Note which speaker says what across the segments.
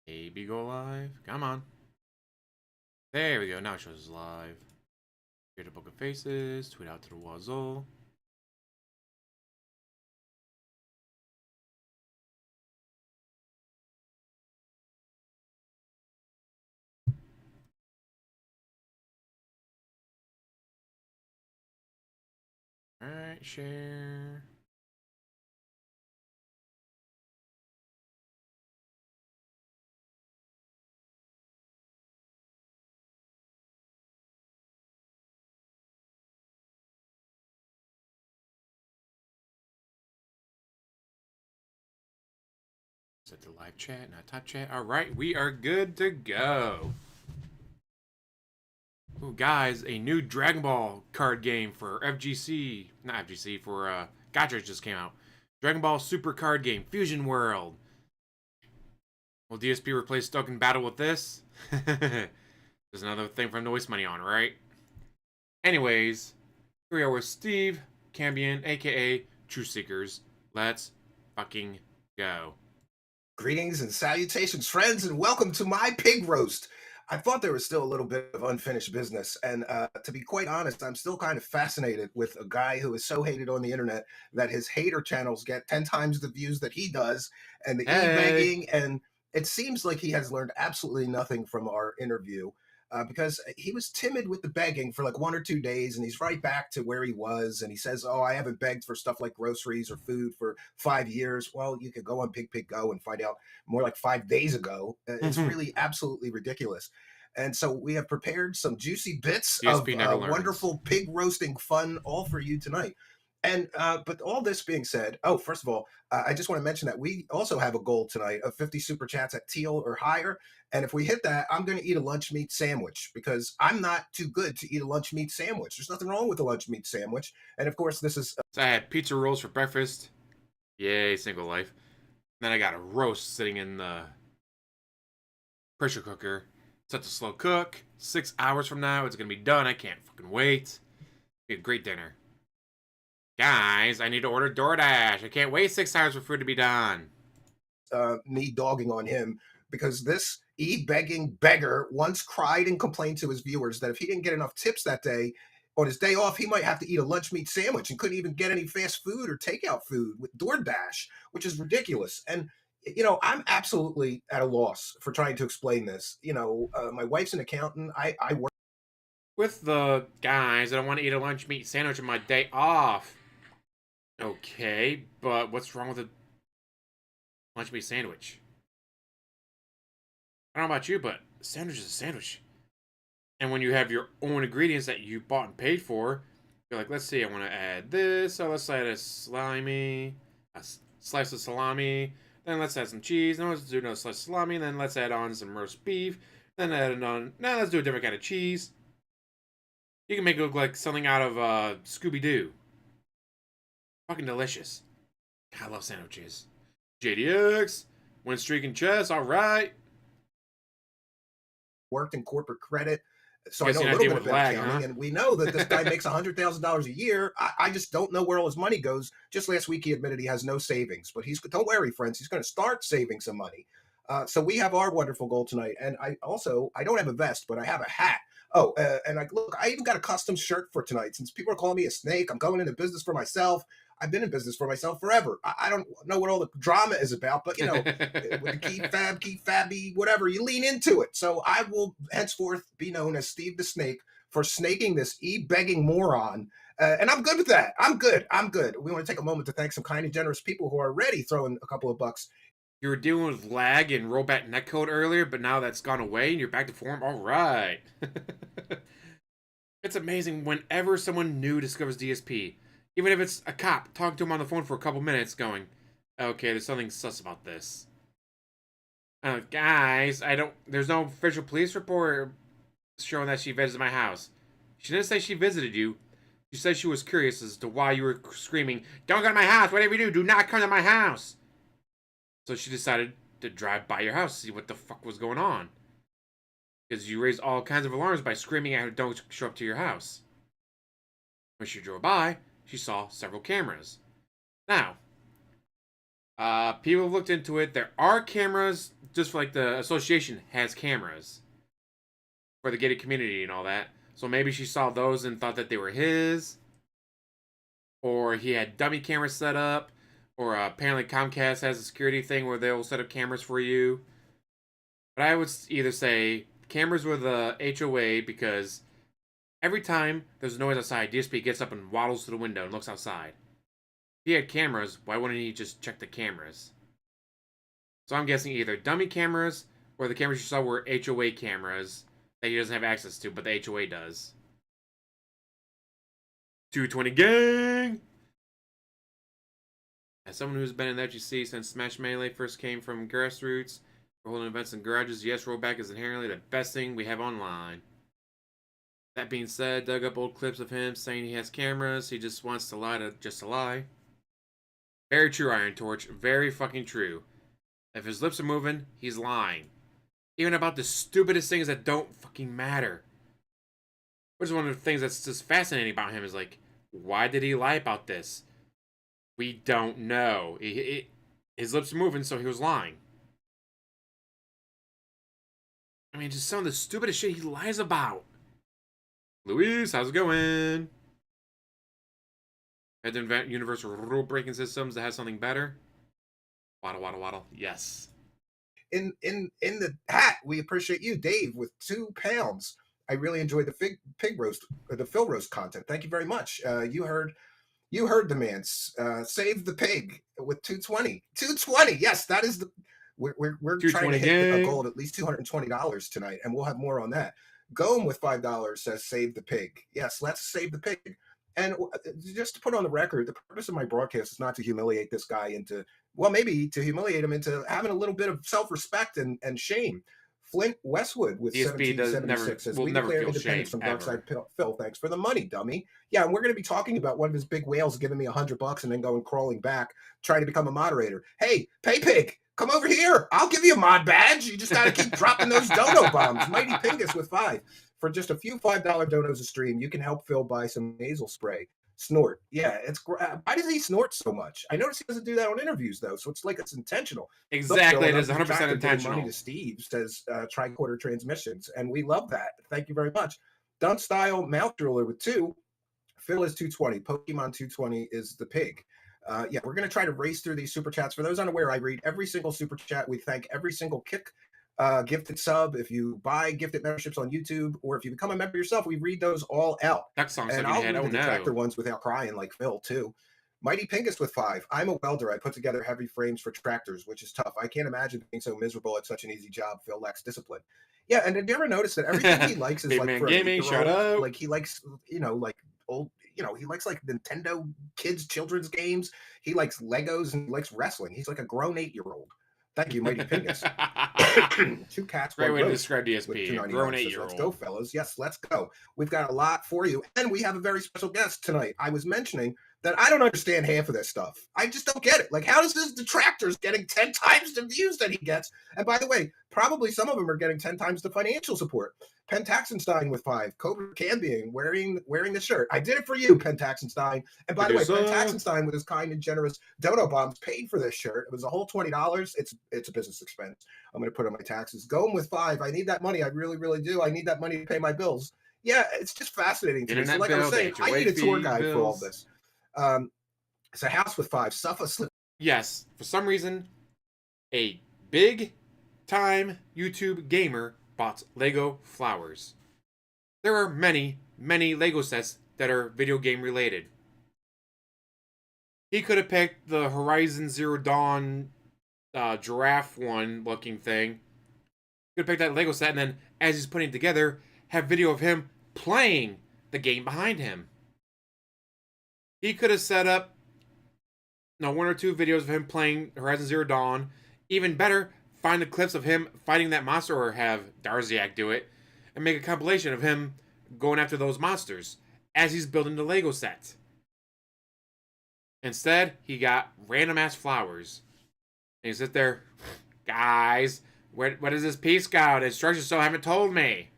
Speaker 1: Maybe go live. Come on. There we go. Now it shows us live. Create a book of faces. Tweet out to the Wazzle. Alright, share. Set the live chat, not top chat. Alright, we are good to go. Ooh, guys, a new Dragon Ball card game for FGC. Not FGC, for Gacha just came out. Dragon Ball Super card game, Fusion World. Will DSP replace Dokkan Battle with this? There's another thing for him to waste money on, right? Anyways, here we are with Steve, Cambion, aka True Seekers. Let's fucking go.
Speaker 2: Greetings and salutations, friends, and welcome to my pig roast. I thought there was still a little bit of unfinished business, and to be quite honest, I'm still kind of fascinated with a guy who is so hated on the internet that his hater channels get 10 times the views that he does, and the e-begging, and it seems like he has learned absolutely nothing from our interview. Because he was timid with the begging for like 1 or 2 days, and he's right back to where he was. And he says, "Oh, I haven't begged for stuff like groceries or food for 5 years." Well, you could go on Pig Pig Go and find out more like 5 days ago. It's really absolutely ridiculous. And so we have prepared some juicy bits of
Speaker 1: DSP never learns.
Speaker 2: wonderful pig roasting fun all for you tonight. And but all this being said, oh, first of all, I just want to mention that we also have a goal tonight of 50 super chats at teal or higher. And if we hit that, I'm going to eat a lunch meat sandwich because I'm not too good to eat a lunch meat sandwich. There's nothing wrong with a lunch meat sandwich. And of course, this is.
Speaker 1: So I had pizza rolls for breakfast. Yay, single life. Then I got a roast sitting in the pressure cooker. Set to slow cook. 6 hours from now, it's going to be done. I can't fucking wait. Be a great dinner. Guys, I need to order DoorDash. I can't wait 6 hours for food to be done.
Speaker 2: Me dogging on him because this e-begging beggar once cried and complained to his viewers that if he didn't get enough tips that day, on his day off, he might have to eat a lunch meat sandwich and couldn't even get any fast food or takeout food with DoorDash, which is ridiculous. And I'm absolutely at a loss for trying to explain this. My wife's an accountant. I work
Speaker 1: with the guys. I don't want to eat a lunch meat sandwich on my day off. Okay, but what's wrong with a lunch meat sandwich? I don't know about you, but a sandwich is a sandwich. And when you have your own ingredients that you bought and paid for, you're like, let's see, I want to add this. So let's add a slice of salami. Then let's add some cheese. Then let's do another slice of salami. Then let's add on some roast beef. Then add on. Now let's do a different kind of cheese. You can make it look like something out of Scooby-Doo. Fucking delicious. God, I love sandwiches. JDX. Win streak in chess. All right.
Speaker 2: Worked in corporate credit. So I know a little bit about accounting, and we know that this guy makes $100,000 a year. I just don't know where all his money goes. Just last week, he admitted he has no savings, but don't worry, friends, he's going to start saving some money. So we have our wonderful goal tonight, and I don't have a vest, but I have a hat. Oh, and I even got a custom shirt for tonight. Since people are calling me a snake, I'm going into business for myself. I've been in business for myself forever. I don't know what all the drama is about, but with the keep fabby, whatever, you lean into it. So I will henceforth be known as Steve the Snake for snaking this e-begging moron. And I'm good with that. I'm good. We want to take a moment to thank some kind and generous people who are already throwing a couple of bucks.
Speaker 1: You were dealing with lag and rollback netcode earlier, but now that's gone away and you're back to form. All right. It's amazing whenever someone new discovers DSP. Even if it's a cop talking to him on the phone for a couple minutes going, okay, there's something sus about this. Guys, there's no official police report showing that she visited my house. She didn't say she visited you. She said she was curious as to why you were screaming, don't go to my house, whatever you do not come to my house. So she decided to drive by your house to see what the fuck was going on. Because you raised all kinds of alarms by screaming at her, don't show up to your house. When she drove by, she saw several cameras. Now, People have looked into it. There are cameras, just for like the association has cameras for the gated community and all that. So maybe she saw those and thought that they were his, or he had dummy cameras set up, or apparently Comcast has a security thing where they'll set up cameras for you. But I would either say cameras with a HOA, because every time there's noise outside, DSP gets up and waddles to the window and looks outside. If he had cameras, why wouldn't he just check the cameras? So I'm guessing either dummy cameras or the cameras you saw were HOA cameras that he doesn't have access to, but the HOA does. 220 gang! As someone who's been in the FGC since Smash Melee first came from grassroots, we're holding events in garages, yes, rollback is inherently the best thing we have online. That being said, dug up old clips of him saying he has cameras, he just wants to lie to lie. Very true, Iron Torch. Very fucking true. If his lips are moving, he's lying. Even about the stupidest things that don't fucking matter. Which is one of the things that's just fascinating about him, is like, why did he lie about this? We don't know. His lips are moving, so he was lying. I mean, just some of the stupidest shit he lies about. Luis, how's it going? Had to invent universal rule-breaking systems that has something better. Waddle, waddle, waddle. Yes.
Speaker 2: In the hat, we appreciate you, Dave, with £2. I really enjoyed the pig roast, the Phil roast content. Thank you very much. You heard the man. Save the pig with 220. 220. Yes, that is the. We're trying to hit a goal of at least $220 tonight, and we'll have more on that. Goem with $5 says save the pig. Yes, let's save the pig. And just to put on the record, the purpose of my broadcast is not to humiliate this guy into, well, maybe to humiliate him into having a little bit of self-respect and shame. Flint Westwood with 1776 says, we declare independence from Darkside Phil. Thanks for the money, dummy. Yeah, and we're going to be talking about one of his big whales giving me $100 and then going crawling back, trying to become a moderator. Hey, Pay Pig, come over here. I'll give you a mod badge. You just got to keep dropping those dono bombs. Mighty Pingus with 5. For just a few $5 donos a stream, you can help Phil buy some nasal spray. Snort. Yeah, it's why does he snort so much? I notice he doesn't do that on interviews, though, so it's like it's intentional.
Speaker 1: Exactly, it is 100% intentional.
Speaker 2: Money to Steve says tricorder transmissions, and we love that. Thank you very much. Dun Style Mouth Driller with 2. Phil is 220. Pokemon 220 is the pig. Yeah, we're going to try to race through these super chats. For those unaware, I read every single super chat. We thank every single kick gifted sub. If you buy gifted memberships on YouTube, or if you become a member yourself, we read those all out.
Speaker 1: That sounds
Speaker 2: and
Speaker 1: like
Speaker 2: I'll read the detractor ones without crying, like Phil too. Mighty Pingus with 5. I'm a welder. I put together heavy frames for tractors, which is tough. I can't imagine being so miserable at such an easy job. Phil lacks discipline. Yeah, and did you ever notice that everything he likes is
Speaker 1: Big
Speaker 2: like
Speaker 1: man
Speaker 2: for
Speaker 1: gaming? Shut up.
Speaker 2: Like he likes, like old. He likes like Nintendo kids children's games. He likes Legos and he likes wrestling. He's like a grown 8-year-old. Thank you, Mighty Pingus. 2 cats.
Speaker 1: Great way to describe DSP. Grown 8-year-old.
Speaker 2: Let's go, fellas. Yes, let's go. We've got a lot for you. And we have a very special guest tonight. I was mentioning that I don't understand half of this stuff. I just don't get it. Like, how does this detractor's getting 10 times the views that he gets? And by the way, probably some of them are getting 10 times the financial support. Pentaxenstein with 5. Cobra Cambian wearing the shirt. I did it for you, Pentaxenstein. And by the way, Pentaxenstein with his kind and generous dono bombs paid for this shirt. It was a whole $20. It's a business expense. I'm going to put on my taxes. Goem with 5. I need that money. I really, really do. I need that money to pay my bills. Yeah, it's just fascinating to me. So like I was saying, I need a tour guide for all this. It's a house with 5. Suffer slip.
Speaker 1: Yes, for some reason, a big time YouTube gamer bought Lego flowers. There are many, many Lego sets that are video game related. He could have picked the Horizon Zero Dawn giraffe one looking thing. He could have picked that Lego set, and then as he's putting it together, have video of him playing the game behind him. He could have set up 1 or 2 videos of him playing Horizon Zero Dawn. Even better, find the clips of him fighting that monster, or have Darziak do it, and make a compilation of him going after those monsters as he's building the Lego set. Instead, he got random ass flowers. And he sits there, guys, where does this piece go? The instructions still haven't told me.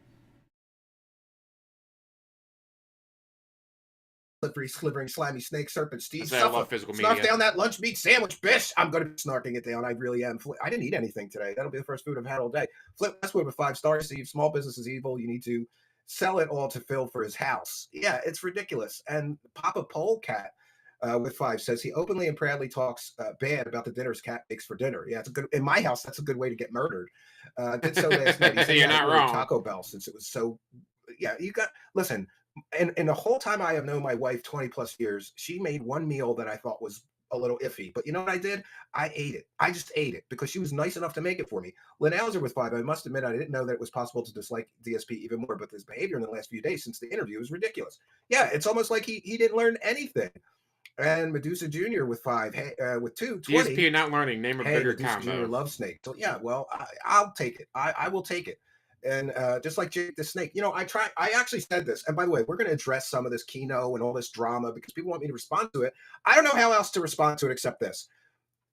Speaker 2: slivering, slimy snake, serpent, Steve.
Speaker 1: I love physical media.
Speaker 2: Snarf down that lunch meat sandwich, bitch. I'm going to be snarking it down. I really am. I didn't eat anything today. That'll be the first food I've had all day. Flip Westwood with 5 stars. Steve, small business is evil. You need to sell it all to Phil for his house. Yeah, it's ridiculous. And Papa Polecat with 5 says he openly and proudly talks bad about the dinners cat makes for dinner. Yeah, it's a good. In my house, that's a good way to get murdered. Did so last night.
Speaker 1: You're not wrong.
Speaker 2: Taco Bell, since it was so. Yeah, you got. Listen, and the whole time I have known my wife 20 plus years, she made one meal that I thought was a little iffy. But you know what I did? I ate it. I just ate it because she was nice enough to make it for me. Lynn Alzer with 5. I must admit, I didn't know that it was possible to dislike DSP even more, but his behavior in the last few days since the interview is ridiculous. Yeah, it's almost like he didn't learn anything. And Medusa Jr. with 5, hey, with 2, 20.
Speaker 1: DSP not learning. Name a bigger
Speaker 2: Medusa
Speaker 1: combo.
Speaker 2: Jr. loves snake. So yeah, well, I'll take it. I will take it. And just like Jake the Snake, you know, I actually said this. And by the way, we're going to address some of this Kino and all this drama because people want me to respond to it. I don't know how else to respond to it except this.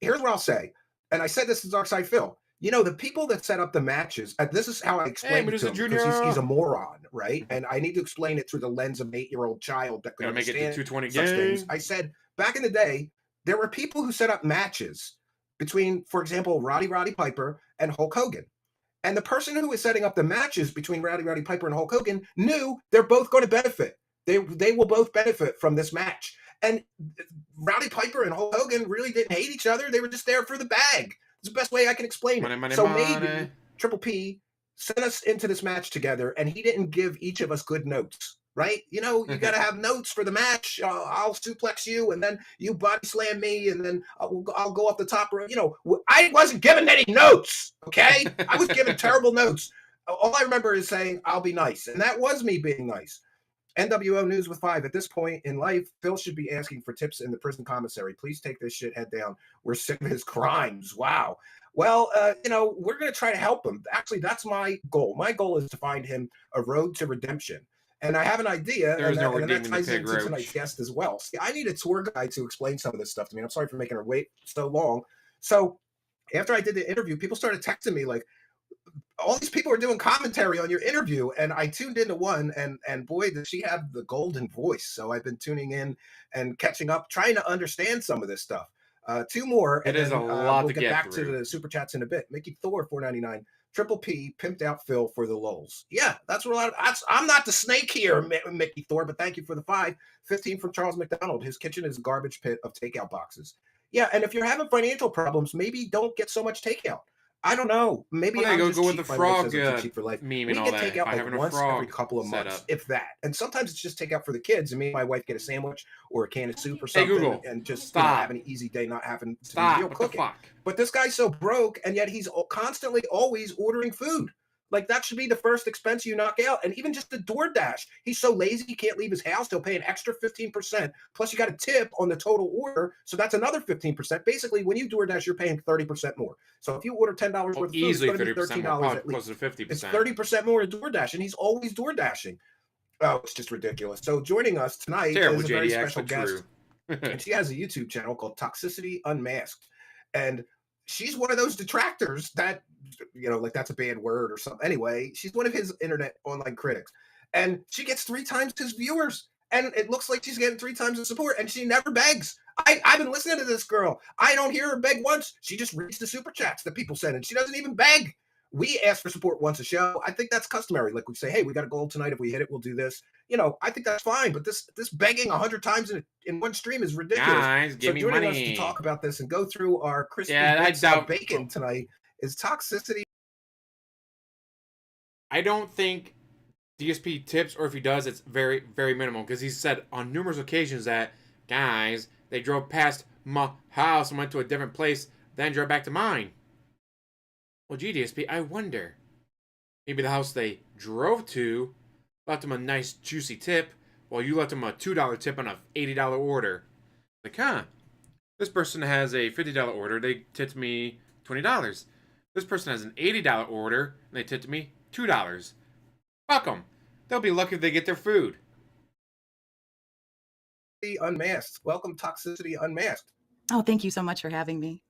Speaker 2: Here's what I'll say. And I said this to Darkside Phil. You know, the people that set up the matches, this is how I explain it to him because he's a moron, right? And I need to explain it through the lens of an 8-year-old child that could understand
Speaker 1: make it to 220
Speaker 2: such things. I said, back in the day, there were people who set up matches between, for example, Roddy Piper and Hulk Hogan. And the person who was setting up the matches between Roddy Piper and Hulk Hogan knew they're both going to benefit. They will both benefit from this match. And Roddy Piper and Hulk Hogan really didn't hate each other. They were just there for the bag. It's the best way I can explain it. Maybe Triple P sent us into this match together, and he didn't give each of us good notes, right? You know, you got to have notes for the match. I'll suplex you, and then you body slam me, and then I'll go off the top rope. You know, I wasn't given any notes, okay? I was given terrible notes. All I remember is saying, I'll be nice. And that was me being nice. NWO News with 5. At this point in life, Phil should be asking for tips in the prison commissary. Please take this shithead down. We're sick of his crimes. Wow. Well, you know, we're going to try to help him. Actually, that's my goal. My goal is to find him a road to redemption. And I have an idea, and that ties into tonight's guest as well. See, I need a tour guide to explain some of this stuff to me. I'm sorry for making her wait so long. So after I did the interview, people started texting me like, all these people are doing commentary on your interview, and I tuned into one, and boy, does she have the golden voice. So I've been tuning in and catching up, trying to understand some of this stuff. 2 more.
Speaker 1: It is a lot to get
Speaker 2: back to the super chats in a bit. Mickey Thor, $4.99. Triple P pimped out Phil for the lulz. Yeah, that's what I'm not the snake here, Mickey Thor, but thank you for the 5. 15 from Charles McDonald. His kitchen is a garbage pit of takeout boxes. Yeah, and if you're having financial problems, maybe don't get so much takeout. I don't know. Maybe
Speaker 1: I
Speaker 2: go
Speaker 1: with the frog
Speaker 2: meme and all that. Takeout like once every couple of months, if that. And sometimes it's just takeout for the kids. And me and my wife get a sandwich or a can of soup or something, and just have an easy day, not having to do real cooking. But this guy's so broke, and yet he's constantly always ordering food. Like, that should be the first expense you knock out. And even just the DoorDash. He's so lazy he can't leave his house. He'll pay an extra 15%. Plus, you got a tip on the total order. So that's another 15%. Basically, when you DoorDash, you're paying 30% more. So if you order $10 worth of food, it's going to be $13 at least.
Speaker 1: Close to 50%.
Speaker 2: It's 30% more to DoorDash, and he's always DoorDashing. Oh, it's just ridiculous. So joining us tonight is a very special guest. And she has a YouTube channel called Toxicity Unmasked. And she's one of those detractors that, you know, like that's a bad word or something. Anyway, she's one of his internet online critics, and she gets 3 times his viewers, and it looks like she's getting 3 times the support, and she never begs. I've been listening to this girl. I don't hear her beg once. She just reads the super chats that people send, and she doesn't even beg. We ask for support once a show. I think that's customary. Like, we say, hey, we got a goal tonight. If we hit it, we'll do this. You know, I think that's fine. But this begging 100 times in one stream is ridiculous.
Speaker 1: Guys, give me money.
Speaker 2: Us to talk about this and go through our crispy bacon tonight is Toxicity.
Speaker 1: I don't think DSP tips, or if he does, it's very, very minimal. Because he's said on numerous occasions that, guys, they drove past my house and went to a different place, then drove back to mine. Well, gee, DSP, I wonder. Maybe the house they drove to left them a nice, juicy tip, while you left them a $2 tip on an $80 order. Like, huh? This person has a $50 order. They tipped me $20. This person has an $80 order, and they tipped me $2. Fuck them. They'll be lucky if they get their food.
Speaker 2: Unmasked. Welcome, Toxicity Unmasked.
Speaker 3: Oh, thank you so much for having me.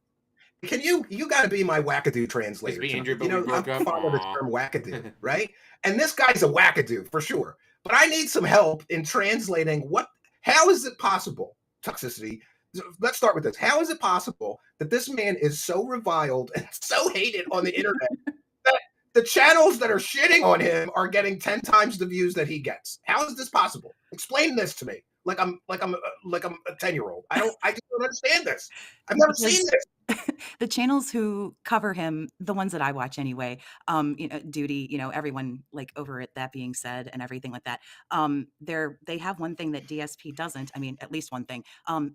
Speaker 2: Can you got to be my wackadoo translator.
Speaker 1: You
Speaker 2: know, I'm fond of the term wackadoo, right? And this guy's a wackadoo for sure. But I need some help in translating what How is it possible, Toxicity? Let's start with this. How is it possible that this man is so reviled and so hated on the internet that the channels that are shitting on him are getting 10 times the views that he gets? How is this possible? Explain this to me. Like I'm a 10-year-old. I just don't understand this. I've never seen this.
Speaker 3: The channels who cover him, the ones that I watch anyway, Duty, everyone like over it, that being said, and everything like that, they have one thing that DSP doesn't. I mean, at least one thing.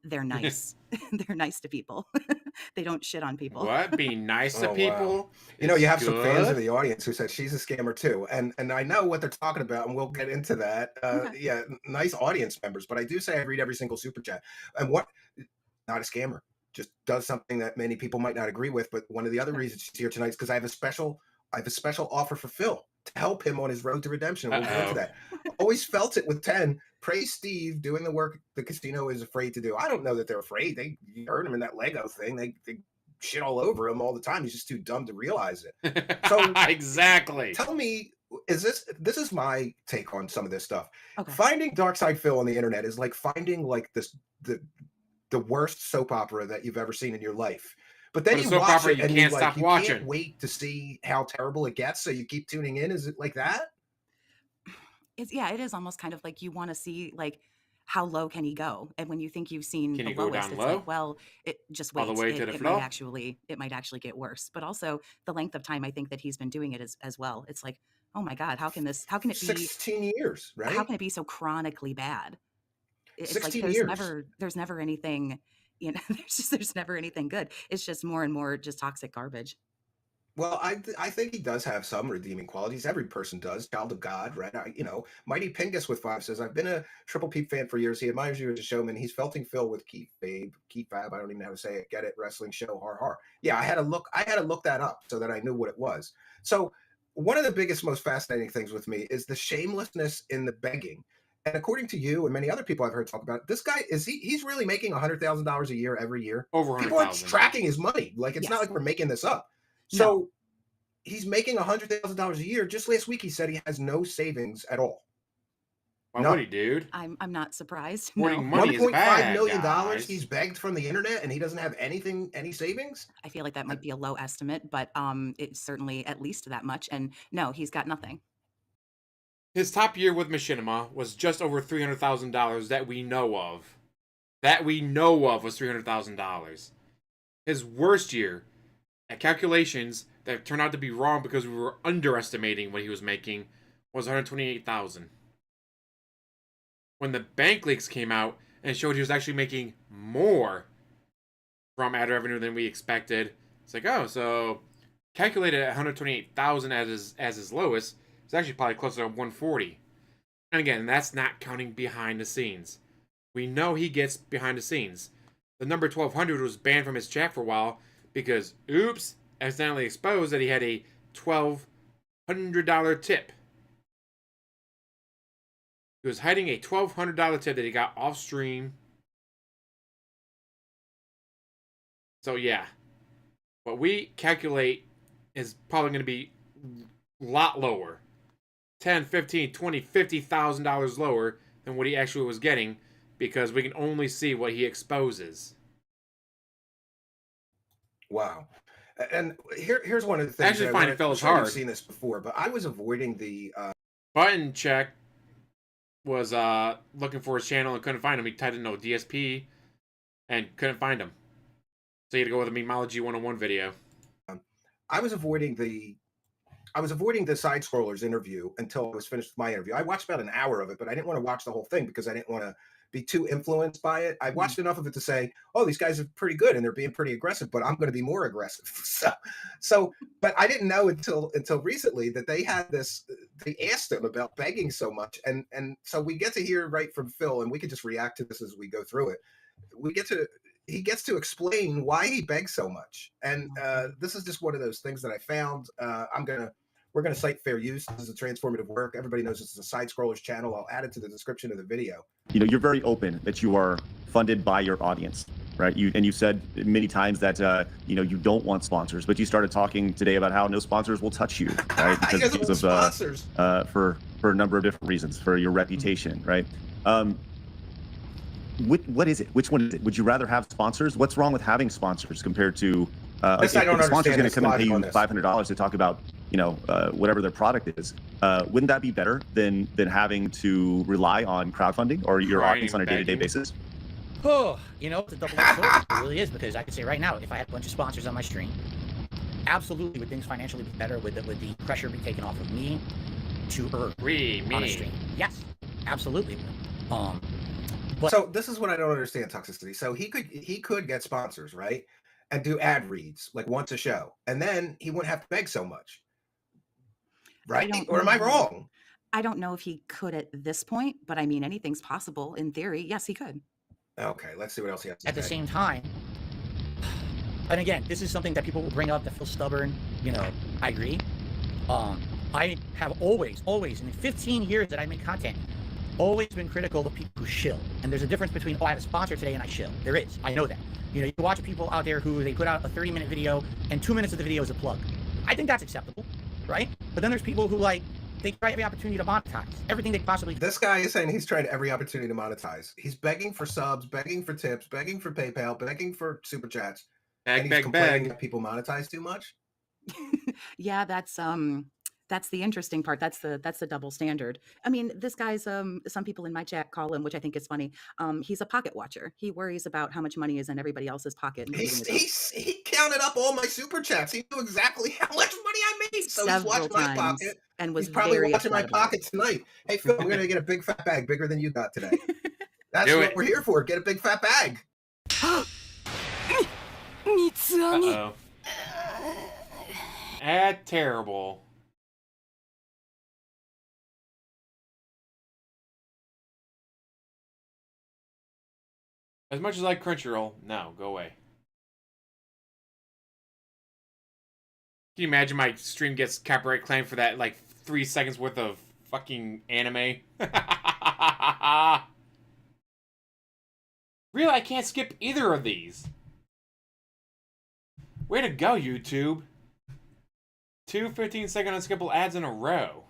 Speaker 3: They're nice. They're nice to people. They don't shit on people.
Speaker 1: What? Being nice to people?
Speaker 2: Wow. You have some fans of the audience who said she's a scammer too, and I know what they're talking about, and we'll get into that. Okay. Yeah, nice audience members, but I do say I read every single super chat. And what? Not a scammer. Just does something that many people might not agree with. But one of the other reasons she's here tonight is because I have a special offer for Phil to help him on his road to redemption. We'll get into that. Always felt it with 10. Praise Steve doing the work the casino is afraid to do. I don't know that they're afraid. You heard him in that Lego thing. They shit all over him all the time. He's just too dumb to realize it. So
Speaker 1: exactly.
Speaker 2: Tell me, this is my take on some of this stuff.
Speaker 3: Okay.
Speaker 2: Finding Dark Side Phil on the internet is like finding like the worst soap opera that you've ever seen in your life. But then you watch it and you can't wait to see how terrible it gets, so you keep tuning in. Is it like that?
Speaker 3: It is almost kind of like you want to see like how low can he go, and when you think you've seen the lowest, it's like, well, it just waits.
Speaker 1: All the way to the floor?
Speaker 3: It might actually get worse. But also the length of time I think that he's been doing it as well. It's like, oh my God, how can it be
Speaker 2: 16 years, right?
Speaker 3: How can it be so chronically bad? It's
Speaker 2: 16
Speaker 3: like
Speaker 2: years.
Speaker 3: there's never anything, there's never anything good. It's just more and more just toxic garbage.
Speaker 2: Well, I think he does have some redeeming qualities. Every person does. Child of God, right? Mighty Pingus with 5 says, I've been a Triple P fan for years. He admires you as a showman. He's felting Phil with Keith Fab. I don't even know how to say it. Get it? Wrestling show. Har har. Yeah, I had to look that up so that I knew what it was. So one of the biggest, most fascinating things with me is the shamelessness in the begging. And according to you and many other people I've heard talk about, this guy he's really making $100,000 a year every year.
Speaker 1: Over 100,000.
Speaker 2: People are tracking his money. Like it's not like we're making this up. So he's making $100,000 a year. Just last week he said he has no savings at all.
Speaker 1: Why would he, dude?
Speaker 3: I'm not surprised.
Speaker 1: Hoarding money is bad,
Speaker 2: $1.5 million he's begged from the internet, and he doesn't have any savings.
Speaker 3: I feel like that might be a low estimate, but it's certainly at least that much. And no, he's got nothing.
Speaker 1: His top year with Machinima was just over $300,000 that we know of. That we know of was $300,000. His worst year, at calculations that turned out to be wrong because we were underestimating what he was making, was $128,000. When the bank leaks came out and showed he was actually making more from ad revenue than we expected, it's like, oh, so calculated at $128,000 as his lowest, it's actually probably closer to $140,000. And again, that's not counting behind the scenes. We know he gets behind the scenes. The number 1200 was banned from his chat for a while because, oops, accidentally exposed that he had a $1,200 tip. He was hiding a $1,200 tip that he got off stream. So yeah, what we calculate is probably going to be a lot lower. $10, $15, $20, $50,000 lower than what he actually was getting because we can only see what he exposes.
Speaker 2: Wow. And here's one of the things.
Speaker 1: I actually find it felt hard.
Speaker 2: I've seen this before, but I was avoiding the
Speaker 1: Button Check was looking for his channel and couldn't find him. He typed in no DSP and couldn't find him. So he had to go with a Memology 101 video.
Speaker 2: I was avoiding the side scrollers interview until I was finished with my interview. I watched about an hour of it, but I didn't want to watch the whole thing because I didn't want to be too influenced by it. I watched enough of it to say, oh, these guys are pretty good and they're being pretty aggressive, but I'm going to be more aggressive. But I didn't know until recently that they had this, they asked him about begging so much. And so we get to hear right from Phil, and we can just react to this as we go through it. He gets to explain why he begs so much. And this is just one of those things that I found. We're going to cite fair use. This is a transformative work. Everybody knows this is a side scrollers channel. I'll add it to the description of the video.
Speaker 4: You're very open that you are funded by your audience, right? You said many times that, you don't want sponsors, but you started talking today about how no sponsors will touch you, right? Because of sponsors. For a number of different reasons, for your reputation, right? what is it? Which one is it? Would you rather have sponsors? What's wrong with having sponsors compared to
Speaker 2: This I don't
Speaker 4: if a sponsor's going
Speaker 2: understand
Speaker 4: to come and pay
Speaker 2: his
Speaker 4: you
Speaker 2: logic on this.
Speaker 4: $500 to talk about, whatever their product is? Wouldn't that be better than having to rely on crowdfunding or your audience on a day-to-day basis?
Speaker 5: Oh, it's a double-edged sword. It really is, because I could say right now, if I had a bunch of sponsors on my stream, absolutely would things financially be better, with the pressure be taken off of me to earn on a stream. Yes, absolutely. But
Speaker 2: so this is what I don't understand, Toxicity. So he could get sponsors, right? And do ad reads like once a show, and then he wouldn't have to beg so much, right? Or am I wrong?
Speaker 3: I don't know if he could at this point, but I mean, anything's possible in theory. Yes, he could.
Speaker 2: Okay, let's see what else he has to say.
Speaker 5: At the same time, and again, this is something that people will bring up that feel stubborn. I agree. I have always, in the 15 years that I make content, always been critical of people who shill. And there's a difference between, I have a sponsor today and I shill. There is. I know that. You watch people out there who they put out a 30-minute video and 2 minutes of the video is a plug. I think that's acceptable, right? But then there's people who they try every opportunity to monetize everything they possibly can.
Speaker 2: This guy is saying he's tried every opportunity to monetize. He's begging for subs, begging for tips, begging for PayPal, begging for super chats. And he's complaining that people monetize too much.
Speaker 3: Yeah, that's the interesting part. That's the double standard. I mean, this guy's some people in my chat call him, which I think is funny. He's a pocket watcher. He worries about how much money is in everybody else's pocket.
Speaker 2: He counted up all my super chats. He knew exactly how much money I made. So he's watching my pocket,
Speaker 3: and was
Speaker 2: he's probably watching my pocket tonight. Hey Phil, we're gonna get a big fat bag, bigger than you got today. That's what we're here for. Get a big fat bag.
Speaker 1: Uh-oh. Terrible. As much as I like Crunchyroll, no, go away. Can you imagine my stream gets copyright claimed for that, 3 seconds worth of fucking anime? Really, I can't skip either of these. Way to go, YouTube. 2 15-second unskippable ads in a row.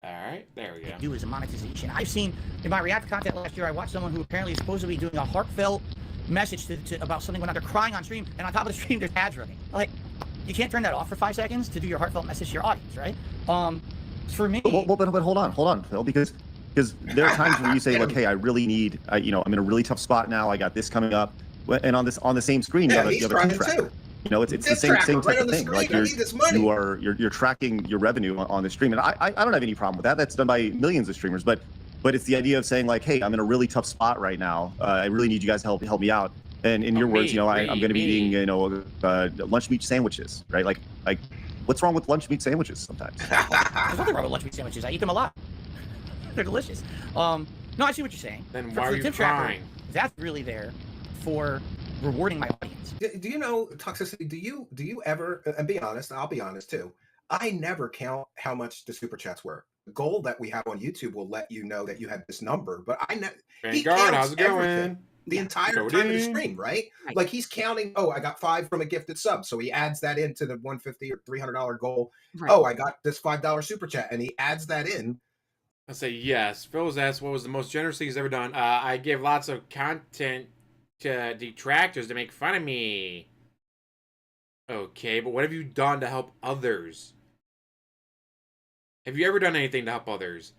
Speaker 1: Alright, there we go.
Speaker 5: Do is a monetization. I've seen in my React content last year, I watched someone who apparently is supposedly doing a heartfelt message about something when they're crying on stream, and on top of the stream there's ads running. You can't turn that off for 5 seconds to do your heartfelt message to your audience, right? For me.
Speaker 4: But hold on, Phil, because there are times when you say, look, hey, I really need, I'm in a really tough spot now. I got this coming up, and on the same screen, you have a detractor. It's the same type of thing. You're tracking your revenue on the stream, and I don't have any problem with that. That's done by millions of streamers, but it's the idea of saying hey, I'm in a really tough spot right now. I really need you guys to help me out. And in your words, I'm going to be eating lunch meat sandwiches, right? What's wrong with lunch meat sandwiches sometimes?
Speaker 5: There's nothing wrong with lunch meat sandwiches. I eat them a lot. They're delicious. No, I see what you're saying.
Speaker 1: Then why are you crying?
Speaker 5: That's really there for rewarding my audience.
Speaker 2: Do you know, Toxicity, do you ever, and be honest, I'll be honest too, I never count how much the super chats were. The goal that we have on YouTube will let you know that you have this number, but
Speaker 1: Vanguard, how's it going?
Speaker 2: The entire time of the stream, right? He's counting, I got 5 from a gifted sub, so he adds that into the $150 or $300 goal. Right. I got this $5 super chat, and he adds that in.
Speaker 1: I say yes. Phil was asked what was the most generous thing he's ever done. I gave lots of content to detractors to make fun of me. Okay, but what have you done to help others? Have you ever done anything to help others?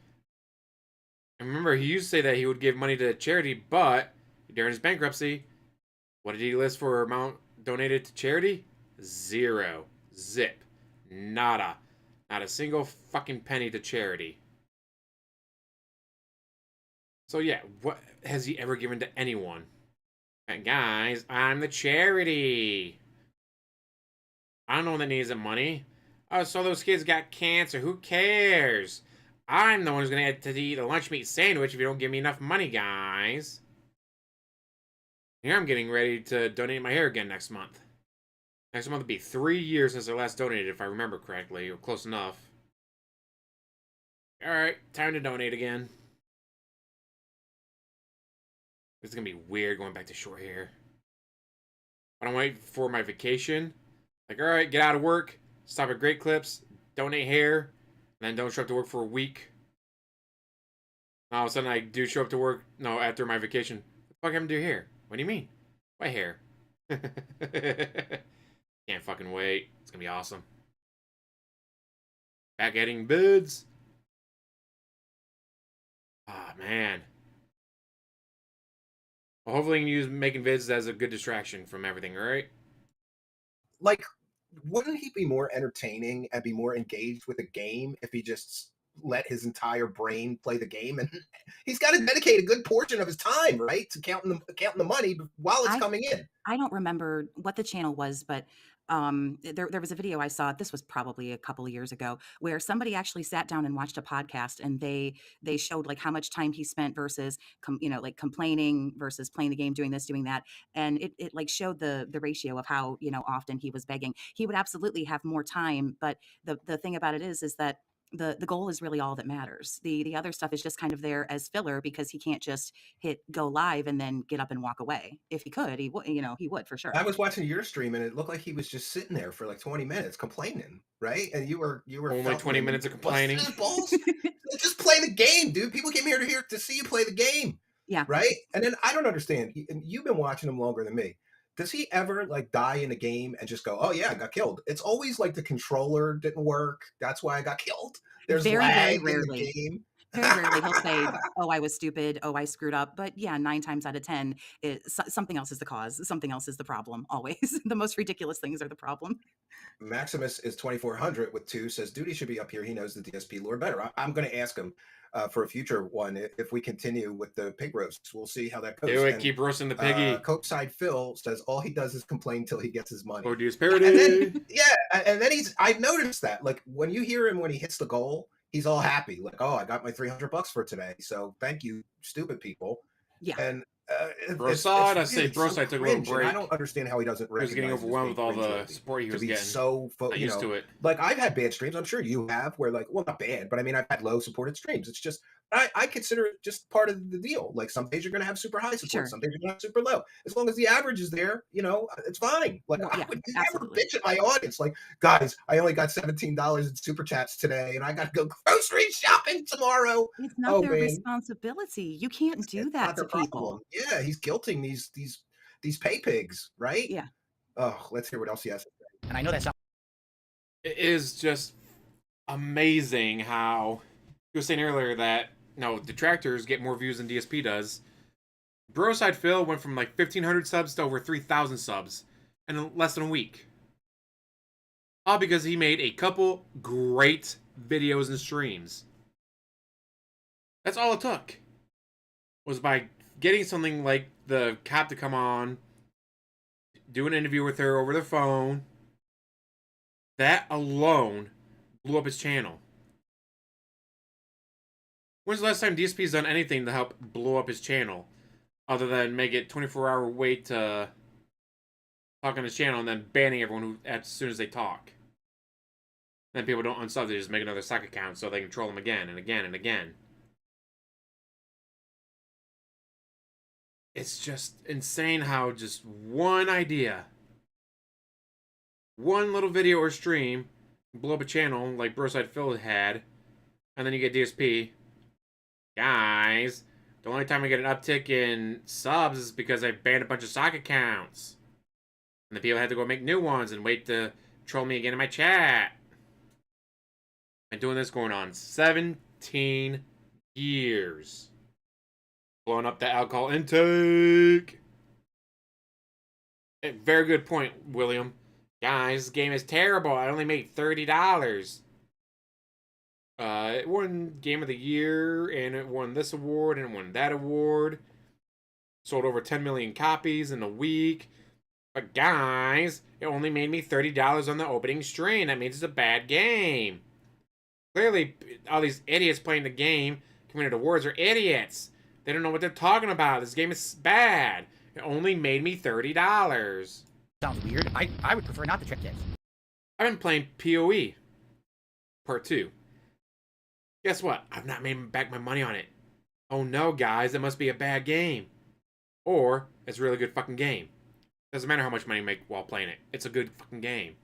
Speaker 1: And remember, he used to say that he would give money to charity, but during his bankruptcy, what did he list for amount donated to charity? 0. Zip. Nada. Not a single fucking penny to charity. So yeah, what has he ever given to anyone? And guys, I'm the charity. I'm the one that needs the money. Oh, so those kids got cancer. Who cares? I'm the one who's going to have to eat a lunch meat sandwich if you don't give me enough money, guys. Here I'm getting ready to donate my hair again next month. Next month will be 3 years since I last donated, if I remember correctly, or close enough. Alright, time to donate again. It's going to be weird going back to short hair. I don't wait for my vacation. Alright, get out of work, stop at Great Clips, donate hair, then don't show up to work for a week. All of a sudden, I do show up to work. No, after my vacation. What the fuck happened to your hair? What do you mean? My hair. Can't fucking wait. It's gonna be awesome. Back editing bids. Ah, man. Well, hopefully you can use making vids as a good distraction from everything, right?
Speaker 2: Like, wouldn't he be more entertaining and be more engaged with the game if he just let his entire brain play the game? And he's got to dedicate a good portion of his time, right, to counting the money while it's coming in.
Speaker 3: I don't remember what the channel was, but there was a video I saw. This was probably a couple of years ago, where somebody actually sat down and watched a podcast, and they showed like how much time he spent versus like complaining versus playing the game, doing this, doing that, and it like showed the ratio of how often he was begging. He would absolutely have more time, but the thing about it is that the goal is really all that matters. The other stuff is just kind of there as filler, because he can't just hit go live and then get up and walk away. If he could, he would, he would for sure.
Speaker 2: I was watching your stream and it looked like he was just sitting there for like 20 minutes complaining, right? And you were
Speaker 1: only 20 minutes of complaining.
Speaker 2: Just play the game, dude. People came here to see you play the game.
Speaker 3: Yeah.
Speaker 2: Right. And then I don't understand. And you've been watching him longer than me. Does he ever like die in a game and just go, oh yeah, I got killed? It's always like the controller didn't work. That's why I got killed. There's
Speaker 3: very
Speaker 2: lag
Speaker 3: rarely.
Speaker 2: in the game.
Speaker 3: Very rarely he'll say, oh, I was stupid. Oh, I screwed up. But yeah, 9 times out of 10, something else is the cause. Something else is the problem. Always. The most ridiculous things are the problem.
Speaker 2: Maximus is 2400 with 2, says Duty should be up here. He knows the DSP lore better. I'm going to ask him for a future one if we continue with the pig roasts. We'll see how that goes.
Speaker 1: Do it. Keep roasting the piggy.
Speaker 2: Cokeside Phil says all he does is complain till he gets his money.
Speaker 1: Odious parody.
Speaker 2: And then, and then I've noticed that, like, when you hear him when he hits the goal, he's all happy, like, oh, I got my $300 for today, so thank you, stupid people.
Speaker 3: Yeah.
Speaker 2: And
Speaker 1: Broside, I say Broside took a little break.
Speaker 2: I don't understand how he doesn't recognize.
Speaker 1: He was getting overwhelmed with all the support he was getting.
Speaker 2: So
Speaker 1: not used to it.
Speaker 2: Like, I've had bad streams. I'm sure you have, where like, well, not bad, but I mean, I've had low supported streams. It's just I consider it just part of the deal. Like, some days you're going to have super high support, some days you're going to have super low. As long as the average is there, it's fine. Like, I would never bitch at my audience. Like, guys, I only got $17 in super chats today, and I got to go grocery shopping tomorrow.
Speaker 3: It's not their responsibility. You can't do that to people.
Speaker 2: Yeah, he's guilting these pay pigs, right?
Speaker 3: Yeah.
Speaker 2: Oh, let's hear what else he has to say.
Speaker 5: And I know that's not.
Speaker 1: It is just amazing how you were saying earlier that detractors get more views than DSP does. Broside Phil went from like 1,500 subs to over 3,000 subs in less than a week. All because he made a couple great videos and streams. That's all it took. Was by getting something like the cop to come on, do an interview with her over the phone. That alone blew up his channel. When's the last time DSP's done anything to help blow up his channel? Other than make it 24-hour wait to talk on his channel and then banning everyone as soon as they talk. Then people don't unsub, they just make another stock account so they can troll them again and again and again. It's just insane how just one idea, one little video or stream, blow up a channel like Broside Phil had, and then you get DSP. Guys, the only time I get an uptick in subs is because I banned a bunch of stock accounts. And the people had to go make new ones and wait to troll me again in my chat. Been doing this going on 17 years. Blowing up the alcohol intake. Very good point, William. Guys, this game is terrible. I only made $30. It won Game of the Year, and it won this award, and it won that award. Sold over 10 million copies in a week. But guys, it only made me $30 on the opening stream. That means it's a bad game. Clearly, all these idiots playing the game, community awards, are idiots. They don't know what they're talking about. This game is bad. It only made me $30.
Speaker 5: Sounds weird. I would prefer not to check this.
Speaker 1: I've been playing PoE Part 2. Guess what? I've not made back my money on it. Oh no, guys, it must be a bad game. Or, it's a really good fucking game. Doesn't matter how much money you make while playing it. It's a good fucking game.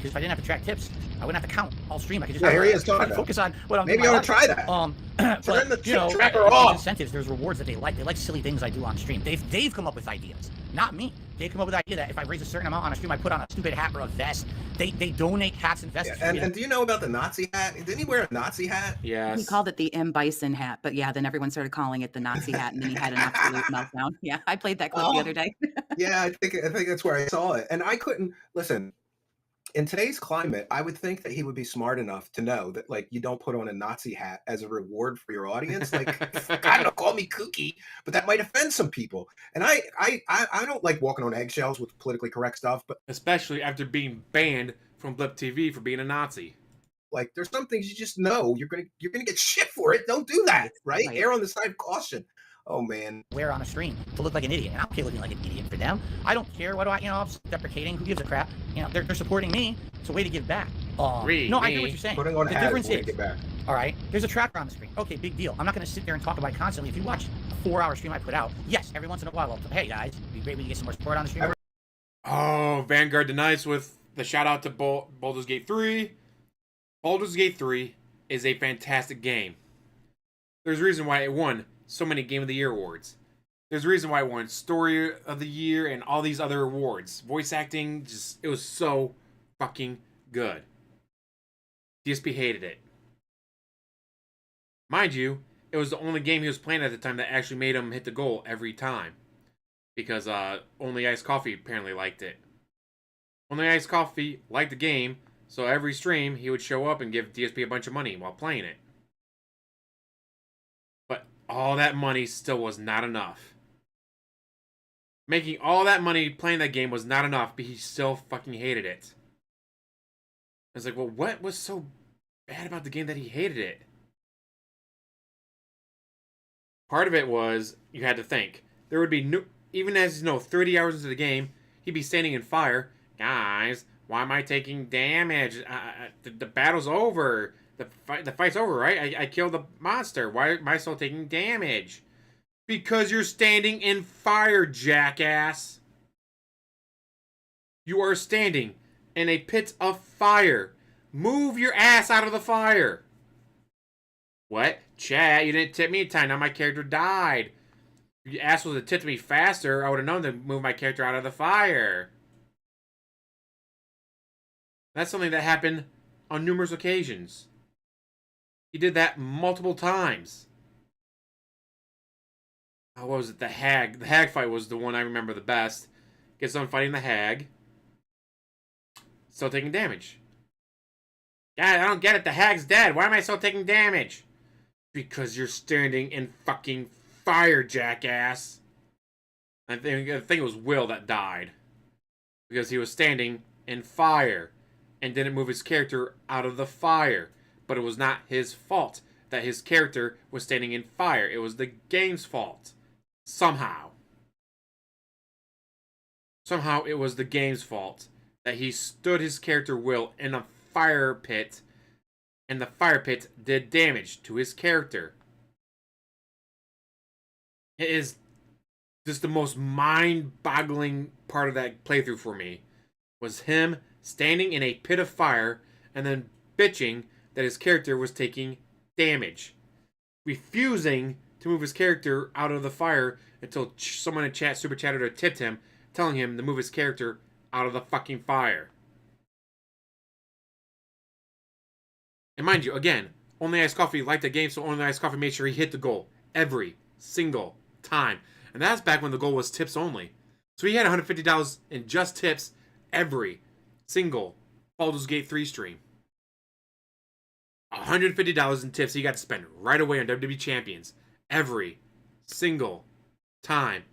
Speaker 5: because if I didn't have to track tips, I wouldn't have to count all stream. I could just
Speaker 2: here he is talking
Speaker 5: focus on what I'm doing.
Speaker 2: Maybe you ought to try that.
Speaker 5: But,
Speaker 2: the
Speaker 5: you know,
Speaker 2: tracker
Speaker 5: there's
Speaker 2: off.
Speaker 5: incentives, there's rewards that they like. They like silly things I do on stream. They've come up with ideas, not me. They've come up with the idea that if I raise a certain amount on a stream, I put on a stupid hat or a vest. They donate hats and vests.
Speaker 2: Yeah, and do you know about the Nazi hat? Didn't he wear a Nazi hat?
Speaker 1: Yes.
Speaker 3: He called it the M. Bison hat, but yeah, then everyone started calling it the Nazi hat, and then he had an absolute meltdown. Yeah, I played that clip the other day.
Speaker 2: Yeah, I think that's where I saw it. And I couldn't listen. In today's climate, I would think that he would be smart enough to know that, like, you don't put on a Nazi hat as a reward for your audience. Like, I don't know, call me kooky, but that might offend some people. And I don't like walking on eggshells with politically correct stuff, but
Speaker 1: especially after being banned from Blip TV for being a Nazi.
Speaker 2: Like, there's some things you just know you're gonna get shit for it. Don't do that, right? Err on the side of caution. Oh man.
Speaker 5: Wear on a stream to look like an idiot. And I don't care looking like an idiot for them. I don't care. What do I, you know, I'm deprecating. Who gives a crap? You know, they're supporting me. It's a way to give back. No, I hear what you're saying.
Speaker 2: Putting on
Speaker 5: the
Speaker 2: hats
Speaker 5: difference
Speaker 2: is a way
Speaker 5: is,
Speaker 2: to get back.
Speaker 5: all right, there's a tracker on the screen. Okay, big deal. I'm not going to sit there and talk about it constantly. If you watch a 4-hour stream I put out, yes, every once in a while, hey guys, it'd be great when you get some more support on the stream.
Speaker 1: Oh, Vanguard denies with the shout out to Baldur's Gate 3. Baldur's Gate 3 is a fantastic game. There's a reason why it won so many Game of the Year awards. There's a reason why it won Story of the Year and all these other awards. Voice acting, it was so fucking good. DSP hated it. Mind you, it was the only game he was playing at the time that actually made him hit the goal every time. Because Only Iced Coffee apparently liked it. Only Iced Coffee liked the game, so every stream he would show up and give DSP a bunch of money while playing it. But all that money still was not enough. Making all that money playing that game was not enough, but he still fucking hated it. I was like, well, what was so bad about the game that he hated it? Part of it was, you had to think, there would be no, even as, 30 hours into the game, he'd be standing in fire. Guys, why am I taking damage? The battle's over. The fight's over, right? I killed the monster. Why am I still taking damage? Because you're standing in fire, jackass. You are standing in a pit of fire. Move your ass out of the fire. What? Chat, you didn't tip me in time. Now my character died. If your ass was to tip me faster, I would have known to move my character out of the fire. That's something that happened on numerous occasions. He did that multiple times. What was it? The hag. The hag fight was the one I remember the best. Gets on fighting the hag. Still taking damage. God, I don't get it. The hag's dead. Why am I still taking damage? Because you're standing in fucking fire, jackass. I think it was Will that died. Because he was standing in fire. And didn't move his character out of the fire. But it was not his fault that his character was standing in fire. It was the game's fault. Somehow it was the game's fault that he stood his character Will in a fire pit, and the fire pit did damage to his character. It is just the most mind-boggling part of that playthrough for me, was him standing in a pit of fire and then bitching that his character was taking damage, refusing to move his character out of the fire until someone in chat super chatted or tipped him, telling him to move his character out of the fucking fire. And mind you, again, Only Iced Coffee liked the game, so Only Iced Coffee made sure he hit the goal every single time. And that's back when the goal was tips only. So he had $150 in just tips every single Baldur's Gate 3 stream. $150 in tips he got to spend right away on WWE Champions. Every single time.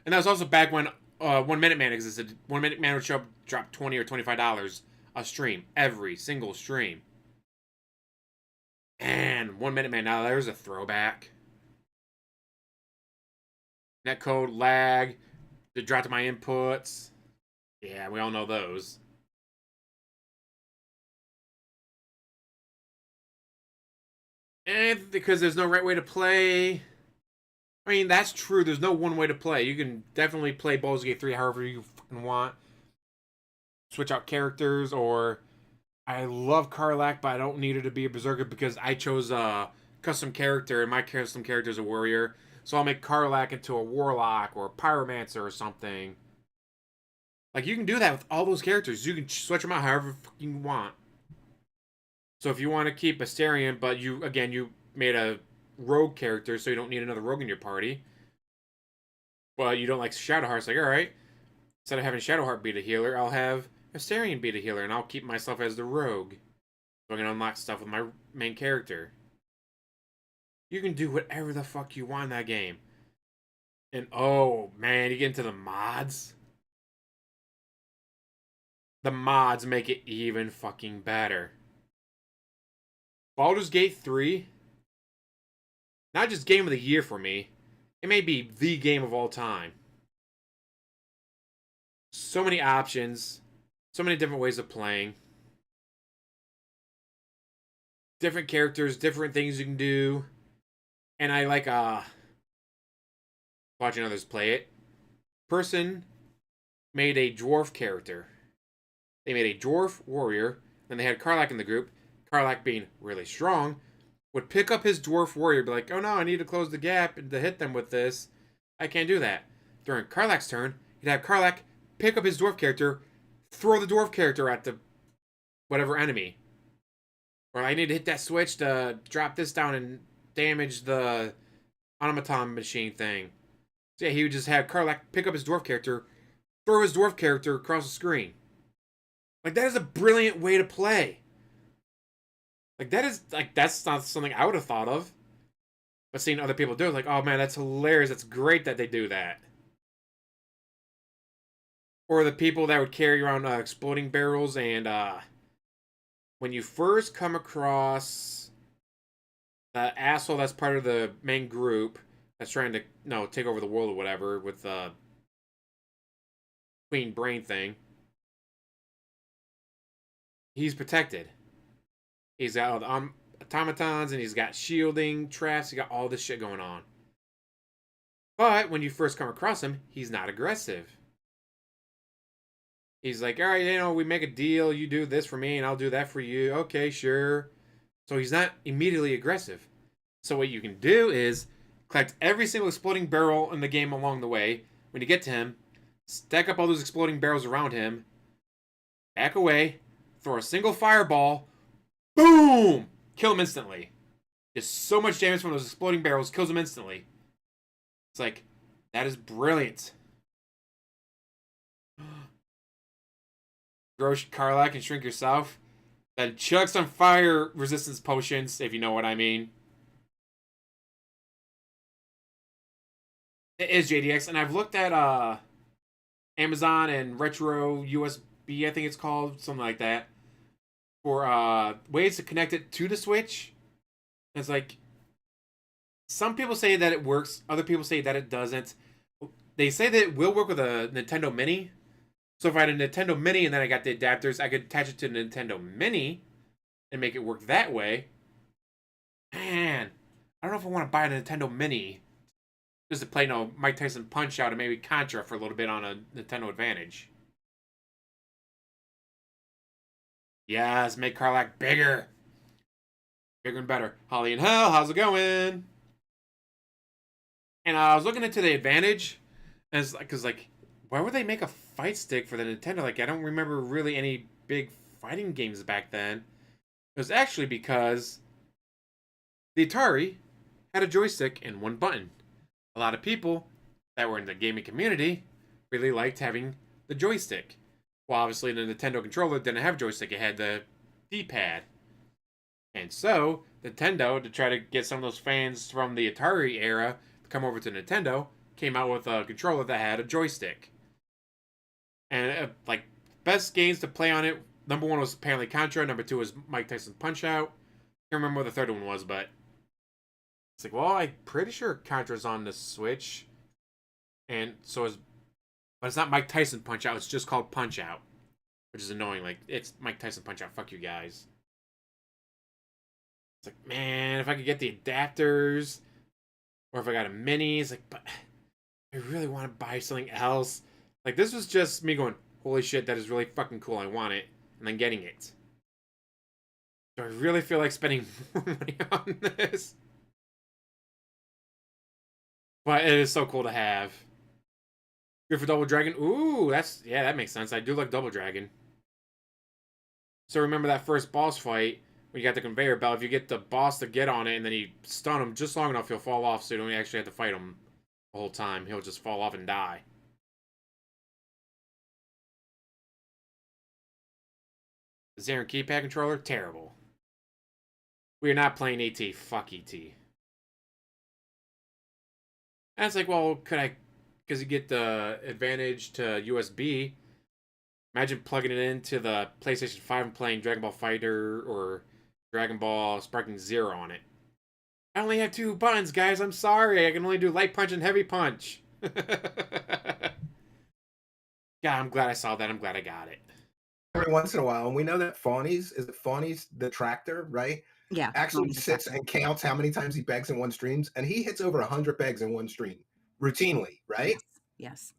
Speaker 1: And that was also back when 1 Minute Man existed. 1 Minute Man would show up, drop $20 or $25 a stream. Every single stream. And 1 Minute Man, now there's a throwback. Netcode lag. It dropped my inputs. Yeah, we all know those. And because there's no right way to play. I mean, that's true. There's no one way to play. You can definitely play Baldur's Gate 3 however you fucking want. Switch out characters or I love Karlach, but I don't need her to be a berserker because I chose a custom character, and my custom character is a warrior. So I'll make Karlach into a warlock or a pyromancer or something. Like, you can do that with all those characters. You can switch them out however you want. So if you want to keep Astarion, but you made a rogue character, so you don't need another rogue in your party. But you don't like Shadowheart, it's like, alright. Instead of having Shadowheart be the healer, I'll have Astarion be the healer, and I'll keep myself as the rogue. So I can unlock stuff with my main character. You can do whatever the fuck you want in that game. And oh man, you get into the mods. The mods make it even fucking better. Baldur's Gate 3, not just game of the year for me, it may be the game of all time. So many options, so many different ways of playing. Different characters, different things you can do. And I like watching others play it. Person made a dwarf character. They made a dwarf warrior, then they had Karlach in the group. Karlach, being really strong, would pick up his dwarf warrior, be like, oh no, I need to close the gap to hit them with this. I can't do that. During Karlach's turn, he'd have Karlach pick up his dwarf character, throw the dwarf character at the whatever enemy. Or I need to hit that switch to drop this down and damage the automaton machine thing. So yeah, he would just have Karlach pick up his dwarf character, throw his dwarf character across the screen. Like, that is a brilliant way to play. Like, that's not something I would have thought of. But seeing other people do it, like, oh man, that's hilarious. That's great that they do that. Or the people that would carry around exploding barrels, and when you first come across the asshole that's part of the main group that's trying to take over the world or whatever with the Queen Brain thing, he's protected. He's got all the automatons, and he's got shielding, traps, he got all this shit going on. But when you first come across him, he's not aggressive. He's like, alright, we make a deal, you do this for me, and I'll do that for you. Okay, sure. So he's not immediately aggressive. So what you can do is collect every single exploding barrel in the game along the way. When you get to him, stack up all those exploding barrels around him, back away, throw a single fireball, boom! Kill him instantly. Just so much damage from those exploding barrels, kills him instantly. It's like, that is brilliant. Grow Karlach and shrink yourself. Then chug some fire resistance potions, if you know what I mean. It is JDX, and I've looked at Amazon and Retro USB, I think it's called, something like that, for ways to connect it to the Switch. And it's like, some people say that it works, other people say that it doesn't. They say that it will work with a Nintendo Mini. So if I had a Nintendo Mini and then I got the adapters, I could attach it to the Nintendo Mini and make it work that way. Man, I don't know if I want to buy a Nintendo Mini just to play Mike Tyson Punch-Out and maybe Contra for a little bit on a Nintendo Advantage. Yes, make Karlach bigger. Bigger and better. Holly and Hell, how's it going? And I was looking into the Advantage, and it's like, because why would they make a fight stick for the Nintendo? Like, I don't remember really any big fighting games back then. It was actually because the Atari had a joystick and one button. A lot of people that were in the gaming community really liked having the joystick. Well, obviously the Nintendo controller didn't have a joystick, it had the D-pad. And so, Nintendo, to try to get some of those fans from the Atari era to come over to Nintendo, came out with a controller that had a joystick. And best games to play on it, number 1 was apparently Contra, number 2 was Mike Tyson Punch-Out. I can't remember what the third one was, but it's like, well, I'm pretty sure Contra's on the Switch. And so but it's not Mike Tyson Punch-Out, it's just called Punch-Out. Which is annoying, like, it's Mike Tyson Punch-Out, fuck you guys. It's like, man, if I could get the adapters, or if I got a mini, it's like, but I really want to buy something else. Like, this was just me going, holy shit, that is really fucking cool, I want it, and then getting it. Do I really feel like spending more money on this? But it is so cool to have. Good for Double Dragon. Ooh, that makes sense. I do like Double Dragon. So remember that first boss fight when you got the conveyor belt. If you get the boss to get on it and then you stun him just long enough, he'll fall off. So you don't actually have to fight him the whole time. He'll just fall off and die. The Xaren keypad controller, terrible. We are not playing AT. Fuck ET. And it's like, well, because you get the advantage to USB. Imagine plugging it into the PlayStation 5 and playing Dragon Ball Fighter or Dragon Ball Sparking Zero on it. I only have 2 buttons, guys. I'm sorry. I can only do light punch and heavy punch. Yeah, I'm glad I saw that. I'm glad I got it.
Speaker 2: Every once in a while, and we know that Fawny's detractor, right?
Speaker 3: Yeah.
Speaker 2: Actually sits and counts how many times he begs in one stream, and he hits over 100 begs in one stream routinely, right?
Speaker 3: Yes.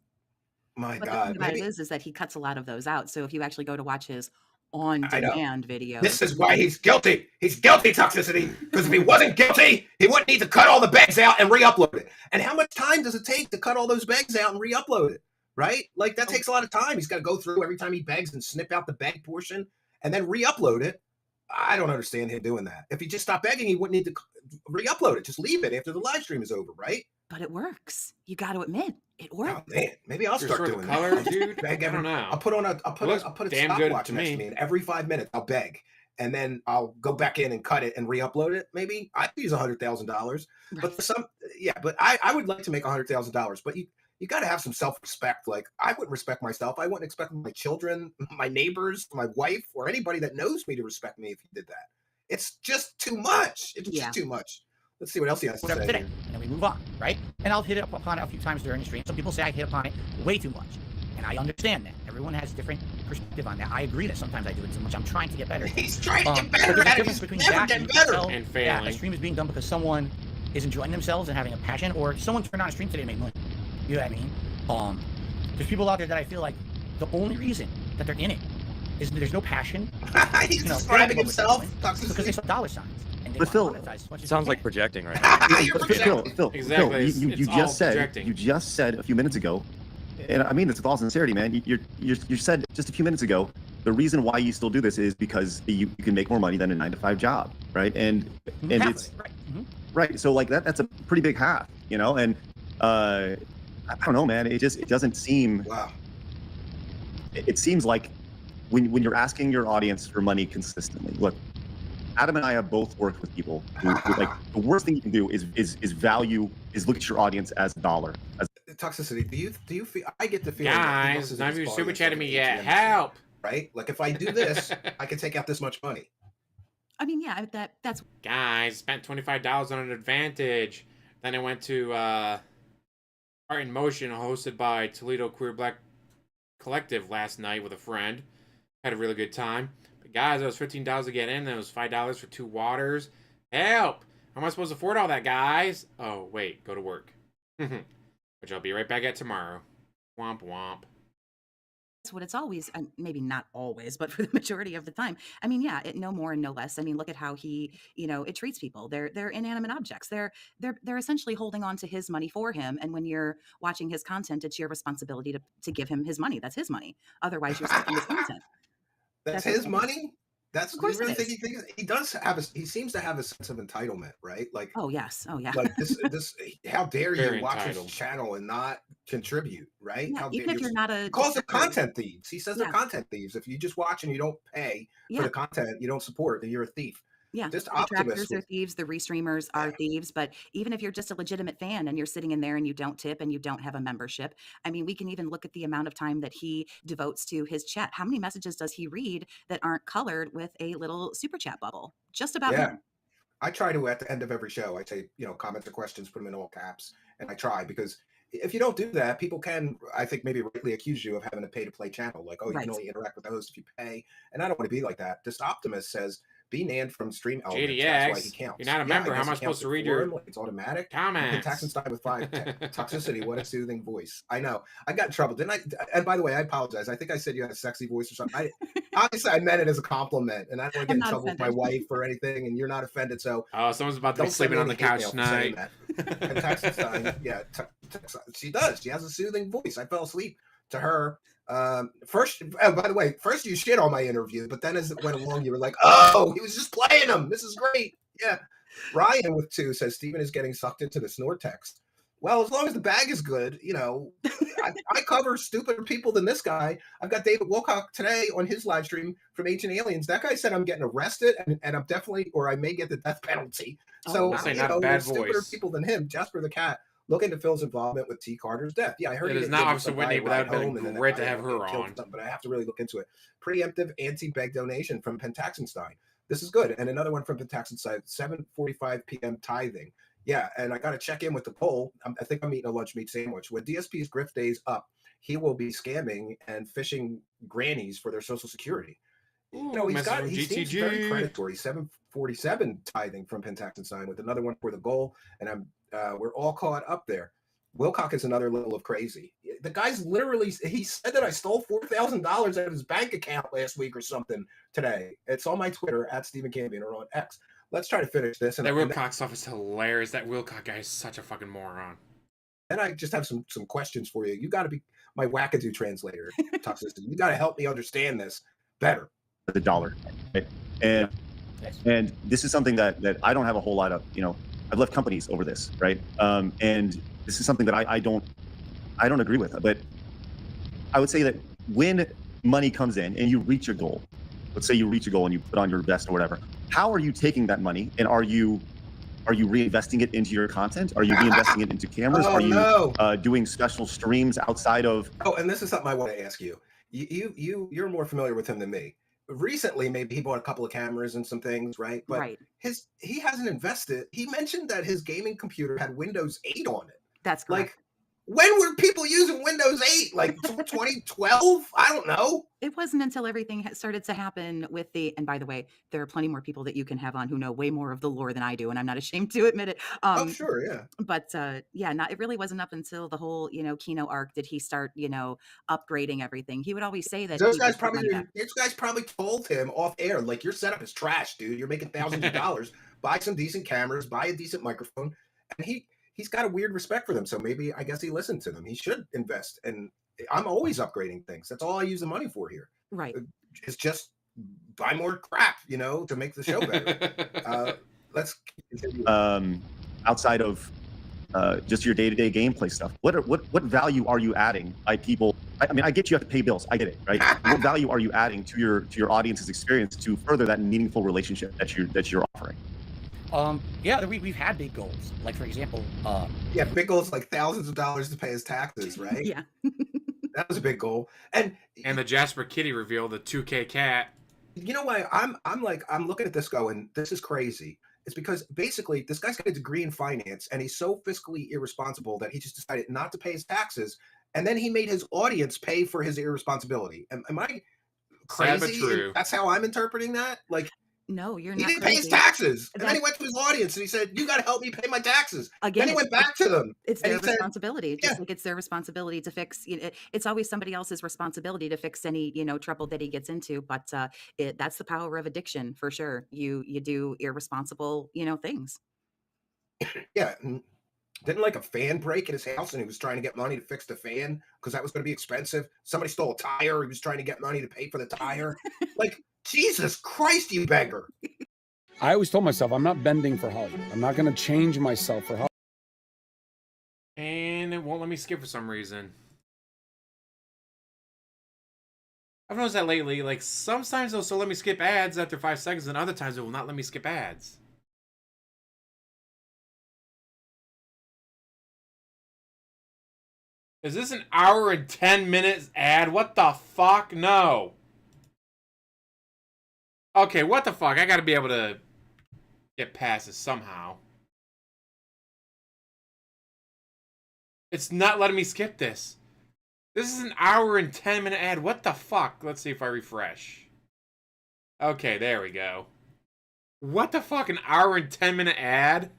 Speaker 2: My
Speaker 3: But
Speaker 2: God.
Speaker 3: the thing about it is that he cuts a lot of those out. So if you actually go to watch his on-demand videos.
Speaker 2: This is why he's guilty. He's guilty, Toxicity. Because if he wasn't guilty, he wouldn't need to cut all the begs out and re-upload it. And how much time does it take to cut all those begs out and re-upload it? Right? Like, that takes a lot of time. He's got to go through every time he begs and snip out the beg portion and then re-upload it. I don't understand him doing that. If he just stopped begging, he wouldn't need to re-upload it. Just leave it after the live stream is over, right?
Speaker 3: But it works. You got to admit, it works.
Speaker 2: Oh man, maybe I'll start doing
Speaker 1: color,
Speaker 2: that.
Speaker 1: dude. I don't know.
Speaker 2: I'll put a stopwatch next to me, and every 5 minutes I'll beg, and then I'll go back in and cut it and re-upload it. Maybe I could use $100,000, but for some, yeah. But I would like to make $100,000, but you got to have some self-respect. Like, I wouldn't respect myself. I wouldn't expect my children, my neighbors, my wife, or anybody that knows me to respect me if you did that. It's just too much. It's just too much. Let's see what else he has to say.
Speaker 5: Today, and then we move on, right? And I'll hit upon it a few times during the stream. Some people say I hit upon it way too much, and I understand that. Everyone has a different perspective on that. I agree that sometimes I do it too much. I'm trying to get better.
Speaker 2: He's trying to get better.
Speaker 5: There's a difference between that
Speaker 2: and better.
Speaker 1: And failing.
Speaker 5: Yeah, a stream is being done because someone is enjoying themselves and having a passion, or someone turned on a stream today to make money. You know what I mean? There's people out there that I feel like the only reason that they're in it is there's no passion.
Speaker 2: He's describing himself
Speaker 5: because they saw dollar signs.
Speaker 4: But Phil,
Speaker 6: sounds like projecting right now.
Speaker 4: Phil,
Speaker 1: exactly.
Speaker 4: You just said a few minutes ago, and I mean this with all sincerity, man. You said just a few minutes ago, the reason why you still do this is because you can make more money than a 9-to-5 job, right? And it's right. So like that's a pretty big half, you know. And I don't know, man. It doesn't seem.
Speaker 2: Wow.
Speaker 4: It seems like when you're asking your audience for money consistently, look. Adam and I have both worked with people who like the worst thing you can do is look at your audience as a dollar.
Speaker 2: Toxicity. Do you feel? I get the feeling.
Speaker 1: Guys, not even super chatting me yet. Help!
Speaker 2: Right? Like if I do this, I can take out this much money.
Speaker 3: I mean, yeah, that's.
Speaker 1: Guys, spent $25 on an advantage. Then I went to Art in Motion, hosted by Toledo Queer Black Collective last night with a friend. Had a really good time. Guys, it was $15 to get in, then it was $5 for 2 waters. Help! How am I supposed to afford all that, guys? Oh, wait, go to work. Which I'll be right back at tomorrow. Womp womp.
Speaker 3: That's what it's always, maybe not always, but for the majority of the time. I mean, yeah, no more and no less. I mean, look at how he, it treats people. They're inanimate objects. They're essentially holding on to his money for him. And when you're watching his content, it's your responsibility to give him his money. That's his money. Otherwise, you're stealing his content.
Speaker 2: That's his money. That's you really think he does have he seems to have a sense of entitlement, right? Like,
Speaker 3: oh yes, oh yeah.
Speaker 2: Like this how dare
Speaker 1: Very
Speaker 2: you watch
Speaker 1: entitled.
Speaker 2: his channel and not contribute, right?
Speaker 3: Yeah,
Speaker 2: How
Speaker 3: even
Speaker 2: dare
Speaker 3: if you're not a
Speaker 2: he calls them content thieves. He says
Speaker 3: Yeah.
Speaker 2: they're content thieves. If you just watch and you don't pay for the content, you don't support, then you're a thief.
Speaker 3: Yeah,
Speaker 2: Just
Speaker 3: the
Speaker 2: optimists
Speaker 3: detractors are thieves, the restreamers are thieves, but even if you're just a legitimate fan and you're sitting in there and you don't tip and you don't have a membership, I mean, we can even look at the amount of time that he devotes to his chat. How many messages does he read that aren't colored with a little super chat bubble? Just about him.
Speaker 2: I try to, at the end of every show, I say, comments or questions, put them in all caps, and I try, because if you don't do that, people can, I think, maybe rightly accuse you of having a pay-to-play channel. Like, oh, you can only interact with the host if you pay, and I don't want to be like that. Just Optimist says, be nanned from stream elements.
Speaker 1: JDX,
Speaker 2: That's why he counts.
Speaker 1: you're not a member. How am I supposed to read your
Speaker 2: like it's automatic?
Speaker 1: comments?
Speaker 2: Taxenstein with 5. Toxicity, what a soothing voice. I know. I got in trouble, didn't I? And by the way, I apologize. I think I said you had a sexy voice or something. Obviously, I meant it as a compliment, and I don't want to get in trouble with my wife or anything, and you're not offended. So,
Speaker 1: someone's about to be sleeping on the couch tonight.
Speaker 2: And Taxenstein, yeah, she does. She has a soothing voice. I fell asleep to her. First, by the way, first you shit on my interview, but then as it went along, you were like, "Oh, he was just playing him. This is great." Yeah. Ryan with 2 says Steven is getting sucked into the snore text. Well, as long as the bag is good, you know, I cover stupider people than this guy. I've got David Wilcock today on his live stream from Ancient Aliens. That guy said I'm getting arrested and I'm definitely, or I may get the death penalty. So,
Speaker 1: you know, there's
Speaker 2: stupider people than him. Jasper the Cat. Look into Phil's involvement with T. Carter's death. Yeah, I heard
Speaker 1: it is not Officer Whitney, but that would have been great to have her on.
Speaker 2: But I have to really look into it. Preemptive anti-beg donation from Pentaxenstein. This is good. And another one from Pentaxenstein, 7:45 p.m. tithing. Yeah, and I got to check in with the poll. I think I'm eating a lunch meat sandwich. When DSP's grift days up, he will be scamming and fishing grannies for their Social Security.
Speaker 1: Ooh,
Speaker 2: you know, he seems very predatory. 747 tithing from Pentaxenstein with another one for the goal. And we're all caught up there. Wilcock is another level of crazy. The guy's literally, he said that I stole $4,000 out of his bank account last week or something today. It's on my Twitter, at Stephen Cambion, or on X. Let's try to finish this. And
Speaker 1: that Wilcock stuff is hilarious. That Wilcock guy is such a fucking moron.
Speaker 2: And I just have some questions for you. You got to be my wackadoo translator, Toxicity. You got to help me understand this better.
Speaker 4: The dollar. Right? And this is something that I don't have a whole lot of, you know, I've left companies over this, right? And this is something that I don't agree with. But I would say that when money comes in and you reach your goal, let's say you reach a goal and you put on your vest or whatever, how are you taking that money and are you reinvesting it into your content? Are you reinvesting it into cameras? Are you doing special streams outside of?
Speaker 2: Oh, and this is something I want to ask you. You're more familiar with him than me. Recently, maybe he bought a couple of cameras and some things, right? But he hasn't invested. He mentioned that his gaming computer had Windows 8 on it.
Speaker 3: That's correct.
Speaker 2: Like, when were people using Windows 8? Like 2012? I don't know.
Speaker 3: It wasn't until everything started to happen with and by the way, there are plenty more people that you can have on who know way more of the lore than I do, and I'm not ashamed to admit it.
Speaker 2: Oh, sure, yeah.
Speaker 3: But it really wasn't up until the whole, Kino arc did he start, upgrading everything. He would always say that
Speaker 2: those guys probably told him off air, like, your setup is trash, dude. You're making thousands of dollars. Buy some decent cameras, buy a decent microphone. And he's got a weird respect for them. So maybe, I guess he listened to them. He should invest. And I'm always upgrading things. That's all I use the money for here.
Speaker 3: Right.
Speaker 2: It's just buy more crap, to make the show better. Let's continue.
Speaker 4: Outside of just your day-to-day gameplay stuff, what value are you adding by people? I mean, I get you have to pay bills. I get it, right? What value are you adding to your audience's experience to further that meaningful relationship that you're offering?
Speaker 5: We've had big goals. Like, for example,
Speaker 2: big goals like thousands of dollars to pay his taxes, right?
Speaker 3: Yeah.
Speaker 2: That was a big goal. And
Speaker 1: the Jasper Kitty reveal, the 2K cat.
Speaker 2: You know why I'm looking at this going, this is crazy. It's because basically this guy's got a degree in finance and he's so fiscally irresponsible that he just decided not to pay his taxes, and then he made his audience pay for his irresponsibility. Am I crazy?
Speaker 1: Sad but true.
Speaker 2: That's how I'm interpreting that? Like,
Speaker 3: no, you're
Speaker 2: not.
Speaker 3: He didn't
Speaker 2: pay his taxes, and then he went to his audience and he said, "You got to help me pay my taxes."
Speaker 3: Again,
Speaker 2: then he went back to them.
Speaker 3: It's their responsibility. Just like it's their responsibility to fix. It's always somebody else's responsibility to fix any trouble that he gets into. But that's the power of addiction for sure. You do irresponsible things.
Speaker 2: Yeah. Didn't like a fan break in his house and he was trying to get money to fix the fan because that was going to be expensive. Somebody stole a tire. He was trying to get money to pay for the tire. Like, Jesus Christ, you beggar.
Speaker 7: I always told myself, I'm not bending for Hollywood. I'm not going to change myself for Hollywood.
Speaker 1: And it won't let me skip for some reason. I've noticed that lately. Like, sometimes it'll still let me skip ads after 5 seconds, and other times it will not let me skip ads. Is this an hour and 10 minutes ad? What the fuck? No. Okay, what the fuck? I gotta be able to get past this somehow. It's not letting me skip this. This is an hour and 10-minute ad. What the fuck? Let's see if I refresh. Okay, there we go. What the fuck? An hour and 10-minute ad?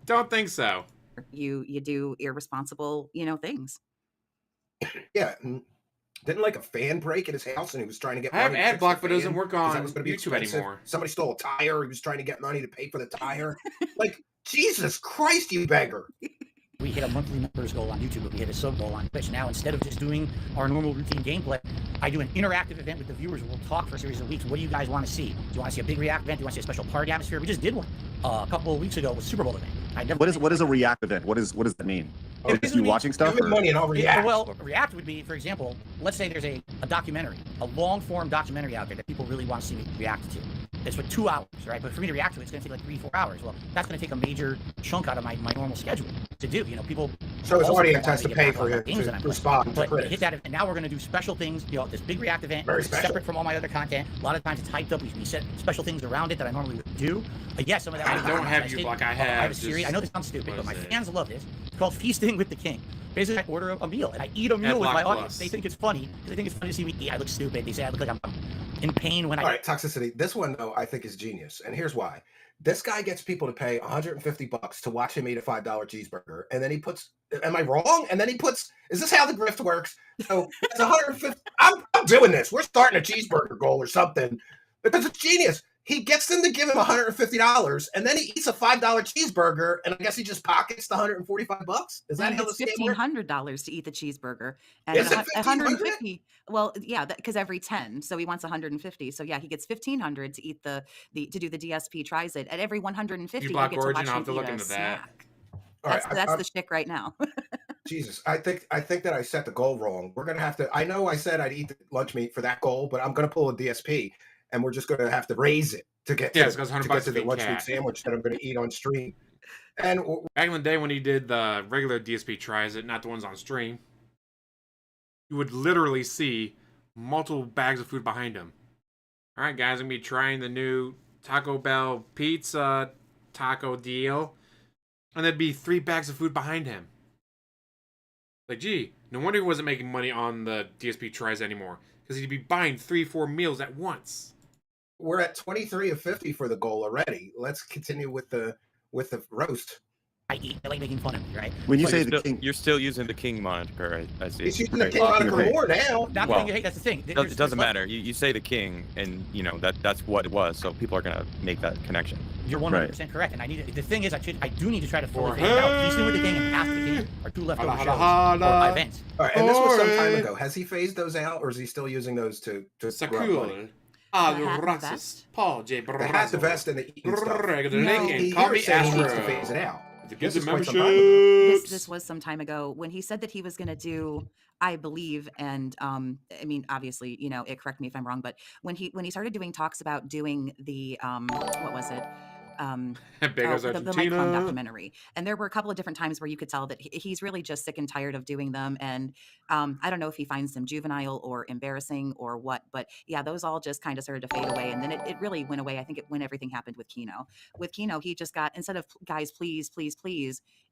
Speaker 1: Don't think so.
Speaker 3: You do irresponsible, things.
Speaker 2: Yeah. Didn't like a fan break at his house, and he was trying to get
Speaker 1: I have
Speaker 2: money to
Speaker 1: ad
Speaker 2: fix
Speaker 1: block,
Speaker 2: the
Speaker 1: but it doesn't
Speaker 2: fan,
Speaker 1: work
Speaker 2: 'cause
Speaker 1: on
Speaker 2: that was going to be
Speaker 1: YouTube
Speaker 2: expensive.
Speaker 1: anymore.
Speaker 2: Somebody stole a tire. He was trying to get money to pay for the tire. Like, Jesus Christ, you beggar.
Speaker 5: We hit a monthly numbers goal on YouTube, but we hit a sub goal on Twitch. Now, instead of just doing our normal routine gameplay, I do an interactive event with the viewers. We'll talk for a series of weeks. What do you guys want to see? Do you want to see a big react event? Do you want to see a special party atmosphere? We just did one a couple of weeks ago with Super Bowl event.
Speaker 4: What is a react event? What does that mean?
Speaker 2: Oh,
Speaker 4: Is you watching stuff?
Speaker 2: Give me money and I'll react.
Speaker 5: Well, react would be, for example, let's say there's a documentary, a long-form documentary out there that people really want to see me react to. It's for 2 hours, right? But for me to react to it, it's going to take like 3-4 hours. Well, that's going to take a major chunk out of my normal schedule to do. People.
Speaker 2: So his audience has to pay for it to respond.
Speaker 5: But hit that, and now we're going to do special things. This big react event, separate from all my other content. A lot of times it's hyped up. We set special things around it that I normally would do. Yes, some of that.
Speaker 1: I don't have you like I have.
Speaker 5: I have a series. I know this sounds stupid, but my fans love this. It's called Feasting with the King. Basically, I order a meal, and I eat a meal with my audience. They think it's funny. They think it's funny to see me eat. I look stupid. They say I look like I'm in pain when I...
Speaker 2: All right, Toxicity. This one, though, I think is genius. And here's why. This guy gets people to pay $150 to watch him eat a $5 cheeseburger. And then he puts... Am I wrong? And then he puts... Is this how the grift works? So it's 150... I'm doing this. We're starting a cheeseburger goal or something. Because it's genius. He gets them to give him $150, and then he eats a $5 cheeseburger, and I guess he just pockets the $145. Is that how the scam works?
Speaker 3: $1,500 to eat the cheeseburger, and
Speaker 2: Is it
Speaker 3: $150. Well, yeah, because every 10, so he wants 150. So yeah, he gets $1,500 to eat to do the DSP tries it. At every 150,
Speaker 1: You block
Speaker 3: get to
Speaker 1: Origin,
Speaker 3: watch
Speaker 1: I'll
Speaker 3: him
Speaker 1: have to
Speaker 3: eat
Speaker 1: look
Speaker 3: a
Speaker 1: into that.
Speaker 3: snack.
Speaker 2: All
Speaker 3: That's the shtick right now.
Speaker 2: Jesus, I think that I set the goal wrong. We're gonna have to. I know I said I'd eat the lunch meat for that goal, but I'm gonna pull a DSP, and we're just gonna have to raise it to get to the lunch meat sandwich that I'm gonna eat on stream. And
Speaker 1: back in the day when he did the regular DSP tries it, not the ones on stream, you would literally see multiple bags of food behind him. All right, guys, I'm gonna be trying the new Taco Bell pizza taco deal, and there'd be 3 bags of food behind him. Like, gee, no wonder he wasn't making money on the DSP tries anymore, because he'd be buying 3-4 meals at once.
Speaker 2: We're at 23 of 50 for the goal already. Let's continue with the roast.
Speaker 5: I eat. I like making fun of me, right?
Speaker 4: When you say the king,
Speaker 6: you're still using the king moniker. I see.
Speaker 2: He's using the king moniker more now.
Speaker 5: Not well, the king, that's the thing.
Speaker 6: It doesn't matter. You say the king, and that's what it was. So people are gonna make that connection.
Speaker 5: You're 100% correct, and the thing is, I do need to try to fully figure out Feasting with the King and Past the King are 2 leftover shows or events.
Speaker 2: All right, and this was some time ago. Has he phased those out, or is he still using those to
Speaker 1: Sakul. The hat,
Speaker 2: the vest, and the eating stuff.
Speaker 1: Call me Astro.
Speaker 2: To phase it out.
Speaker 3: This was some time ago when he said that he was going to do, I believe, and I mean, obviously, it, correct me if I'm wrong, but when he started doing talks about doing the what was it? The Mike Crumb documentary, and there were a couple of different times where you could tell that he's really just sick and tired of doing them, and I don't know if he finds them juvenile or embarrassing or what, but yeah, those all just kind of started to fade away, and then it really went away. I think when everything happened with Kino, he just got, instead of guys please,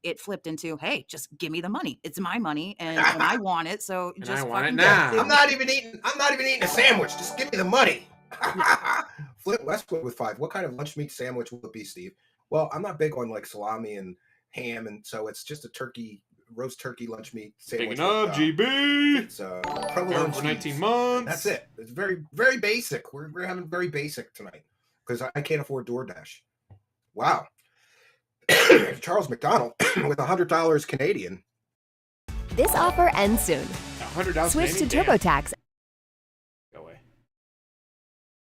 Speaker 3: it flipped into, hey, just give me the money, it's my money, and I want it, so just
Speaker 1: want it now.
Speaker 2: I'm not even eating a sandwich, just give me the money. Flint Westwood with 5. What kind of lunch meat sandwich will it be, Steve? Well, I'm not big on like salami and ham, and so it's just a roast turkey lunch meat sandwich.
Speaker 1: Picking up, GB.
Speaker 2: It's provolone
Speaker 1: for 19 months.
Speaker 2: That's it. It's very, very basic. We're having very basic tonight because I can't afford DoorDash. Wow. Charles McDonald with $100 Canadian.
Speaker 8: This offer ends soon.
Speaker 1: $100
Speaker 8: Switch to TurboTax.
Speaker 1: Go away.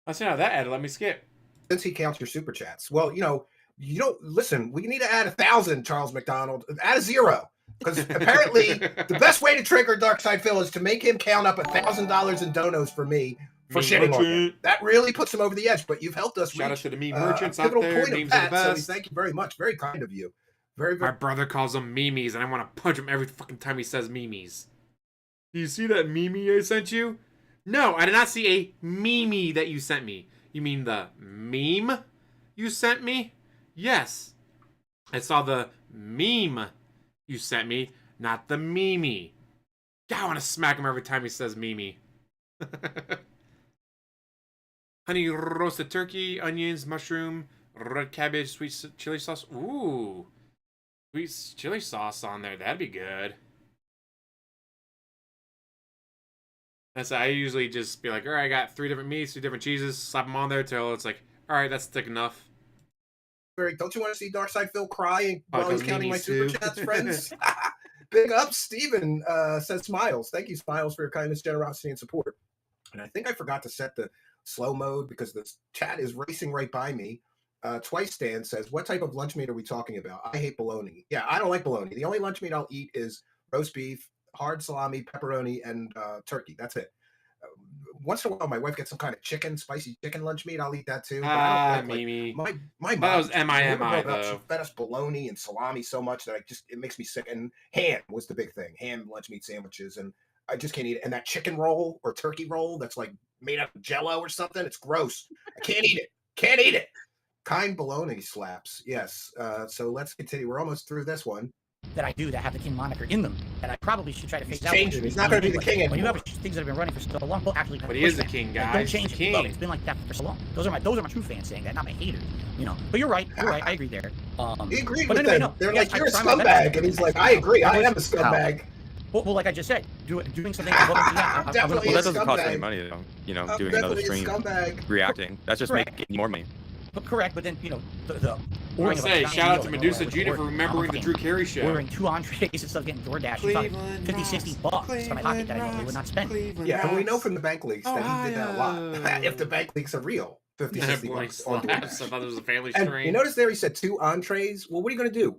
Speaker 1: Let's see how that added. Let me skip.
Speaker 2: Since he counts your super chats. Well, you don't listen. We need to add 1,000, Charles McDonald. Add a 0. Because apparently the best way to trigger Darkside Phil is to make him count up $1,000 in donos for me for shitting on him. That really puts him over the edge, but you've helped us.
Speaker 1: Shout out to the meme merchants out there. Memes
Speaker 2: are
Speaker 1: the best.
Speaker 2: So thank you very much. Very kind of you. Very, very.
Speaker 1: My brother calls them memes, and I want to punch him every fucking time he says memes. Do you see that meme I sent you? No, I did not see a meme that you sent me. You mean the meme you sent me? Yes. I saw the meme you sent me, not the meme. God, I want to smack him every time he says meme. Honey roasted turkey, onions, mushroom, red cabbage, sweet chili sauce. Ooh. Sweet chili sauce on there. That'd be good. I usually just be like, all right, I got 3 different meats, 2 different cheeses, slap them on there till it's like, all right, that's thick enough.
Speaker 2: Don't you want to see Darkside Phil cry while he's counting my super chats, friends? Big up, Steven says Smiles. Thank you, Smiles, for your kindness, generosity, and support. And I think I forgot to set the slow mode because the chat is racing right by me. Twice Stan says, what type of lunch meat are we talking about? I hate bologna. Yeah, I don't like bologna. The only lunch meat I'll eat is roast beef, hard salami, pepperoni, and turkey. That's it. Once in a while, my wife gets some kind of chicken, spicy chicken lunch meat. I'll eat that too. But I don't
Speaker 1: Mimi.
Speaker 2: My mom
Speaker 1: was MIMI though.
Speaker 2: She fed us bologna and salami so much that it makes me sick. And ham was the big thing. Ham lunch meat sandwiches, and I just can't eat it. And that chicken roll or turkey roll that's like made out of Jello or something. It's gross. I can't eat it. Can't eat it. Kind bologna slaps. Yes. So let's continue. We're almost through this one.
Speaker 5: That I do that have the king moniker in them that I probably should try to phase out.
Speaker 2: He's not going to be the king anymore.
Speaker 5: When you have things that have been running for so long, well, actually,
Speaker 1: but he is the king, guys.
Speaker 5: Don't change it. Look, it's been like that for so long. Those are my true fans saying that, not my haters. You know. But you're right. I agree there.
Speaker 2: He agreed with them. They're like, you're a scumbag, and he's like, I agree. I am a scumbag.
Speaker 5: Well, like I just said, doing something.
Speaker 2: Definitely
Speaker 6: well, that doesn't cost any money, though. You know, doing another stream, reacting. That's just making more money.
Speaker 5: But correct, but then, you know,
Speaker 1: I want to say, shout out to Medusa Gina for remembering the Drew Carey show.
Speaker 5: Ordering 2 entrees instead of getting DoorDash. Cleveland, 50, 60 bucks in my pocket that I normally would not spend.
Speaker 2: Yeah, and we know from the bank leaks that he did that a lot. If the bank leaks are real, 50, 60 bucks on DoorDash.
Speaker 1: I thought it was a family stream.
Speaker 2: And you notice there he said 2 entrees. Well, what are you going to do?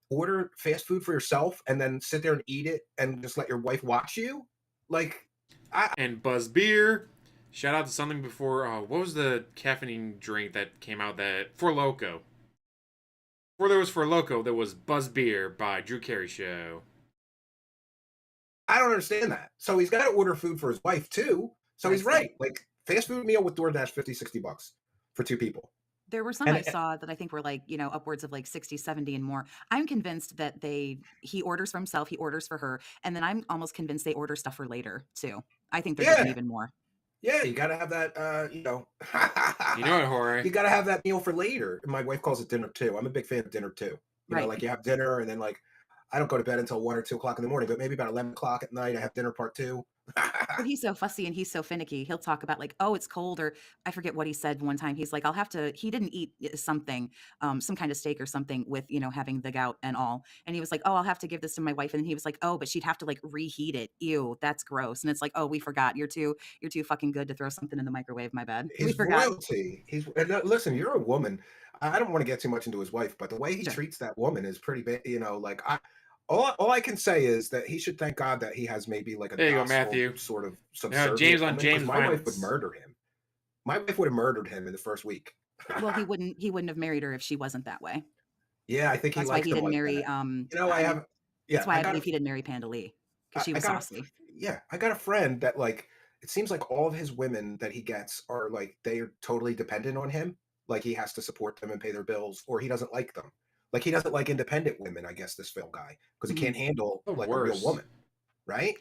Speaker 2: Order fast food for yourself and then sit there and eat it and just let your wife watch you? Like,
Speaker 1: and Buzz Beer. Shout out to something before. What was the caffeine drink that came out that For Loco? Before there was For Loco, there was Buzz Beer by Drew Carey Show.
Speaker 2: I don't understand that. So he's got to order food for his wife too. So he's right. Like fast food meal with DoorDash, 50, 60 bucks for 2 people.
Speaker 3: There were some I saw that I think were like, you know, upwards of like 60, 70 and more. I'm convinced that he orders for himself, he orders for her, and then I'm almost convinced they order stuff for later too. I think they're getting even more.
Speaker 2: Yeah, you got to have that,
Speaker 1: you know what, Jorge?
Speaker 2: You got to have that meal for later. My wife calls it dinner too. I'm a big fan of dinner too. You know, like you have dinner and then like, I don't go to bed until 1 or 2 o'clock in the morning, but maybe about 11 o'clock at night, I have dinner part 2.
Speaker 3: But he's so fussy and he's so finicky. He'll talk about like, oh, it's cold, or I forget what he said one time. He's like, he didn't eat something, some kind of steak or something with, you know, having the gout and all. And he was like, oh, I'll have to give this to my wife. And then he was like, oh, but she'd have to like reheat it. Ew, that's gross. And it's like, oh, we forgot. You're too fucking good to throw something in the microwave. My bad. We forgot.
Speaker 2: Royalty. Listen, you're a woman. I don't want to get too much into his wife, but the way he treats that woman is pretty bad. You know, like all I can say is that he should thank God that he has maybe like a
Speaker 1: there you go, Matthew.
Speaker 2: Sort of
Speaker 1: James on James.
Speaker 2: My wife would murder him. My wife would have murdered him in the first week.
Speaker 3: Well, he wouldn't have married her if she wasn't that way.
Speaker 2: Yeah, I think
Speaker 3: that's why he didn't marry.
Speaker 2: You know,
Speaker 3: that's why I believe he didn't marry Panda Lee, because she was saucy.
Speaker 2: I got a friend that like it seems like all of his women that he gets are like they are totally dependent on him. Like he has to support them and pay their bills, or he doesn't like them. Like he doesn't like independent women, I guess, this Phil guy, because he can't handle like a real woman, right?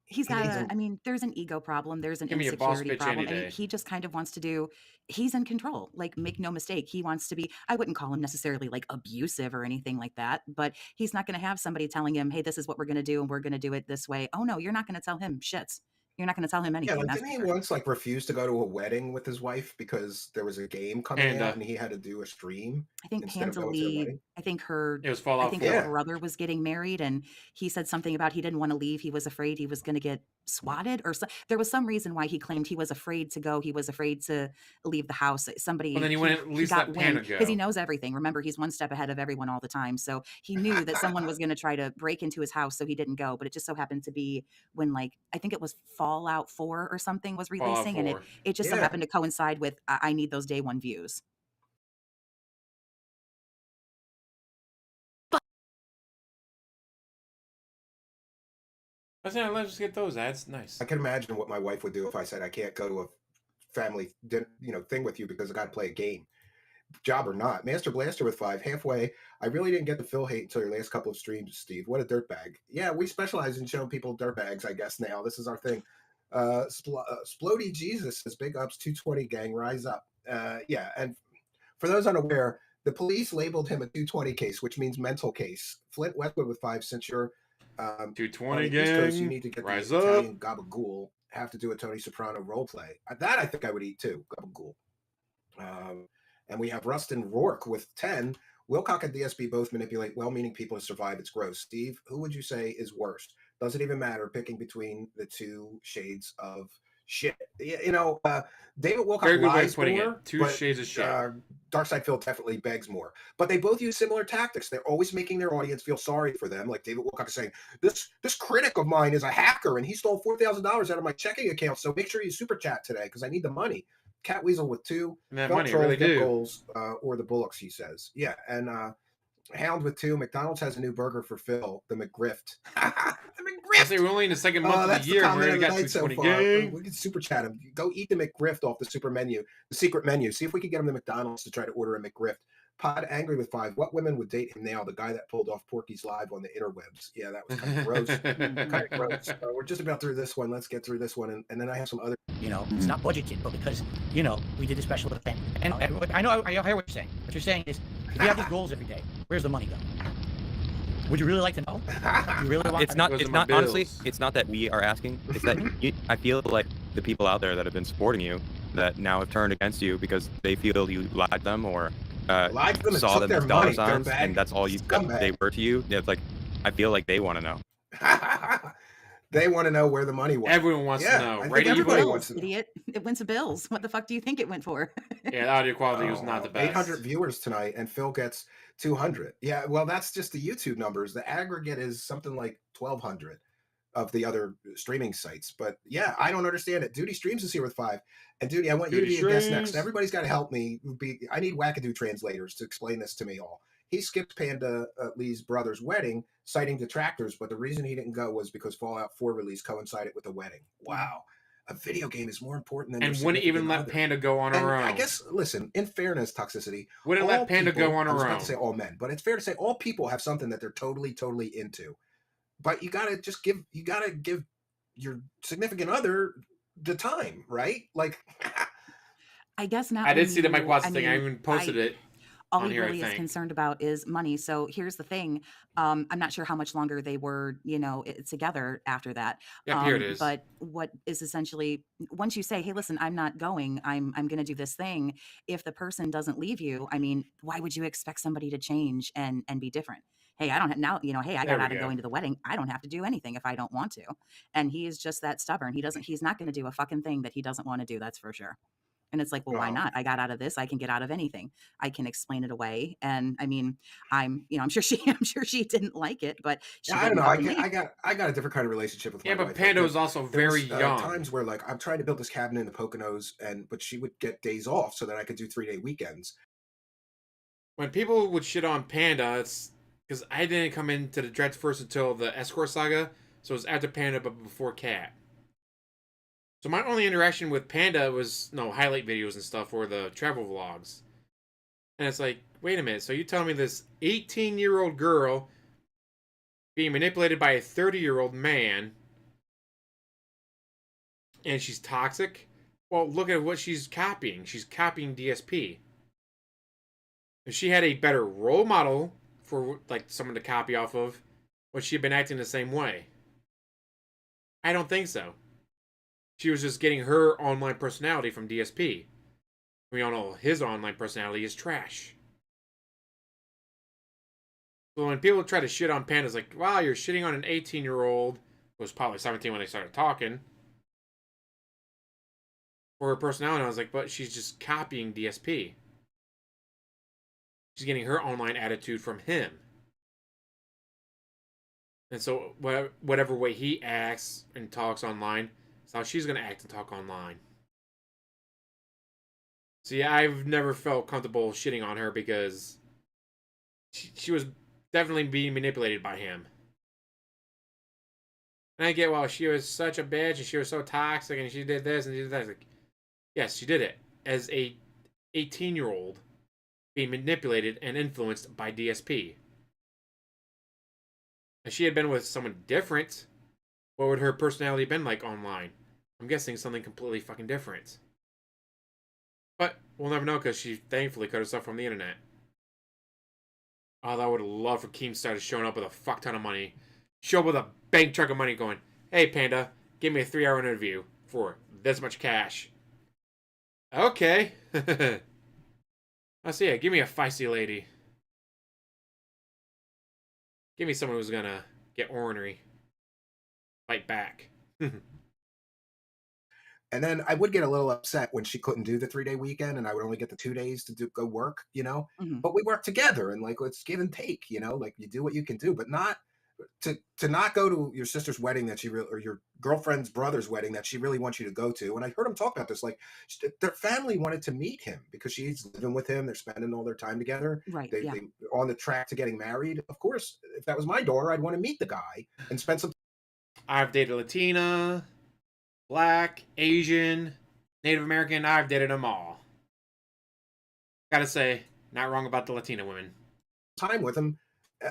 Speaker 3: He's got I mean, there's an ego problem. There's an insecurity problem. And he just kind of wants to do, he's in control. Like, make no mistake. He wants to be, I wouldn't call him necessarily like abusive or anything like that, but he's not going to have somebody telling him, hey, this is what we're going to do and we're going to do it this way. Oh no, you're not going to tell him shits. You're not going to tell him anything.
Speaker 2: Yeah, like, didn't he once like refuse to go to a wedding with his wife because there was a game coming out and he had to do a stream?
Speaker 3: I think Panda Lee, I think her brother was getting married, and he said something about he didn't want to leave. He was afraid he was going to get swatted, or there was some reason why he claimed he was afraid to go. He was afraid to leave the house. Somebody.
Speaker 1: Well, then he went at least let Panda go,
Speaker 3: because he knows everything. Remember, he's one step ahead of everyone all the time. So he knew that someone was going to try to break into his house, so he didn't go. But it just so happened to be when, like, I think it was Fallout 4 or something was releasing, and it just so happened to coincide with I need those day one views.
Speaker 1: Let's just get those ads. Nice.
Speaker 2: I can imagine what my wife would do if I said I can't go to a family thing with you because I got to play a game. Job or not. Master Blaster with 5. Halfway. I really didn't get the Phil hate until your last couple of streams, Steve. What a dirtbag. Yeah, we specialize in showing people dirtbags, I guess, now. This is our thing. Splody Jesus says, big ups, 220 gang, rise up. Yeah, and for those unaware, the police labeled him a 220 case, which means mental case. Flint Westwood with 5, since you're on
Speaker 1: 220
Speaker 2: the East Coast, you
Speaker 1: gang,
Speaker 2: need to get
Speaker 1: rise
Speaker 2: the
Speaker 1: up.
Speaker 2: Italian gabagool. Have to do a Tony Soprano role play. That I think I would eat too, gabagool. And we have Rustin Rourke with 10. Wilcock and DSP both manipulate well-meaning people to survive. It's gross. Steve, who would you say is worst? Doesn't even matter picking between the two shades of shit. You know, David Wilcock lies more.
Speaker 1: Two shades of shit.
Speaker 2: Darkside Phil definitely begs more. But they both use similar tactics. They're always making their audience feel sorry for them. Like David Wilcock is saying, this critic of mine is a hacker and he stole $4,000 out of my checking account. So make sure you super chat today because I need the money. Cat Weasel with 2.
Speaker 1: And that money really do.
Speaker 2: Goals, or the Bullocks, he says. Yeah, and Hound with 2. McDonald's has a new burger for Phil, the McGrift. The McGrift.
Speaker 1: I say we're only in the second month of the year. We already got 220 gang.
Speaker 2: We can super chat him. Go eat the McGrift off the super menu, the secret menu. See if we can get him to McDonald's to try to order a McGrift. Pod Angry with 5. What women would date him now? The guy that pulled off Porky's live on the interwebs. Yeah, that was kind of gross. Kind of gross. We're just about through this one. Let's get through this one, and then I have some other.
Speaker 5: You know, it's not budgeted, but because we did a special event, and I know I hear what you're saying. What you're saying is, if you have these goals every day, where's the money go? Would you really like to know? You really want?
Speaker 6: It's not honestly. It's not that we are asking. It's that I feel like the people out there that have been supporting you that now have turned against you because they feel you lied to them or saw them as dollar signs, and that's all they were to you. It's like I feel like they want to know.
Speaker 2: They want to know where the money went.
Speaker 1: Everyone wants to know. Right?
Speaker 3: Everybody wants to know. Idiot. It went to bills. What the fuck do you think it went for?
Speaker 1: Yeah, the audio quality was not the best.
Speaker 2: 800 viewers tonight, and Phil gets 200. Yeah, well, that's just the YouTube numbers. The aggregate is something like 1,200 of the other streaming sites. But yeah, I don't understand it. Duty Streams is here with 5. And Duty, I want you to be a guest next. Everybody's got to help me. I need wackadoo translators to explain this to me all. He skipped Panda Lee's brother's wedding, citing detractors, but the reason he didn't go was because Fallout 4 release coincided with the wedding. Wow. A video game is more important than
Speaker 1: and wouldn't even let Panda go on her own.
Speaker 2: I guess, listen, in fairness, Toxicity,
Speaker 1: wouldn't let Panda go on her own. I was
Speaker 2: about to say all men, but it's fair to say all people have something that they're totally into. But you gotta give your significant other the time, right? Like,
Speaker 3: I guess not.
Speaker 1: I did see the Mike Watson thing. I even posted it.
Speaker 3: All he really is concerned about is money. So here's the thing. I'm not sure how much longer they were, together after that.
Speaker 1: Yeah, here it is.
Speaker 3: But what is essentially, once you say, hey, listen, I'm not going, I'm going to do this thing. If the person doesn't leave you, I mean, why would you expect somebody to change and be different? Hey, I don't have now, hey, I got out of going to the wedding. I don't have to do anything if I don't want to. And he is just that stubborn. He's not going to do a fucking thing that he doesn't want to do. That's for sure. And it's like, well, why not? I got out of this. I can get out of anything. I can explain it away. And I mean, I'm sure she didn't like it, but
Speaker 2: I don't know. I got a different kind of relationship with my wife.
Speaker 1: Yeah, but Panda was also very young.
Speaker 2: Times where like I'm trying to build this cabin in the Poconos, but she would get days off so that I could do 3-day weekends.
Speaker 1: When people would shit on Panda, it's because I didn't come into the Dreads first until the Escort saga, so it was after Panda but before Cat. So my only interaction with Panda was highlight videos and stuff or the travel vlogs. And it's like, wait a minute, so you telling me this 18-year-old girl being manipulated by a 30-year-old man and she's toxic? Well, look at what she's copying. She's copying DSP. If she had a better role model for like someone to copy off of, would she have been acting the same way? I don't think so. She was just getting her online personality from DSP. We all know his online personality is trash. So when people try to shit on Panda, it's like, wow, you're shitting on an 18-year-old who was probably 17 when they started talking. For her personality, I was like, but she's just copying DSP. She's getting her online attitude from him. And so whatever way he acts and talks online, that's how she's going to act and talk online. See, I've never felt comfortable shitting on her because she was definitely being manipulated by him. And I get, well, she was such a bitch and she was so toxic and she did this and she did that. Like, yes, she did it as a 18-year-old being manipulated and influenced by DSP. If she had been with someone different, what would her personality been like online? I'm guessing something completely fucking different. But we'll never know because she thankfully cut herself from the internet. Oh, I would have loved for Keemstar showing up with a fuck ton of money. Show up with a bank truck of money going, hey, Panda, give me a 3-hour interview for this much cash. Okay. Let's see it. Give me a feisty lady. Give me someone who's gonna get ornery. Fight back.
Speaker 2: And then I would get a little upset when she couldn't do the 3-day weekend and I would only get the 2 days to go work, you know?
Speaker 3: Mhm.
Speaker 2: But we work together and like, let's give and take, you know, like you do what you can do, but not to not go to your sister's wedding that she really, or your girlfriend's brother's wedding that she really wants you to go to. And I heard him talk about this, like their family wanted to meet him because she's living with him. They're spending all their time together.
Speaker 3: Right.
Speaker 2: They on the track to getting married. Of course, if that was my daughter, I'd want to meet the guy and spend some.
Speaker 1: I've dated Latina, Black, Asian, Native American. I've dated them all. Gotta say, not wrong about the Latina women.
Speaker 2: Time with him.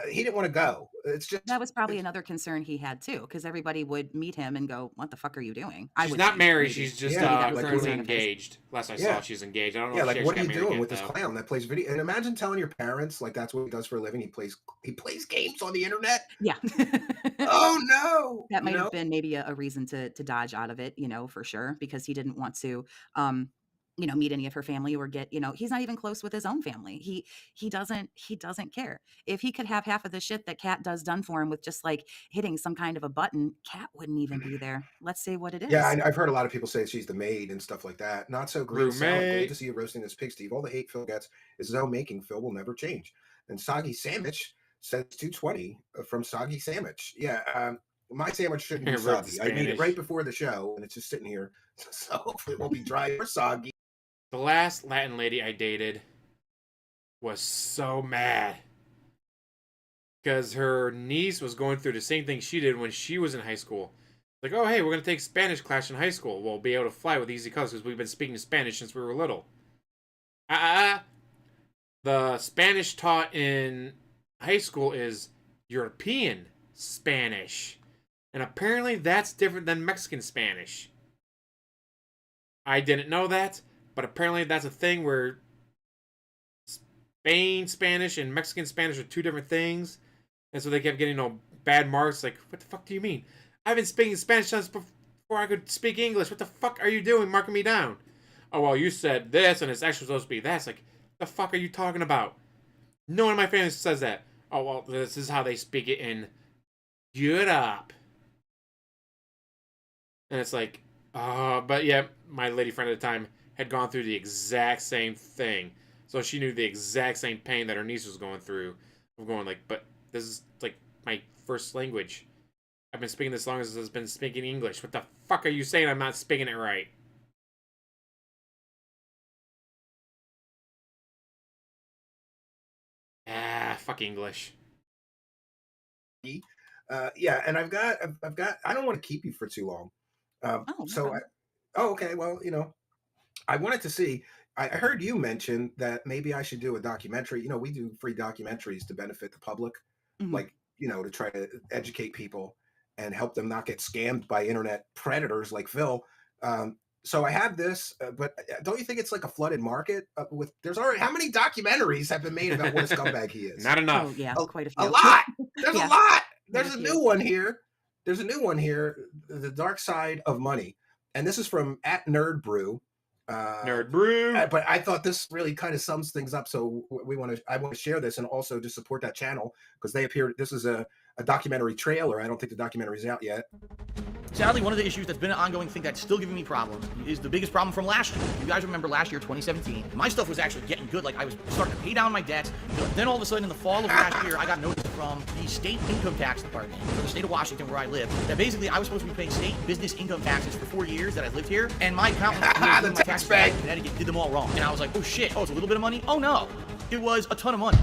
Speaker 2: He didn't want to go. It's just
Speaker 3: that was probably another concern he had too, because everybody would meet him and go, "What the fuck are you doing?"
Speaker 1: She's not married. She's just currently
Speaker 3: like
Speaker 1: engaged. Last I saw, she's engaged. I don't know.
Speaker 2: Yeah,
Speaker 1: if
Speaker 2: like what are you doing with
Speaker 1: this
Speaker 2: clown that plays video? And imagine telling your parents like that's what he does for a living. He plays games on the internet.
Speaker 3: Yeah.
Speaker 2: Oh no.
Speaker 3: That might have been maybe a reason to dodge out of it, you know, for sure, because he didn't want to you know, meet any of her family or get, you know, he's not even close with his own family. He doesn't care. If he could have half of the shit that Kat does done for him with just like hitting some kind of a button, Kat wouldn't even be there. Let's say what it is.
Speaker 2: Yeah, I've heard a lot of people say she's the maid and stuff like that. Not so green salad. Great to see you roasting this pig, Steve. All the hate Phil gets is his own making. Phil will never change. And Soggy Sandwich says 220 from Soggy Sandwich. Yeah, my sandwich shouldn't be soggy. I made it right before the show, and it's just sitting here, so hopefully it won't be dry or soggy.
Speaker 1: The last Latin lady I dated was so mad because her niece was going through the same thing she did when she was in high school. Like, oh, hey, we're going to take Spanish class in high school. We'll be able to fly with easy colors because we've been speaking Spanish since we were little. The Spanish taught in high school is European Spanish. And apparently that's different than Mexican Spanish. I didn't know that. But apparently that's a thing where Spain Spanish and Mexican Spanish are two different things. And so they kept getting bad marks. Like, what the fuck do you mean? I've been speaking Spanish since before I could speak English. What the fuck are you doing marking me down? Oh, well, you said this and it's actually supposed to be that. It's like, the fuck are you talking about? No one in my family says that. Oh, well, this is how they speak it in Europe. And it's like, but yeah, my lady friend at the time had gone through the exact same thing. So she knew the exact same pain that her niece was going through. I'm going like, but this is like my first language. I've been speaking this long as I've been speaking English. What the fuck are you saying I'm not speaking it right? Fuck English.
Speaker 2: Yeah, and I've got, I don't want to keep you for too long. Okay, well, you know, I wanted to see, I heard you mention that maybe I should do a documentary. You know, we do free documentaries to benefit the public, like, you know, to try to educate people and help them not get scammed by internet predators like Phil. So I have this, but don't you think it's like a flooded market there's already, how many documentaries have been made about what a scumbag he is?
Speaker 1: Not enough.
Speaker 3: Oh, yeah, quite a few.
Speaker 2: A lot. There's a lot. There's a new one here. There's a new one here, The Dark Side of Money. And this is from @NerdBrew.
Speaker 1: Nerd Brew.
Speaker 2: But I thought this really kind of sums things up. So I want to share this and also to support that channel because they appeared. This is a documentary trailer. I don't think the documentary is out yet.
Speaker 5: Sadly, one of the issues that's been an ongoing thing that's still giving me problems is the biggest problem from last year. You guys remember last year, 2017, my stuff was actually getting good. Like I was starting to pay down my debts. Then all of a sudden in the fall of last year, I got notice from the state income tax department for the state of Washington where I live that basically I was supposed to be paying state business income taxes for 4 years that I lived here. And my accountant
Speaker 2: the tax bag
Speaker 5: in Connecticut did them all wrong. And I was like, oh shit, oh, it's a little bit of money? Oh no, it was a ton of money.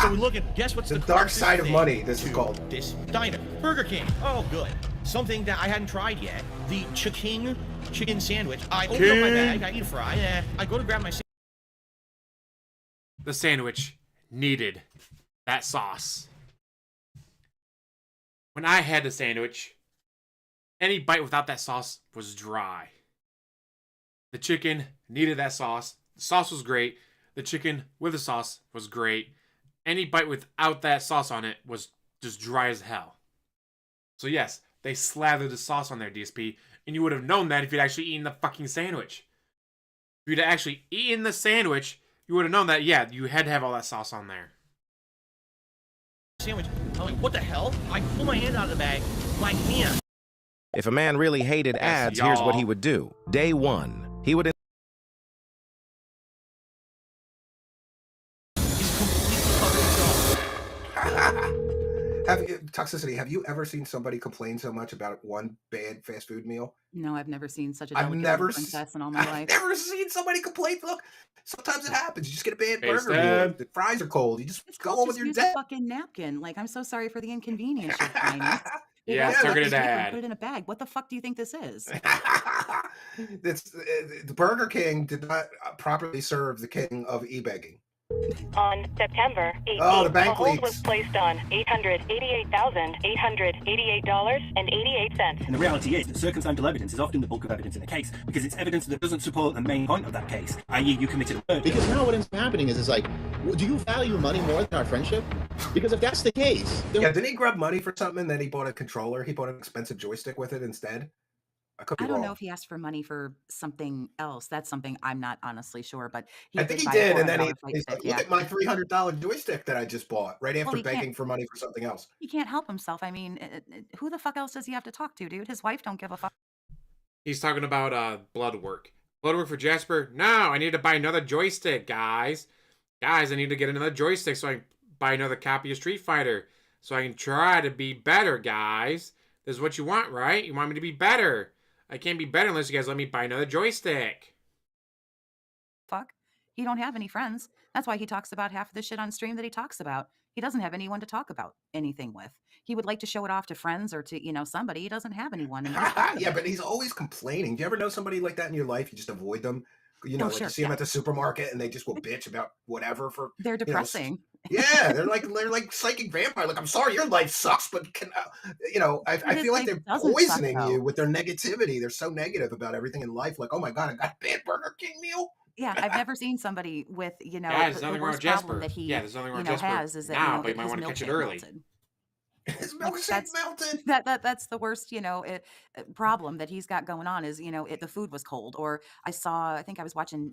Speaker 5: So we look at, guess what's
Speaker 2: the dark side of money, this is called.
Speaker 5: This diner, Burger King. Oh, good. Something that I hadn't tried yet, the Chiking chicken sandwich. I open up my bag, I eat a fry, I go to grab my
Speaker 1: The sandwich needed that sauce. When I had the sandwich, Any bite without that sauce was dry. The chicken needed that sauce. The sauce was great. The chicken with the sauce was great. Any bite without that sauce on it was just dry as hell. So yes, they slathered the sauce on there, DSP, and you would have known that if you'd actually eaten the fucking sandwich. If you'd actually eaten the sandwich, you would have known that, yeah, you had to have all that sauce on there.
Speaker 5: Sandwich. I'm like, what the hell? I pull my hand out of the bag. My hand.
Speaker 9: If a man really hated ads, here's what he would do. Day 1, he would...
Speaker 2: Toxicity, have you ever seen somebody complain so much about one bad fast food meal?
Speaker 3: No, I've never seen such a
Speaker 2: I've
Speaker 3: delicate
Speaker 2: never
Speaker 3: princess in all my life.
Speaker 2: I've never seen somebody complain. Look, sometimes it happens. You just get a bad burger meal. The fries are cold. You just go on with your
Speaker 3: use
Speaker 2: day.
Speaker 3: a fucking napkin. Like, I'm so sorry for the inconvenience.
Speaker 1: Yeah, targeted ad.
Speaker 3: Put it in a bag. What the fuck do you think this is?
Speaker 2: The Burger King did not properly serve the king of e-begging.
Speaker 10: On September 18th, a hold was placed on $888,888.88.
Speaker 11: And the reality is that circumstantial evidence is often the bulk of evidence in a case because it's evidence that doesn't support the main point of that case, i.e. you committed a murder.
Speaker 12: Because now what ends up happening is like, do you value money more than our friendship? Because if that's the case...
Speaker 2: Yeah, didn't he grab money for something and then he bought a controller? He bought an expensive joystick with it instead?
Speaker 3: I don't know if he asked for money for something else. That's something I'm not honestly sure, but
Speaker 2: I think he did, and then he's like, look at my $300 joystick that I just bought, right after begging for money for something else.
Speaker 3: He can't help himself. I mean, who the fuck else does he have to talk to, dude? His wife don't give a fuck.
Speaker 1: He's talking about blood work. Blood work for Jasper? No, I need to buy another joystick, guys. Guys, I need to get another joystick so I can buy another copy of Street Fighter so I can try to be better, guys. This is what you want, right? You want me to be better. I can't be better unless you guys let me buy another joystick.
Speaker 3: Fuck. He don't have any friends. That's why he talks about half of the shit on stream that he talks about. He doesn't have anyone to talk about anything with. He would like to show it off to friends or to, somebody. He doesn't have anyone.
Speaker 2: Yeah, but he's always complaining. Do you ever know somebody like that in your life? You just avoid them. You know, you see them at the supermarket and they just will bitch about whatever for...
Speaker 3: They're depressing.
Speaker 2: Yeah, they're like psychic vampire. Like, I'm sorry, your life sucks, but I feel like they're poisoning you with their negativity. They're so negative about everything in life. Like, oh my God, I got a bad Burger King meal.
Speaker 3: Yeah, I've never seen somebody with,
Speaker 1: there's
Speaker 3: the worst problem that he,
Speaker 1: there's nothing wrong with Jasper.
Speaker 3: has is that,
Speaker 1: now, but you might want to catch it early.
Speaker 3: Melted.
Speaker 2: His milkshake melted.
Speaker 3: That's the worst, problem that he's got going on is, the food was cold. Or I think I was watching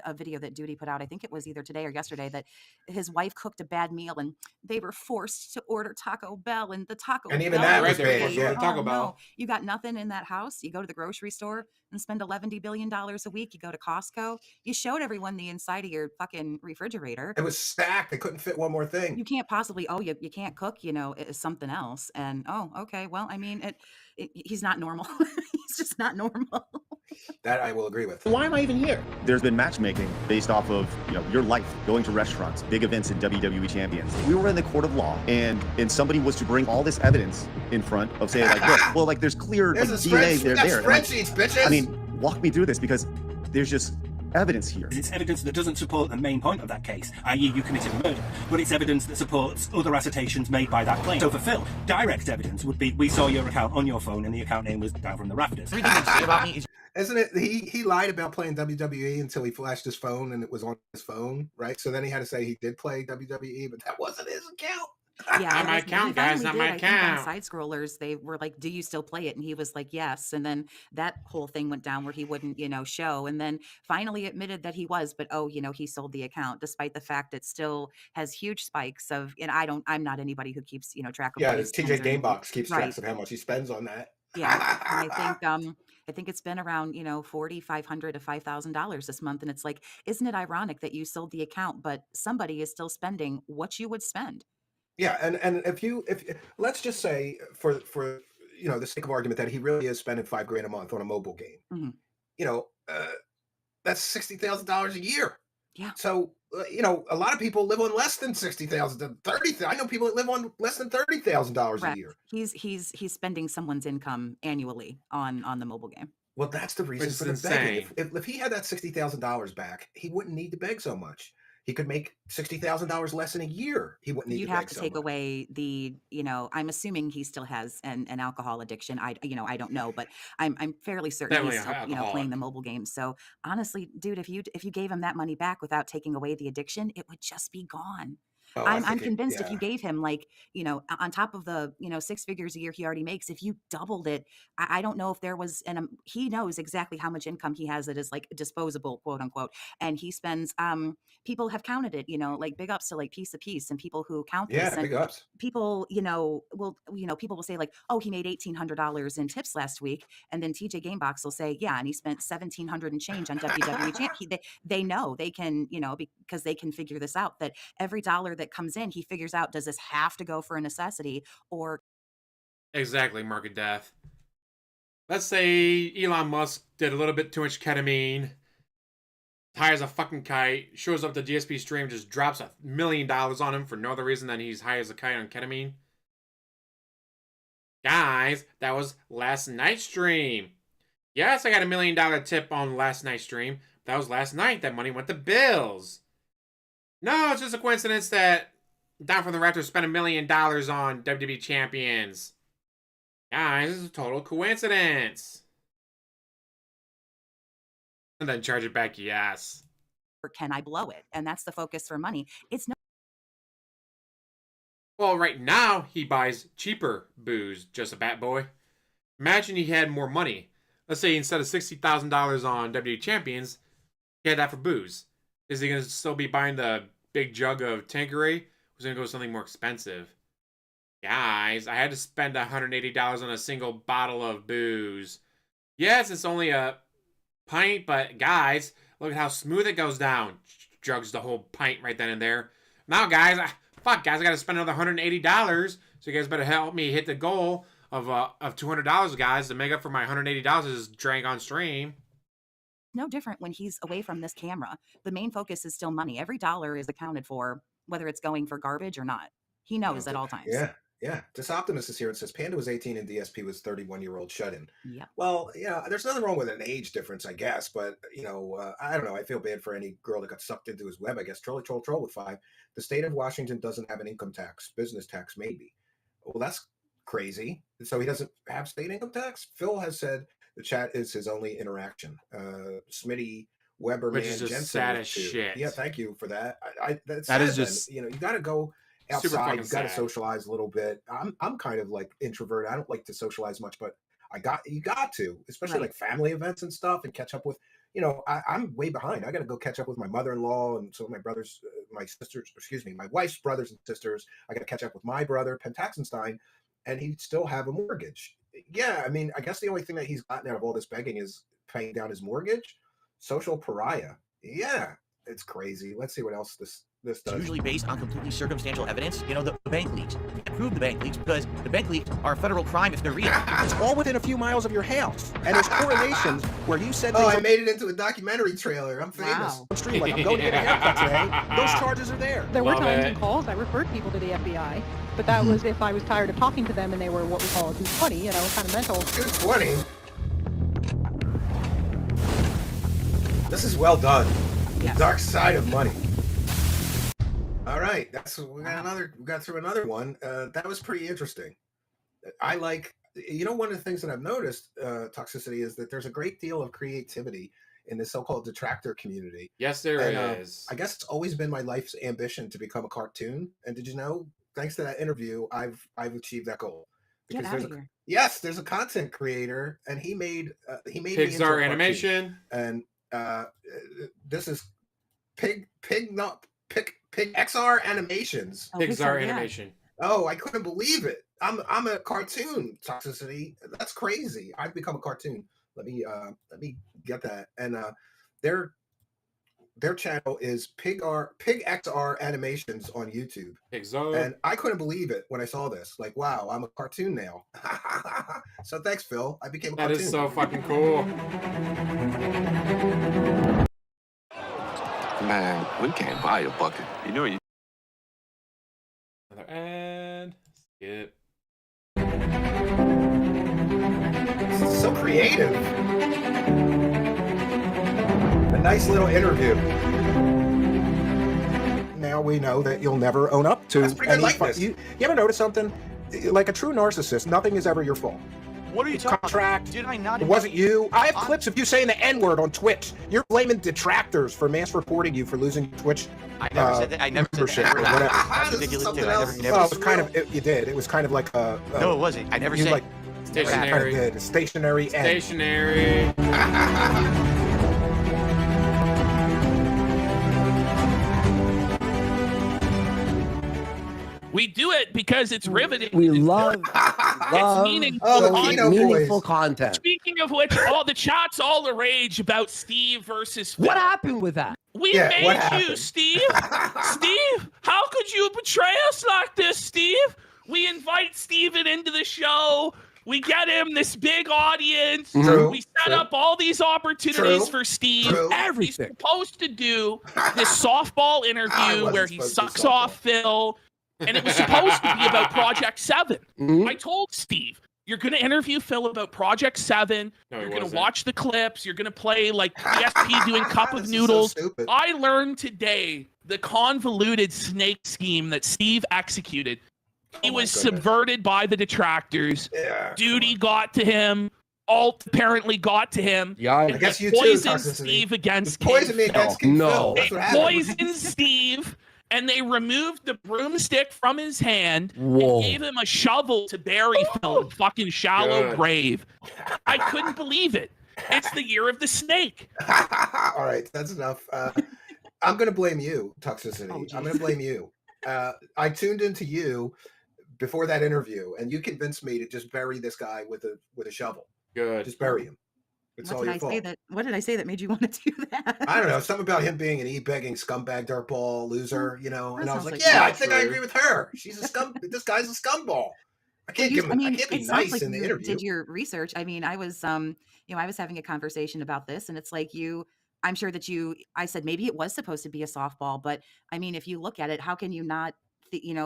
Speaker 3: a video that Duty put out. I think it was either today or yesterday that his wife cooked a bad meal and they were forced to order Taco Bell and the Taco Bell.
Speaker 2: And even that was bad.
Speaker 1: Yeah, Taco Bell.
Speaker 3: No. You got nothing in that house. You go to the grocery store and spend $11 billion a week. You go to Costco. You showed everyone the inside of your fucking refrigerator.
Speaker 2: It was stacked. They couldn't fit one more thing.
Speaker 3: You can't possibly, you can't cook, it's something else. And, okay, well, I mean, he's not normal. He's just not normal.
Speaker 2: That I will agree with.
Speaker 12: Why am I even here?
Speaker 4: There's been matchmaking based off of your life, going to restaurants, big events in WWE champions. We were in the court of law, and somebody was to bring all this evidence in front of saying look, there's clear DNA there.
Speaker 2: Spreadsheets, bitches.
Speaker 4: I mean, walk me through this because there's just evidence here.
Speaker 11: It's evidence that doesn't support the main point of that case, i.e. you committed a murder, but it's evidence that supports other assertions made by that claim. So for Phil, direct evidence would be, we saw your account on your phone and the account name was down from the rafters.
Speaker 5: Everything you say about me is...
Speaker 2: Isn't it? He lied about playing WWE until he flashed his phone and it was on his phone, right? So then he had to say he did play WWE, but that wasn't his account.
Speaker 3: Yeah,
Speaker 1: not my account, guys, not my account.
Speaker 3: Side scrollers, they were like, "Do you still play it?" And he was like, "Yes." And then that whole thing went down where he wouldn't, show. And then finally admitted that he was, but he sold the account, despite the fact it still has huge spikes of. And I'm not anybody who keeps track of.
Speaker 2: Yeah, TJ Gamebox keeps track of how much he spends on that.
Speaker 3: Yeah, and I think it's been around $4,500 to $5,000 this month, and it's like, isn't it ironic that you sold the account, but somebody is still spending what you would spend?
Speaker 2: Yeah, and if let's just say for the sake of argument that he really is spending $5,000 a month on a mobile game,
Speaker 3: Mm-hmm.
Speaker 2: That's $60,000 a year.
Speaker 3: Yeah.
Speaker 2: So a lot of people live on less than $60,000 to $30,000. I know people that live on less than $30,000 a year.
Speaker 3: He's spending someone's income annually on the mobile game.
Speaker 2: Well, that's the reason for the begging. If he had that $60,000 back, he wouldn't need to beg so much. he could make $60,000 less in a year. He wouldn't need
Speaker 3: You'd
Speaker 2: to
Speaker 3: have
Speaker 2: make
Speaker 3: to
Speaker 2: so
Speaker 3: take
Speaker 2: much.
Speaker 3: away the, I'm assuming he still has an alcohol addiction. I don't know, but I'm fairly certain
Speaker 1: Definitely
Speaker 3: he's still,
Speaker 1: alcoholic.
Speaker 3: playing the mobile games. So honestly, dude, if you gave him that money back without taking away the addiction, it would just be gone.
Speaker 2: Oh,
Speaker 3: I'm convinced if you gave him like, on top of the, 6 figures a year he already makes, if you doubled it, I don't know if there was, and he knows exactly how much income he has that is like disposable, quote unquote. And he spends, people have counted it, like big ups to like Piece of Peace and people who count this.
Speaker 2: Yeah, big ups.
Speaker 3: People, people will say like, oh, he made $1,800 in tips last week. And then TJ Gamebox will say, yeah, and he spent $1,700 and change on WWE Champ. They know they can, because they can figure this out, that every dollar that comes in, he figures out, does this have to go for a necessity or
Speaker 1: exactly, market death. Let's say Elon Musk did a little bit too much ketamine, high as a fucking kite, shows up to DSP stream, just drops $1 million on him for no other reason than he's high as a kite on ketamine. Guys, that was last night's stream. Yes, I got $1 million tip on last night's stream. That was last night. That money went to bills. No, it's just a coincidence that Down from the Raptors spent $1 million on WWE champions. Guys, this is a total coincidence. And then charge it back, yes.
Speaker 3: or can I blow it? And that's the focus for money. It's no.
Speaker 1: Well, right now, he buys cheaper booze, just a bat boy. Imagine he had more money. Let's say instead of $60,000 on WWE champions, he had that for booze. Is he going to still be buying the big jug of Tanqueray? Or is he going to go with something more expensive? Guys, I had to spend $180 on a single bottle of booze. Yes, it's only a pint, but guys, look at how smooth it goes down. Drugs the whole pint right then and there. Now, guys, I got to spend another $180. So you guys better help me hit the goal of $200, guys, to make up for my $180 is drank on stream.
Speaker 3: No different when he's away from this camera. The main focus is still money. Every dollar is accounted for, whether it's going for garbage or not. He knows at all times.
Speaker 2: Yeah. This Optimus is here. It says Panda was 18 and DSP was 31-year-old shut-in.
Speaker 3: Yeah.
Speaker 2: Well, there's nothing wrong with an age difference, I guess. But, I don't know. I feel bad for any girl that got sucked into his web, I guess. Troll with 5. The state of Washington doesn't have an income tax. Business tax, maybe. Well, that's crazy. So he doesn't have state income tax? Phil has said the chat is his only interaction. Smitty, Weber,
Speaker 1: which is just
Speaker 2: Jensen
Speaker 1: sad as shit.
Speaker 2: Yeah, thank you for that. That's
Speaker 1: that
Speaker 2: sad,
Speaker 1: is just
Speaker 2: you got to go outside. You got to socialize a little bit. I'm kind of like introverted. I don't like to socialize much, but you got to, especially like family events and stuff, and catch up with. I'm way behind. I got to go catch up with my mother-in-law and some of my brothers, my wife's brothers and sisters. I got to catch up with my brother, Pentaxenstein, and he'd still have a mortgage. Yeah, I mean, I guess the only thing that he's gotten out of all this begging is paying down his mortgage. Social pariah. Yeah, it's crazy. Let's see what else this does.
Speaker 13: It's usually based on completely circumstantial evidence. The bank leaks. You can't prove the bank leaks because the bank leaks are a federal crime if they're real.
Speaker 14: It's all within a few miles of your house. And there's correlations where you said...
Speaker 2: I made it into a documentary trailer. I'm famous.
Speaker 14: Wow. Stream, like, I'm going to get a haircut today. Those charges are there.
Speaker 15: There were times in calls I referred people to the FBI, but that was if I was tired of talking to them and they were what we call 220, kind of mental.
Speaker 2: 220? This is well done. Yes. Dark side of money. All right, we got through another one. That was pretty interesting. I like, one of the things that I've noticed, Toxicity, is that there's a great deal of creativity in this so-called detractor community.
Speaker 1: Yes, there is.
Speaker 2: I guess it's always been my life's ambition to become a cartoon. And did you know, thanks to that interview, I've achieved that goal.
Speaker 3: Because Get out of here.
Speaker 2: Yes, there's a content creator, and he made
Speaker 1: Pixar animation,
Speaker 2: and this is Pig XR Animations.
Speaker 1: Pixar animation.
Speaker 2: Oh, I couldn't believe it. I'm a cartoon, Toxicity. That's crazy. I've become a cartoon. Let me get that. And their channel is Pig XR Animations on YouTube.
Speaker 1: Pixar.
Speaker 2: And I couldn't believe it when I saw this. Like, wow, I'm a cartoon now. So thanks, Phil. I became a cartoon.
Speaker 1: That is so fucking cool.
Speaker 16: Man, we can't buy a bucket.
Speaker 1: Another ad. Skip.
Speaker 2: This is so creative. A nice little interview. we know that you'll never own up to any. You ever notice something? Like a true narcissist, nothing is ever your fault.
Speaker 13: What are you talking
Speaker 2: about?
Speaker 13: Did I not?
Speaker 2: It wasn't you. I have clips of you saying the N-word on Twitch. You're blaming detractors for mass reporting you for losing Twitch.
Speaker 13: I never said that. I never said that.
Speaker 2: Or whatever.
Speaker 13: That's ridiculous too.
Speaker 2: Well, it was kind of. You did. It was kind of like a.
Speaker 13: No, it wasn't. I never said.
Speaker 2: Like
Speaker 1: stationary.
Speaker 2: Kind of did. Stationary.
Speaker 1: Stationary.
Speaker 17: We do it because it's riveting.
Speaker 18: We love
Speaker 17: meaningful
Speaker 18: content.
Speaker 17: Speaking of which, all the chat's all the rage about Steve versus Phil.
Speaker 18: What happened with that?
Speaker 17: We made you, Steve. Steve, how could you betray us like this, Steve? We invite Steven into the show. We get him this big audience.
Speaker 2: True.
Speaker 17: We set up all these opportunities for Steve.
Speaker 18: Everything.
Speaker 17: He's supposed to do this softball interview where he sucks off Phil. And it was supposed to be about Project 7. I told Steve, you're going to interview Phil about Project 7. You're going to watch the clips. You're going to play like DSP doing Cup of Noodles.
Speaker 2: So
Speaker 17: I learned today the convoluted snake scheme that Steve executed. He was subverted by the detractors. Duty got to him. Alt apparently got to him.
Speaker 18: Yeah,
Speaker 2: I guess you
Speaker 17: poisoned
Speaker 2: too,
Speaker 17: Steve against
Speaker 2: Poison me against King Phil.
Speaker 17: They poisoned Steve. And they removed the broomstick from his hand and gave him a shovel to bury Phil in a fucking shallow grave. I couldn't believe it. It's the year of the snake.
Speaker 2: All right, that's enough. I'm going to blame you, Toxicity. I'm going to blame you. I tuned into you before that interview, and you convinced me to just bury this guy with a shovel.
Speaker 1: Good.
Speaker 2: Just bury him. It's all your fault.
Speaker 3: What did I say that made you want to do that?
Speaker 2: I don't know. Something about him being an e-begging scumbag, dirtball, loser, you know. And I was like,
Speaker 3: like
Speaker 2: I think I agree with her. She's a scum. This guy's a scumball. I can't give him. I can't be nice
Speaker 3: like
Speaker 2: in the interview.
Speaker 3: Did your research? I mean, I was, I was having a conversation about this, and it's like I'm sure that I said maybe it was supposed to be a softball, but I mean, if you look at it, how can you not?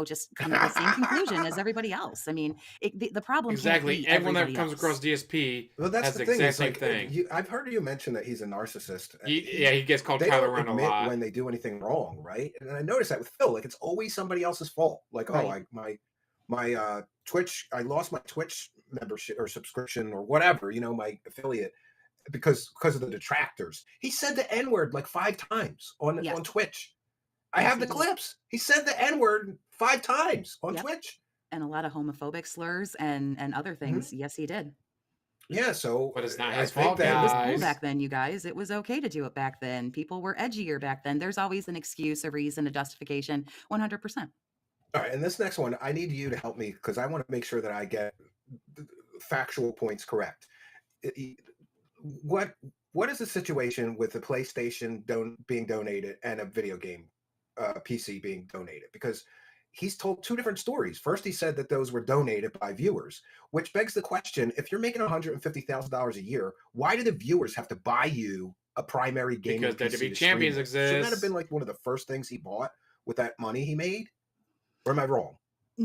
Speaker 3: Just come to the same conclusion as everybody else. I mean, the problem
Speaker 1: exactly. Everyone that comes across DSP
Speaker 2: that's
Speaker 1: has
Speaker 2: the
Speaker 1: exact same thing.
Speaker 2: I've heard you mention that he's a narcissist.
Speaker 1: He gets called Kylo Ren a lot
Speaker 2: when they do anything wrong, right? And I noticed that with Phil, like it's always somebody else's fault. Like, my Twitch, I lost my Twitch membership or subscription or whatever, my affiliate, because of the detractors. He said the N-word like 5 times on Twitch. I have the clips. He said the N-word 5 times on Twitch.
Speaker 3: And a lot of homophobic slurs and other things. Yes, he did.
Speaker 2: Yeah, so...
Speaker 1: But it's not his fault,
Speaker 3: It was cool back then, you guys. It was okay to do it back then. People were edgier back then. There's always an excuse, a reason, a justification. 100%.
Speaker 2: All right, and this next one, I need you to help me because I want to make sure that I get factual points correct. What is the situation with the PlayStation being donated and a video game PC being donated? Because he's told 2 different stories. First, he said that those were donated by viewers, which begs the question, if you're making $150,000 a year, why do the viewers have to buy you a primary game?
Speaker 1: Because WWE Champions exist.
Speaker 2: Shouldn't that have been like one of the first things he bought with that money he made? Or am I wrong?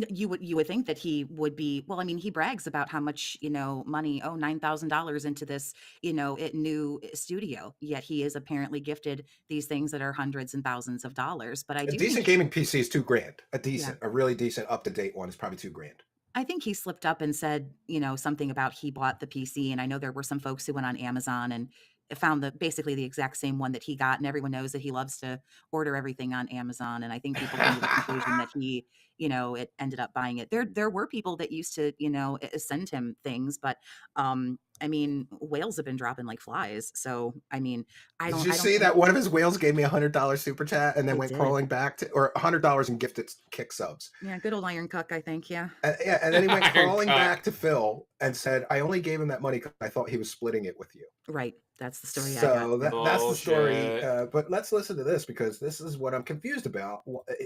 Speaker 3: You would think that he would be. Well, I mean, he brags about how much money. $9,000 into this new studio. Yet he is apparently gifted these things that are hundreds and thousands of dollars. But
Speaker 2: a decent gaming PC is $2,000. A really decent up to date one is probably $2,000.
Speaker 3: I think he slipped up and said something about he bought the PC, and I know there were some folks who went on Amazon and found basically the exact same one that he got, and everyone knows that he loves to order everything on Amazon, and I think people came to the conclusion that he it ended up buying it. There were people that used to send him things, but I mean, whales have been dropping like flies. So I mean,
Speaker 2: Did you see that one of his whales gave me $100 super chat and then went crawling back to, or $100 in gifted kick subs?
Speaker 3: Yeah, good old Iron Cuck, I think. Yeah.
Speaker 2: And then he went crawling back to Phil and said, "I only gave him that money because I thought he was splitting it with you."
Speaker 3: Right. That's the story.
Speaker 2: So that's the story. But let's listen to this because this is what I'm confused about.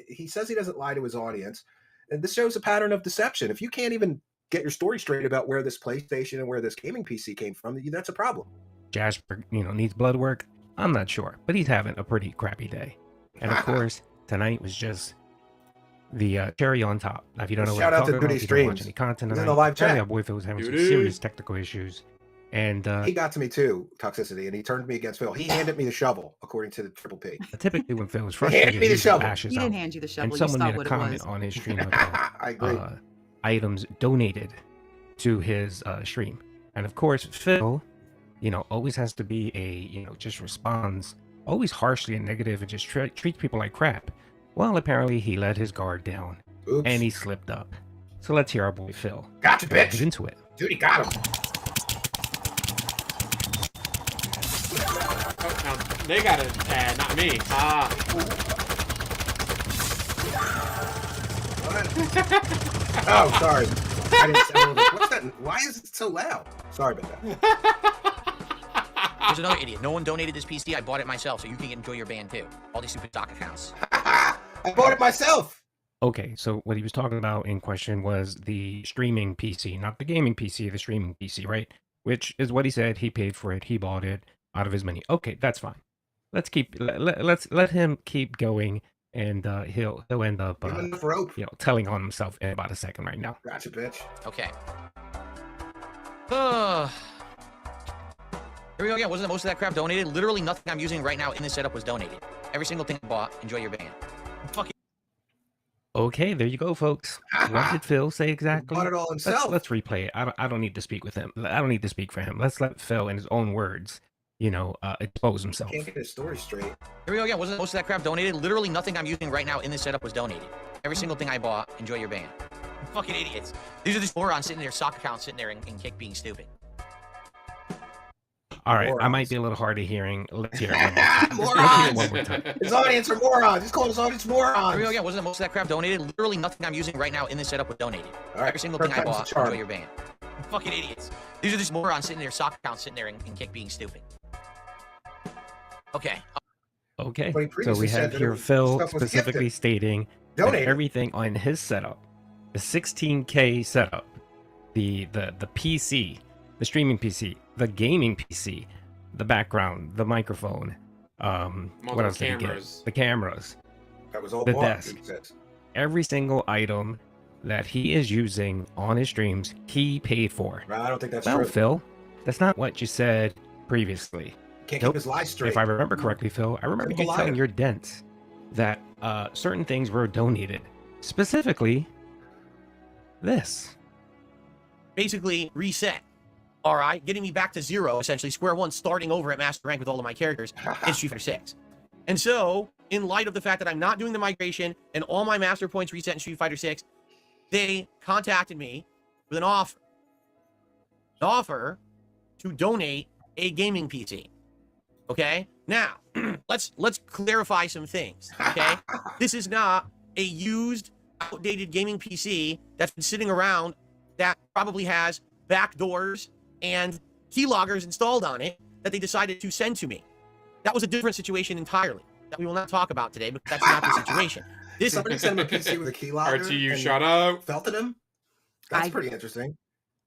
Speaker 2: He says he doesn't lie to his audience, and this shows a pattern of deception. If you can't even get your story straight about where this PlayStation and where this gaming PC came from, that's a problem.
Speaker 19: Jasper, needs blood work. I'm not sure, but he's having a pretty crappy day. And of course, tonight was just the cherry on top. Now, if you don't know what I'm talking about, if you don't watch any content tonight, apparently our boy Phil was having some serious technical issues. And
Speaker 2: he got to me too, Toxicity, and he turned me against Phil. He handed me the shovel, according to the Triple P.
Speaker 19: typically when Phil was
Speaker 2: He
Speaker 19: frustrated,
Speaker 2: handed me the
Speaker 19: he
Speaker 2: shovel.
Speaker 19: lashes
Speaker 3: He didn't
Speaker 19: out.
Speaker 3: hand you the shovel.
Speaker 19: And
Speaker 3: You
Speaker 19: someone
Speaker 3: saw
Speaker 19: made a
Speaker 3: what it
Speaker 19: comment
Speaker 3: was.
Speaker 19: on his stream about
Speaker 2: I agree.
Speaker 19: items donated to his stream. And of course, Phil, always has to be just responds always harshly and negative and just treats people like crap. Well, apparently he let his guard down.
Speaker 2: Oops.
Speaker 19: And he slipped up. So let's hear our boy Phil.
Speaker 2: Gotcha, bitch.
Speaker 19: Get into it.
Speaker 2: Dude, he got him.
Speaker 1: Oh, no, they got it, not me.
Speaker 2: Oh, sorry. I didn't say what's that? Why is it so loud? Sorry about that.
Speaker 13: There's another idiot. No one donated this PC. I bought it myself, so you can enjoy your band too. All these stupid stock accounts.
Speaker 2: I bought it myself.
Speaker 19: Okay, so what he was talking about in question was the streaming PC, not the gaming PC, the streaming PC, right? Which is what he said. He paid for it. He bought it out of his money. Okay, that's fine. Let's let him keep going, and he'll end up telling on himself in about a second right now.
Speaker 2: Gotcha, bitch.
Speaker 13: Okay. Here we go again. Wasn't most of that crap donated? Literally nothing I'm using right now in this setup was donated. Every single thing I bought. Enjoy your band. Fucking.
Speaker 19: Okay, there you go, folks. What did Phil say exactly?
Speaker 2: He bought it all himself.
Speaker 19: Let's replay it. I don't need to speak with him. I don't need to speak for him. Let's let Phil, in his own words, expose himself.
Speaker 2: Can't get his story straight.
Speaker 13: Here we go again. Wasn't most of that crap donated? Literally nothing I'm using right now in this setup was donated. Every single thing I bought. Enjoy your band. Fucking idiots. These are just morons sitting in their sock accounts, sitting there and kick being stupid.
Speaker 19: All right,
Speaker 2: Morons.
Speaker 19: I might be a little hard of hearing. Let's hear it.
Speaker 2: Morons.
Speaker 19: One more time.
Speaker 2: His audience are morons. He's calling his audience morons.
Speaker 13: Here we go again. Wasn't most of that crap donated? Literally nothing I'm using right now in this setup was donated.
Speaker 2: All right.
Speaker 13: Every single thing I bought. Enjoy your band. Fucking idiots. These are just morons sitting in their sock accounts, sitting there and kick being stupid. Okay.
Speaker 19: Okay,
Speaker 2: But he
Speaker 19: so
Speaker 2: previously
Speaker 19: we
Speaker 2: said
Speaker 19: have
Speaker 2: that
Speaker 19: here
Speaker 2: it-
Speaker 19: Phil
Speaker 2: stuff was
Speaker 19: specifically
Speaker 2: gifted.
Speaker 19: stating that
Speaker 2: Donated.
Speaker 19: everything on his setup, the 16K setup, the PC, the streaming PC, the gaming PC, the background, the microphone, what else did he get?
Speaker 1: cameras.
Speaker 19: The cameras,
Speaker 2: That was all
Speaker 19: the
Speaker 2: bought,
Speaker 19: desk.
Speaker 2: he says.
Speaker 19: Every single item that he is using on his streams, he paid for.
Speaker 2: I don't think that's
Speaker 19: Well,
Speaker 2: true.
Speaker 19: Phil, that's not what you said previously.
Speaker 2: Can't
Speaker 19: Nope.
Speaker 2: keep his lies straight.
Speaker 19: If I remember correctly, Phil, I remember
Speaker 2: He's a
Speaker 19: you telling
Speaker 2: liar.
Speaker 19: your dents that certain things were donated. Specifically, this.
Speaker 13: Basically, reset. All right, getting me back to zero, essentially square one, starting over at master rank with all of my characters in Street Fighter 6. And so, in light of the fact that I'm not doing the migration and all my master points reset in Street Fighter 6, they contacted me with an offer to donate a gaming PC. Okay? Now, let's clarify some things. Okay? This is not a used, outdated gaming PC that's been sitting around that probably has backdoors and keyloggers installed on it that they decided to send to me. That was a different situation entirely that we will not talk about today, but that's not the situation.
Speaker 2: Somebody sent him a PC with a keylogger.
Speaker 1: RTU,
Speaker 2: and
Speaker 1: shut up.
Speaker 2: Felted him. That's pretty interesting.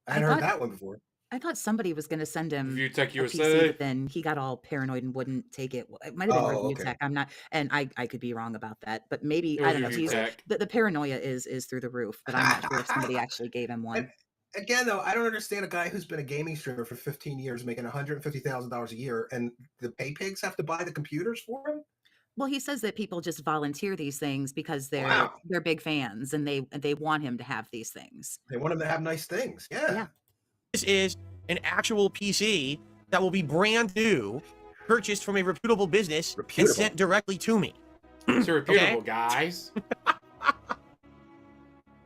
Speaker 2: I hadn't heard that one before.
Speaker 3: I thought somebody was going to send him
Speaker 1: Viewtech
Speaker 3: a
Speaker 1: USA.
Speaker 3: PC, but then he got all paranoid and wouldn't take it. It might have been
Speaker 2: Oh,
Speaker 3: Viewtech.
Speaker 2: okay.
Speaker 3: I'm not, and I could be wrong about that, but maybe
Speaker 1: It
Speaker 3: I
Speaker 1: was
Speaker 3: don't know. He's
Speaker 1: Viewtech.
Speaker 3: the paranoia is through the roof, but I'm not sure if somebody actually gave him one.
Speaker 2: Again, though, I don't understand a guy who's been a gaming streamer for 15 years making $150,000 a year, and the pay pigs have to buy the computers for him.
Speaker 3: Well, he says that people just volunteer these things because
Speaker 2: Wow.
Speaker 3: they're big fans and they want him to have these things.
Speaker 2: They want him to have nice things. Yeah.
Speaker 13: This is an actual PC that will be brand new, purchased from a reputable business and sent directly to me.
Speaker 1: It's reputable, guys.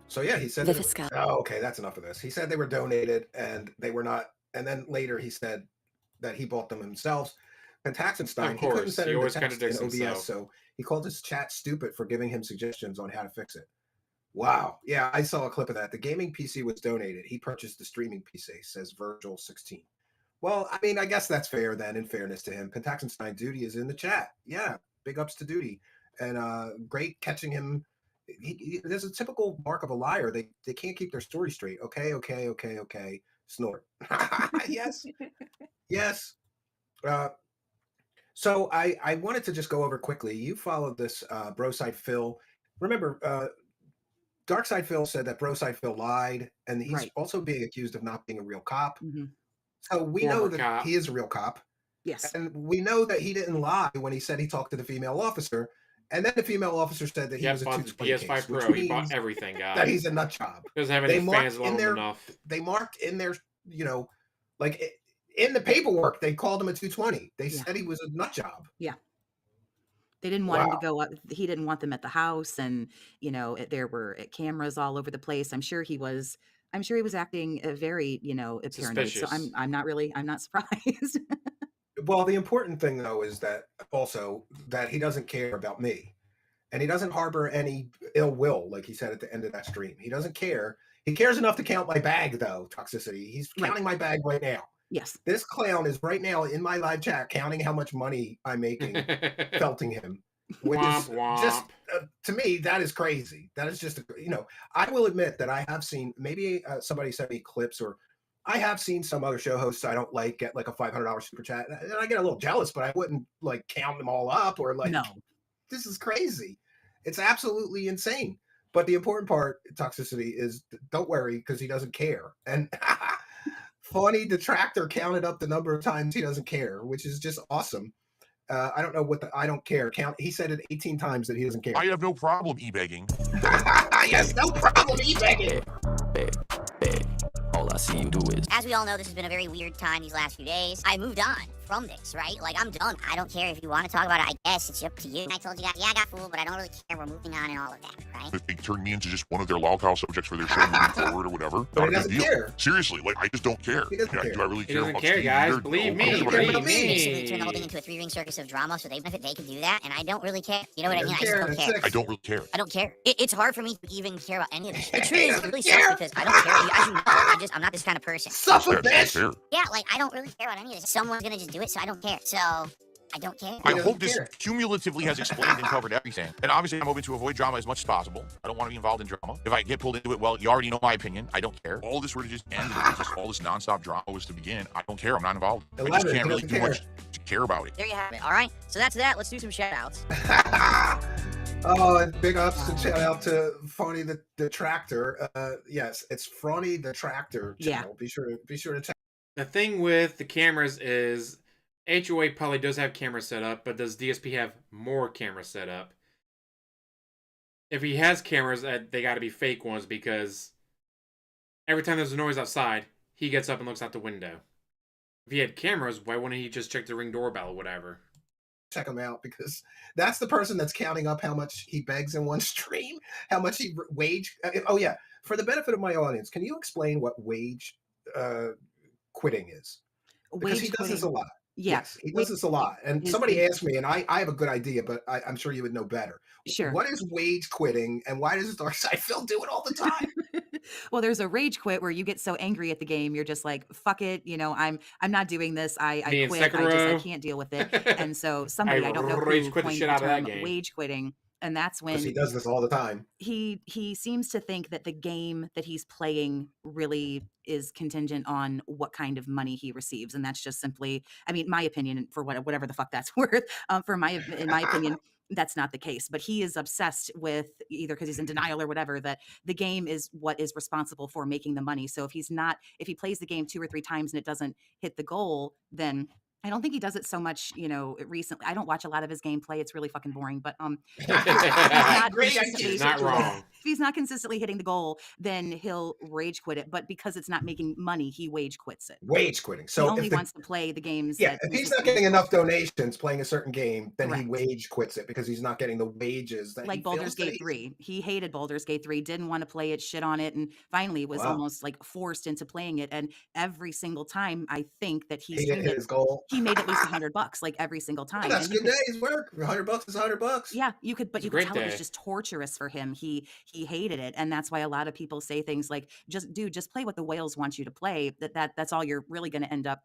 Speaker 2: So yeah, he said.
Speaker 8: The
Speaker 2: that-
Speaker 8: Fiscal.
Speaker 2: Oh, okay, that's enough of this. He said they were donated and they were not. And then later he said that he bought them himself. And Taxenstein,
Speaker 1: Of
Speaker 2: he couldn't
Speaker 1: course,
Speaker 2: send
Speaker 1: he
Speaker 2: him the
Speaker 1: always
Speaker 2: text in
Speaker 1: contradicts
Speaker 2: OBS,
Speaker 1: himself.
Speaker 2: so he called his chat stupid for giving him suggestions on how to fix it. Wow. Yeah, I saw a clip of that. The gaming PC was donated. He purchased the streaming PC, says Virgil16. Well, I mean, I guess that's fair then, in fairness to him. Pentaxenstein Duty is in the chat. Yeah, big ups to Duty. And great catching him. There's a typical mark of a liar. They can't keep their story straight. Okay. Snort. Yes. Yes. So I wanted to just go over quickly. You followed this Broside Phil. Remember, Darkside Phil said that Broside Phil lied, and he's
Speaker 3: Right.
Speaker 2: also being accused of not being a real cop.
Speaker 3: Mm-hmm.
Speaker 2: So we know that he is a real cop.
Speaker 3: Yes.
Speaker 2: And we know that he didn't lie when he said he talked to the female officer. And then the female officer said that he was a 220
Speaker 1: PS5
Speaker 2: case,
Speaker 1: Pro. He bought everything, guys.
Speaker 2: That he's a nut job.
Speaker 1: Doesn't have any fans love him enough.
Speaker 2: They marked in their, like in the paperwork, they called him a 220. They said he was a nut job.
Speaker 3: Yeah. They didn't want him to go up. He didn't want them at the house, and there were cameras all over the place. I'm sure he was acting very, paranoid. So I'm not surprised.
Speaker 2: Well, the important thing though is that he doesn't care about me, and he doesn't harbor any ill will, like he said at the end of that stream. He doesn't care. He cares enough to count my bag, though. Toxicity. He's counting my bag right now.
Speaker 3: Yes.
Speaker 2: This clown is right now in my live chat counting how much money I'm making, felting him, which is just to me that is crazy. That is just I will admit that I have seen maybe somebody sent me clips, or I have seen some other show hosts I don't like get like a $500 super chat, and I get a little jealous, but I wouldn't like count them all up or like.
Speaker 3: No.
Speaker 2: This is crazy. It's absolutely insane. But the important part, Toxicity, is don't worry because he doesn't care. And Funny Detractor counted up the number of times he doesn't care, which is just awesome. I don't know what the I don't care count. He said it 18 times that he doesn't care.
Speaker 18: I have no problem e-begging.
Speaker 2: Yes, no problem e-begging.
Speaker 20: All I see you do is... As we all know, this has been a very weird time these last few days. I moved on from this, right? Like, I'm done. I don't care if you want to talk about it. I guess it's up to you. I told you guys, yeah, I got fooled, but I don't really care. We're moving on and all of that, right?
Speaker 18: If they turn me into just one of their lolcow subjects for their show moving forward or whatever,
Speaker 2: but
Speaker 18: not
Speaker 2: he
Speaker 18: a
Speaker 2: doesn't
Speaker 18: big deal.
Speaker 2: care.
Speaker 18: Seriously, like, I just don't care.
Speaker 2: He doesn't care.
Speaker 18: Do I really
Speaker 1: He
Speaker 18: care
Speaker 1: doesn't
Speaker 18: about
Speaker 1: care,
Speaker 18: Steve
Speaker 1: guys.
Speaker 18: Weird?
Speaker 1: Believe
Speaker 18: No,
Speaker 1: me.
Speaker 18: that's what I
Speaker 1: Believe
Speaker 18: mean.
Speaker 1: me.
Speaker 20: Basically turn the whole thing into a three-ring circus of drama, so if they can do that, and I don't really care. You know what I mean? I just don't care.
Speaker 18: I don't really care.
Speaker 20: I don't care. It's hard for me to even care about any of this. The truth is, it really sucks because I don't care. As you know, I'm not this kind of person.
Speaker 2: Suffer, bitch!
Speaker 20: Yeah, like, I don't really care about any of this. Someone's gonna just do it, so I don't care. So, I don't care.
Speaker 18: I hope this cumulatively has explained and covered everything. And obviously, I'm hoping to avoid drama as much as possible. I don't want to be involved in drama. If I get pulled into it, well, you already know my opinion. I don't care. All this were to just end, and just all this nonstop drama was to begin. I don't care. I'm not involved. I just can't really do much to care about it.
Speaker 20: There you have it. All right. So that's that. Let's do some shout-outs.
Speaker 2: Oh, and big ups and shout out to Funny the Detractor. Yes, it's Funny the Detractor channel.
Speaker 3: Yeah.
Speaker 2: Be sure to check.
Speaker 1: The thing with the cameras is HOA probably does have cameras set up, but does DSP have more cameras set up? If he has cameras, they got to be fake ones, because every time there's a noise outside, he gets up and looks out the window. If he had cameras, why wouldn't he just check the Ring doorbell or whatever?
Speaker 2: Check him out, because that's the person that's counting up how much he begs in one stream, how much he wage. Oh yeah, for the benefit of my audience, can you explain what wage quitting is? Because he does this a lot. Yes, he does this a lot. And somebody asked me, and I have a good idea, but I'm sure you would know better.
Speaker 3: Sure.
Speaker 2: What is wage quitting, and why does Dark Side Phil do it all the time?
Speaker 3: Well, there's a rage quit where you get so angry at the game, you're just like, fuck it, I'm not doing this. I quit. I can't deal with it. And so somebody I don't know who coined the term wage quitting. And that's when
Speaker 2: he does this all the time.
Speaker 3: He seems to think that the game that he's playing really is contingent on what kind of money he receives, and that's just simply, my opinion, for whatever the fuck that's worth. In my opinion, that's not the case. But he is obsessed with, either because he's in denial or whatever, that the game is what is responsible for making the money. So if he plays the game 2 or 3 times and it doesn't hit the goal, then I don't think he does it so much, recently. I don't watch a lot of his gameplay. It's really fucking boring. But
Speaker 1: he's not wrong.
Speaker 3: If he's not consistently hitting the goal, then he'll rage quit it. But because it's not making money, he wage quits it.
Speaker 2: Wage quitting. So
Speaker 3: he only wants to play the games.
Speaker 2: Yeah, if he's not getting enough donations playing a certain game, then he wage quits it because he's not getting the wages that
Speaker 3: like Baldur's Gate 3. He hated Baldur's Gate 3, didn't want to play it, shit on it, and finally was almost like forced into playing it. And every single time, I think that he
Speaker 2: didn't hit his goal.
Speaker 3: He made at least $100, like every single time.
Speaker 2: Oh, that's a good day's work. $100 is $100.
Speaker 3: Yeah, you could tell it was just torturous for him. He hated it, and that's why a lot of people say things like, just play what the whales want you to play. That's all you're really going to end up,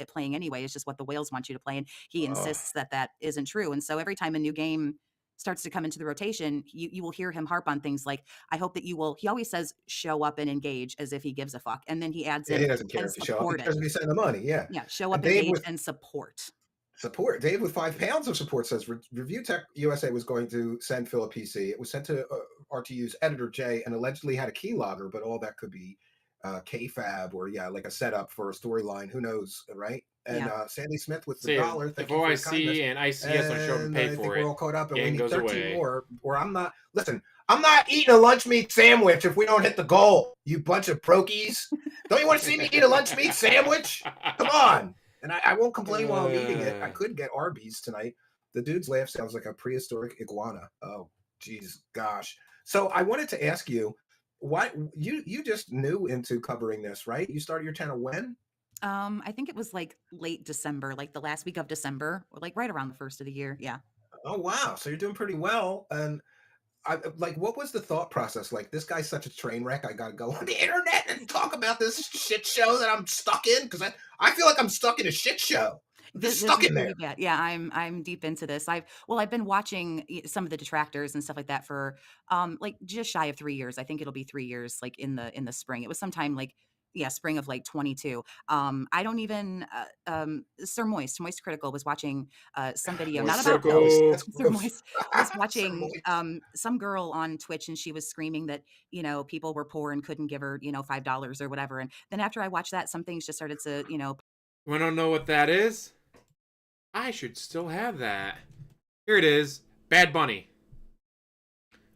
Speaker 3: playing anyway. It's just what the whales want you to play, and he insists that isn't true. And so every time a new game starts to come into the rotation, you will hear him harp on things like, I hope that you will, he always says, show up and engage, as if he gives a fuck. And then he adds
Speaker 2: he doesn't care if you show up. He doesn't be sending the money. Yeah.
Speaker 3: Yeah. Show up, engage, and support.
Speaker 2: Support. Dave with 5 pounds of support says Review Tech USA was going to send Phil a PC. It was sent to RTU's editor Jay and allegedly had a keylogger, but all that could be KFAB or like a setup for a storyline. Who knows, right? And Sandy Smith with the
Speaker 1: See,
Speaker 2: dollar. Thank you for your kindness.
Speaker 1: OIC and ICS don't show up and pay
Speaker 2: I
Speaker 1: for
Speaker 2: think
Speaker 1: it,
Speaker 2: we're all caught up, and we
Speaker 1: game
Speaker 2: need
Speaker 1: goes
Speaker 2: 13
Speaker 1: away.
Speaker 2: more. Or I'm not. Listen, I'm not eating a lunch meat sandwich if we don't hit the goal. You bunch of prokies. Don't you want to see me eat a lunch meat sandwich? Come on. And I won't complain while I'm eating it. I could get Arby's tonight. The dude's laugh sounds like a prehistoric iguana. Oh, geez, gosh. So I wanted to ask you, why you just new into covering this, right? You started your channel when?
Speaker 3: I think it was like late December, like the last week of December, or like right around the first of the year. Yeah.
Speaker 2: Oh, wow. So you're doing pretty well. And what was the thought process? Like, this guy's such a train wreck. I got to go on the internet and talk about this shit show that I'm stuck in. Cause I feel like I'm stuck in a shit show. This stuck in there.
Speaker 3: Yeah, I'm deep into this. I've been watching some of the detractors and stuff like that for like just shy of 3 years. I think it'll be 3 years, like in the spring. It was sometime like spring of like 22. I don't even Sir Moist Critical was watching some video, not about those. Sir Moist was watching some girl on Twitch, and she was screaming that people were poor and couldn't give her $5 or whatever. And then after I watched that, some things just started to
Speaker 1: You want to know what that is? I should still have that. Here it is. Bad Bunny.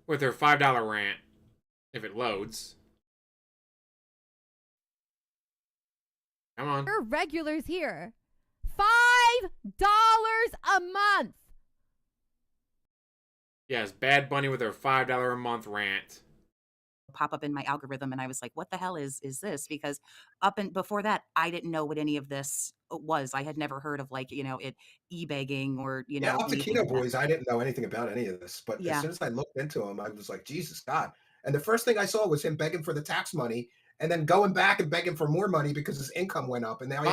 Speaker 1: With her $5 rant. If it loads. Come on.
Speaker 21: We're regulars here. $5 a month.
Speaker 1: Yes, Bad Bunny with her $5 a month rant.
Speaker 3: Pop up in my algorithm, and I was like, what the hell is this? Because before that, I didn't know what any of this was. I had never heard of it e-begging or
Speaker 2: up to Kino Boys. I didn't know anything about any of this, but as soon as I looked into him, I was like, Jesus God. And the first thing I saw was him begging for the tax money and then going back and begging for more money because his income went up, and now he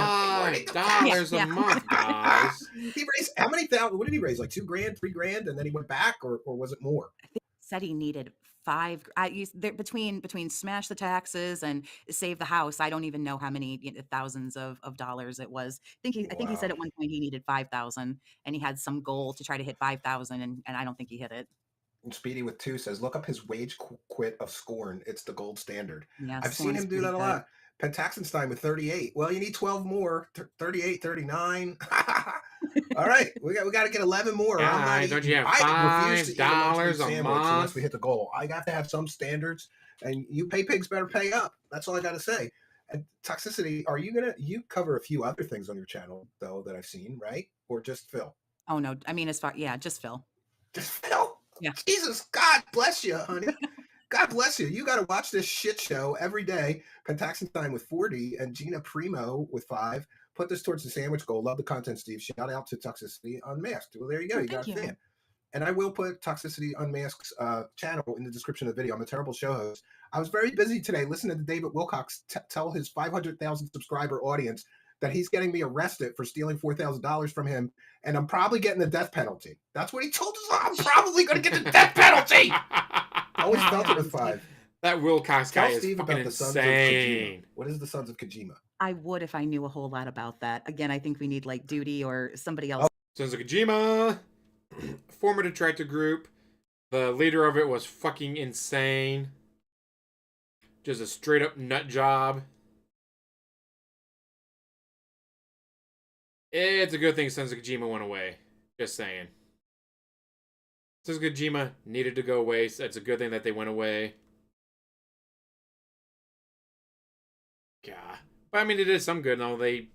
Speaker 2: has
Speaker 1: $5 a month, guys.
Speaker 2: He raised how many thousand? What did he raise? Like $2 grand, $3 grand, and then he went back, or was it more?
Speaker 3: I think he said he needed between smash the taxes and save the house. I don't even know how many thousands of dollars it was. I think he said at one point he needed 5,000, and he had some goal to try to hit 5,000, and I don't think he hit it.
Speaker 2: And Speedy with 2 says, look up his wage quit of Scorn. It's the gold standard.
Speaker 3: Yeah,
Speaker 2: I've seen him do that a lot. Pentaxenstein with 38. Well, you need 12 more. 38, 39. All right, we got to get 11 more.
Speaker 1: Don't you have $5 a month
Speaker 2: unless we hit the goal? I got to have some standards, and you pay pigs better pay up. That's all I got to say. And Toxicity, are you cover a few other things on your channel though that I've seen, right? Or just Phil?
Speaker 3: Oh no, I mean just Phil.
Speaker 2: Just Phil.
Speaker 3: Yeah.
Speaker 2: Jesus, God bless you, honey. God bless you. You got to watch this shit show every day. Pentaxenstein with 40 and Gina Primo with 5. Put this towards the sandwich goal. Love the content, Steve. Shout out to Toxicity Unmasked. Well, there you go. You got a fan. And I will put Toxicity Unmasked's channel in the description of the video. I'm a terrible show host. I was very busy today listening to David Wilcox tell his 500,000 subscriber audience that he's getting me arrested for stealing $4,000 from him, and I'm probably getting the death penalty. That's what he told us. I'm probably going to get the death penalty. Always felt it with 5.
Speaker 1: That Wilcox guy is fucking insane.
Speaker 2: What is the Sons of Kojima?
Speaker 3: I would if I knew a whole lot about that. Again, I think we need like Duty or somebody else.
Speaker 1: Sons of Kojima, former detractor group. The leader of it was fucking insane. Just a straight up nut job. It's a good thing Sons of Kojima went away. Just saying. Sons of Kojima needed to go away. So it's a good thing that they went away. Yeah. But I mean, it is some good. No, they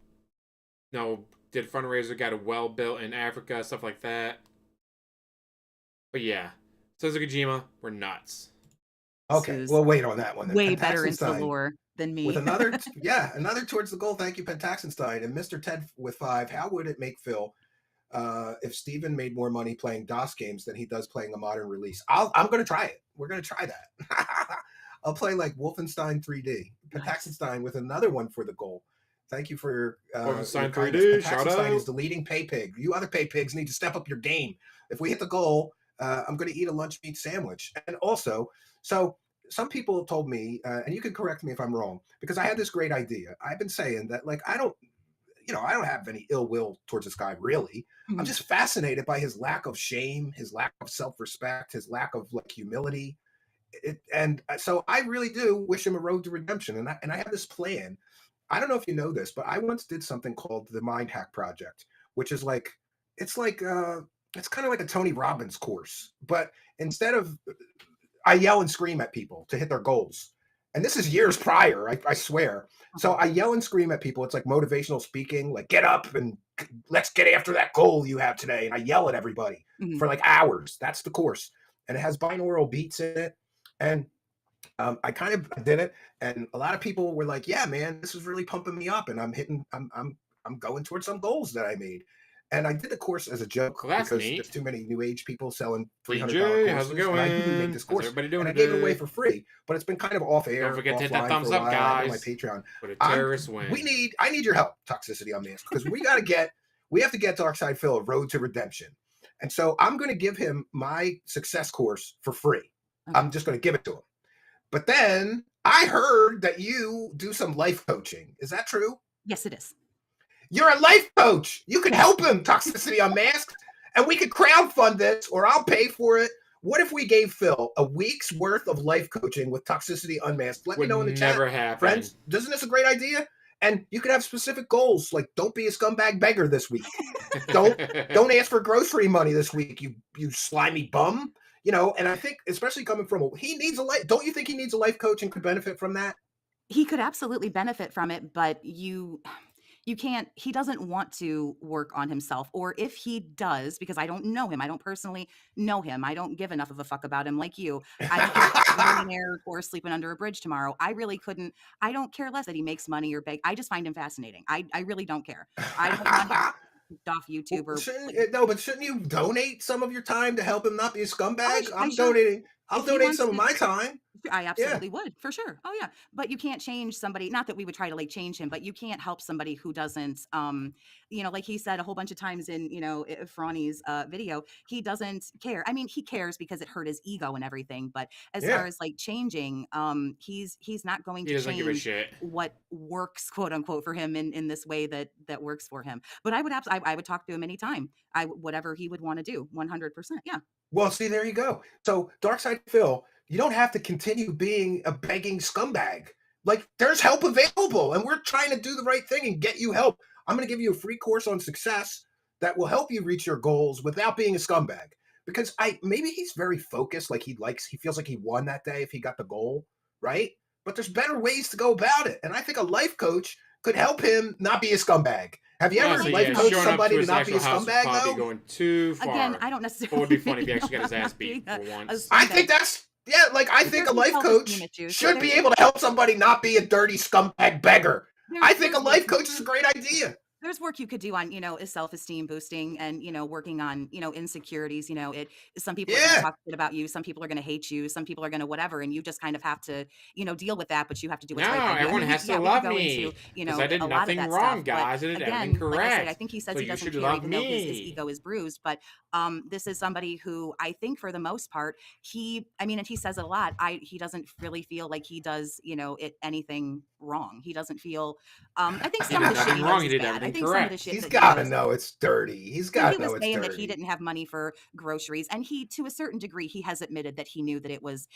Speaker 1: did fundraiser, got a well built in Africa, stuff like that. But yeah. Sons of Kojima were nuts.
Speaker 2: Okay, we'll wait on that one. Then.
Speaker 3: Way better into the lore than me.
Speaker 2: With another, another towards the goal. Thank you, Pentaxenstein. And Mr. Ted with 5. How would it make Phil if Steven made more money playing DOS games than he does playing a modern release? I'm going to try it. We're going to try that. I'll play like Wolfenstein 3D. Pentaxenstein with another one for the goal. Thank you for
Speaker 1: Wolfenstein 3D. Shout out.
Speaker 2: Is the leading pay pig. You other pay pigs need to step up your game. If we hit the goal, I'm going to eat a lunch meat sandwich. And also, so some people told me, and you can correct me if I'm wrong, because I had this great idea. I've been saying that, like, I don't have any ill will towards this guy, really. Mm-hmm. I'm just fascinated by his lack of shame, his lack of self-respect, his lack of like humility. So I really do wish him a road to redemption. And I have this plan. I don't know if you know this, but I once did something called the Mind Hack Project, which is like, it's kind of like a Tony Robbins course, but instead of, I yell and scream at people to hit their goals. And this is years prior, I swear. So I yell and scream at people. It's like motivational speaking, like get up and let's get after that goal you have today. And I yell at everybody for like hours. That's the course. And it has binaural beats in it. And I kind of did it. And a lot of people were like, yeah, man, this is really pumping me up. And I'm going towards some goals that I made. And I did the course as a joke because there's too many new age people selling $300 courses.
Speaker 1: How's it going?
Speaker 2: And I didn't make this course. And I gave it away for free, but it's been kind of off air.
Speaker 1: Don't forget to hit that thumbs up, guys.
Speaker 2: On my Patreon.
Speaker 1: For the terrorist win.
Speaker 2: I need your help, Toxicity Unmasked, because we have to get Darkside Phil a road to redemption. And so I'm going to give him my success course for free. I'm just going to give it to him. But then I heard that you do some life coaching. Is that true?
Speaker 3: Yes, it is.
Speaker 2: You're a life coach. You can help him, Toxicity Unmasked. And we could crowdfund this, or I'll pay for it. What if we gave Phil a week's worth of life coaching with Toxicity Unmasked? Let me know in the chat.
Speaker 1: Never happen.
Speaker 2: Friends, isn't this a great idea? And you could have specific goals, like don't be a scumbag beggar this week. don't ask for grocery money this week, you slimy bum. You know, and I think, especially coming from he needs a life. Don't you think he needs a life coach and could benefit from that?
Speaker 3: He could absolutely benefit from it, but you can't, he doesn't want to work on himself. Or if he does, because I don't know him, I don't personally know him, I don't give enough of a fuck about him like you. I'm a millionaire or sleeping under a bridge tomorrow. I really couldn't, I don't care less that he makes money or beg. I just find him fascinating. I really don't care. I don't want him off YouTube or
Speaker 2: but shouldn't you donate some of your time to help him not be a scumbag? I'll donate some of my time.
Speaker 3: I absolutely would, for sure. Oh yeah. But you can't change somebody, not that we would try to like change him, but you can't help somebody who doesn't, like he said a whole bunch of times in, Franny's video, he doesn't care. I mean, he cares because it hurt his ego and everything. But as far as like changing, he's not going to change what works, quote unquote, for him in this way that works for him. But I would talk to him anytime. Whatever he would want to do, 100%. Yeah.
Speaker 2: Well, see, there you go. So Darkside Phil, you don't have to continue being a begging scumbag. Like, there's help available, and we're trying to do the right thing and get you help. I'm going to give you a free course on success that will help you reach your goals without being a scumbag. Because maybe he's very focused, like he feels like he won that day if he got the goal, right? But there's better ways to go about it. And I think a life coach could help him not be a scumbag. Have you ever life coached somebody to not be a scumbag, though?
Speaker 1: Going too far.
Speaker 3: Again, I don't necessarily.
Speaker 1: What would be funny if he actually got his ass beat for once?
Speaker 2: I think that's, I think a life coach should be able to help somebody not be a dirty scumbag beggar. I think a life coach is a great idea.
Speaker 3: There's work you could do on, self-esteem boosting and, working on, insecurities. Some people are going to talk shit about you. Some people are going to hate you. Some people are going to whatever. And you just kind of have to, deal with that, but you have to do what's right.
Speaker 1: No, everyone has to love me. Because I did nothing wrong, guys. I did everything correct. Like I said,
Speaker 3: I think he says he doesn't care even though his ego is bruised. But this is somebody who I think for the most part, and he says it a lot, he doesn't really feel like he does, anything wrong. He doesn't feel, I think some of the shit he does is bad. I think some of the shit
Speaker 2: he's got to know it's dirty. He's got to know it's dirty.
Speaker 3: He was saying that he didn't have money for groceries, and he, to a certain degree, he has admitted that he knew that it was,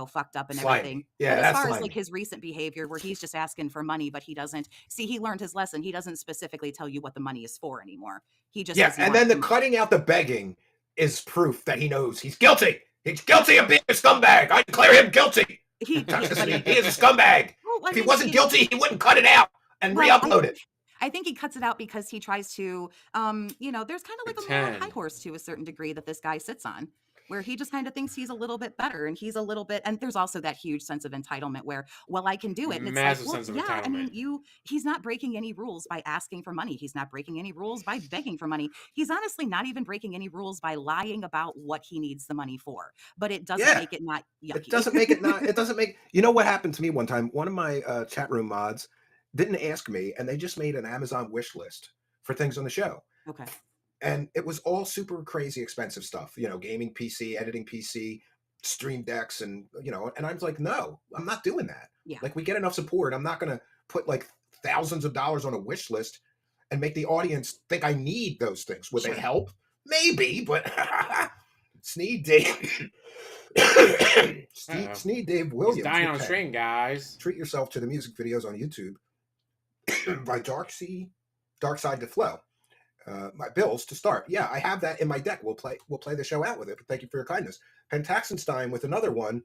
Speaker 3: fucked up and everything.
Speaker 2: Yeah,
Speaker 3: but as far as like his recent behavior, where he's just asking for money, but he doesn't see. He learned his lesson. He doesn't specifically tell you what the money is for anymore. He just
Speaker 2: and then the cutting out the begging is proof that he knows he's guilty. He's guilty of being a scumbag. I declare him guilty. He is a scumbag. Well, if he wasn't guilty, he wouldn't cut it out and re-upload it.
Speaker 3: I think he cuts it out because he tries to, there's kind of like a moral high horse to a certain degree that this guy sits on, where he just kind of thinks he's a little bit better, and he's a little bit, and there's also that huge sense of entitlement where, well, I can do it. And it's
Speaker 1: massive
Speaker 3: like,
Speaker 1: sense of entitlement.
Speaker 3: I mean, he's not breaking any rules by asking for money. He's not breaking any rules by begging for money. He's honestly not even breaking any rules by lying about what he needs the money for. But it doesn't make it not yucky.
Speaker 2: It doesn't make it not. It doesn't make. You know what happened to me one time? One of my chat room mods didn't ask me, and they just made an Amazon wish list for things on the show.
Speaker 3: Okay.
Speaker 2: And it was all super crazy expensive stuff, gaming PC, editing PC, stream decks, and and I was like, no, I'm not doing that.
Speaker 3: Yeah.
Speaker 2: Like, we get enough support. I'm not going to put like thousands of dollars on a wish list and make the audience think I need those things. Would they help? Maybe, but Sneed Dave. Sneed Dave Williams.
Speaker 1: He's dying on the train, guys.
Speaker 2: Treat yourself to the music videos on YouTube by Dark Side to Flow. My bills to start. Yeah, I have that in my deck. We'll play the show out with it. But thank you for your kindness. Pentaxenstein with another one,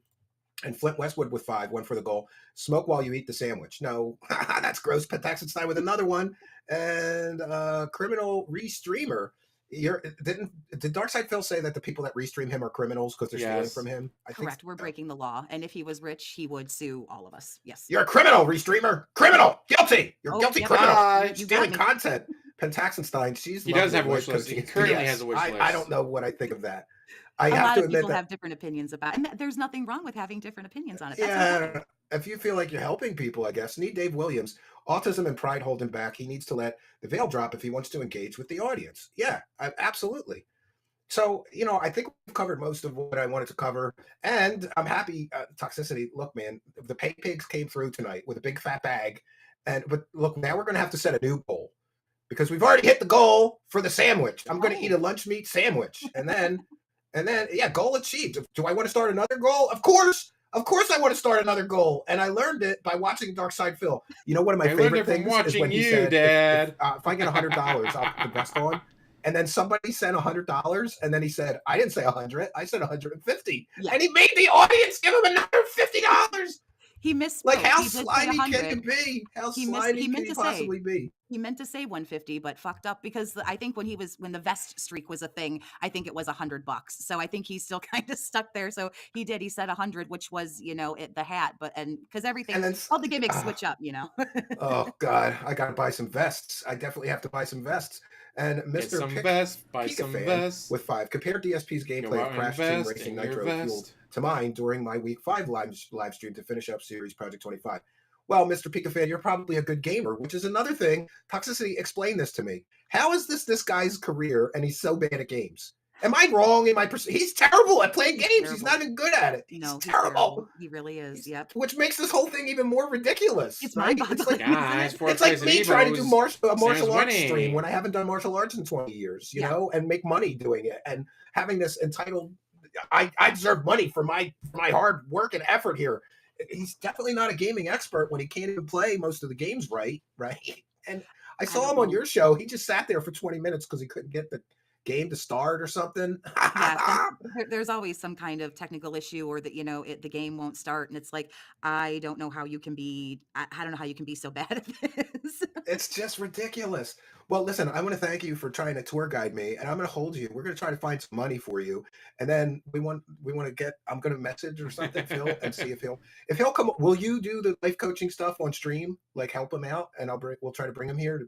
Speaker 2: and Flint Westwood with 5, one for the goal. Smoke while you eat the sandwich. No, that's gross. Pentaxenstein with another one, and criminal restreamer. Did Darkside Phil say that the people that restream him are criminals because they're stealing from him?
Speaker 3: Correct. We're breaking the law, and if he was rich, he would sue all of us. Yes.
Speaker 2: You're a criminal, restreamer. Criminal. Guilty. You're guilty criminal. Stealing content. Pentaxenstein.
Speaker 1: He does have a wish list. He currently has a wish list.
Speaker 2: I don't know what I think of that.
Speaker 3: A lot of people have different opinions about it, and there's nothing wrong with having different opinions on it.
Speaker 2: That's if you feel like you're helping people, I guess. Need Dave Williams. Autism and pride hold him back. He needs to let the veil drop if he wants to engage with the audience. Yeah, absolutely. So, I think we've covered most of what I wanted to cover, and I'm happy. Toxicity. Look, man, the pay pigs came through tonight with a big fat bag, but look, now we're going to have to set a new goal because we've already hit the goal for the sandwich. I'm going to eat a lunch meat sandwich, and then, yeah, goal achieved. Do I want to start another goal? Of course I want to start another goal, and I learned it by watching Dark Side Phil. One of my favorite things is when he said,
Speaker 1: Dad.
Speaker 2: If I get $100, I'll invest on. And then somebody sent $100, and then he said, I didn't say 100, I said 150. Yeah. And he made the audience give him another $50.
Speaker 3: He missed.
Speaker 2: Like, how slimy can it be? How slimy can he possibly be?
Speaker 3: He meant to say 150, but fucked up because I think when the vest streak was a thing, I think it was $100. So I think he's still kind of stuck there. So he said 100, which was, the hat, because everything, all the gimmicks switch up,
Speaker 2: Oh God, I got to buy some vests. I definitely have to buy some vests. And Mr.
Speaker 1: Buy some vests
Speaker 2: with 5. Compare DSP's gameplay of Crash Team Racing Nitro fueled to mine during my week 5 live stream to finish up series Project 25. Well, Mr. Pika fan, you're probably a good gamer, which is another thing. Toxicity, explain this to me. How is this guy's career and he's so bad at games? Am I wrong in my He's terrible at playing games. He's not even good at it. He's terrible.
Speaker 3: He really is. Yep.
Speaker 2: Which makes this whole thing even more ridiculous.
Speaker 3: It's mind-boggling.
Speaker 2: It's like me trying to do a martial arts stream when I haven't done martial arts in 20 years, you know, and make money doing it and having this entitled. I deserve money for my hard work and effort here. He's definitely not a gaming expert when he can't even play most of the games right? And I saw him on your show. He just sat there for 20 minutes because he couldn't get the game to start or something.
Speaker 3: Yeah, there's always some kind of technical issue or that the game won't start, and it's like I don't know how you can be so bad at this.
Speaker 2: It's just ridiculous. Well, listen, I want to thank you for trying to tour guide me, and I'm going to hold you. We're going to try to find some money for you, and then we want to get. I'm going to message or something, Phil, and see if he'll come. Will you do the life coaching stuff on stream, like help him out, and we'll try to bring him here.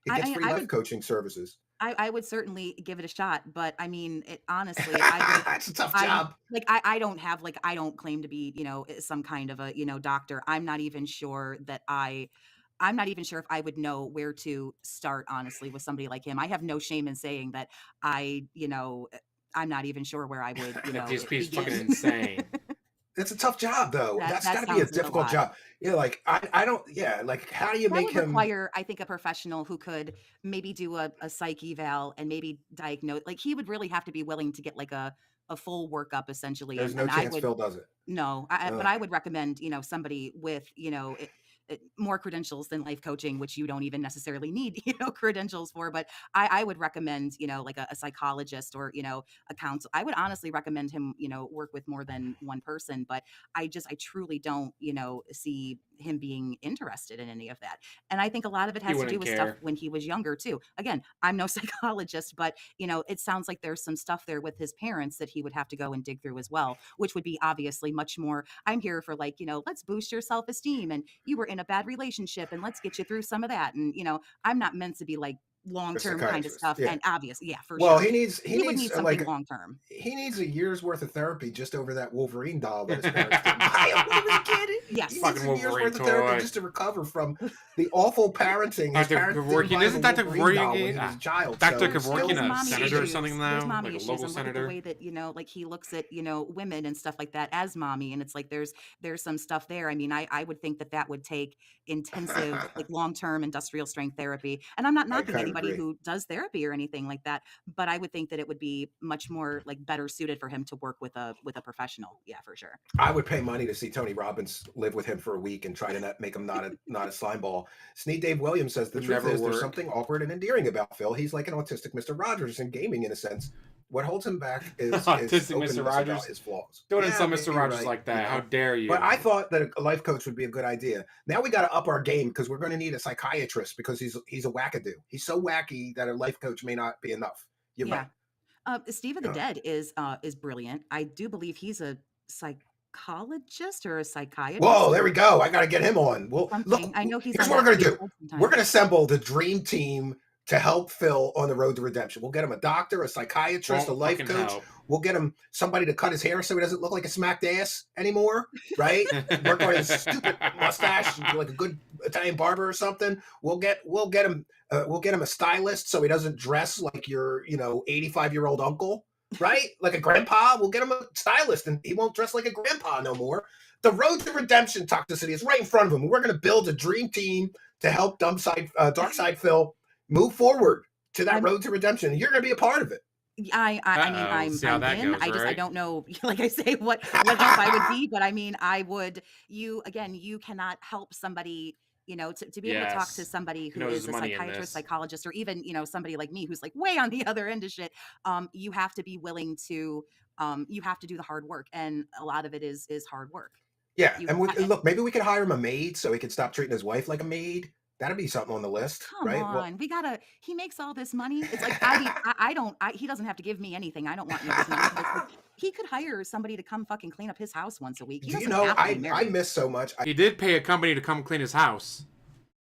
Speaker 2: He gets free life coaching services.
Speaker 3: I would certainly give it a shot, but I mean, honestly,
Speaker 2: it's a tough job.
Speaker 3: I don't claim to be, some kind of a, doctor. I'm not even sure if I would know where to start, honestly, with somebody like him. I have no shame in saying that I'm not even sure where I would,
Speaker 1: DSP is fucking insane.
Speaker 2: It's a tough job, though. That's got to be a difficult job. Like I don't. Yeah, like how do you make him?
Speaker 3: Require, I think, a professional who could maybe do a psych eval and maybe diagnose. Like he would really have to be willing to get like a full workup, essentially.
Speaker 2: There's no chance Phil does it.
Speaker 3: No, but I would recommend somebody with more credentials than life coaching, which you don't even necessarily need, credentials for. But I would recommend, like a psychologist or, a counsel. I would honestly recommend him, work with more than one person. But I truly don't, see him being interested in any of that. And I think a lot of it has to do with stuff when he was younger too. Again, I'm no psychologist, but it sounds like there's some stuff there with his parents that he would have to go and dig through as well, which would be obviously much more. I'm here for let's boost your self-esteem, and you were in a bad relationship, and let's get you through some of that. And I'm not meant to be like long-term kind of stuff. Yeah. And obviously, for sure.
Speaker 2: Well, he needs
Speaker 3: something long-term.
Speaker 2: He needs a year's worth of therapy just over that Wolverine doll that his parents didn't buy.
Speaker 3: Yes,
Speaker 2: he needs a year's worth of therapy just to recover from the awful parenting. His parents
Speaker 1: isn't Dr. Kevorkian
Speaker 2: a child?
Speaker 1: Dr. Kevorkian a senator or something now?
Speaker 3: There's mommy
Speaker 1: like a
Speaker 3: issues,
Speaker 1: local
Speaker 3: and
Speaker 1: senator?
Speaker 3: The way that like he looks at women and stuff like that as mommy, and it's like there's some stuff there. I mean, I would think that would take intensive like long-term industrial strength therapy, and I'm not knocking it. anybody who does therapy or anything like that, but I would think that it would be much more like better suited for him to work with a professional. Yeah, for sure.
Speaker 2: I would pay money to see Tony Robbins live with him for a week and try to not make him not a slime ball. Sneed Dave Williams says the truth is there's something awkward and endearing about Phil. He's like an autistic Mr. Rogers in gaming in a sense. What holds him back is
Speaker 1: autistic Mr. Rogers
Speaker 2: about his flaws.
Speaker 1: Don't insult Mr. Rogers like that. How dare you?
Speaker 2: But I thought that a life coach would be a good idea. Now we got to up our game because we're going to need a psychiatrist because he's a wackadoo. He's so wacky that a life coach may not be enough.
Speaker 3: Yeah. Steve of the Dead is brilliant. I do believe he's a psychologist or a psychiatrist.
Speaker 2: Whoa, there we go. I got to get him on. Well, look,
Speaker 3: I know he's.
Speaker 2: Here's what we're going to do. We're going to assemble the dream team to help Phil on the road to redemption. We'll get him a doctor, a psychiatrist, a life coach. We'll get him somebody to cut his hair so he doesn't look like a smacked ass anymore, right? Work on his stupid mustache, like a good Italian barber or something. We'll get him a stylist so he doesn't dress like your 85-year-old uncle, right? Like a grandpa. We'll get him a stylist and he won't dress like a grandpa no more. The road to redemption, Toxicity, is right in front of him. We're going to build a dream team to help Dark Side Phil move forward to that road to redemption. You're going to be a part of it.
Speaker 3: I'm in. I don't know, like I say, what help I would be, but I mean, you cannot help somebody, to be able to talk to somebody who is a psychiatrist, psychologist, or even, somebody like me who's like way on the other end of shit. You have to be willing to, you have to do the hard work. And a lot of it is hard work.
Speaker 2: Yeah. Look, maybe we could hire him a maid so he could stop treating his wife like a maid. That'd be something on the list, right?
Speaker 3: Come on, he makes all this money. It's like, he doesn't have to give me anything. I don't want his money. Like, he could hire somebody to come fucking clean up his house once a week.
Speaker 2: I miss so much.
Speaker 1: He did pay a company to come clean his house.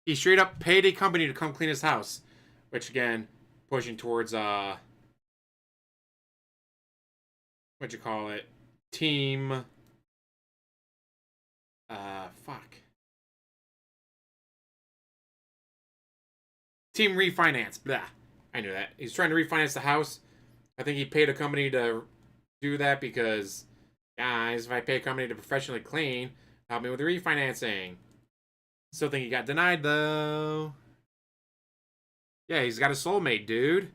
Speaker 1: He straight up paid a company to come clean his house, which again, pushing towards team, Team refinance. Blah. I knew that. He's trying to refinance the house. I think he paid a company to do that because, guys, if I pay a company to professionally clean, help me with the refinancing. Still think he got denied, though. Yeah, he's got a soulmate, dude.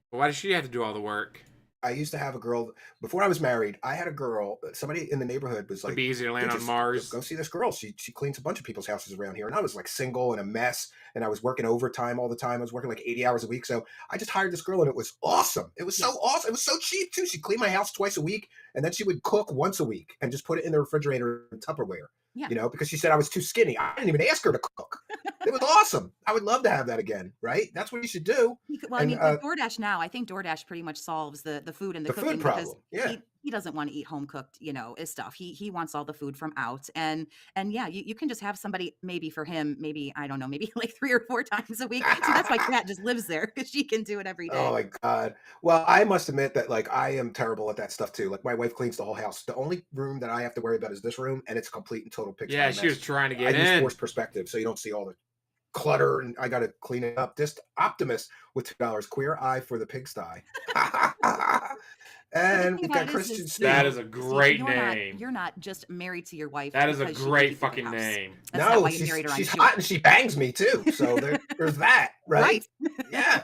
Speaker 1: But why does she have to do all the work?
Speaker 2: I used to have a girl, before I was married, I had a girl, somebody in the neighborhood was like,
Speaker 1: it'd be easy to land on Mars.
Speaker 2: Go see this girl. She cleans a bunch of people's houses around here. And I was like single and a mess. And I was working overtime all the time. I was working like 80 hours a week. So I just hired this girl and it was awesome. It was so awesome. It was so cheap too. She cleaned my house twice a week. And then she would cook once a week and just put it in the refrigerator in Tupperware. Yeah. Because she said I was too skinny. I didn't even ask her to cook. It was awesome. I would love to have that again, right? That's what you should do.
Speaker 3: Well, I mean, with DoorDash now, I think DoorDash pretty much solves the food and the cooking
Speaker 2: food problem.
Speaker 3: Because he doesn't want to eat home cooked, stuff. He wants all the food from out. And yeah, you can just have somebody, maybe for him, maybe, I don't know, maybe like 3 or 4 times a week. So that's why Kat just lives there because she can do it every day.
Speaker 2: Oh my God. Well, I must admit that like I am terrible at that stuff too. Like my wife cleans the whole house. The only room that I have to worry about is this room, and it's a complete and total picture.
Speaker 1: Yeah, she was trying to get in.
Speaker 2: I use forced perspective, so you don't see all the clutter, and I got to clean it up. Just Optimus with $2. Queer eye for the pigsty. And we've got Christian.
Speaker 1: That is a great name.
Speaker 3: You're not just married to your wife.
Speaker 1: That is a great fucking name.
Speaker 2: No, she's hot and she bangs me too. So there's that, right? Yeah.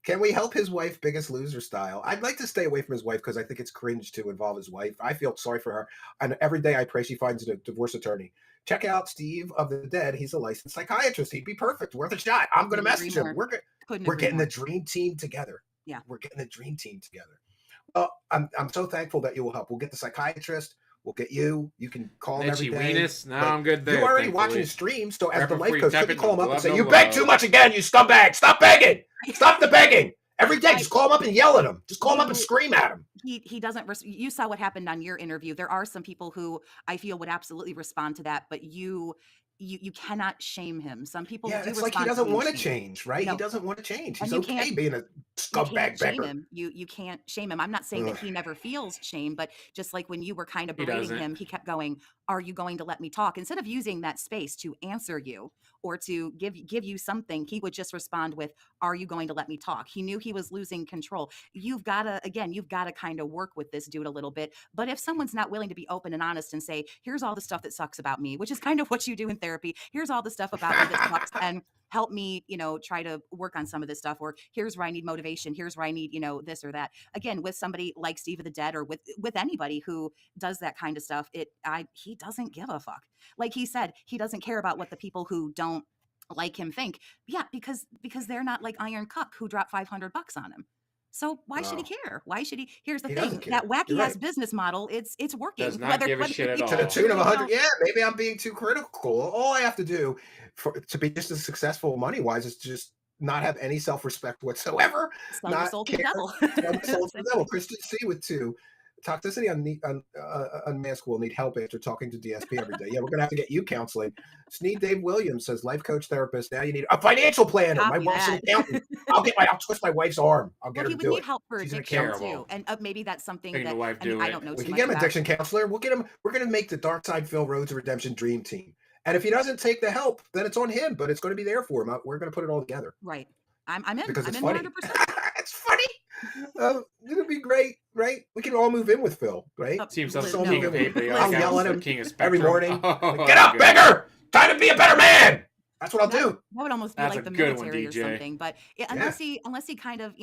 Speaker 2: Can we help his wife Biggest Loser style? I'd like to stay away from his wife because I think it's cringe to involve his wife. I feel sorry for her. And every day I pray she finds a divorce attorney. Check out Steve of the Dead. He's a licensed psychiatrist. He'd be perfect. Worth a shot. I'm going to message him. We're getting the dream team together.
Speaker 3: Yeah.
Speaker 2: We're getting the dream team together. Well, I'm so thankful that you will help. We'll get the psychiatrist. We'll get you. You can call him every day.
Speaker 1: Venus. No, I'm good there.
Speaker 2: You're already watching his streams, so as the life coach, you can call him up and say, "You beg too much again, you scumbag! Stop begging! Stop the begging!" Every day, just call him up and yell at him. Just call him up and scream at him.
Speaker 3: He doesn't. You saw what happened on your interview. There are some people who I feel would absolutely respond to that, but you cannot shame him. Some people do
Speaker 2: it's like he doesn't want to change, right? No. He doesn't want to change. He's okay being a scumbag beggar.
Speaker 3: You can't shame him. I'm not saying that he never feels shame, but just like when you were kind of berating him, he kept going, "Are you going to let me talk?" Instead of using that space to answer you or to give you something, he would just respond with, "Are you going to let me talk?" He knew he was losing control. You've got to kind of work with this dude a little bit. But if someone's not willing to be open and honest and say, "Here's all the stuff that sucks about me," which is kind of what you do in therapy. Here's all the stuff about me that sucks, and help me, try to work on some of this stuff, or here's where I need motivation, here's where I need, this or that. Again, with somebody like Steve of the Dead, or with anybody who does that kind of stuff, he doesn't give a fuck. Like he said, he doesn't care about what the people who don't like him think. Yeah, because they're not like Iron Cuck, who dropped $500 on him. So why should he care? Why should he? Here's the thing: that wacky ass business model, it's working.
Speaker 1: Does not give a shit at all.
Speaker 2: To the tune of 100. Yeah, maybe I'm being too critical. All I have to do to be just as successful money wise is just not have any self-respect whatsoever.
Speaker 3: Sell your soul to the devil.
Speaker 2: Sell your soul to the devil. Christian C with 2. Toxicity Unmasked will need help after talking to DSP every day. Yeah, we're gonna have to get you counseling. Sneed Dave Williams says, life coach, therapist. Now you need a financial planner.
Speaker 3: Copy
Speaker 2: My wife's an
Speaker 3: that.
Speaker 2: accountant. I'll twist my wife's arm. I'll get her to do it.
Speaker 3: He would need help for
Speaker 2: She's
Speaker 3: addiction too, and maybe that's something that I don't know.
Speaker 2: We can get him addiction counselor. We'll get him. We're gonna make the Dark Side Phil Roads to Redemption dream team. And if he doesn't take the help, then it's on him. But it's going to be there for him. We're going to put it all together.
Speaker 3: Right. I'm in.
Speaker 2: Because
Speaker 3: I'm
Speaker 2: it's
Speaker 3: in
Speaker 2: funny.
Speaker 3: 100%.
Speaker 2: It's funny. It'll be great, right? We can all move in with Phil, right?
Speaker 1: Seems like
Speaker 2: I'll
Speaker 1: king of paper.
Speaker 2: yell at him
Speaker 1: King of
Speaker 2: every
Speaker 1: Spectrum.
Speaker 2: morning.
Speaker 1: Oh,
Speaker 2: Like, get up,
Speaker 1: good.
Speaker 2: beggar! Time to be a better man. That's what I'll do.
Speaker 3: That would almost be
Speaker 1: That's
Speaker 3: like
Speaker 1: a
Speaker 3: the
Speaker 1: good one,
Speaker 3: military or
Speaker 1: DJ.
Speaker 3: something. But unless he kind of,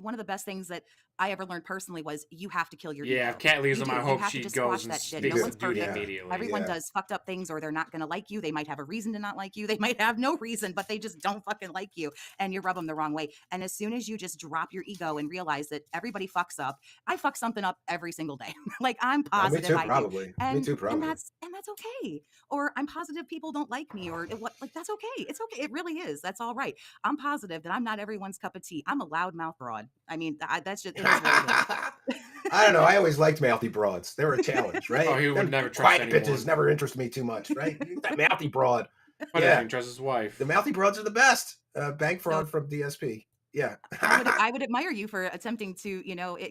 Speaker 3: one of the best things that I ever learned personally was you have to kill your
Speaker 1: Yeah,
Speaker 3: ego.
Speaker 1: if Cat leaves
Speaker 3: You
Speaker 1: him,
Speaker 3: do.
Speaker 1: I
Speaker 3: You
Speaker 1: hope
Speaker 3: have to
Speaker 1: she
Speaker 3: just
Speaker 1: goes
Speaker 3: squash
Speaker 1: and
Speaker 3: that shit.
Speaker 1: speaks
Speaker 3: No
Speaker 1: to
Speaker 3: one's
Speaker 1: duty
Speaker 3: perfect.
Speaker 1: immediately.
Speaker 3: Everyone
Speaker 2: Yeah.
Speaker 3: does fucked up things, or they're not going to like you. They might have a reason to not like you. They might have no reason, but they just don't fucking like you, and you rub them the wrong way. And as soon as you just drop your ego and realize that everybody fucks up, I fuck something up every single day. Like I'm positive.
Speaker 2: Me too,
Speaker 3: I do.
Speaker 2: probably.
Speaker 3: And,
Speaker 2: Me too, probably.
Speaker 3: and that's okay. Or I'm positive people don't like me, or what? Like that's okay. It's okay. It really is. That's all right. I'm positive that I'm not everyone's cup of tea. I'm a loudmouth broad. I mean, that's just it is what it is.
Speaker 2: I don't know. I always liked mouthy broads. They were a challenge, right?
Speaker 1: Oh, he would
Speaker 2: Them
Speaker 1: never trust
Speaker 2: quiet
Speaker 1: anyone.
Speaker 2: bitches never interest me too much, right? That mouthy broad.
Speaker 1: But
Speaker 2: Yeah.
Speaker 1: he trust his wife.
Speaker 2: The mouthy broads are the best. Bank fraud from DSP. Yeah.
Speaker 3: I would admire you for attempting to,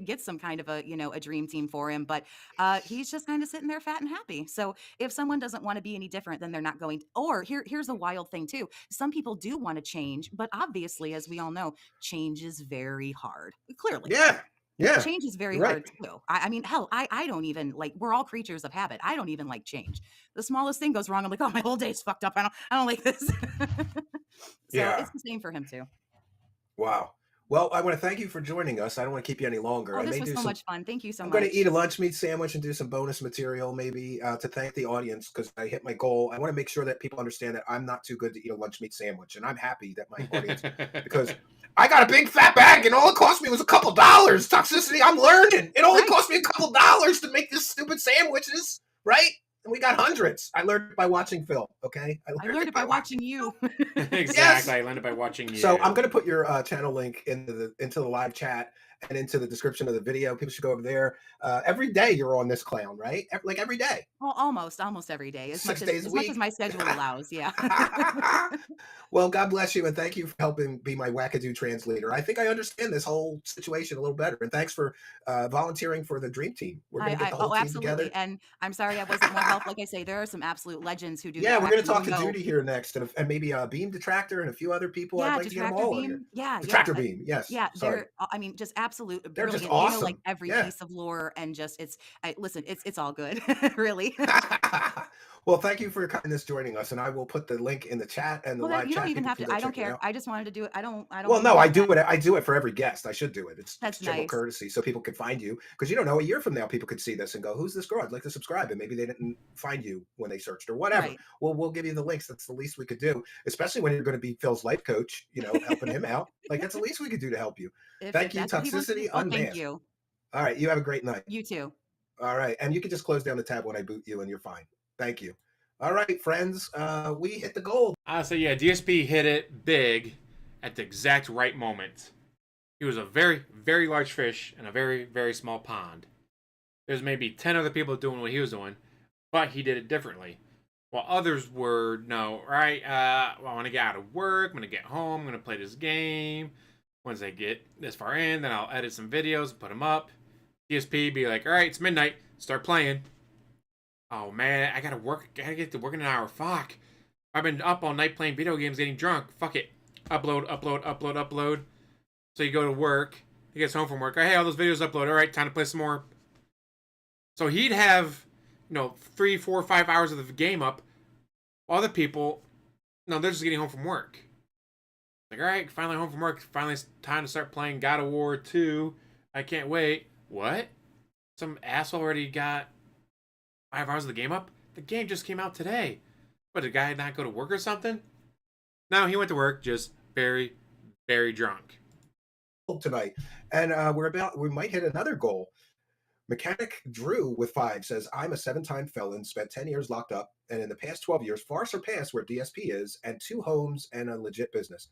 Speaker 3: get some kind of a dream team for him, but he's just kind of sitting there fat and happy. So if someone doesn't want to be any different, then they're not going to. Or here's a wild thing too. Some people do want to change, but obviously, as we all know, change is very hard. Clearly.
Speaker 2: Yeah. Yeah.
Speaker 3: Change is very
Speaker 2: Right.
Speaker 3: hard too. I mean, hell, I don't even like, we're all creatures of habit. I don't even like change. The smallest thing goes wrong. I'm like, oh, my whole day's fucked up. I don't like this. So
Speaker 2: Yeah.
Speaker 3: it's the same for him too.
Speaker 2: Wow. Well, I want to thank you for joining us. I don't want to keep you any longer.
Speaker 3: Oh,
Speaker 2: I
Speaker 3: this
Speaker 2: may
Speaker 3: was
Speaker 2: do
Speaker 3: so
Speaker 2: some,
Speaker 3: much fun. Thank you so
Speaker 2: I'm
Speaker 3: much.
Speaker 2: going to eat a lunch meat sandwich and do some bonus material maybe to thank the audience because I hit my goal. I want to make sure that people understand that I'm not too good to eat a lunch meat sandwich. And I'm happy that my audience, because I got a big fat bag and all it cost me was a couple dollars. Toxicity, I'm learning. It only cost me a couple dollars to make this stupid sandwiches, right? And we got hundreds. I learned it by watching Phil, okay?
Speaker 3: I learned it by watching you.
Speaker 1: Exactly.
Speaker 2: Yes.
Speaker 1: I learned it by watching you.
Speaker 2: So I'm going to put your channel link into the live chat and into the description of the video. People should go over there. Every day you're on this clown, right? Like every day.
Speaker 3: Well, almost every day. As
Speaker 2: 6
Speaker 3: much
Speaker 2: days a
Speaker 3: as much
Speaker 2: week.
Speaker 3: as my schedule allows. Yeah.
Speaker 2: Well, God bless you, and thank you for helping be my wackadoo translator. I think I understand this whole situation a little better, and thanks for volunteering for the Dream Team. We're going to get the whole team
Speaker 3: absolutely.
Speaker 2: together.
Speaker 3: And I'm sorry I wasn't more help. Like I say, there are some absolute legends who do.
Speaker 2: Yeah, we're going to talk to
Speaker 3: know.
Speaker 2: Judy here next, and maybe Beam Detractor and a few other people.
Speaker 3: Yeah,
Speaker 2: I'd like to get them
Speaker 3: Detractor
Speaker 2: all on
Speaker 3: Beam.
Speaker 2: here.
Speaker 3: Yeah,
Speaker 2: Detractor Beam. Yes.
Speaker 3: Yeah,
Speaker 2: Sorry.
Speaker 3: they're. I mean, just absolute.
Speaker 2: They're
Speaker 3: brilliant.
Speaker 2: just awesome.
Speaker 3: They know, like every
Speaker 2: Yeah.
Speaker 3: piece of lore, and just listen. It's all good, really.
Speaker 2: Well, thank you for your kindness joining us, and I will put the link in the chat and the
Speaker 3: Well,
Speaker 2: live
Speaker 3: you
Speaker 2: chat.
Speaker 3: don't even
Speaker 2: People
Speaker 3: have
Speaker 2: can
Speaker 3: to.
Speaker 2: go
Speaker 3: I don't
Speaker 2: check it
Speaker 3: care.
Speaker 2: out.
Speaker 3: I just wanted to do it. I don't.
Speaker 2: Well, no, I do it. I do it for every guest. I should do it. It's
Speaker 3: That's
Speaker 2: general
Speaker 3: nice.
Speaker 2: courtesy, so people can find you. Because you don't know, a year from now, people could see this and go, "Who's this girl? I'd like to subscribe." And maybe they didn't find you when they searched or whatever.
Speaker 3: Right.
Speaker 2: Well, we'll give you the links. That's the least we could do, especially when you're going to be Phil's life coach. Helping him out. Like that's the least we could do to help you. Thank you,
Speaker 3: that's what he wants to do.
Speaker 2: Toxicity
Speaker 3: Oh,
Speaker 2: Unmasked.
Speaker 3: thank you.
Speaker 2: All right, you have a great night.
Speaker 3: You too.
Speaker 2: All right, and you can just close down the tab when I boot you, and you're fine. Thank you. All right, friends, we hit the goal.
Speaker 1: So yeah, DSP hit it big at the exact right moment. He was a very, very large fish in a very, very small pond. There's maybe 10 other people doing what he was doing, but he did it differently. While others were, no, right, I want to get out of work, I'm going to get home, I'm going to play this game. Once I get this far in, then I'll edit some videos and put them up. DSP be like, all right, it's midnight, start playing. Oh man, I gotta work. I gotta get to work in an hour. Fuck. I've been up all night playing video games, getting drunk. Fuck it. Upload. So you go to work. He gets home from work. Hey, all those videos upload. All right, time to play some more. So he'd have, 3, 4, 5 hours of the game up. Other people, no, they're just getting home from work. Like, all right, finally home from work. Finally, it's time to start playing God of War 2. I can't wait. What? Some asshole already got 5 hours of the game up? The game just came out today. What, did the guy not go to work or something? No, he went to work, just very, very drunk.
Speaker 2: Tonight. And we might hit another goal. Mechanic Drew with 5 says, I'm a 7-time felon, spent 10 years locked up, and in the past 12 years, far surpassed where DSP is, and 2 homes and a legit business.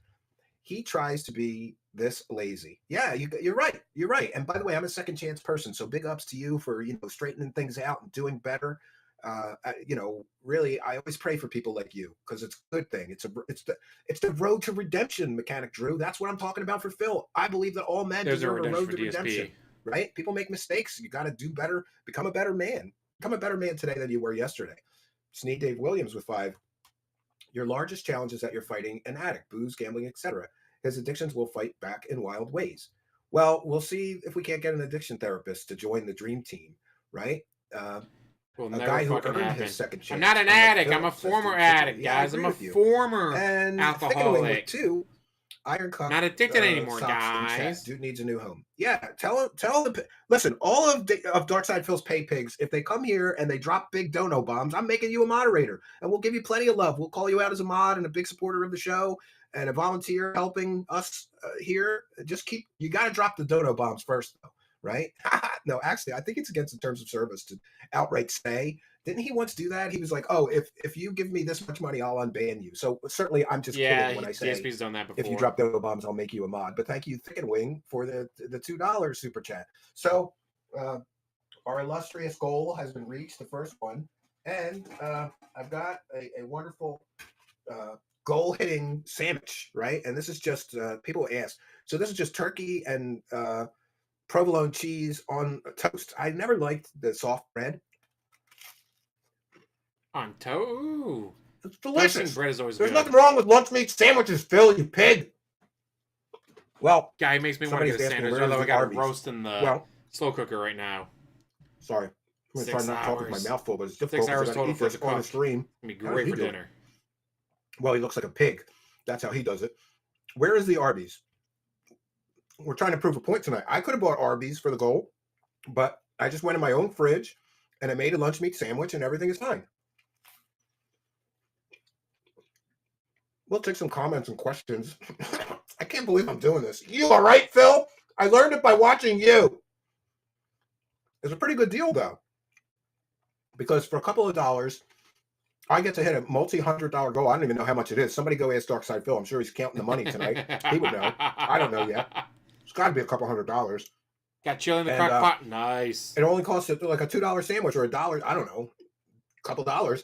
Speaker 2: He tries to be this lazy. Yeah, you're right. You're right. And by the way, I'm a second chance person, so big ups to you for straightening things out and doing better. Really, I always pray for people like you because it's a good thing. It's the road to redemption, Mechanic Drew. That's what I'm talking about for Phil. I believe that all men deserve a road to redemption. Right? People make mistakes. You got to do better. Become a better man. Become a better man today than you were yesterday. Sneed Dave Williams with 5. Your largest challenge is that you're fighting an addict, booze, gambling, etc. His addictions will fight back in wild ways. Well, we'll see if we can't get an addiction therapist to join the dream team, right? A guy who earned his second chance.
Speaker 1: I'm not an addict. I'm a former addict, guys. I'm a former alcoholic.
Speaker 2: Too. Iron Cup.
Speaker 1: Not addicted anymore, guys.
Speaker 2: Dude needs a new home. Yeah, tell the listen. All of Darkside Phil's pay pigs, if they come here and they drop big dono bombs, I'm making you a moderator, and we'll give you plenty of love. We'll call you out as a mod and a big supporter of the show and a volunteer helping us here. You got to drop the dono bombs first, though, right? No, actually, I think it's against the terms of service to outright say. Didn't he once do that? He was like, "Oh, if you give me this much money, I'll unban you." So certainly, I'm just kidding when I say
Speaker 1: DSP's done that before.
Speaker 2: If you drop dono bombs, I'll make you a mod. But thank you, Thick and Wing, for the $2 super chat. So our illustrious goal has been reached, the first one, and I've got a wonderful goal hitting sandwich, right? And this is just people ask. So this is just turkey and provolone cheese on toast. I never liked the soft bread.
Speaker 1: On toast.
Speaker 2: It's delicious.
Speaker 1: Bread is always
Speaker 2: There's
Speaker 1: good.
Speaker 2: nothing wrong with lunch meat sandwiches, Phil, you pig. Well,
Speaker 1: guy makes me want to get a sandwich, although I got to roast in the slow cooker right now.
Speaker 2: Sorry. I'm going to try not to talk with my mouth full, but it's difficult.
Speaker 1: 6 hours total for the
Speaker 2: on the stream.
Speaker 1: It's going to be great for dinner.
Speaker 2: Well, he looks like a pig. That's how he does it. Where is the Arby's? We're trying to prove a point tonight. I could have bought Arby's for the goal, but I just went in my own fridge and I made a lunch meat sandwich and everything is fine. We'll take some comments and questions. I can't believe I'm doing this. You all right, Phil? I learned it by watching you. It's a pretty good deal, though. Because for a couple of dollars, I get to hit a multi-$100 goal. I don't even know how much it is. Somebody go ask Darkside Phil. I'm sure he's counting the money tonight. He would know. I don't know yet. It's got to be a couple $100.
Speaker 1: Got chili in the crock pot. Nice.
Speaker 2: It only costs like a $2 sandwich or $1. I don't know. A couple dollars.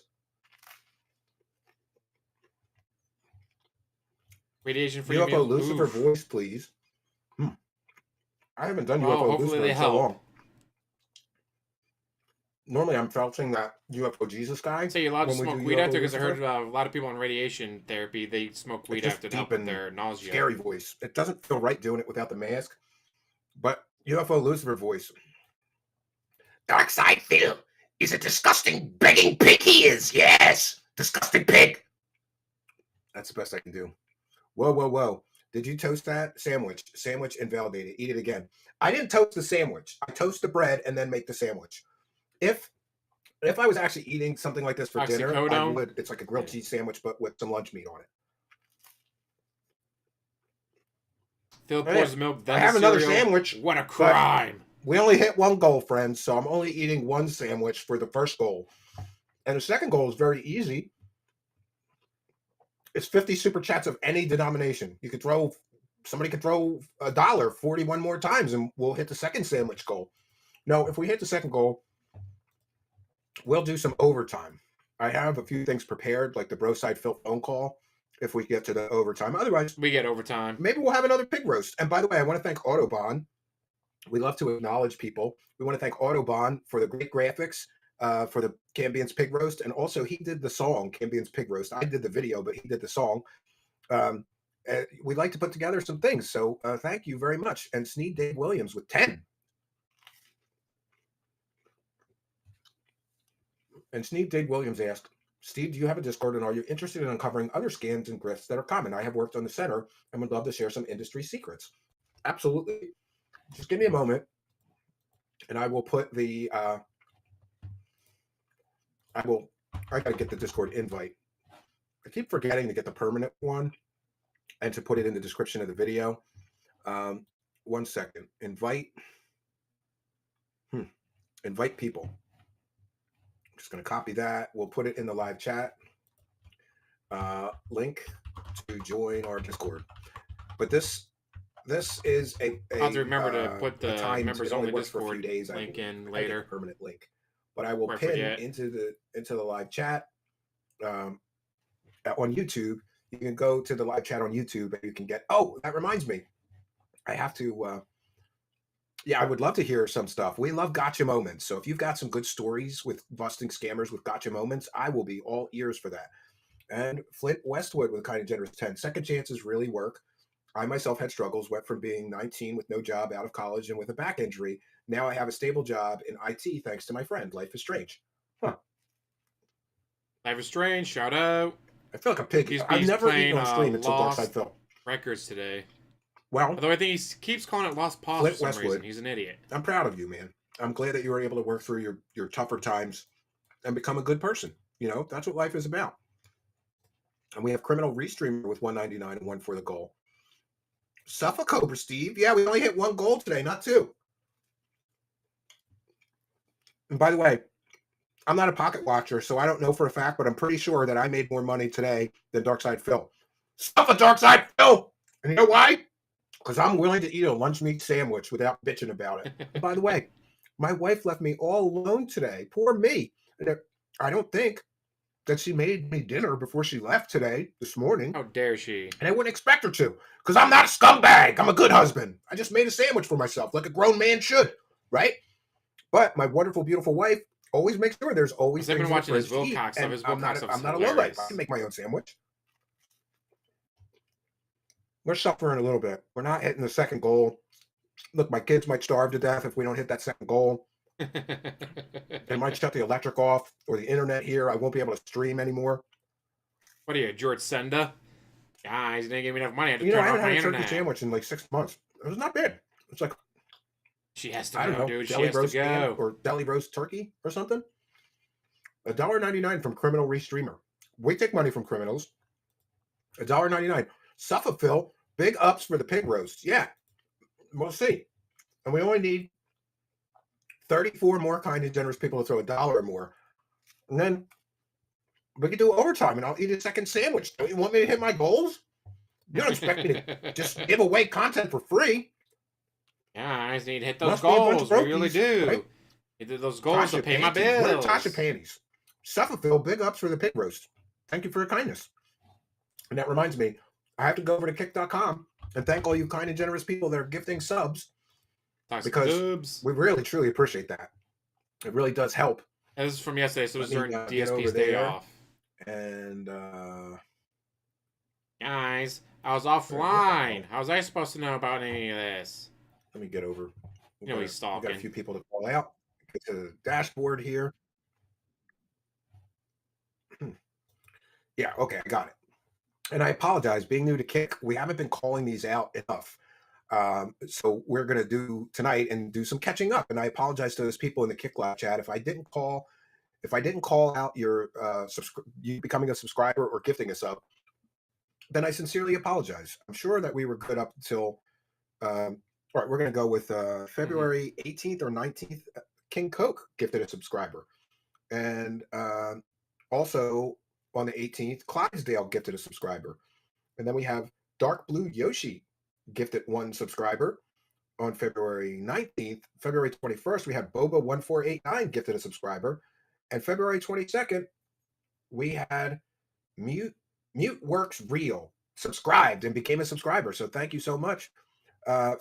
Speaker 1: Radiation free
Speaker 2: UFO Lucifer voice, please. I haven't done UFO Lucifer in so long. Normally, I'm felching that UFO Jesus guy.
Speaker 1: So you're allowed to smoke weed after? Because I heard a lot of people in radiation therapy, they smoke weed after to help with their nausea.
Speaker 2: Scary voice. It doesn't feel right doing it without the mask. But UFO Lucifer voice. Darkside Phil is a disgusting begging pig he is. Yes. Disgusting pig. That's the best I can do. Whoa, whoa, whoa. Did you toast that sandwich? Sandwich invalidated. Eat it again. I didn't toast the sandwich. I toast the bread and then make the sandwich. If I was actually eating something like this for dinner, I would. It's like a grilled cheese sandwich, but with some lunch meat on it.
Speaker 1: Phil pours the milk.
Speaker 2: I have another sandwich.
Speaker 1: What a crime.
Speaker 2: We only hit one goal, friends, so I'm only eating one sandwich for the first goal. And the second goal is very easy. It's 50 super chats of any denomination. Somebody could throw $1 41 more times and we'll hit the second sandwich goal. No, if we hit the second goal, we'll do some overtime. I have a few things prepared, like the Broside Phil phone call, if we get to the overtime. Otherwise,
Speaker 1: we get overtime.
Speaker 2: Maybe we'll have another pig roast. And by the way, I want to thank Autobahn. We love to acknowledge people. We want to thank Autobahn for the great graphics for the Cambian's Pig Roast. And also, he did the song, Cambian's Pig Roast. I did the video, but he did the song. We'd like to put together some things. So thank you very much. And Sneed Dave Williams with 10. And Sneed Dave Williams asked, Steve, do you have a Discord, and are you interested in uncovering other scams and grifts that are common? I have worked on the center and would love to share some industry secrets. Absolutely. Just give me a moment, and I will put the I gotta get the Discord invite. I keep forgetting to get the permanent one and to put it in the description of the video. 1 second. Invite people. I'm just going to copy that. We'll put it in the live chat. Link to join our Discord. But this is a
Speaker 1: I'll have to remember to put the members only
Speaker 2: Discord
Speaker 1: days. Link in later.
Speaker 2: Permanent link. But I will pin into the live chat on YouTube. You can go to the live chat on YouTube and you can get. Oh, that reminds me. I have to. I would love to hear some stuff. We love gotcha moments. So if you've got some good stories with busting scammers with gotcha moments, I will be all ears for that. And Flint Westwood with Kind and Generous 10. Second chances really work. I myself had struggles, went from being 19 with no job out of college and with a back injury. Now I have a stable job in IT thanks to my friend. Life is strange. Huh.
Speaker 1: Life is strange. Shout out.
Speaker 2: I feel like a pig. I've never eaten on stream until Darkside Film.
Speaker 1: Records today.
Speaker 2: Well,
Speaker 1: although I think he keeps calling it Lost Pause for some reason. He's an idiot.
Speaker 2: I'm proud of you, man. I'm glad that you were able to work through your tougher times and become a good person. You know, that's what life is about. And we have Criminal Restreamer with 199 and one for the goal. Suffolk Cobra, Steve. Yeah, we only hit 1 goal today, not 2. And by the way, I'm not a pocket watcher, so I don't know for a fact, but I'm pretty sure that I made more money today than Darkside Phil. Suffolk Darkside Phil! And you know why? Because I'm willing to eat a lunch meat sandwich without bitching about it. And by the way, my wife left me all alone today. Poor me. And I don't think that she made me dinner before she left this morning.
Speaker 1: How dare she?
Speaker 2: And I wouldn't expect her to, because I'm not a scumbag. I'm a good husband. I just made a sandwich for myself, like a grown man should, right? But my wonderful, beautiful wife always makes sure there's always things
Speaker 1: I've been watching his
Speaker 2: Wilcox
Speaker 1: stuff.
Speaker 2: I'm not a lowlife. I can make my own sandwich. We're suffering a little bit. We're not hitting the second goal. Look, my kids might starve to death if we don't hit that second goal. They might shut the electric off or the internet here. I won't be able to stream anymore.
Speaker 1: What are you, George Senda? Guys, didn't give me enough money. I had to
Speaker 2: I
Speaker 1: turn
Speaker 2: haven't
Speaker 1: off my
Speaker 2: had a
Speaker 1: internet.
Speaker 2: turkey sandwich in like 6 months. It was not bad. It's like
Speaker 1: she has to
Speaker 2: I don't
Speaker 1: go,
Speaker 2: know,
Speaker 1: dude. She
Speaker 2: deli
Speaker 1: has to
Speaker 2: roast ham
Speaker 1: go.
Speaker 2: or deli roast turkey or something. $1.99 from Criminal Restreamer. We take money from criminals. $1.99. Suffolk Phil. Big ups for the pig roast. Yeah, we'll see. And we only need 34 more kind and generous people to throw $1 or more. And then we can do overtime and I'll eat a second sandwich. Don't you want me to hit my goals? You don't expect me to just give away content for free.
Speaker 1: Yeah, I just need to hit those goals. We really do. Right? Hit those goals to pay my bills.
Speaker 2: What are Tasha panties? Suffolk Phil, big ups for the pig roast. Thank you for your kindness. And that reminds me, I have to go over to kick.com and thank all you kind and generous people that are gifting subs because we really, truly appreciate that. It really does help.
Speaker 1: And this is from yesterday, so it was during DSP's day off.
Speaker 2: And,
Speaker 1: guys, I was offline. How was I supposed to know about any of this?
Speaker 2: Let me get over.
Speaker 1: He's stalking.
Speaker 2: We've got a few people to call out. Get to the dashboard here. Yeah, okay, I got it. And I apologize, being new to Kick, we haven't been calling these out enough. So we're going to do tonight and do some catching up. And I apologize to those people in the Kick Live chat if I didn't call out your you becoming a subscriber or gifting a sub, then I sincerely apologize. I'm sure that we were good up until all right, we're going to go with February 18th or 19th. King Coke gifted a subscriber. And also on the 18th, Clydesdale gifted a subscriber. And then we have Dark Blue Yoshi gifted 1 subscriber on February 19th. February 21st, we have Boba1489 gifted a subscriber. And February 22nd, we had Mute Works Real subscribed and became a subscriber. So thank you so much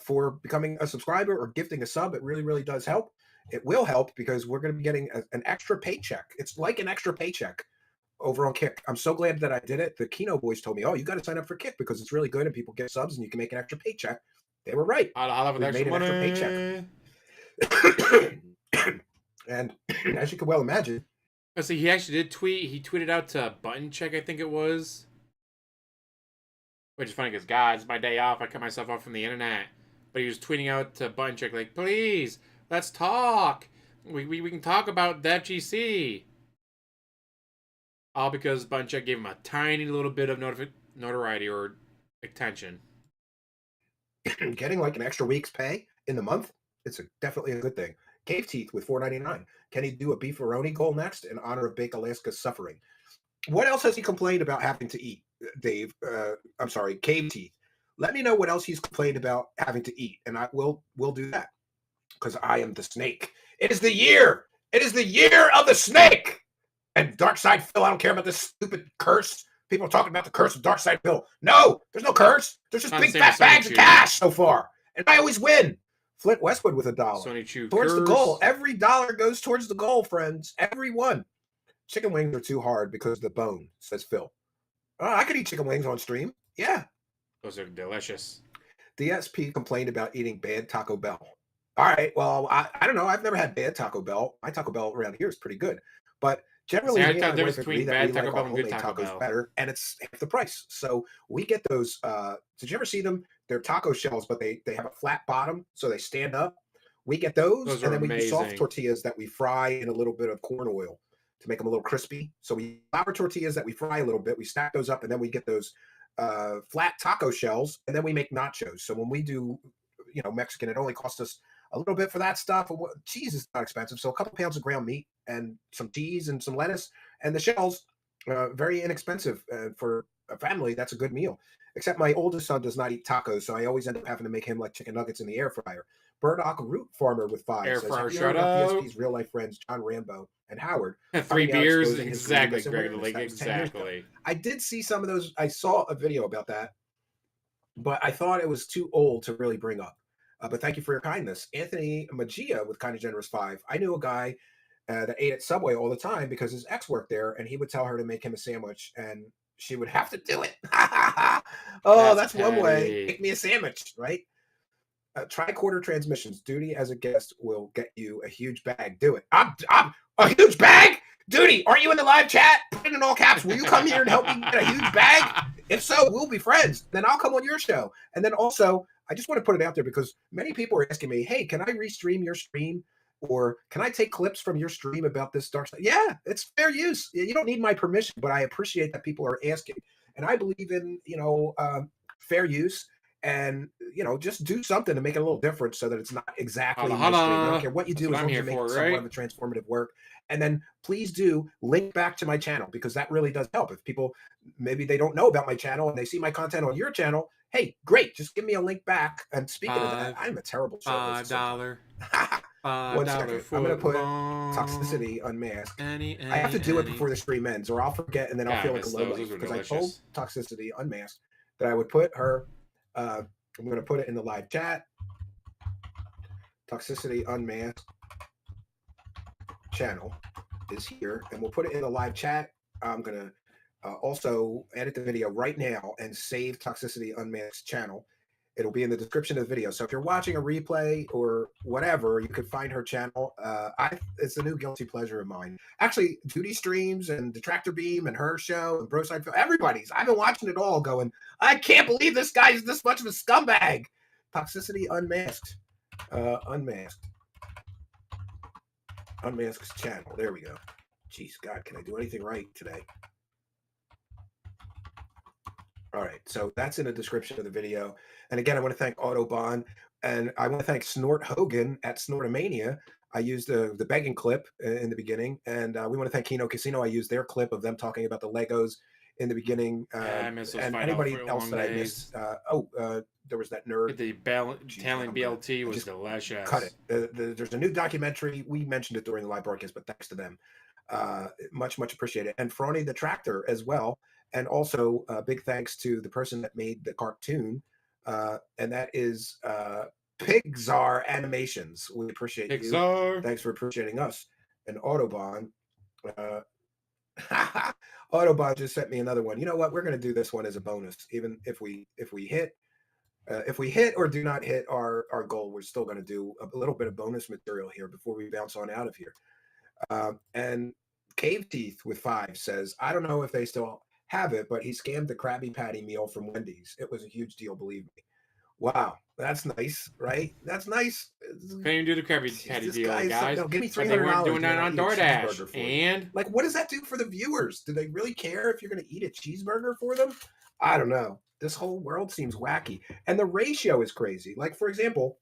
Speaker 2: for becoming a subscriber or gifting a sub. It really, really does help. It will help because we're going to be getting an extra paycheck. It's like an extra paycheck over on Kick. I'm so glad that I did it. The Kino boys told me, oh, you got to sign up for Kick because it's really good and people get subs and you can make an extra paycheck. They were right.
Speaker 1: I'll have an extra
Speaker 2: paycheck. And as you can well imagine,
Speaker 1: Oh, so he actually did tweet. He tweeted out to Button Check, I think it was. Which is funny because, God, it's my day off. I cut myself off from the internet. But he was tweeting out to Button Check, like, please, let's talk. We can talk about the FGC. All because Button Check gave him a tiny little bit of notoriety or attention.
Speaker 2: Getting like an extra week's pay in the month, it's definitely a good thing. Cave Teeth with $4.99. Can he do a beefaroni goal next in honor of Bake Alaska's suffering? What else has he complained about having to eat, Dave? I'm sorry, Cave Teeth. Let me know what else he's complained about having to eat, and we'll do that. Because I am the snake. It is the year. It is the year of the snake. And Darkside Phil, I don't care about this stupid curse. People are talking about the curse of Darkside Phil. No, there's no curse. There's just big fat bags of cash so far. And I always win. Flint Westwood with $1. Towards the goal. Every dollar goes towards the goal, friends. Every one. Chicken wings are too hard because of the bone, says Phil. I could eat chicken wings on stream. Yeah.
Speaker 1: Those are delicious.
Speaker 2: DSP complained about eating bad Taco Bell. All right. Well, I don't know. I've never had bad Taco Bell. My Taco Bell around here is pretty good. But generally,
Speaker 1: I thought there was between bad Taco Bell and good Taco Bell.
Speaker 2: Better, and it's half the price. So we get those. Did you ever see them? They're taco shells, but they have a flat bottom, so they stand up. We get those and then we use soft tortillas that we fry in a little bit of corn oil to make them a little crispy. So we flour tortillas that we fry a little bit. We stack those up, and then we get those flat taco shells, and then we make nachos. So when we do, Mexican, it only costs us a little bit for that stuff. Cheese is not expensive, so a couple pounds of ground meat and some cheese and some lettuce, and the shells, very inexpensive for a family. That's a good meal. Except my oldest son does not eat tacos, so I always end up having to make him like chicken nuggets in the air fryer. Burdock Root Farmer with 5
Speaker 1: air
Speaker 2: says,
Speaker 1: fryer,
Speaker 2: have you heard about DSP's real life friends John Rambo and Howard?
Speaker 1: 3 beers, exactly, Greg. Like, exactly.
Speaker 2: I did see some of those. I saw a video about that, but I thought it was too old to really bring up. But thank you for your kindness. Anthony Magia with Kind of Generous 5. I knew a guy that ate at Subway all the time because his ex worked there, and he would tell her to make him a sandwich, and she would have to do it. That's one way. Make me a sandwich, right? Tricorder transmissions. Duty as a guest will get you a huge bag. Do it. I'm a huge bag? Duty, aren't you in the live chat? Put it in all caps. Will you come here and help me get a huge bag? If so, we'll be friends. Then I'll come on your show. And then also, I just want to put it out there because many people are asking me, hey, can I restream your stream? Or can I take clips from your stream about this dark side? Yeah, it's fair use. You don't need my permission, but I appreciate that people are asking. And I believe in, fair use. And, just do something to make it a little different so that it's not exactly your stream. I don't care what you do as long as you make somewhat of a transformative work. And then please do link back to my channel because that really does help. If people, maybe they don't know about my channel and they see my content on your channel, hey, great, just give me a link back. And speaking of that, I'm a terrible service.
Speaker 1: $5.
Speaker 2: One second. I'm going to put Toxicity Unmasked. I have to do it before the stream ends or I'll forget and then I'll feel like a low life because I told Toxicity Unmasked that I would put her... I'm going to put it in the live chat. Toxicity Unmasked channel is here, and we'll put it in the live chat. I'm going to also edit the video right now and save Toxicity Unmasked channel. It'll be in the description of the video. So if you're watching a replay or whatever, you could find her channel. It's a new guilty pleasure of mine. Actually, Duty streams and Detractor Beam and her show and Broside Phil, everybody's. I've been watching it all going, I can't believe this guy's this much of a scumbag. Toxicity Unmasked. Unmasked. Unmasked channel. There we go. Jeez, God, can I do anything right today? All right, so that's in the description of the video. And again, I want to thank Autobahn, and I want to thank Snort Hogan at Snortomania. I used the begging clip in the beginning, and we want to thank Kino Casino. I used their clip of them talking about the Legos in the beginning.
Speaker 1: I missed those
Speaker 2: and anybody else that I missed. There was that nerd.
Speaker 1: The Talent BLT was delicious.
Speaker 2: Cut it. There's a new documentary. We mentioned it during the live broadcast, but thanks to them. Much appreciated. And Frony the Tractor as well. And also big thanks to the person that made the cartoon. And that is Pixar Animations. We appreciate
Speaker 1: Pixar.
Speaker 2: You. Thanks for appreciating us. And Autobahn. Autobahn just sent me another one. You know what? We're going to do this one as a bonus. Even if we hit or do not hit our goal, we're still going to do a little bit of bonus material here before we bounce on out of here. And Cave Teeth with 5 says, I don't know if they still have it, but he scammed the Krabby Patty meal from Wendy's. It was a huge deal, believe me. Wow, that's nice, right? That's nice.
Speaker 1: Can't even do the Krabby Patty deal, guys.
Speaker 2: No, give me
Speaker 1: But they weren't
Speaker 2: $300
Speaker 1: doing that on DoorDash.
Speaker 2: And like, what does that do for the viewers? Do they really care if you're going to eat a cheeseburger for them? I don't know. This whole world seems wacky, and the ratio is crazy. Like, for example,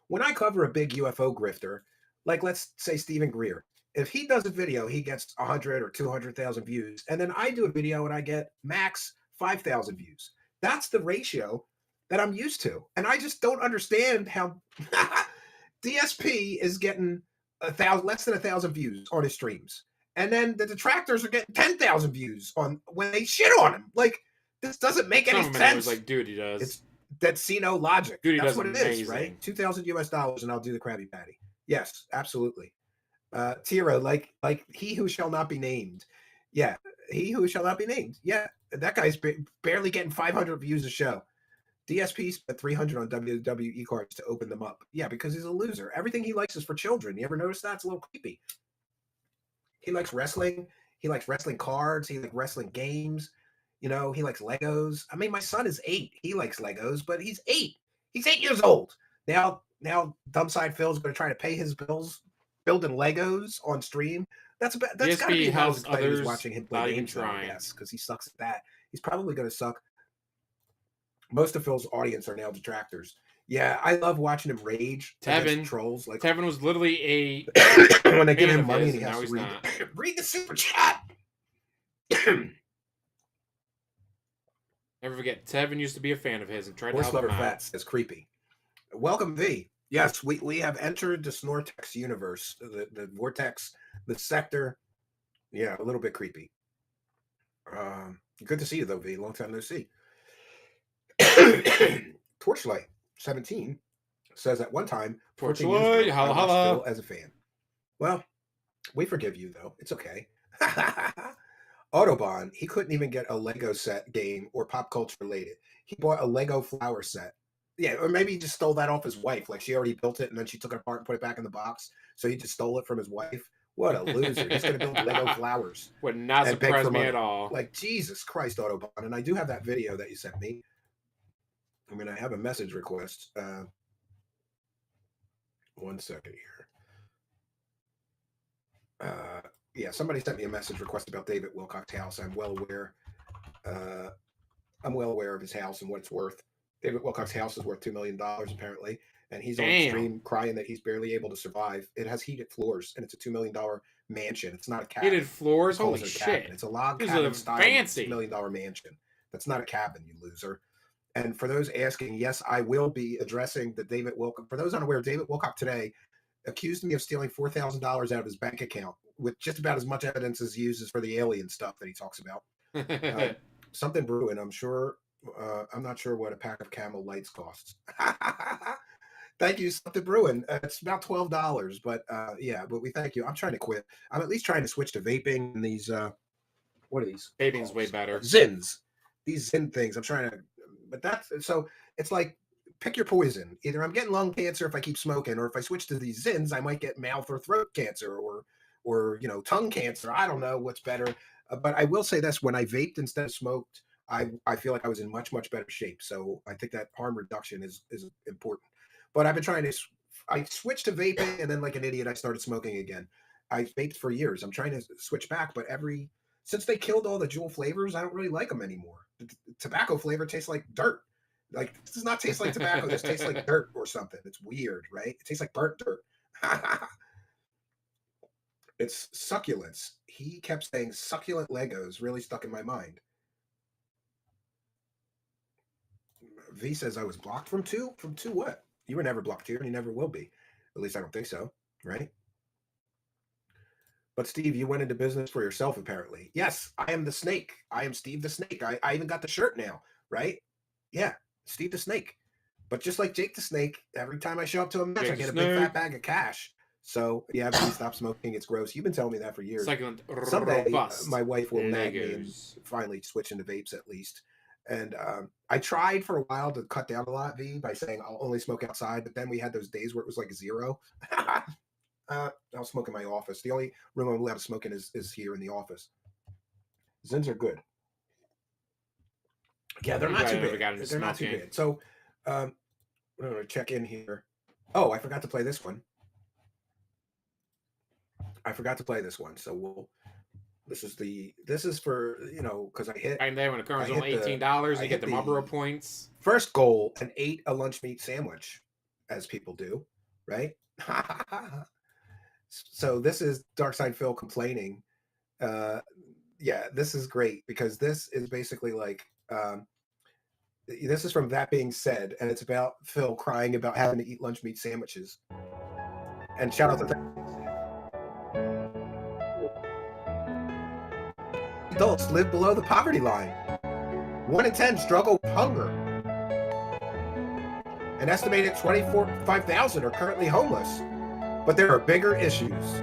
Speaker 2: when I cover a big UFO grifter, like let's say Stephen Greer, if he does a video, he gets 100 or 200,000 views, and then I do a video and I get max 5,000 views. That's the ratio that I'm used to, and I just don't understand how DSP is getting less than 1,000 views on his streams, and then the detractors are getting 10,000 views on when they shit on him. Like, this doesn't make any sense.
Speaker 1: Like, dude, he does.
Speaker 2: It's Decino logic.
Speaker 1: Dude,
Speaker 2: that's what it is, right? $2,000 US, and I'll do the Krabby Patty. Yes, absolutely. Tira, like he who shall not be named. Yeah, he who shall not be named. Yeah, that guy's barely getting 500 views a show. DSP spent 300 on WWE cards to open them up. Yeah, because he's a loser. Everything he likes is for children. You ever notice that? It's a little creepy. He likes wrestling. He likes wrestling cards. He likes wrestling games. You know, he likes Legos. I mean, my son is 8. He likes Legos, but he's 8. He's 8 years old. Now Dumbside Phil's going to try to pay his bills building Legos on stream. That's got to be how others watching him play games, yes, because he sucks at that. He's probably going to suck. Most of Phil's audience are now detractors. Yeah, I love watching him rage.
Speaker 1: Tevin
Speaker 2: trolls. Like
Speaker 1: Tevin was literally a
Speaker 2: when they give him money and he has
Speaker 1: to
Speaker 2: read the super chat.
Speaker 1: Never forget, Tevin used to be a fan of his and tried to help him out.
Speaker 2: Fats is creepy. Welcome, V. Yes, we have entered the Snortex universe, the vortex, the sector. Yeah, a little bit creepy. Good to see you though, V. Long time no see. Torchlight 17 says at one time,
Speaker 1: Torchlight, holla
Speaker 2: as a fan. Well, we forgive you though. It's okay. Autobahn, he couldn't even get a Lego set game or pop culture related. He bought a Lego flower set. Yeah, or maybe he just stole that off his wife. Like, she already built it and then she took it apart and put it back in the box. So he just stole it from his wife. What a loser. He's going to build Lego flowers.
Speaker 1: Would not surprise me at all.
Speaker 2: Like, Jesus Christ, Autobahn. And I do have that video that you sent me. I mean, I have a message request. 1 second here. Yeah, somebody sent me a message request about David Wilcox's house. I'm well aware of his house and what it's worth. David Wilcox's house is worth $2 million apparently, and he's on stream crying that he's barely able to survive. It has heated floors, and it's a $2 million mansion. It's not a cabin.
Speaker 1: Heated floors? Holy shit!
Speaker 2: It's a log cabin style $2 million mansion. That's not a cabin, you loser. And for those asking, yes, I will be addressing the David Wilcox. For those unaware, David Wilcox today accused me of stealing $4,000 out of his bank account with just about as much evidence as he uses for the alien stuff that he talks about. Something brewing, I'm sure. I'm not sure what a pack of Camel Lights costs. Thank you, something brewing. It's about $12, but yeah, but we thank you. I'm trying to quit. I'm at least trying to switch to vaping and these. What are these?
Speaker 1: Vaping's way better.
Speaker 2: Zins. These Zin things. I'm trying to, but that's so. It's like, pick your poison. Either I'm getting lung cancer if I keep smoking, or if I switch to these Zins, I might get mouth or throat cancer, or you know, tongue cancer. I don't know what's better. But I will say this: when I vaped instead of smoked, I feel like I was in much better shape. So I think that harm reduction is important. But I've been trying to. I switched to vaping, and then like an idiot, I started smoking again. I vaped for years. I'm trying to switch back, but since they killed all the Juul flavors, I don't really like them anymore. The tobacco flavor tastes like dirt. Like, this does not taste like tobacco. This tastes like dirt or something. It's weird, right? It tastes like burnt dirt. It's succulents. He kept saying succulent Legos, really stuck in my mind. V says I was blocked from 2? From 2 what? You were never blocked here, and you never will be. At least I don't think so, right? But Steve, you went into business for yourself, apparently. Yes, I am the snake. I am Steve the Snake. I even got the shirt now, right? Yeah, Steve the Snake. But just like Jake the Snake, every time I show up to a match, I get a big fat bag of cash. So, yeah, please stop smoking. It's gross. You've been telling me that for years. Someday, my wife will nag me and finally switch into vapes at least. And I tried for a while to cut down a lot, V, by saying I'll only smoke outside. But then we had those days where it was like 0. I'll smoke in my office. The only room I'm allowed to smoke in is here in the office. Zyns are good. Yeah, they're not too bad. They're not too bad. So we're going to check in here. Oh, I forgot to play this one. So this is for, because I hit.
Speaker 1: And then when it comes on $18, you get the Marlboro points.
Speaker 2: First goal and ate a lunch meat sandwich, as people do, right? So this is Darkside Phil complaining. Yeah, this is great because this is basically like, this is from That Being Said, and it's about Phil crying about having to eat lunch meat sandwiches. And shout out to That Being Said. Adults live below the poverty line. 1 in 10 struggle with hunger. An estimated 25,000 are currently homeless. But there are bigger issues.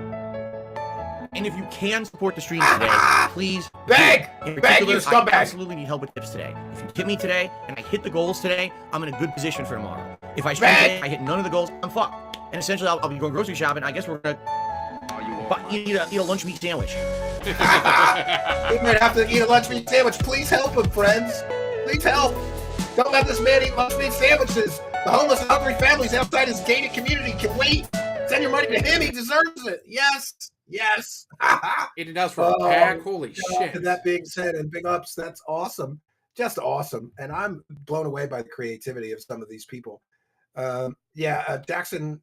Speaker 13: And if you can support the streams today, please
Speaker 2: beg you scumbag.
Speaker 13: I absolutely need help with tips today. If you hit me today and I hit the goals today, I'm in a good position for tomorrow. If I stream today, I hit none of the goals, I'm fucked. And essentially, I'll be going grocery shopping. I guess we're gonna eat a lunch meat sandwich.
Speaker 2: We might have to eat a lunch meat sandwich. Please help him, friends. Please help. Don't let this man eat lunch meat sandwiches. The homeless and hungry families outside his gated community can wait. Send your money to him. He deserves it. Yes.
Speaker 1: $80 for a pack. Holy shit.
Speaker 2: That being said, and big ups. That's awesome. Just awesome. And I'm blown away by the creativity of some of these people. Jackson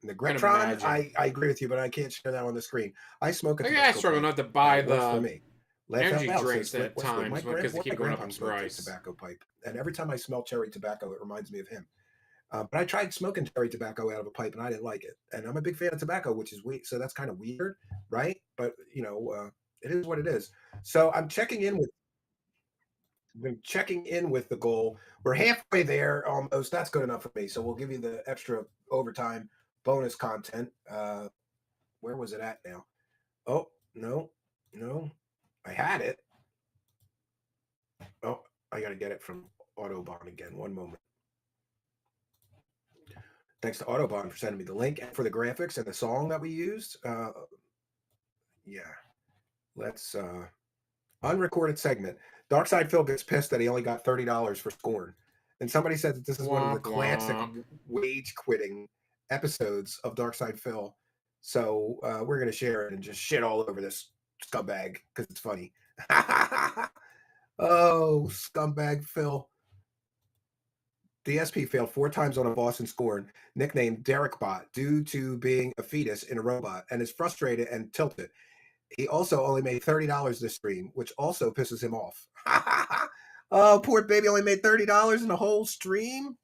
Speaker 2: Negretron, I agree with you, but I can't share that on the screen. I smoke a
Speaker 1: I struggle not to buy the
Speaker 2: for me.
Speaker 1: energy drinks at times because they keep going up in price.
Speaker 2: Tobacco pipe, and every time I smell cherry tobacco, it reminds me of him. But I tried smoking cherry tobacco out of a pipe, and I didn't like it. And I'm a big fan of tobacco, which is weird. So that's kind of weird, right? But it is what it is. So I'm checking in with the goal. We're halfway there almost. That's good enough for me. So we'll give you the extra overtime bonus content. Where was it at now? Oh, no. I had it. Oh, I got to get it from Autobahn again. One moment. Thanks to Autobahn for sending me the link and for the graphics and the song that we used. Let's unrecorded segment. Darkside Phil gets pissed that he only got $30 for Scorn. And somebody said that this is one of the classic wage quitting episodes of Darkside Phil. So we're going to share it and just shit all over this scumbag because it's funny. Oh, scumbag Phil. DSP failed 4 times on a Boston Scorn, nicknamed Derek Bot, due to being a fetus in a robot, and is frustrated and tilted. He also only made $30 this stream, which also pisses him off. Oh, poor baby only made $30 in a whole stream.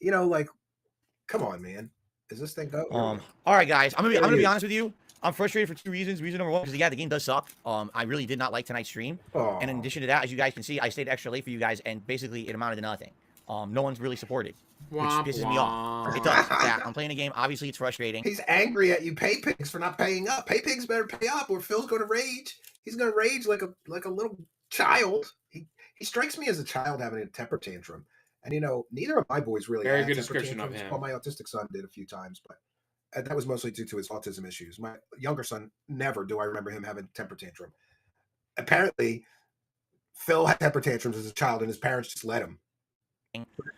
Speaker 2: Come on, man. Is this thing go?
Speaker 13: All right, guys. I'm gonna be honest with you. I'm frustrated for 2 reasons. Reason number 1, because the game does suck. I really did not like tonight's stream.
Speaker 2: Aww.
Speaker 13: And in addition to that, as you guys can see, I stayed extra late for you guys, and basically it amounted to nothing. No one's really supported, which pisses me off. It does. Yeah, I'm playing a game. Obviously, it's frustrating.
Speaker 2: He's angry at you, Pay Pigs, for not paying up. Pay Pigs better pay up, or Phil's going to rage. He's going to rage like a little child. He strikes me as a child having a temper tantrum. And neither of my boys really
Speaker 1: very
Speaker 2: had
Speaker 1: good
Speaker 2: temper
Speaker 1: description
Speaker 2: tantrums.
Speaker 1: of him.
Speaker 2: Well, my autistic son did a few times, but that was mostly due to his autism issues. My younger son, never do I remember him having a temper tantrum. Apparently, Phil had temper tantrums as a child, and his parents just let him.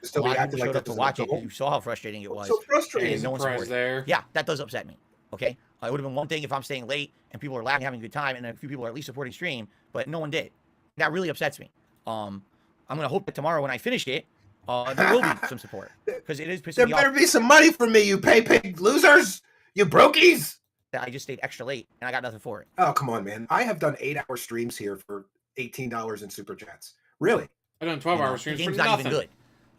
Speaker 13: Still, a lot of people showed up to watch it because you saw how frustrating it was.
Speaker 2: So frustrating.
Speaker 13: And no one's supported.
Speaker 1: There.
Speaker 13: Yeah, that does upset me. Okay, it would have been one thing if I'm staying late and people are laughing, having a good time, and a few people are at least supporting stream, but no one did. That really upsets me. I'm gonna hope that tomorrow when I finish it, there will be some support because it is pissing me off.
Speaker 2: There better be some money for me, you Pay Pig losers, you brokies.
Speaker 13: I just stayed extra late and I got nothing for it.
Speaker 2: Oh, come on, man. I have done 8-hour streams here for $18 in super chats. Really?
Speaker 1: I've done 12-hour streams
Speaker 13: the game's
Speaker 1: for
Speaker 13: not
Speaker 1: nothing.
Speaker 13: even good.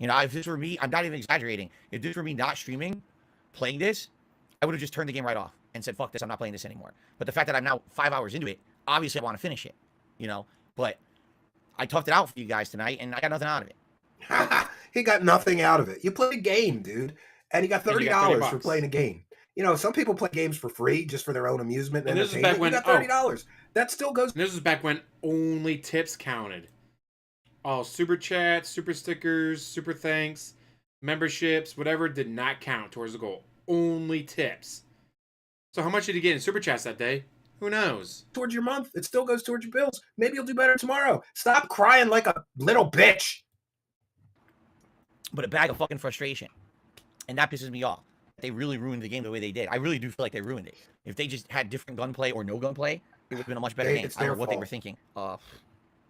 Speaker 13: If this were me, I'm not even exaggerating. If this were me not streaming, playing this, I would have just turned the game right off and said, fuck this, I'm not playing this anymore. But the fact that I'm now 5 hours into it, obviously I want to finish it, But I toughed it out for you guys tonight, and I got nothing out of it.
Speaker 2: He got nothing out of it. You played a game, dude, and he got $30 for playing a game. Some people play games for free just for their own amusement and
Speaker 1: this is back when
Speaker 2: you got $30. That still goes.
Speaker 1: This is back when only tips counted. All super chats, super stickers, super thanks, memberships, whatever did not count towards the goal. Only tips. So how much did he get in super chats that day? Who knows?
Speaker 2: Towards your month. It still goes towards your bills. Maybe you'll do better tomorrow. Stop crying like a little bitch.
Speaker 5: But a bag of fucking frustration. And that pisses me off. They really ruined the game the way they did. I really do feel like they ruined it. If they just had different gunplay or no gunplay, it would have been a much better game. I don't know what they were thinking.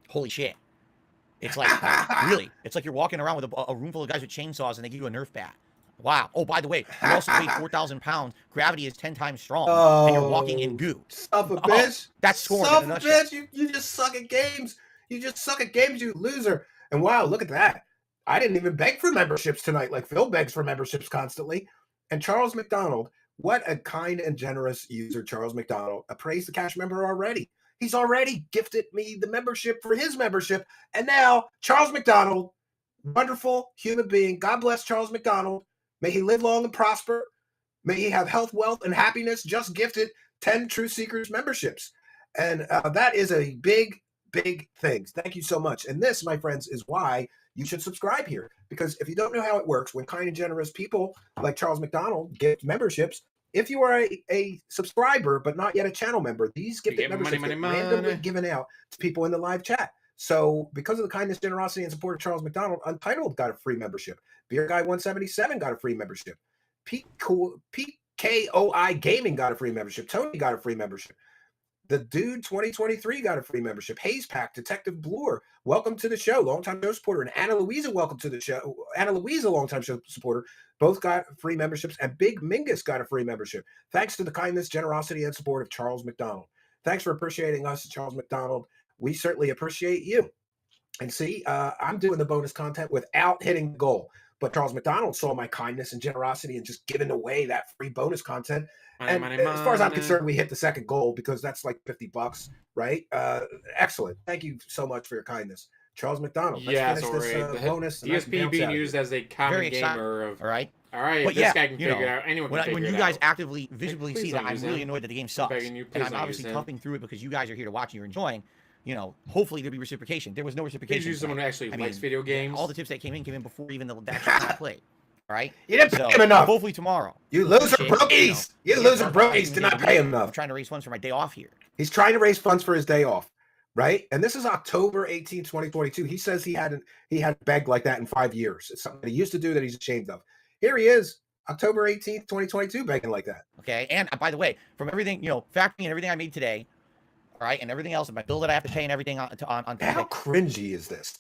Speaker 5: Holy shit. It's like, really, it's like you're walking around with a room full of guys with chainsaws and they give you a Nerf bat. Wow. Oh, by the way, you also weigh 4,000 pounds. Gravity is 10 times strong. And you're walking in goo.
Speaker 2: Son of a bitch.
Speaker 5: That's torn.
Speaker 2: Son of a bitch. You just suck at games. You just suck at games, you loser. And wow, look at that. I didn't even beg for memberships tonight, like Phil begs for memberships constantly. And Charles McDonald, what a kind and generous user, Charles McDonald, appraised the cash member already. He's already gifted me the membership for his membership. And now, Charles McDonald, wonderful human being. God bless Charles McDonald. May he live long and prosper. May he have health, wealth, and happiness. Just gifted 10 Truth Seekers memberships. And that is a big, big thing. Thank you so much. And this, my friends, is why you should subscribe here. Because if you don't know how it works, when kind and generous people like Charles McDonald get memberships, if you are a subscriber but not yet a channel member, these gifted memberships get randomly given out to people in the live chat. So because of the kindness, generosity, and support of Charles McDonald, Untitled got a free membership. Beer Guy 177 got a free membership. PKOI Gaming got a free membership. Tony got a free membership. The Dude 2023 got a free membership. Hayes Pack, Detective Bloor, welcome to the show. Longtime show supporter. And Anna Louisa, welcome to the show. Anna Louisa, longtime show supporter. Both got free memberships. And Big Mingus got a free membership. Thanks to the kindness, generosity, and support of Charles McDonald. Thanks for appreciating us, Charles McDonald. We certainly appreciate you. And see, I'm doing the bonus content without hitting the goal. But Charles McDonald saw my kindness and generosity and just giving away that free bonus content. And as far as I'm concerned, we hit the second goal because that's like $50, right? Excellent. Thank you so much for your kindness. Charles McDonald. Let's finish this bonus.
Speaker 1: DSP being used as a common gamer of...
Speaker 5: All right.
Speaker 1: All right,
Speaker 5: but
Speaker 1: this guy can figure it out. Anyone can figure it out.
Speaker 5: When you guys actively, visibly see that, I'm really annoyed that the game sucks.
Speaker 1: You,
Speaker 5: and I'm obviously toughing through it because you guys are here to watch and you're enjoying. You know, hopefully there'll be reciprocation. There was no reciprocation.
Speaker 1: Please use someone who actually likes video games.
Speaker 5: All the tips that came in before even the actual play. All right?
Speaker 2: You didn't pay him enough.
Speaker 5: Hopefully tomorrow.
Speaker 2: You loser brookies. You loser brookies did not pay him enough.
Speaker 5: I'm trying to raise funds for my day off here.
Speaker 2: He's trying to raise funds for his day off, right? And this is October 18, 2022. He says he hadn't begged like that in 5 years. It's something that he used to do that he's ashamed of. Here he is, October 18th, 2022, begging like that.
Speaker 5: Okay. And by the way, from everything, factoring in everything I made today, all right, and everything else, and my bill that I have to pay and everything on
Speaker 2: how cringy is this?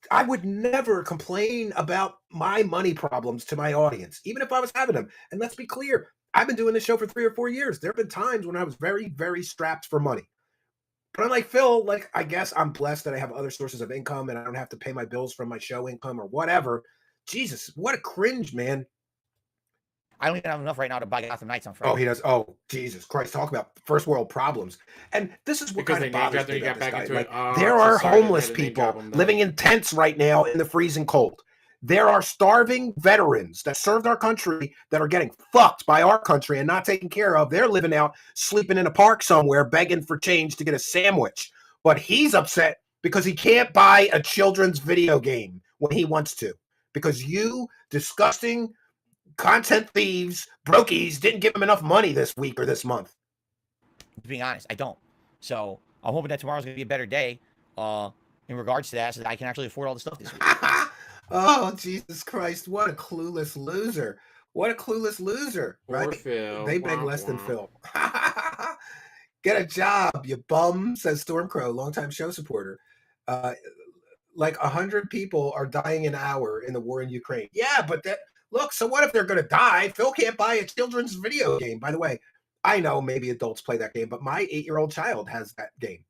Speaker 2: I would never complain about my money problems to my audience, even if I was having them. And let's be clear, I've been doing this show for 3 or 4 years. There have been times when I was very, very strapped for money. But I'm like, Phil, I guess I'm blessed that I have other sources of income and I don't have to pay my bills from my show income or whatever. Jesus, what a cringe, man.
Speaker 5: I don't even have enough right now to buy Gotham Knights on Friday.
Speaker 2: Oh, he does. Oh, Jesus Christ. Talk about first world problems. And this is what kind of bothers me about this guy. There are homeless people living in tents right now in the freezing cold. There are starving veterans that served our country that are getting fucked by our country and not taken care of. They're living out, sleeping in a park somewhere, begging for change to get a sandwich. But he's upset because he can't buy a children's video game when he wants to. Because you disgusting content thieves, brokies, didn't give him enough money this week or this month.
Speaker 5: To be honest, I don't. So I'm hoping that tomorrow's going to be a better day in regards to that so that I can actually afford all the stuff this week.
Speaker 2: Oh, Jesus Christ. What a clueless loser. What a clueless loser. Right?
Speaker 1: Poor Phil.
Speaker 2: They beg less than Phil. Get a job, you bum, says Stormcrow, longtime show supporter. Like 100 people are dying an hour in the war in Ukraine. Yeah, but look, so what if they're going to die? Phil can't buy a children's video game. By the way, I know maybe adults play that game, but my 8-year-old child has that game,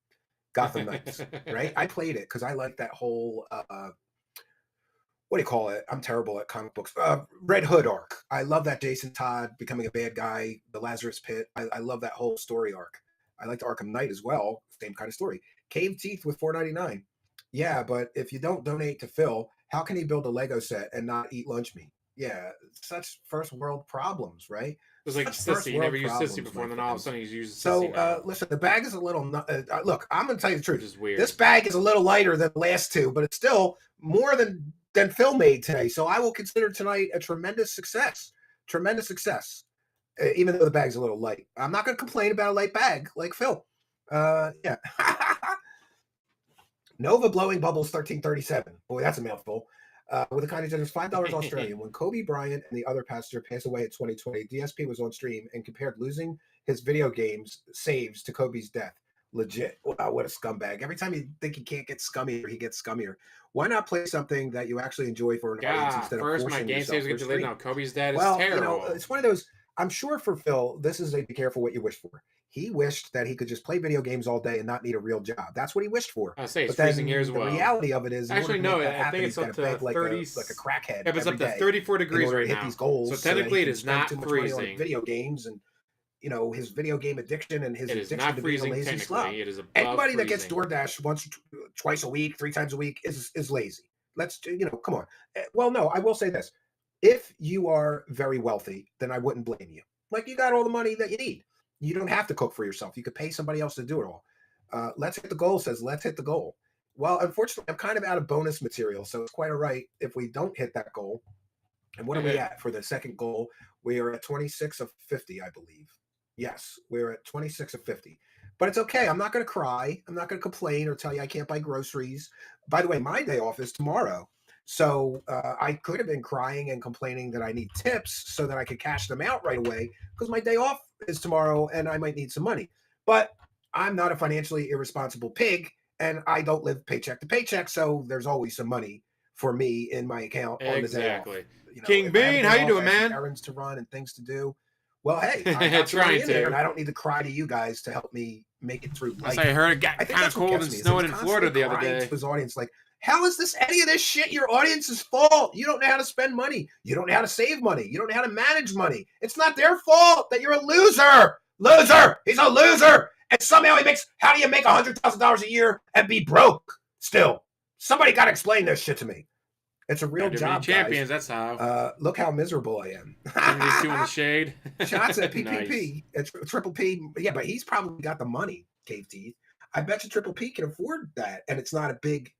Speaker 2: Gotham Knights, right? I played it because I like that whole, what do you call it? I'm terrible at comic books. Red Hood arc. I love that Jason Todd becoming a bad guy, the Lazarus Pit. I love that whole story arc. I like the Arkham Knight as well. Same kind of story. Cave Teeth with $4.99. Yeah, but if you don't donate to Phil, how can he build a Lego set and not eat lunch meat? Yeah, such first world problems, right?
Speaker 1: It was like sissy. You never used sissy before, and then all of a sudden he's using
Speaker 2: sissy. So, listen, the bag is a little. Look, I'm going to tell you the truth. This is weird. This bag is a little lighter than the last two, but it's still more than Phil made today. So I will consider tonight a tremendous success. Tremendous success. even though the bag's a little light. I'm not going to complain about a light bag like Phil. Yeah. Nova blowing bubbles 1337. Boy, that's a mouthful. With a kind of generous $5 Australian. When Kobe Bryant and the other pastor passed away in 2020, DSP was on stream and compared losing his video games saves to Kobe's death. Legit. Wow, what a scumbag. Every time you think he can't get scummier, he gets scummier. Why not play something that you actually enjoy for an audience instead of forcing
Speaker 1: my game saves get delayed now. Kobe's dead is terrible.
Speaker 2: You know, it's one of those. I'm sure for Phil, this is a be careful what you wish for. He wished that he could just play video games all day and not need a real job. That's what he wished for.
Speaker 1: I say it's freezing here as well.
Speaker 2: The reality of it is,
Speaker 1: actually no. I think it's up to 30,
Speaker 2: like a crackhead.
Speaker 1: Yeah, it's up to 34 degrees right now.
Speaker 2: These goals
Speaker 1: so technically, it is not freezing.
Speaker 2: Video games and his video game addiction and his addiction to being a lazy slob.
Speaker 1: It is
Speaker 2: anybody that gets DoorDash once, twice a week, 3 times a week is lazy. Let's come on. Well, no, I will say this: if you are very wealthy, then I wouldn't blame you. Like, you got all the money that you need. You don't have to cook for yourself. You could pay somebody else to do it all. Let's hit the goal says, let's hit the goal. Well, unfortunately, I'm kind of out of bonus material, so it's quite all right if we don't hit that goal. And what are we at for the second goal? We are at 26 of 50, I believe. Yes, we're at 26 of 50. But it's okay. I'm not going to cry. I'm not going to complain or tell you I can't buy groceries. By the way, my day off is tomorrow. So I could have been crying and complaining that I need tips so that I could cash them out right away because my day off is tomorrow and I might need some money. But I'm not a financially irresponsible pig and I don't live paycheck to paycheck. So there's always some money for me in my account on the day off.
Speaker 1: King Bean, how you doing, man?
Speaker 2: Errands to run and things to do. Well, hey, I'm trying to. And I don't need to cry to you guys to help me make it through life.
Speaker 1: I heard it got kind of cold and snowing in Florida the other day.
Speaker 2: His audience, like, how is this any of this shit your audience's fault? You don't know how to spend money. You don't know how to save money. You don't know how to manage money. It's not their fault that you're a loser. Loser. He's a loser. And somehow how do you make $100,000 a year and be broke still? Somebody got to explain this shit to me. It's a real job,
Speaker 1: champions,
Speaker 2: guys.
Speaker 1: That's how.
Speaker 2: Look how miserable I am.
Speaker 1: These two in the shade.
Speaker 2: Shots at PPP. Nice. It's Triple P. Yeah, but he's probably got the money, Cave Teeth. I bet you Triple P can afford that. And it's not a big,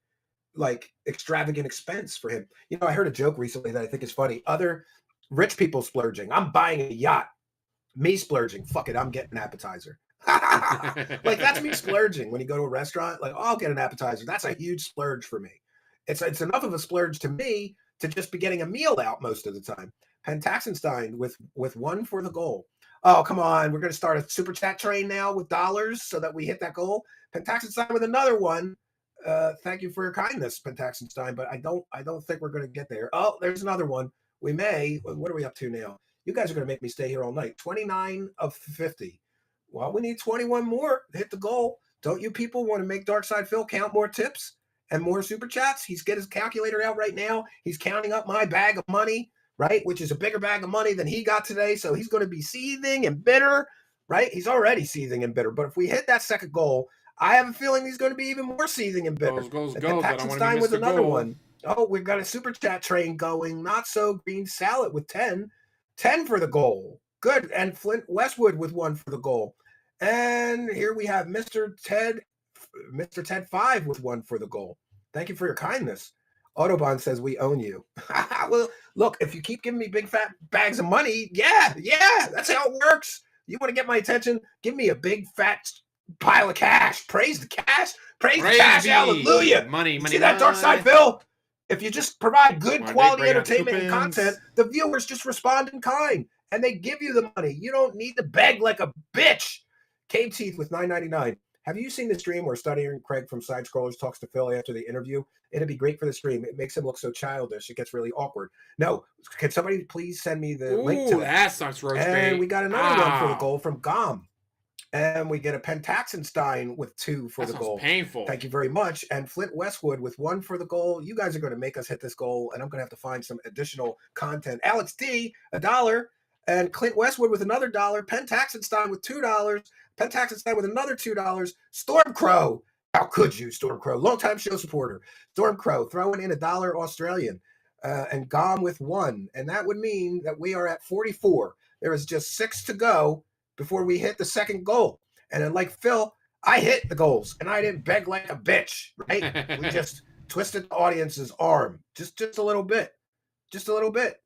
Speaker 2: extravagant expense for him. I heard a joke recently that I think is funny. Other rich people splurging. I'm buying a yacht. Me splurging. Fuck it. I'm getting an appetizer. That's me splurging when you go to a restaurant. I'll get an appetizer. That's a huge splurge for me. It's enough of a splurge to me to just be getting a meal out most of the time. Pentaxenstein with one for the goal. Oh, come on. We're going to start a super chat train now with dollars so that we hit that goal. Pentaxenstein with another one. Thank you for your kindness, Pentaxenstein, but I don't think we're going to get there. Oh, there's another one. We may. What are we up to now? You guys are going to make me stay here all night. 29 of 50. Well, we need 21 more to hit the goal. Don't you people want to make Darkside Phil count more tips and more super chats? He's got his calculator out right now. He's counting up my bag of money, right? Which is a bigger bag of money than he got today. So he's going to be seething and bitter, right? He's already seething and bitter. But if we hit that second goal, I have a feeling he's going to be even more seething and bitter.
Speaker 1: Goals,
Speaker 2: and Pentaxenstein with another one. Oh, we've got a super chat train going. Not so green salad with 10. 10 for the goal. Good. And Flint Westwood with 1 for the goal. And here we have Mr. Ted 5 with 1 for the goal. Thank you for your kindness. Autobahn says we own you. Well, look, if you keep giving me big fat bags of money, yeah, that's how it works. You want to get my attention? Give me a big fat pile of cash. Praise the cash. Praise the cash. Hallelujah.
Speaker 1: Money.
Speaker 2: See that Dark Side, Phil? If you just provide good quality entertainment and content, the viewers just respond in kind and they give you the money. You don't need to beg like a bitch. Cave Teeth with $9.99. Have you seen the stream where Studying Craig from Side Scrollers talks to Phil after the interview? It'd be great for the stream. It makes him look so childish. It gets really awkward. No, can somebody please send me the link to it?
Speaker 1: That sucks, Roach.
Speaker 2: And we got another one for the goal from Gom. And we get a Pentaxenstein with 2 for the goal.
Speaker 1: Painful.
Speaker 2: Thank you very much. And Flint Westwood with 1 for the goal. You guys are going to make us hit this goal, and I'm going to have to find some additional content. Alex D, $1. And Clint Westwood with another $1. Pentaxenstein with $2. Pentaxenstein with another $2. Stormcrow. How could you, Stormcrow? Longtime show supporter. Stormcrow throwing in $1 Australian. And Gom with 1. And that would mean that we are at 44. There is just 6 to go before we hit the second goal. And then, like Phil, I hit the goals. And I didn't beg like a bitch, right? We just twisted the audience's arm. Just a little bit. Just a little bit.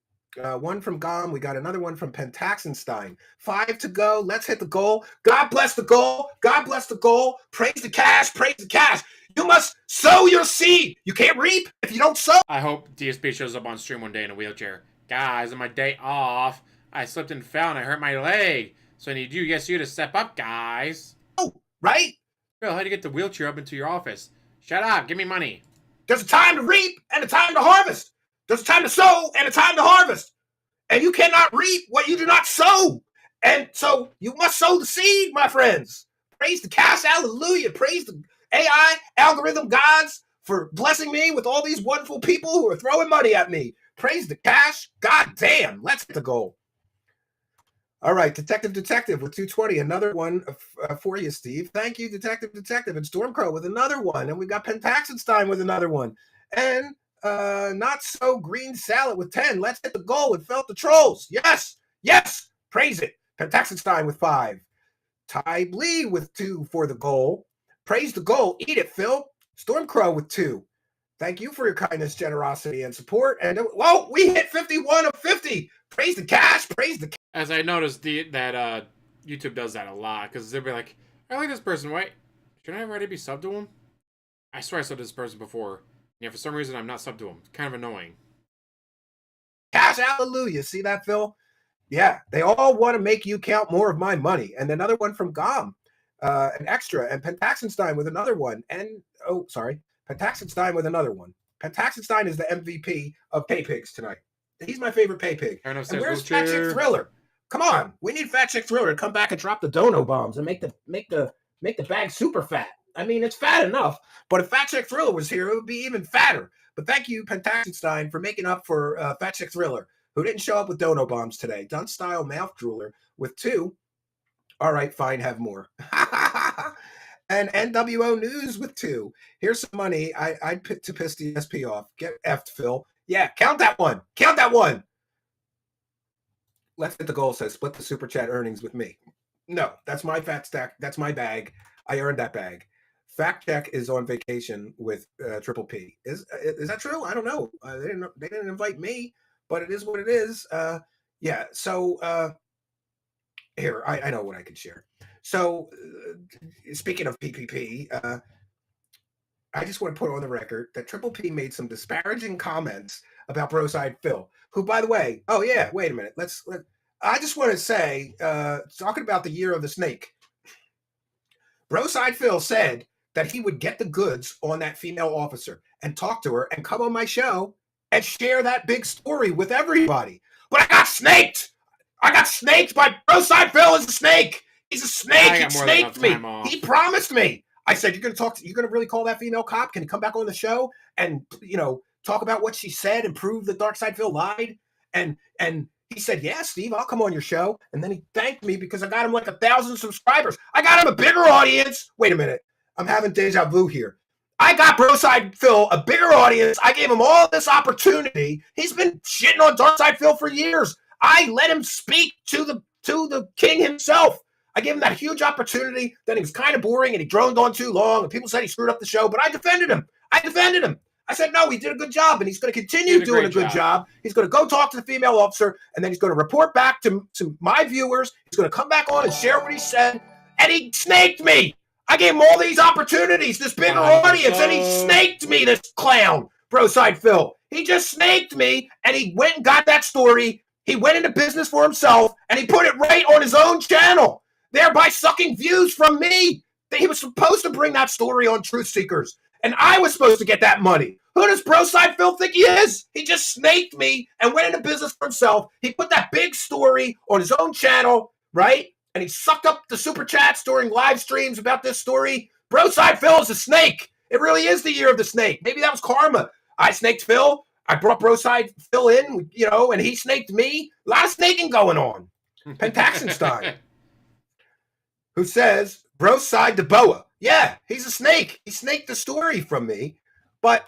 Speaker 2: one from Gom. We got another one from Pentaxenstein. 5 to go. Let's hit the goal. God bless the goal. God bless the goal. Praise the cash. Praise the cash. You must sow your seed. You can't reap if you don't sow.
Speaker 1: I hope DSP shows up on stream one day in a wheelchair. Guys, on my day off, I slipped and fell and I hurt my leg. So I need you to step up, guys.
Speaker 2: Oh, right?
Speaker 1: Phil, how do you get the wheelchair up into your office? Shut up. Give me money.
Speaker 2: There's a time to reap and a time to harvest. There's a time to sow and a time to harvest. And you cannot reap what you do not sow. And so you must sow the seed, my friends. Praise the cash, hallelujah. Praise the AI algorithm gods for blessing me with all these wonderful people who are throwing money at me. Praise the cash. God damn. Let's hit the goal. All right, Detective with 220. Another one for you, Steve. Thank you, Detective. And Stormcrow with another one. And we've got Pentaxenstein with another one. And Not So Green Salad with 10. Let's hit the goal and felt the trolls. Yes. Yes. Praise it. Pentaxenstein with 5. Ty Lee with 2 for the goal. Praise the goal. Eat it, Phil. Stormcrow with 2. Thank you for your kindness, generosity, and support. And whoa, we hit 51 of 50. Praise the cash. Praise the cash.
Speaker 1: As I noticed that YouTube does that a lot, because they'll be like, I like this person. Wait, shouldn't I already be subbed to him? I swear I subbed to this person before. Yeah, for some reason I'm not subbed to him. It's kind of annoying.
Speaker 2: Cash, hallelujah. See that, Phil? Yeah, they all want to make you count more of my money. And another one from Gom, an extra, and Pentaxenstein with another one. And, Pentaxenstein with another one. Pentaxenstein is the MVP of Pay Pigs tonight. He's my favorite Pay Pig. And where's Fat Chick Thriller? Come on, we need Fat Chick Thriller to come back and drop the dono bombs and make the bag super fat. I mean, it's fat enough, but if Fat Chick Thriller was here, it would be even fatter. But thank you, Pentaxenstein, for making up for Fat Chick Thriller, who didn't show up with dono bombs today. Dunce Style Mouth Drooler with 2. All right, fine, have more. And NWO News with 2. Here's some money. I'd pick to piss the DSP off. Get effed, Phil. Yeah, count that one. Count that one. Let's hit the goal. Says split the super chat earnings with me. No, that's my fat stack. That's my bag. I earned that bag. Fact Check is on vacation with Triple P. Is that true? I don't know. They didn't invite me, but it is what it is. Yeah. So here I know what I can share. So speaking of PPP, I just want to put on the record that Triple P made some disparaging comments about Broside Phil, who, by the way, oh yeah, wait a minute. I just want to say, talking about the year of the snake, Broside Phil said that he would get the goods on that female officer and talk to her and come on my show and share that big story with everybody. But I got snaked. I got snaked by Broside Phil is a snake. He's a snake. He snaked me. He promised me. I said, you're going to really call that female cop? Can you come back on the show and, talk about what she said and prove that Darkside Phil lied? And he said, yeah, Steve, I'll come on your show. And then he thanked me because I got him like 1,000 subscribers. I got him a bigger audience. Wait a minute. I'm having deja vu here. I got Broside Phil a bigger audience. I gave him all this opportunity. He's been shitting on Darkside Phil for years. I let him speak to the king himself. I gave him that huge opportunity. Then he was kind of boring and he droned on too long. And people said he screwed up the show, but I defended him. I said, no, he did a good job, and he's going to continue doing a good job. He's going to go talk to the female officer, and then he's going to report back to my viewers. He's going to come back on and share what he said, and he snaked me. I gave him all these opportunities, this bigger audience, and he snaked me, this clown, Broside Phil. He just snaked me, and he went and got that story. He went into business for himself, and he put it right on his own channel, thereby sucking views from me. He was supposed to bring that story on Truth Seekers, and I was supposed to get that money. Who does Broside Phil think he is? He just snaked me and went into business for himself. He put that big story on his own channel, right? And he sucked up the super chats during live streams about this story. Broside Phil is a snake. It really is the year of the snake. Maybe that was karma. I snaked Phil. I brought Broside Phil in, and he snaked me. A lot of snaking going on. Pentaxenstein, who says, Broside the boa. Yeah, he's a snake. He snaked the story from me, but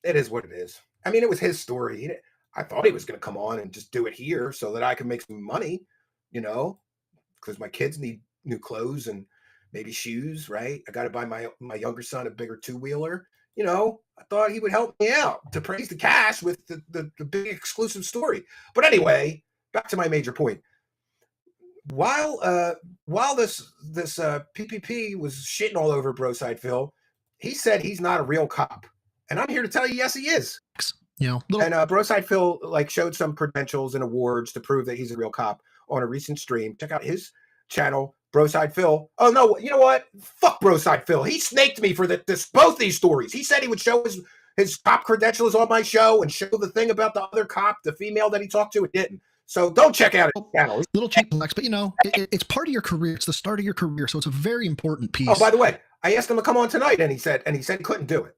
Speaker 2: it is what it is. I mean, it was his story. I thought he was going to come on and just do it here so that I could make some money, because my kids need new clothes and maybe shoes, right? I got to buy my younger son a bigger two-wheeler, you know, I thought he would help me out to praise the cast with the big exclusive story. But anyway, back to my major point. While this PPP was shitting all over Broside Phil, he said he's not a real cop, and I'm here to tell you, yes, he is.
Speaker 7: You know,
Speaker 2: and Broside Phil like showed some credentials and awards to prove that he's a real cop on a recent stream. Check out his channel, Broside Phil. Oh no, you know what? Fuck Broside Phil. He snaked me for both these stories. He said he would show his cop credentials on my show and show the thing about the other cop, the female that he talked to, and didn't. So don't check out his channel.
Speaker 7: Little cheap flex, but you know, it's part of your career. It's the start of your career, so it's a very important piece.
Speaker 2: Oh, by the way, I asked him to come on tonight, and he said he couldn't do it.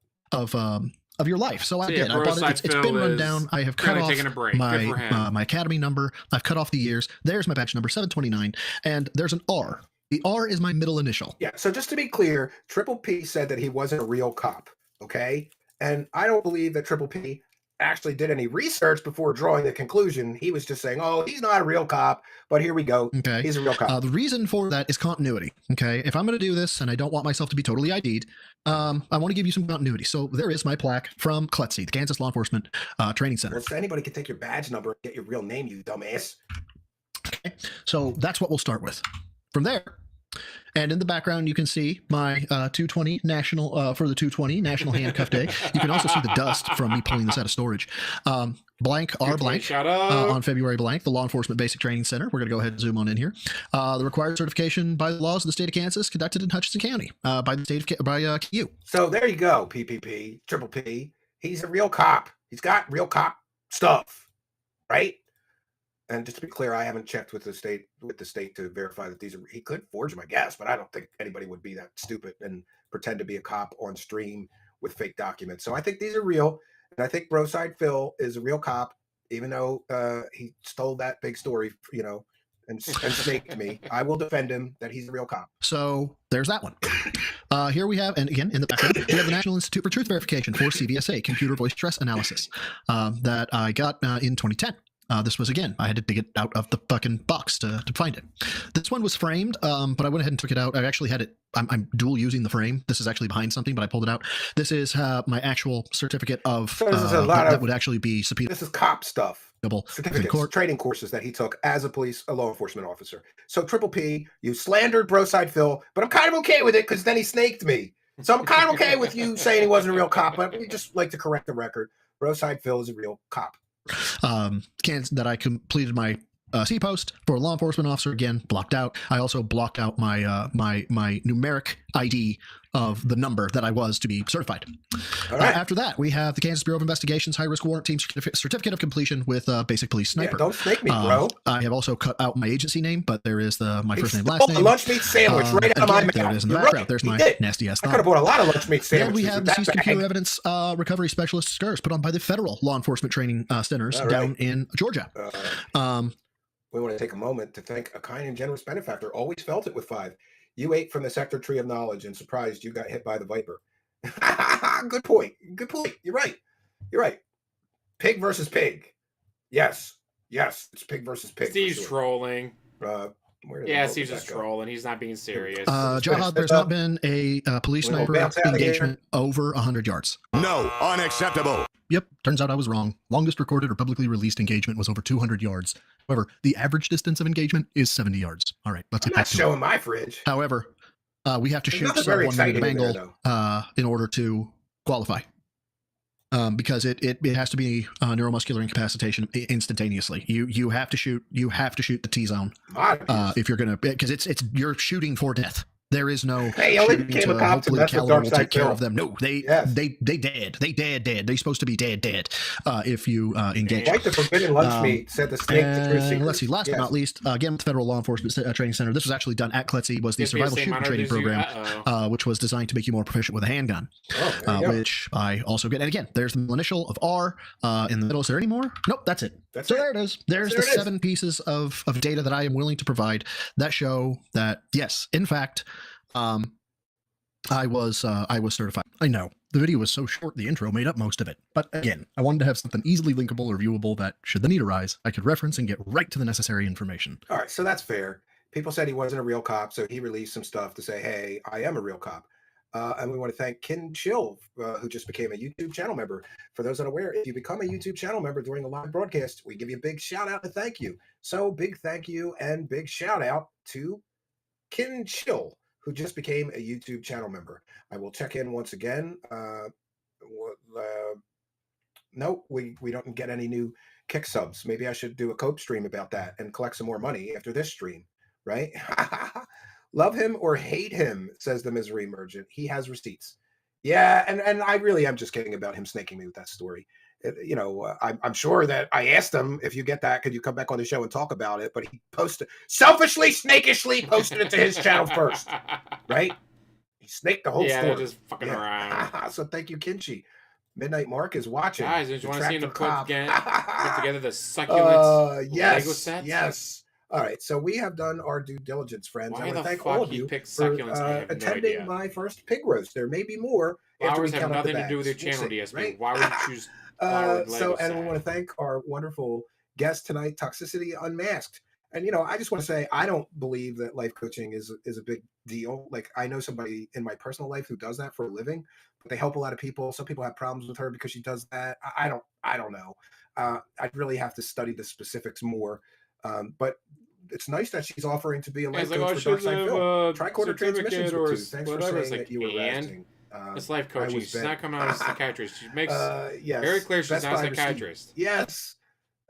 Speaker 7: Of your life, so I did.
Speaker 1: Yeah,
Speaker 7: I bought it. It's been run down. I have cut off my academy number. I've cut off the years. There's my badge number 729, and there's an R. The R is my middle initial.
Speaker 2: Yeah. So just to be clear, Triple P said that he wasn't a real cop. Okay, and I don't believe that Triple P actually did any research before drawing the conclusion. He was just saying, oh, he's not a real cop, but here we go.
Speaker 7: Okay.
Speaker 2: He's a real cop.
Speaker 7: The reason for that is continuity. Okay. If I'm going to do this and I don't want myself to be totally ID'd, I want to give you some continuity. So there is my plaque from CLETC, the Kansas Law Enforcement Training Center.
Speaker 2: Well, so anybody can take your badge number and get your real name, you dumbass.
Speaker 7: Okay. So that's what we'll start with. From there, and in the background, you can see my 220 national for the 220 National Handcuff Day. You can also see the dust from me pulling this out of storage. Blank R blank on February blank, the Law Enforcement Basic Training Center. We're going to go ahead and zoom on in here. The required certification by the laws of the state of Kansas, conducted in Hutchinson County by the state of KU.
Speaker 2: So there you go, PPP, Triple P. He's a real cop. He's got real cop stuff, right? And just to be clear, I haven't checked with the state to verify that these are. He could forge them, I guess, but I don't think anybody would be that stupid and pretend to be a cop on stream with fake documents. So I think these are real, and I think Broside Phil is a real cop, even though he stole that big story, you know, and snaked me. I will defend him that he's a real cop.
Speaker 7: So there's that one. Here we have, and again, in the background, we have the National Institute for Truth Verification for CVSA, Computer Voice Stress Analysis, that I got in 2010. This was, again, I had to dig it out of the fucking box to find it. This one was framed, but I went ahead and took it out. I actually had it, I'm dual using the frame. This is actually behind something, but I pulled it out. This is my actual certificate of,
Speaker 2: so this is a lot
Speaker 7: that would actually be subpoena.
Speaker 2: This is cop stuff. Certificates, training courses that he took as a law enforcement officer. So Triple P, you slandered Broside Phil, but I'm kind of okay with it because then he snaked me. So I'm kind of okay with you saying he wasn't a real cop, but we just like to correct the record. Broside Phil is a real cop.
Speaker 7: That I completed my C post for a law enforcement officer, again blocked out. I also blocked out my my numeric ID of the number that I was to be certified. All right. After that, we have the Kansas Bureau of Investigations High Risk Warrant Team Certificate of Completion with Basic Police Sniper.
Speaker 2: Yeah, don't snake me, bro.
Speaker 7: I have also cut out my agency name, but there is my first name, last name.
Speaker 2: A lunch meat sandwich right out of my mouth.
Speaker 7: There it is in the background. There's my nasty ass.
Speaker 2: I could have bought a lot of lunch meat sandwiches.
Speaker 7: Then we have the seized computer evidence recovery specialist SCURS put on by the federal law enforcement training centers down in Georgia.
Speaker 2: We want to take a moment to thank a kind and generous benefactor. Always felt it with 5. You ate from the sector tree of knowledge and surprised you got hit by the viper. Good point. Good point. You're right. You're right. Pig versus pig. Yes. Yes. It's pig versus pig.
Speaker 1: Steve's trolling. Steve's just trolling. He's not being serious.
Speaker 7: Jihad, there's not been a police sniper engagement over 100 yards.
Speaker 18: No, unacceptable.
Speaker 7: Yep, turns out I was wrong. Longest recorded or publicly released engagement was over 200 yards. However, the average distance of engagement is 70 yards. All right, let's get back to it.
Speaker 2: I'm not showing my fridge.
Speaker 7: However, we have to shoot 1 minute angle in order to qualify. Because it has to be neuromuscular incapacitation instantaneously. You have to shoot the T zone if you're gonna, because you're shooting for death. There is no
Speaker 2: shooting to hopefully the caliber will take care
Speaker 7: of them. No, they dead. They dead. They're supposed to be dead. If you engage.
Speaker 2: Like the forbidden lunch meat said the snake.
Speaker 7: Let's see. Last but not least, again with the Federal Law Enforcement Training Center. This was actually done at CLETC. Was the Survival Shooting Training Program, which was designed to make you more proficient with a handgun. Which I also get. And again, there's the initial of R in the middle. Is there any more? Nope, that's it. There it is. There's the 7 pieces of data that I am willing to provide that show that yes, in fact. I was certified. I know the video was so short, the intro made up most of it. But again, I wanted to have something easily linkable or viewable that, should the need arise, I could reference and get right to the necessary information.
Speaker 2: All right, so that's fair. People said he wasn't a real cop, so he released some stuff to say, hey, I am a real cop. And we want to thank Kin Chill, who just became a YouTube channel member. For those unaware, if you become a YouTube channel member during a live broadcast, we give you a big shout out and thank you. So big thank you and big shout out to Kin Chill, who just became a YouTube channel member. I will check in once again. Nope, we don't get any new kick subs. Maybe I should do a Cope stream about that and collect some more money after this stream, right? Love him or hate him, says the misery merchant. He has receipts. Yeah, and I really am just kidding about him snaking me with that story. You know, I'm sure that I asked him, if you get that, could you come back on the show and talk about it? But he posted, selfishly, snakishly posted it to his channel first, right? He snaked the whole story.
Speaker 1: Yeah, just fucking around.
Speaker 2: So thank you, Kinchi. Midnight Mark is watching.
Speaker 1: Guys, did you want to see him put together the succulents
Speaker 2: yes,
Speaker 1: Lego sets?
Speaker 2: Yes. All right, so we have done our due diligence, friends.
Speaker 1: Why
Speaker 2: I want
Speaker 1: the
Speaker 2: to thank
Speaker 1: fuck
Speaker 2: all of
Speaker 1: he
Speaker 2: you
Speaker 1: picked
Speaker 2: for
Speaker 1: succulents? I have no
Speaker 2: attending
Speaker 1: idea.
Speaker 2: my first pig roast. There may be more. After we
Speaker 1: Flowers have
Speaker 2: count up the
Speaker 1: nothing to do with your
Speaker 2: bags.
Speaker 1: channel,
Speaker 2: We'll see,
Speaker 1: DSP.
Speaker 2: right?
Speaker 1: Why would you choose flowered Lego
Speaker 2: So, and
Speaker 1: set?
Speaker 2: we want to thank our wonderful guest tonight, Toxicity Unmasked. And, you know, I just want to say, I don't believe that life coaching is a big deal. Like, I know somebody in my personal life who does that for a living, but they help a lot of people. Some people have problems with her because she does that. I don't know. I'd really have to study the specifics more. But it's nice that she's offering to be a life coach for Darkside Phil. Tricorder Transmissions
Speaker 1: or
Speaker 2: with 2. Thanks for saying that you were resting.
Speaker 1: It's life coaching. She's not coming out as a psychiatrist. She makes
Speaker 2: yes.
Speaker 1: very clear she's
Speaker 2: Best
Speaker 1: not a
Speaker 2: Buy
Speaker 1: psychiatrist.
Speaker 2: Yes.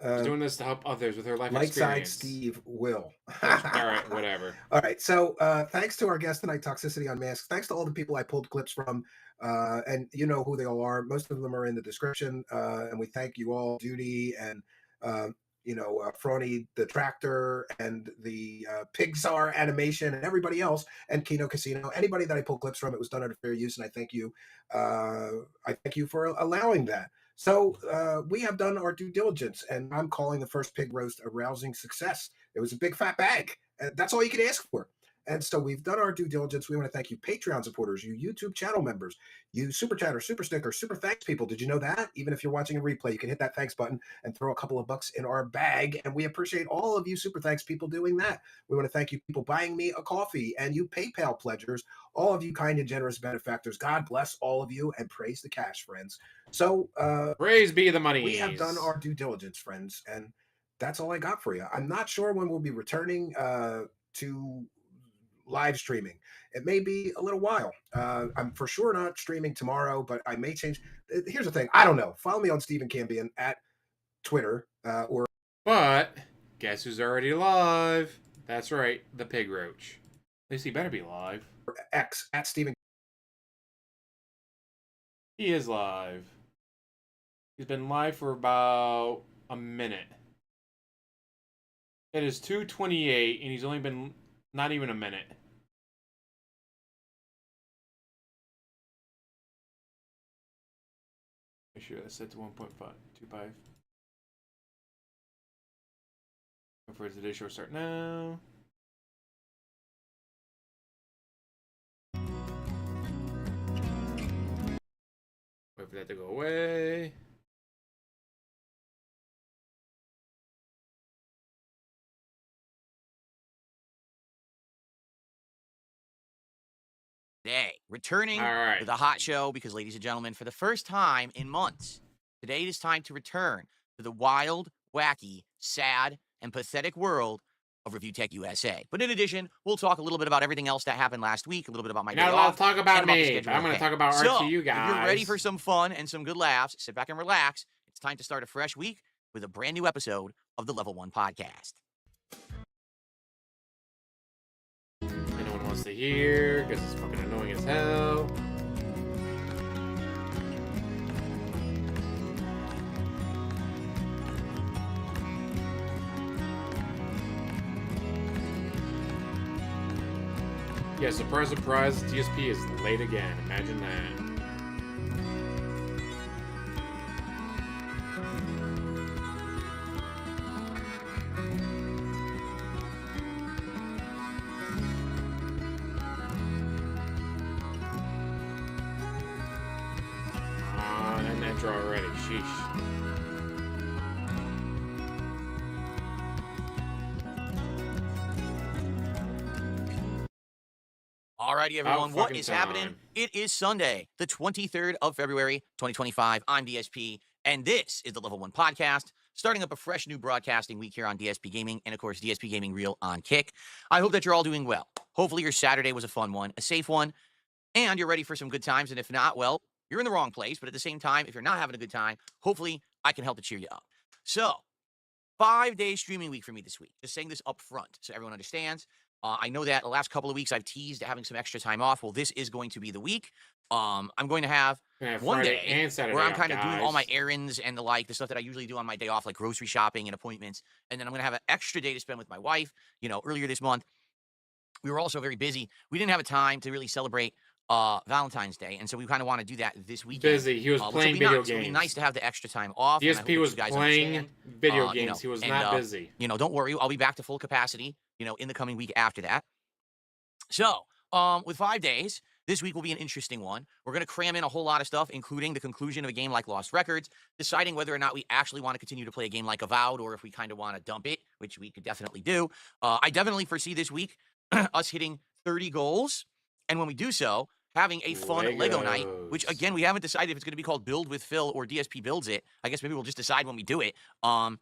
Speaker 1: She's doing this to help others with her life
Speaker 2: Lightside
Speaker 1: experience.
Speaker 2: Steve will.
Speaker 1: All right, whatever.
Speaker 2: All right, so thanks to our guest tonight, Toxicity Unmasked. Thanks to all the people I pulled clips from, and you know who they all are. Most of them are in the description, and we thank you all, Duty and Frony, the Tractor, and the Pixar Animation, and everybody else, and Kino Casino. Anybody that I pulled clips from, it was done under fair use, and I thank you. I thank you for allowing that. So we have done our due diligence, and I'm calling the first pig roast a rousing success. It was a big fat bag. That's all you could ask for. And so we've done our due diligence. We want to thank you, Patreon supporters, you YouTube channel members, you Super Chatter, Super Sticker, Super Thanks people. Did you know that? Even if you're watching a replay, you can hit that thanks button and throw a couple of bucks in our bag. And we appreciate all of you Super Thanks people doing that. We want to thank you people buying me a coffee, and you PayPal pledgers, all of you kind and generous benefactors. God bless all of you, and praise the cash, friends. So
Speaker 1: praise be the money.
Speaker 2: We have done our due diligence, friends, and that's all I got for you. I'm not sure when we'll be returning to live streaming. It may be a little while. I'm for sure not streaming tomorrow, but I may change. Here's the thing. I don't know. Follow me on Stephen Cambion at Twitter or.
Speaker 1: But guess who's already live? That's right, the Pig Roach. At least he better be live.
Speaker 2: X at Stephen.
Speaker 1: He is live. He's been live for about a minute. It is 2:28, and he's only been not even a minute. Make sure that's set to 1.525. Wait for today's show to start now. Wait for that to go away.
Speaker 6: Today, returning to the hot show because, ladies and gentlemen, for the first time in months, today it is time to return to the wild, wacky, sad, and pathetic world of Review Tech USA. But in addition, we'll talk a little bit about everything else that happened last week, a little bit about my day off.
Speaker 1: You're not allowed to talk about
Speaker 6: and the
Speaker 1: me.
Speaker 6: schedule
Speaker 1: I'm going to
Speaker 6: ahead.
Speaker 1: talk about
Speaker 6: So,
Speaker 1: RTU, guys.
Speaker 6: if you're ready for some fun and some good laughs, sit back and relax. It's time to start a fresh week with a brand new episode of the Level 1 Podcast.
Speaker 1: No one wants to hear because it's fucking annoying as hell. Yeah, surprise, surprise, DSP is late again. Imagine that. That intro already. Sheesh.
Speaker 6: Alrighty, everyone, what
Speaker 1: fucking
Speaker 6: is happening?
Speaker 1: time.
Speaker 6: It is Sunday, the 23rd of February, 2025. I'm DSP, and this is the Level 1 Podcast, starting up a fresh new broadcasting week here on DSP Gaming, and of course, DSP Gaming Reel on Kick. I hope that you're all doing well. Hopefully your Saturday was a fun one, a safe one, and you're ready for some good times, and if not, well, you're in the wrong place, but at the same time, if you're not having a good time, hopefully I can help to cheer you up. So, 5-day streaming week for me this week. Just saying this up front so everyone understands. I know that the last couple of weeks I've teased having some extra time off. Well, this is going to be the week. I'm going to have one
Speaker 1: Friday
Speaker 6: day
Speaker 1: and Saturday
Speaker 6: where I'm
Speaker 1: off,
Speaker 6: kind of doing all my
Speaker 1: guys.
Speaker 6: errands and the stuff that I usually do on my day off, like grocery shopping and appointments. And then I'm going to have an extra day to spend with my wife. You know, earlier this month, we were also very busy. We didn't have a time to really celebrate Valentine's Day, and so we kind of want to do that this weekend.
Speaker 1: Busy. He was playing video games.
Speaker 6: It would be nice to have the extra time off.
Speaker 1: DSP was playing video games.
Speaker 6: You know,
Speaker 1: he was not busy.
Speaker 6: You know, don't worry. I'll be back to full capacity, you know, in the coming week after that. So, with 5 days, this week will be an interesting one. We're going to cram in a whole lot of stuff, including the conclusion of a game like Lost Records, deciding whether or not we actually want to continue to play a game like Avowed, or if we kind of want to dump it, which we could definitely do. I definitely foresee this week us hitting 30 goals, and when we do so, having a fun Lego night, which, again, we haven't decided if it's going to be called Build with Phil or DSP Builds It. I guess maybe we'll just decide when we do it. And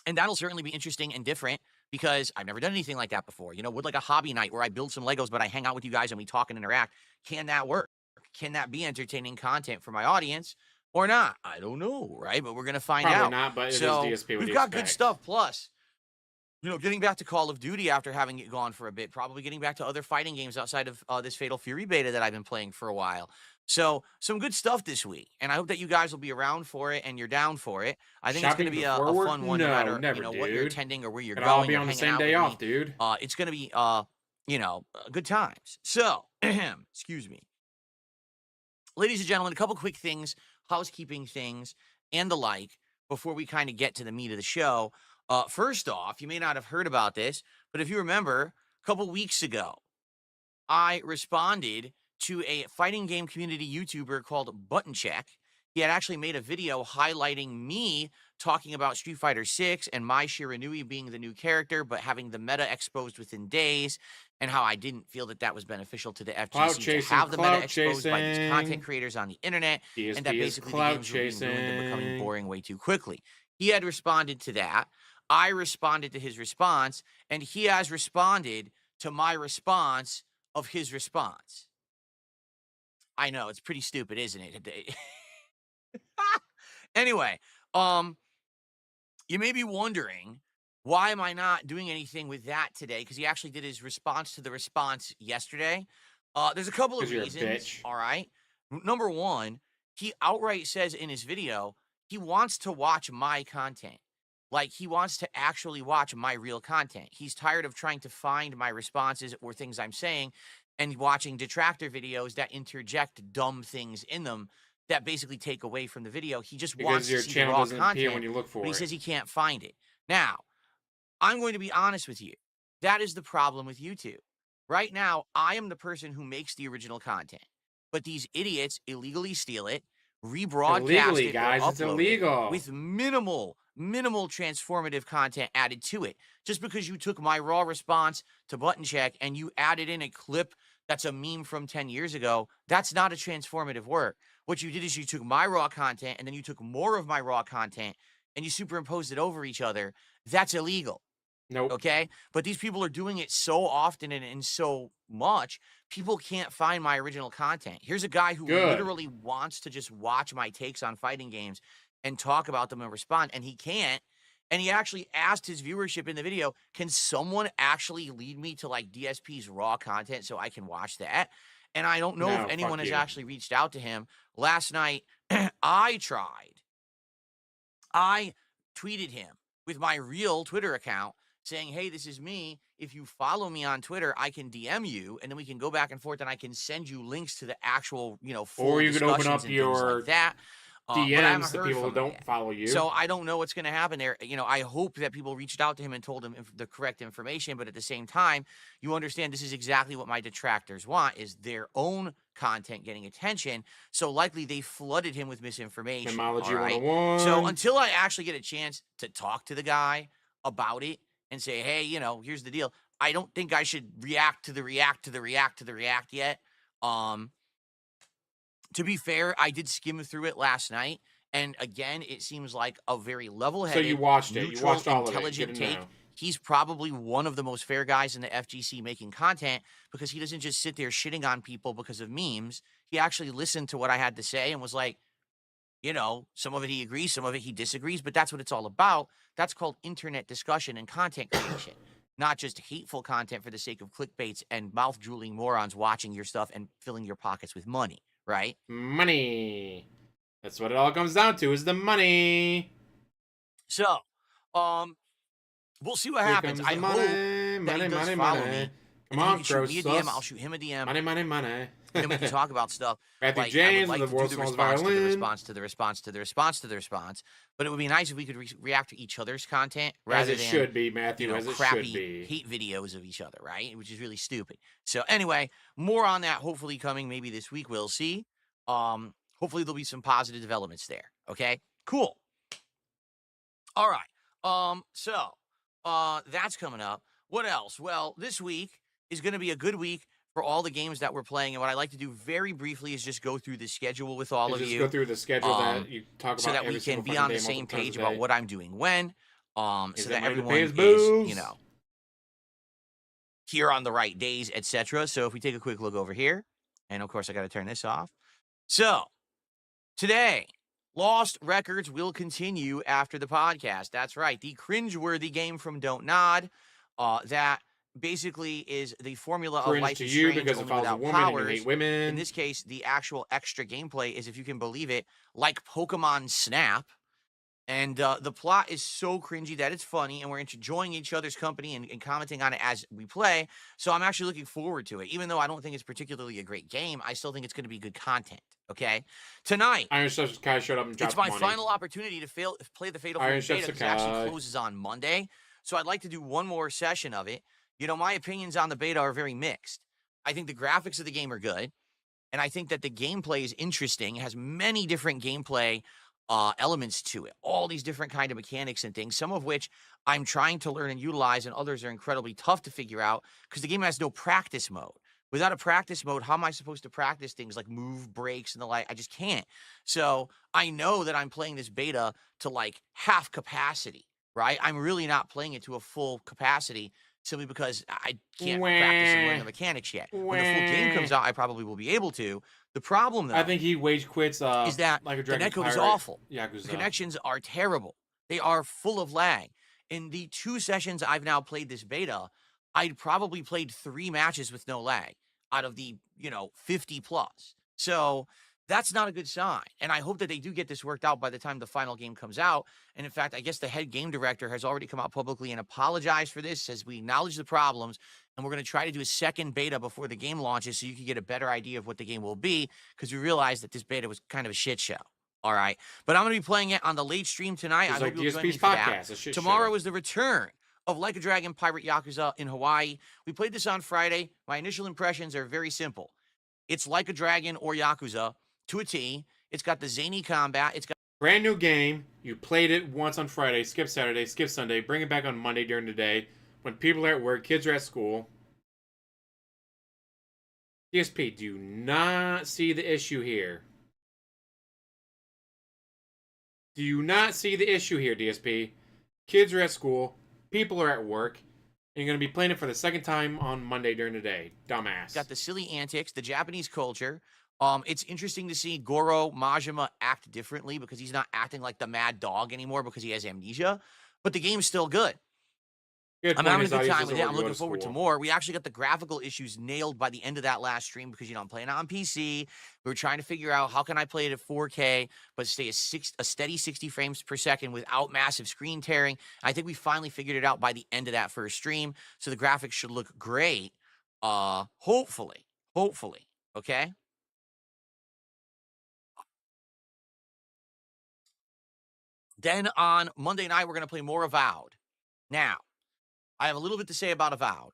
Speaker 6: that'll certainly be interesting and different, because I've never done anything like that before. You know, would like a hobby night where I build some Legos, but I hang out with you guys and we talk and interact. Can that work? Can that be entertaining content for my audience or not? I don't know, right? But we're going to find out.
Speaker 1: Probably not, but it is DSP.
Speaker 6: We've got good stuff. Plus, you know, getting back to Call of Duty after having it gone for a bit, probably getting back to other fighting games outside of this Fatal Fury beta that I've been playing for a while. So, some good stuff this week, and I hope that you guys will be around for it and you're down for it. I think it's going to be a fun one, no matter what you're attending or where you're going.
Speaker 1: I'll be on the same day off, dude.
Speaker 6: It's going to be, you know, good times. So, excuse me. Ladies and gentlemen, a couple quick things, housekeeping things, and the like, before we kind of get to the meat of the show. First off, you may not have heard about this, but if you remember, a couple weeks ago, I responded to a fighting game community YouTuber called Button Check. He had actually made a video highlighting me talking about Street Fighter 6 and Mai Shiranui being the new character, but having the meta exposed within days, and how I didn't feel that that was beneficial to the FGC to have the meta exposed by these content creators on the internet,
Speaker 1: DSP
Speaker 6: and that basically the games were being ruined and becoming boring way too quickly. He had responded to that. I responded to his response, and he has responded to my response of his response. I know, it's pretty stupid, isn't it? Anyway, you may be wondering, why am I not doing anything with that today? Because he actually did his response to the response yesterday. There's a couple of reasons, all right? Number one, he outright says in his video, he wants to watch my content. Like, he wants to actually watch my real content. He's tired of trying to find my responses or things I'm saying and watching detractor videos that interject dumb things in them that basically take away from the video. He just wants to see the raw content
Speaker 1: when you look for
Speaker 6: but he
Speaker 1: it.
Speaker 6: says he can't find it. Now, I'm going to be honest with you. That is the problem with YouTube. Right now, I am the person who makes the original content, but these idiots illegally steal it, rebroadcast
Speaker 1: Illegally,
Speaker 6: it,
Speaker 1: guys, it's illegal.
Speaker 6: with minimal transformative content added to it. Just because you took my raw response to Button Check and you added in a clip that's a meme from 10 years ago, that's not a transformative work. What you did is you took my raw content and then you took more of my raw content and you superimposed it over each other. That's illegal.
Speaker 1: Nope.
Speaker 6: Okay? But these people are doing it so often and so much, people can't find my original content. Here's a guy who literally wants to just watch my takes on fighting games and talk about them and respond, and he can't. And he actually asked his viewership in the video, can someone actually lead me to like DSP's raw content so I can watch that? And I don't know if anyone has actually reached out to him. Last night, I tried. I tweeted him with my real Twitter account saying, hey, this is me. If you follow me on Twitter, I can DM you, and then we can go back and forth, and I can send you links to the actual, you know, full
Speaker 1: or you can open up
Speaker 6: and
Speaker 1: your
Speaker 6: like that.
Speaker 1: DMs to people who don't follow you.
Speaker 6: So I don't know what's going to happen there. You know, I hope that people reached out to him and told him the correct information. But at the same time, you understand this is exactly what my detractors want, is their own content getting attention. So likely they flooded him with misinformation.
Speaker 1: Etymology
Speaker 6: all right?
Speaker 1: 101.
Speaker 6: So until I actually get a chance to talk to the guy about it and say, hey, you know, here's the deal, I don't think I should react to the react yet. To be fair, I did skim through it last night, and again, it seems like a very level-headed,
Speaker 1: so you watched it.
Speaker 6: Neutral,
Speaker 1: you watched all
Speaker 6: intelligent
Speaker 1: of it.
Speaker 6: take. He's probably one of the most fair guys in the FGC making content because he doesn't just sit there shitting on people because of memes. He actually listened to what I had to say and was like, you know, some of it he agrees, some of it he disagrees, but that's what it's all about. That's called internet discussion and content creation, not just hateful content for the sake of clickbaits and mouth-drooling morons watching your stuff and filling your pockets with money, right?
Speaker 1: Money. That's what it all comes down to, is the money.
Speaker 6: So, we'll see what happens. I hope that he does follow me.
Speaker 1: Come on,
Speaker 6: he can shoot me a DM. I'll shoot him a DM.
Speaker 1: Money.
Speaker 6: And then we can talk about stuff.
Speaker 1: Matthew
Speaker 6: like,
Speaker 1: James,
Speaker 6: I would like
Speaker 1: the
Speaker 6: to do
Speaker 1: world's
Speaker 6: the
Speaker 1: smallest
Speaker 6: response to the response. But it would be nice if we could react to each other's content rather
Speaker 1: as it
Speaker 6: than,
Speaker 1: should be, Matthew,
Speaker 6: you know,
Speaker 1: as it
Speaker 6: crappy
Speaker 1: should be.
Speaker 6: hate videos of each other, right? Which is really stupid. So anyway, more on that hopefully coming maybe this week. We'll see. Hopefully there'll be some positive developments there. Okay, cool. All right. So that's coming up. What else? Well, this week is going to be a good week for all the games that we're playing. And what I like to do very briefly is just go through the schedule with all of you.
Speaker 1: Go through the schedule that you talk about
Speaker 6: so that
Speaker 1: every
Speaker 6: we can be
Speaker 1: day,
Speaker 6: on the same page about what I'm doing when. So that everyone is, you know, here on the right days, etc. So if we take a quick look over here, and of course I got to turn this off. So today, Lost Records will continue after the podcast. That's right. The cringeworthy game from Don't Nod. That basically is the formula of Life is Strange
Speaker 1: because it follows a woman
Speaker 6: powers.
Speaker 1: and you hate women.
Speaker 6: In this case, the actual extra gameplay is, if you can believe it, like Pokemon Snap. And the plot is so cringy that it's funny, and we're enjoying each other's company and commenting on it as we play. So I'm actually looking forward to it. Even though I don't think it's particularly a great game, I still think it's going to be good content. Okay? Tonight,
Speaker 1: Iron Chef Sakai showed up and dropped
Speaker 6: it's my
Speaker 1: money.
Speaker 6: final opportunity to play the Fatal Frame beta, because it actually closes on Monday. So I'd like to do one more session of it. You know, my opinions on the beta are very mixed. I think the graphics of the game are good, and I think that the gameplay is interesting. It has many different gameplay elements to it, all these different kind of mechanics and things, some of which I'm trying to learn and utilize, and others are incredibly tough to figure out because the game has no practice mode. Without a practice mode, how am I supposed to practice things like move, breaks, and the like? I just can't. So I know that I'm playing this beta to like half capacity, right? I'm really not playing it to a full capacity simply because I can't practice and learn the mechanics yet. When the full game comes out, I probably will be able to. The problem, though,
Speaker 1: I think he wage quits.
Speaker 6: Is that
Speaker 1: like a
Speaker 6: the netcode is awful. The connections are terrible. They are full of lag. In the 2 sessions I've now played this beta, I'd probably played 3 matches with no lag out of the, 50 plus. So that's not a good sign. And I hope that they do get this worked out by the time the final game comes out. And in fact, I guess the head game director has already come out publicly and apologized for this, says we acknowledge the problems, and we're going to try to do a second beta before the game launches so you can get a better idea of what the game will be, because we realized that this beta was kind of a shit show. All right. But I'm going to be playing it on the late stream tonight.
Speaker 1: It's
Speaker 6: I
Speaker 1: like
Speaker 6: hope you'll join me
Speaker 1: DSP's
Speaker 6: for
Speaker 1: podcast.
Speaker 6: that. Tomorrow is the return of Like a Dragon Pirate Yakuza in Hawaii. We played this on Friday. My initial impressions are very simple. It's Like a Dragon or Yakuza to a T. It's got the zany combat. It's got
Speaker 1: brand new game. You played it once on Friday, skip Saturday, skip Sunday, bring it back on Monday during the day when people are at work, kids are at school. DSP, do you not see the issue here? Do you not see the issue here, DSP? Kids are at school, people are at work, and you're going to be playing it for the second time on Monday during the day. Dumbass.
Speaker 6: Got the silly antics, the Japanese culture. It's interesting to see Goro Majima act differently because he's not acting like the mad dog anymore because he has amnesia. But the game's still good. I'm having a good time with it. I'm looking forward to more. We actually got the graphical issues nailed by the end of that last stream because, I'm playing it on PC. We were trying to figure out how can I play it at 4K but stay a steady 60 frames per second without massive screen tearing. I think we finally figured it out by the end of that first stream. So the graphics should look great. Hopefully. Okay? Then on Monday night, we're going to play more Avowed. Now, I have a little bit to say about Avowed.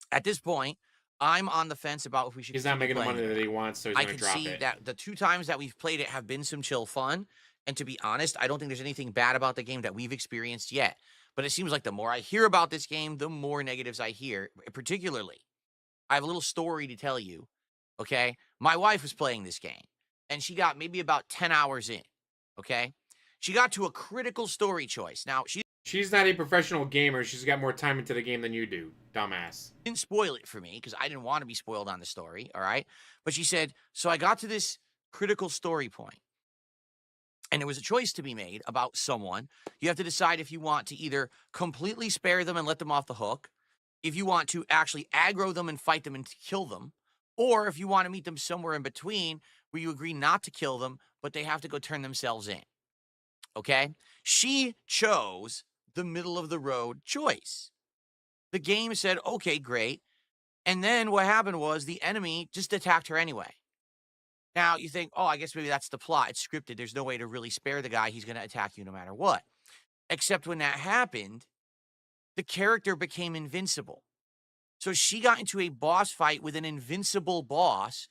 Speaker 6: At this point, I'm on the fence about if we should.
Speaker 1: He's not making the money that he wants, so he's going to drop it. I can see
Speaker 6: that the 2 times that we've played it have been some chill fun. And to be honest, I don't think there's anything bad about the game that we've experienced yet. But it seems like the more I hear about this game, the more negatives I hear. Particularly, I have a little story to tell you, okay? My wife was playing this game, and she got maybe about 10 hours in, okay? She got to a critical story choice. Now,
Speaker 1: she's not a professional gamer. She's got more time into the game than you do, dumbass.
Speaker 6: Didn't spoil it for me because I didn't want to be spoiled on the story, all right? But she said, so I got to this critical story point, and there was a choice to be made about someone. You have to decide if you want to either completely spare them and let them off the hook, if you want to actually aggro them and fight them and kill them, or if you want to meet them somewhere in between where you agree not to kill them, but they have to go turn themselves in, okay? She chose the middle of the road choice. The game said, okay, great. And then what happened was the enemy just attacked her anyway. Now, you think, oh, I guess maybe that's the plot. It's scripted. There's no way to really spare the guy. He's going to attack you no matter what. Except when that happened, the character became invincible. So she got into a boss fight with an invincible boss,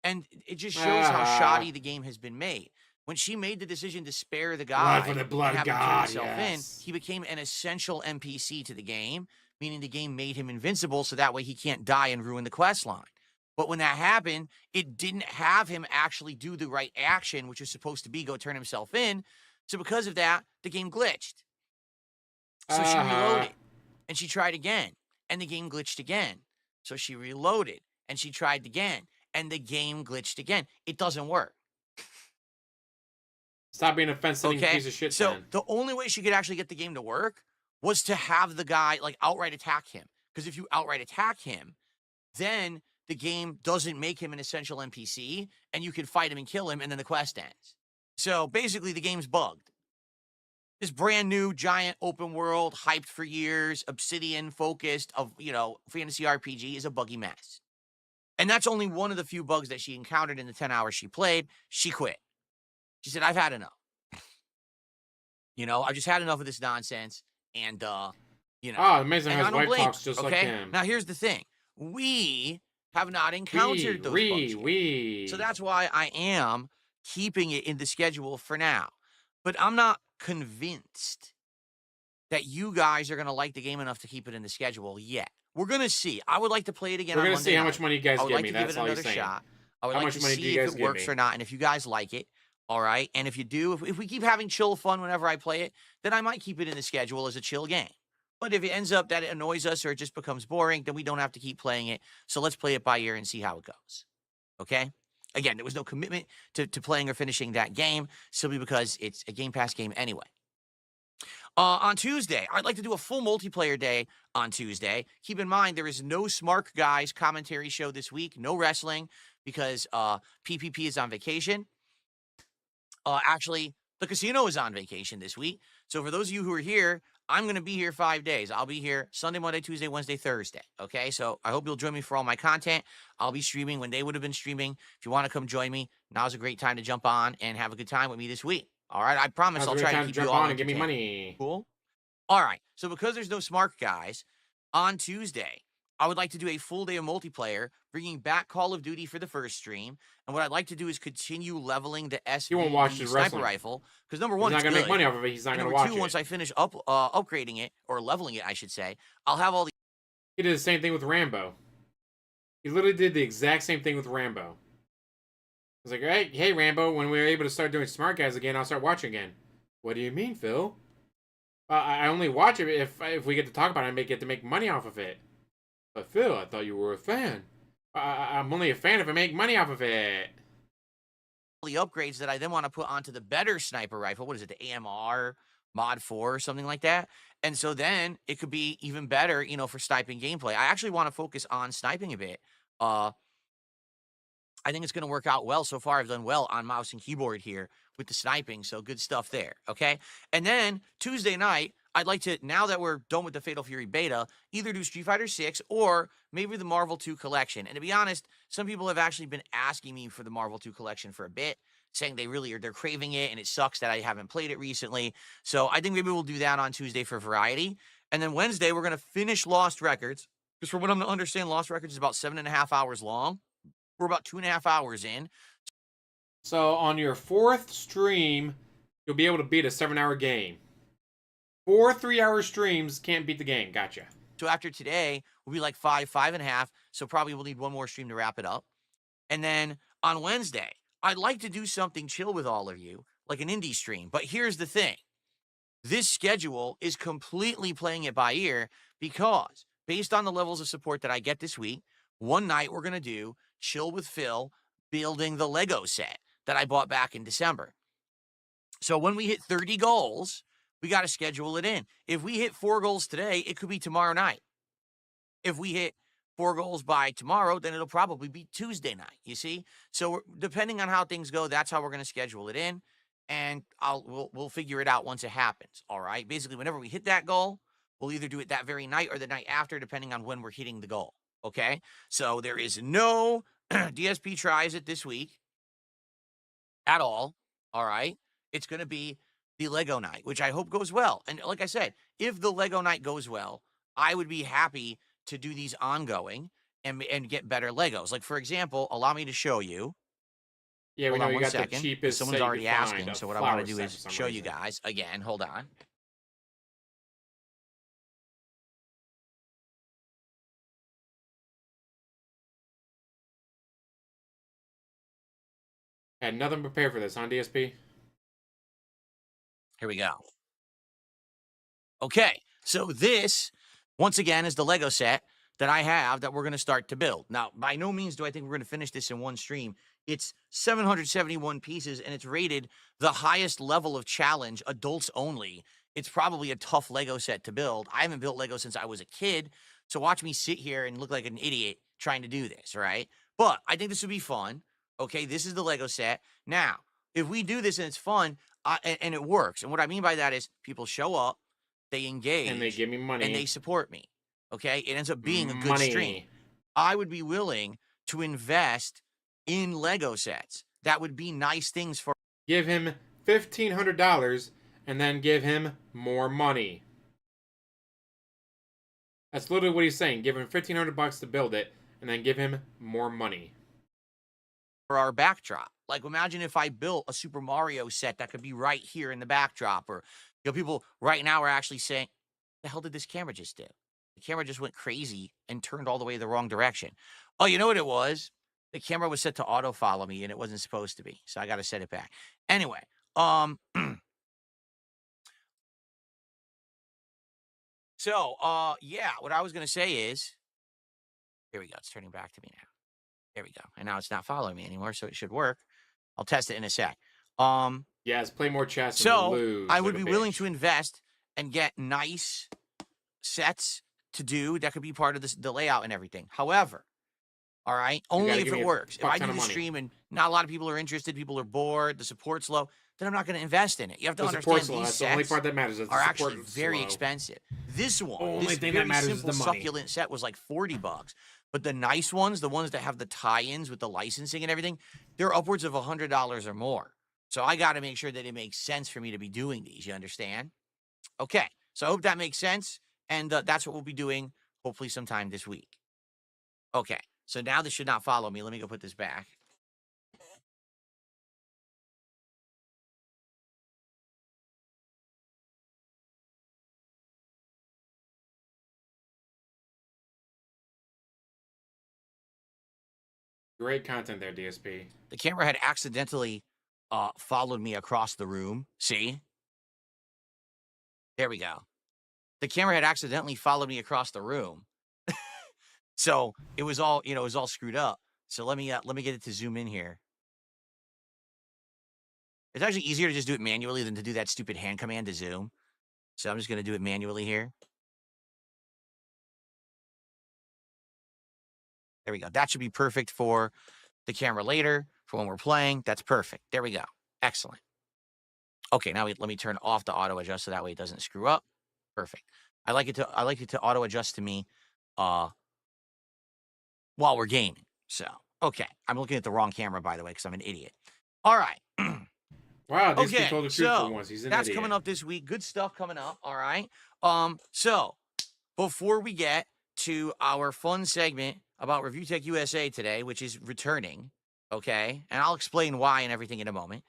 Speaker 6: and it just shows how shoddy the game has been made. When she made the decision to spare the guy
Speaker 1: blood for the blood
Speaker 6: and have him
Speaker 1: god,
Speaker 6: turn himself
Speaker 1: yes.
Speaker 6: in, he became an essential NPC to the game, meaning the game made him invincible so that way he can't die and ruin the quest line. But when that happened, it didn't have him actually do the right action, which is supposed to be go turn himself in. So because of that, the game glitched. So she reloaded, and she tried again, and the game glitched again. So she reloaded, and she tried again, and the game glitched again. It doesn't work.
Speaker 1: Stop being a fence-sitting piece of shit,
Speaker 6: So
Speaker 1: man.
Speaker 6: the only way she could actually get the game to work was to have the guy, like, outright attack him. Because if you outright attack him, then the game doesn't make him an essential NPC, and you can fight him and kill him, and then the quest ends. So basically, the game's bugged. This brand new, giant, open world, hyped for years, Obsidian-focused, fantasy RPG is a buggy mess. And that's only one of the few bugs that she encountered in the 10 hours she played. She quit. She said, I've had enough. I've just had enough of this nonsense, and,
Speaker 1: Oh, amazing how his wife talks just like him.
Speaker 6: Now, here's the thing. We have not encountered those bugs yet. So that's why I am keeping it in the schedule for now. But I'm not convinced that you guys are going to like the game enough to keep it in the schedule yet. We're going to see. I would like to play it again on Monday night.
Speaker 1: We're going to see how much money you guys give me. That's all you're saying.
Speaker 6: Shot. I would like to see if it works or not, and if you guys like it. All right? And if you do, if we keep having chill fun whenever I play it, then I might keep it in the schedule as a chill game. But if it ends up that it annoys us or it just becomes boring, then we don't have to keep playing it. So let's play it by ear and see how it goes. Okay? Again, there was no commitment to playing or finishing that game, simply because it's a Game Pass game anyway. On Tuesday, I'd like to do a full multiplayer day on Tuesday. Keep in mind, there is no Smart Guys commentary show this week, no wrestling, because PPP is on vacation. Actually, the casino is on vacation this week. So for those of you who are here, I'm going to be here 5 days. I'll be here Sunday, Monday, Tuesday, Wednesday, Thursday. Okay, so I hope you'll join me for all my content. I'll be streaming when they would have been streaming. If you want to come join me, now's a great time to jump on and have a good time with me this week. All right, I promise I'll try to keep you all
Speaker 1: on and give me money.
Speaker 6: Cool. All right, so because there's no Smart Guys, on Tuesday, I would like to do a full day of multiplayer, bringing back Call of Duty for the first stream. And what I'd like to do is continue leveling the SV sniper rifle. Because number one,
Speaker 1: he's not
Speaker 6: going
Speaker 1: to make money off of it. He's not going to watch it.
Speaker 6: Once I finish upgrading it, or leveling it, I should say, I'll have all the...
Speaker 1: He did the same thing with Rambo. He literally did the exact same thing with Rambo. I was like, hey, Rambo, when we're able to start doing Smart Guys again, I'll start watching again. What do you mean, Phil? I only watch it if we get to talk about it and get to make money off of it. But Phil, I thought you were a fan. I'm only a fan if I make money off of it.
Speaker 6: The upgrades that I then want to put onto the better sniper rifle. What is it? The AMR Mod 4 or something like that. And so then it could be even better, for sniping gameplay. I actually want to focus on sniping a bit. I think it's going to work out well. So far, I've done well on mouse and keyboard here with the sniping. So good stuff there. Okay. And then Tuesday night, I'd like to, now that we're done with the Fatal Fury beta, either do Street Fighter 6 or maybe the Marvel 2 collection. And to be honest, some people have actually been asking me for the Marvel 2 collection for a bit, saying they're craving it, and it sucks that I haven't played it recently. So I think maybe we'll do that on Tuesday for variety. And then Wednesday, we're going to finish Lost Records. Because from what I'm understanding, Lost Records is about 7.5 hours long. We're about 2.5 hours in.
Speaker 1: So on your 4th stream, you'll be able to beat a 7-hour game. 4 3-hour streams can't beat the game. Gotcha.
Speaker 6: So after today, we'll be like 5.5. So probably we'll need one more stream to wrap it up. And then on Wednesday, I'd like to do something chill with all of you, like an indie stream. But here's the thing. This schedule is completely playing it by ear because based on the levels of support that I get this week, one night we're going to do Chill with Phil building the Lego set that I bought back in December. So when we hit 30 goals, we got to schedule it in. If we hit 4 goals today, it could be tomorrow night. If we hit 4 goals by tomorrow, then it'll probably be Tuesday night, you see? So depending on how things go, that's how we're going to schedule it in. And we'll figure it out once it happens, all right? Basically, whenever we hit that goal, we'll either do it that very night or the night after, depending on when we're hitting the goal, okay? So there is no DSP tries it this week at all right? It's going to be the Lego night, which I hope goes well. And like I said, if the Lego night goes well, I would be happy to do these ongoing and get better Legos. Like, for example, allow me to show you.
Speaker 1: Yeah, we know you got the cheapest.
Speaker 6: Someone's already asking, so what I want to do is show you guys again. Hold on.
Speaker 1: Had nothing prepared for this, huh, DSP?
Speaker 6: Here we go. Okay, so this, once again, is the Lego set that I have that we're going to start to build. Now, by no means do I think we're going to finish this in one stream. It's 771 pieces, and it's rated the highest level of challenge, adults only. It's probably a tough Lego set to build. I haven't built Lego since I was a kid, so watch me sit here and look like an idiot trying to do this, right? But I think this would be fun. Okay, this is the Lego set. Now, if we do this and it's fun, and it works, and what I mean by that is people show up, they engage,
Speaker 1: and they give me money,
Speaker 6: and they support me. Okay, it ends up being a good stream. I would be willing to invest in Lego sets. That would be nice things for.
Speaker 1: Give him $1,500 and then give him more money. That's literally what he's saying. Give him $1,500 to build it and then give him more money.
Speaker 6: For our backdrop. Like, imagine if I built a Super Mario set that could be right here in the backdrop. Or, you know, people right now are actually saying, the hell did this camera just do? The camera just went crazy and turned all the way the wrong direction. Oh, you know what it was? The camera was set to auto follow me and it wasn't supposed to be. So I got to set it back. Anyway, yeah, what I was going to say is, here we go. It's turning back to me now. There we go. And now it's not following me anymore, so it should work. I'll test it in a sec.
Speaker 1: Yes, play more chess.
Speaker 6: So
Speaker 1: and lose
Speaker 6: I would
Speaker 1: like
Speaker 6: be willing to invest and get nice sets to do that could be part of the layout and everything. However, all right, only if it works. If I do the stream and not a lot of people are interested, people are bored, the support's low, then I'm not going to invest in it. You have to understand these
Speaker 1: That's
Speaker 6: sets
Speaker 1: the only part that matters.
Speaker 6: are actually very expensive. This one, this very simple succulent set was like $40. But the nice ones, the ones that have the tie-ins with the licensing and everything, they're upwards of $100 or more. So I got to make sure that it makes sense for me to be doing these. You understand? Okay. So I hope that makes sense. And that's what we'll be doing hopefully sometime this week. Okay. So now this should not follow me. Let me go put this back.
Speaker 1: Great content there, DSP.
Speaker 6: The camera had accidentally followed me across the room. See? There we go. The camera had accidentally followed me across the room. So it was all, it was all screwed up. So let me get it to zoom in here. It's actually easier to just do it manually than to do that stupid hand command to zoom. So I'm just going to do it manually here. There we go. That should be perfect for the camera later, for when we're playing. That's perfect. There we go. Excellent. Okay, now let me turn off the auto adjust so that way it doesn't screw up. Perfect. I like it to auto adjust to me while we're gaming. So, okay. I'm looking at the wrong camera, by the way, because I'm an idiot. All right.
Speaker 1: Wow, this
Speaker 6: okay,
Speaker 1: told the truth for once. He's an
Speaker 6: that's
Speaker 1: idiot.
Speaker 6: coming up this week. Good stuff coming up. All right. So before we get to our fun segment about Review Tech USA today, which is returning, okay? And I'll explain why and everything in a moment.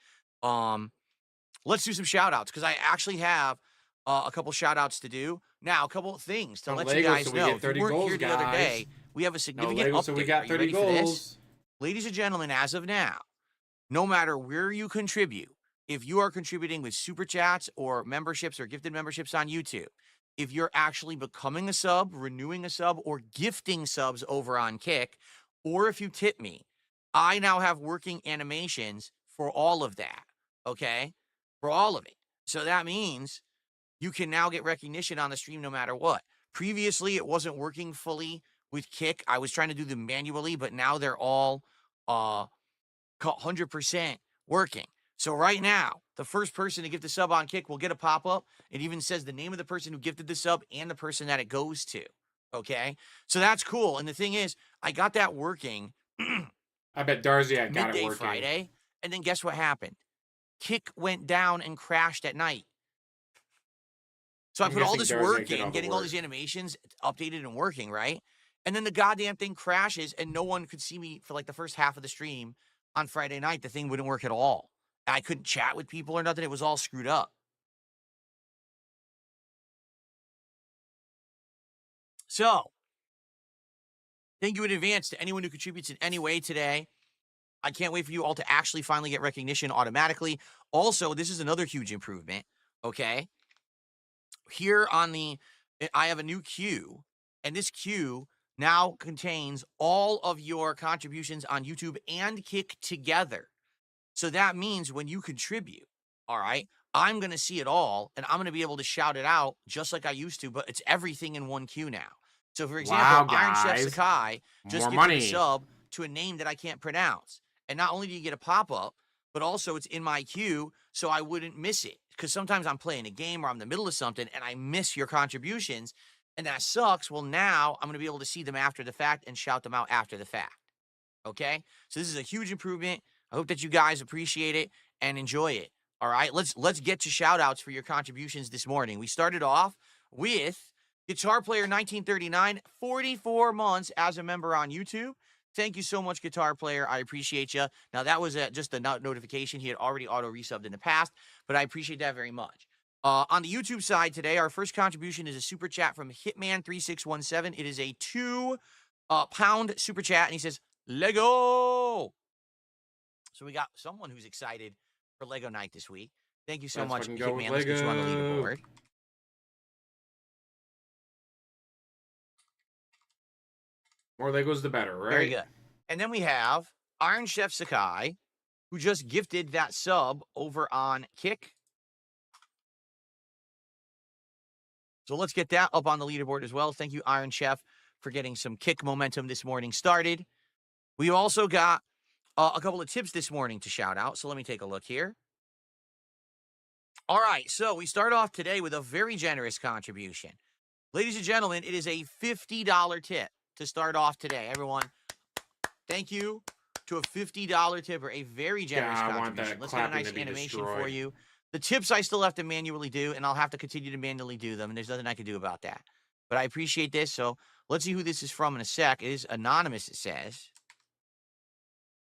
Speaker 6: Let's do some shout outs because I actually have a couple shout outs to do. Now, a couple of things to let
Speaker 1: Lego,
Speaker 6: you guys
Speaker 1: so we
Speaker 6: know.
Speaker 1: get
Speaker 6: If
Speaker 1: 30
Speaker 6: you weren't
Speaker 1: goals,
Speaker 6: here the other
Speaker 1: guys.
Speaker 6: day, we have a significant
Speaker 1: Lego,
Speaker 6: update.
Speaker 1: so we got
Speaker 6: Are you
Speaker 1: 30
Speaker 6: ready for this?
Speaker 1: goals.
Speaker 6: Ladies and gentlemen, as of now, no matter where you contribute, if you are contributing with super chats or memberships or gifted memberships on YouTube, if you're actually becoming a sub, renewing a sub, or gifting subs over on Kick, or if you tip me, I now have working animations for all of that, okay? For all of it. So that means you can now get recognition on the stream no matter what. Previously, it wasn't working fully with Kick. I was trying to do them manually, but now they're all 100% working. So right now, the first person to gift a sub on Kick will get a pop-up. It even says the name of the person who gifted the sub and the person that it goes to, okay? So that's cool. And the thing is, I got that working
Speaker 1: I bet Darcy got it
Speaker 6: midday
Speaker 1: working.
Speaker 6: Friday, and then guess what happened? Kick went down and crashed at night. So I put all this work in, getting all these animations updated and working, right? And then the goddamn thing crashes, and no one could see me for like the first half of the stream on Friday night. The thing wouldn't work at all. I couldn't chat with people or nothing. It was all screwed up. So, thank you in advance to anyone who contributes in any way today. I can't wait for you all to actually finally get recognition automatically. Also, this is another huge improvement, okay? Here on the, I have a new queue, and this queue now contains all of your contributions on YouTube and Kick together. So that means when you contribute, all right, I'm going to see it all, and I'm going to be able to shout it out just like I used to, but it's everything in one queue now. So, for example, Iron Chef Sakai just gifted a sub to a name that I can't pronounce. And not only do you get a pop-up, but also it's in my queue, so I wouldn't miss it. Because sometimes I'm playing a game or I'm in the middle of something, and I miss your contributions, and that sucks. Well, now I'm going to be able to see them after the fact and shout them out after the fact. Okay? So this is a huge improvement. I hope that you guys appreciate it and enjoy it. All right? Let's get to shout-outs for your contributions this morning. We started off with Guitar Player 1939, 44 months as a member on YouTube. Thank you so much, Guitar Player. I appreciate you. Now, that was just a notification. He had already auto-resubbed in the past, but I appreciate that very much. On the YouTube side today, our first contribution is a super chat from Hitman3617. It is a £2 super chat, and he says, Lego! So we got someone who's excited for Lego night this week. Thank you so much, Hitman. Let's get you on the leaderboard.
Speaker 1: More Legos, the better, right?
Speaker 6: Very good. And then we have Iron Chef Sakai, who just gifted that sub over on Kick. So let's get that up on the leaderboard as well. Thank you, Iron Chef, for getting some Kick momentum this morning started. We also got a couple of tips this morning to shout out. So let me take a look here. All right. So we start off today with a very generous contribution. Ladies and gentlemen, it is a $50 tip to start off today. Everyone, thank you to a $50 tipper, a very generous contribution. Let's get a nice animation for you. The tips I still have to manually do, and I'll have to continue to manually do them, and there's nothing I can do about that. But I appreciate this, so let's see who this is from in a sec. It is anonymous, it says.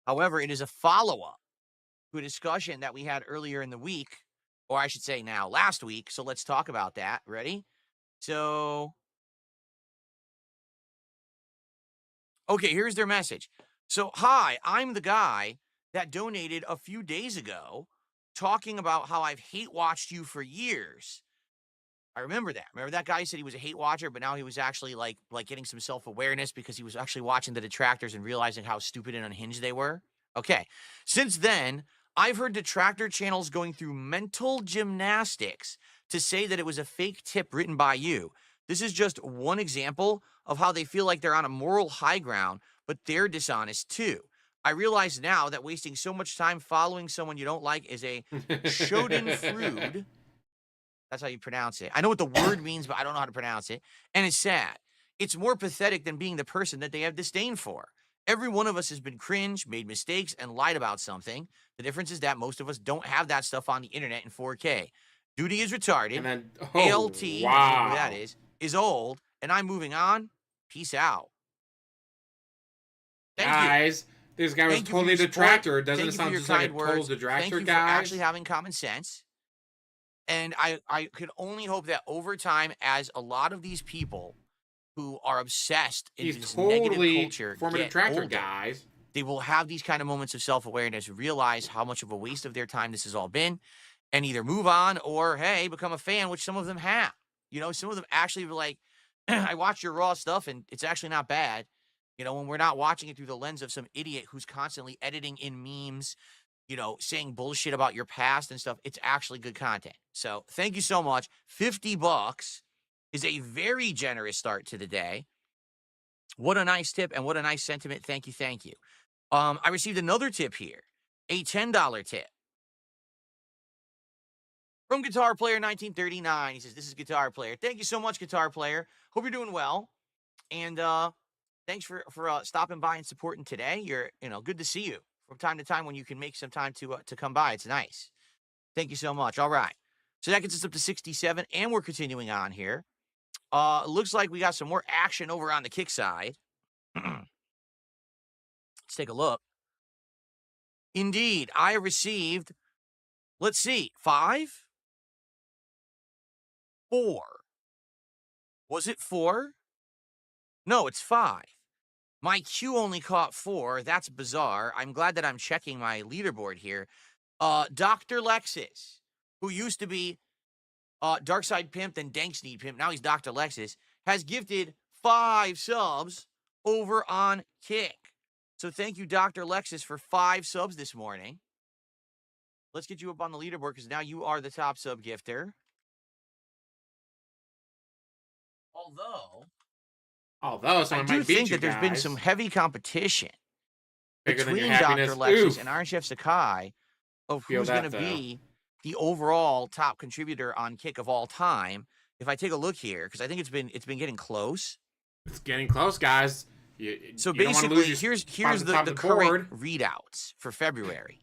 Speaker 6: However, it is a follow-up to a discussion that we had earlier in the week, or I should say now, last week, so let's talk about that. Ready? So, okay, here's their message. So, hi, I'm the guy that donated a few days ago talking about how I've hate watched you for years. I remember that. Remember that guy said he was a hate watcher, but now he was actually like getting some self-awareness because he was actually watching the detractors and realizing how stupid and unhinged they were. Okay. Since then, I've heard detractor channels going through mental gymnastics to say that it was a fake tip written by you. This is just one example of how they feel like they're on a moral high ground, but they're dishonest too. I realize now that wasting so much time following someone you don't like is a schadenfreude. That's how you pronounce it. I know what the word means, but I don't know how to pronounce it. And it's sad. It's more pathetic than being the person that they have disdain for. Every one of us has been cringe, made mistakes, and lied about something. The difference is that most of us don't have that stuff on the internet in 4K. Duty is retarded. And then, ALT, wow, that is old, and I'm moving on. Peace out.
Speaker 1: Guys, this guy was totally a detractor. Doesn't it sound just like a total detractor,
Speaker 6: Thank you for
Speaker 1: guys?
Speaker 6: actually having common sense. And I could only hope that over time, as a lot of these people who are obsessed in this negative culture
Speaker 1: former
Speaker 6: get
Speaker 1: detractor,
Speaker 6: older,
Speaker 1: guys.
Speaker 6: they will have these kind of moments of self-awareness, realize how much of a waste of their time this has all been, and either move on or, hey, become a fan, which some of them have. You know, some of them actually were like, I watched your Raw stuff, and it's actually not bad. You know, when we're not watching it through the lens of some idiot who's constantly editing in memes, you know, saying bullshit about your past and stuff, it's actually good content. So thank you so much. $50 is a very generous start to the day. What a nice tip and what a nice sentiment. Thank you, thank you. I received another tip here, a $10 tip from Guitar Player 1939. He says, this is Guitar Player. Thank you so much, Guitar Player. Hope you're doing well. And thanks for stopping by and supporting today. You're, good to see you from time to time when you can make some time to come by. It's nice. Thank you so much. All right. So that gets us up to 67, and we're continuing on here. Looks like we got some more action over on the kick side. Let's take a look. Indeed, I received, let's see, 5? 4. Was it 4? No, it's 5. My queue only caught 4. That's bizarre. I'm glad that I'm checking my leaderboard here. Dr. Lexus, who used to be Darkside Pimp, then Danksneed Pimp, now he's Dr. Lexus, has gifted 5 subs over on Kick. So thank you, Dr. Lexus, for 5 subs this morning. Let's get you up on the leaderboard because now you are the top sub gifter. Although
Speaker 1: someone
Speaker 6: I do
Speaker 1: might beat
Speaker 6: think
Speaker 1: you
Speaker 6: that there's been some heavy competition
Speaker 1: Bigger than your
Speaker 6: between Dr.
Speaker 1: happiness.
Speaker 6: Lexus
Speaker 1: Oof.
Speaker 6: and Iron Chef Sakai of
Speaker 1: Feel
Speaker 6: who's going to
Speaker 1: that,
Speaker 6: be the overall top contributor on Kick of all time. If I take a look here, because I think it's been getting close.
Speaker 1: It's getting close, guys.
Speaker 6: So
Speaker 1: you don't wanna
Speaker 6: basically,
Speaker 1: lose your
Speaker 6: here's
Speaker 1: spot at
Speaker 6: the
Speaker 1: top of
Speaker 6: current
Speaker 1: board.
Speaker 6: readouts for February.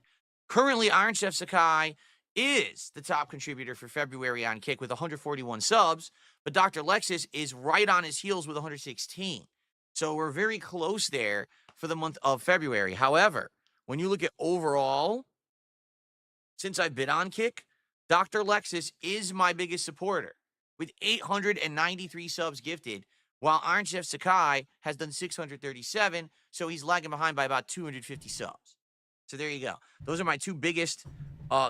Speaker 6: Currently, Iron Chef Sakai is the top contributor for February on Kick with 141 subs, but Dr. Lexus is right on his heels with 116. So we're very close there for the month of February. However, when you look at overall, since I've been on Kick, Dr. Lexus is my biggest supporter with 893 subs gifted, while Iron Chef Sakai has done 637, so he's lagging behind by about 250 subs. So there you go. Those are my 2 biggest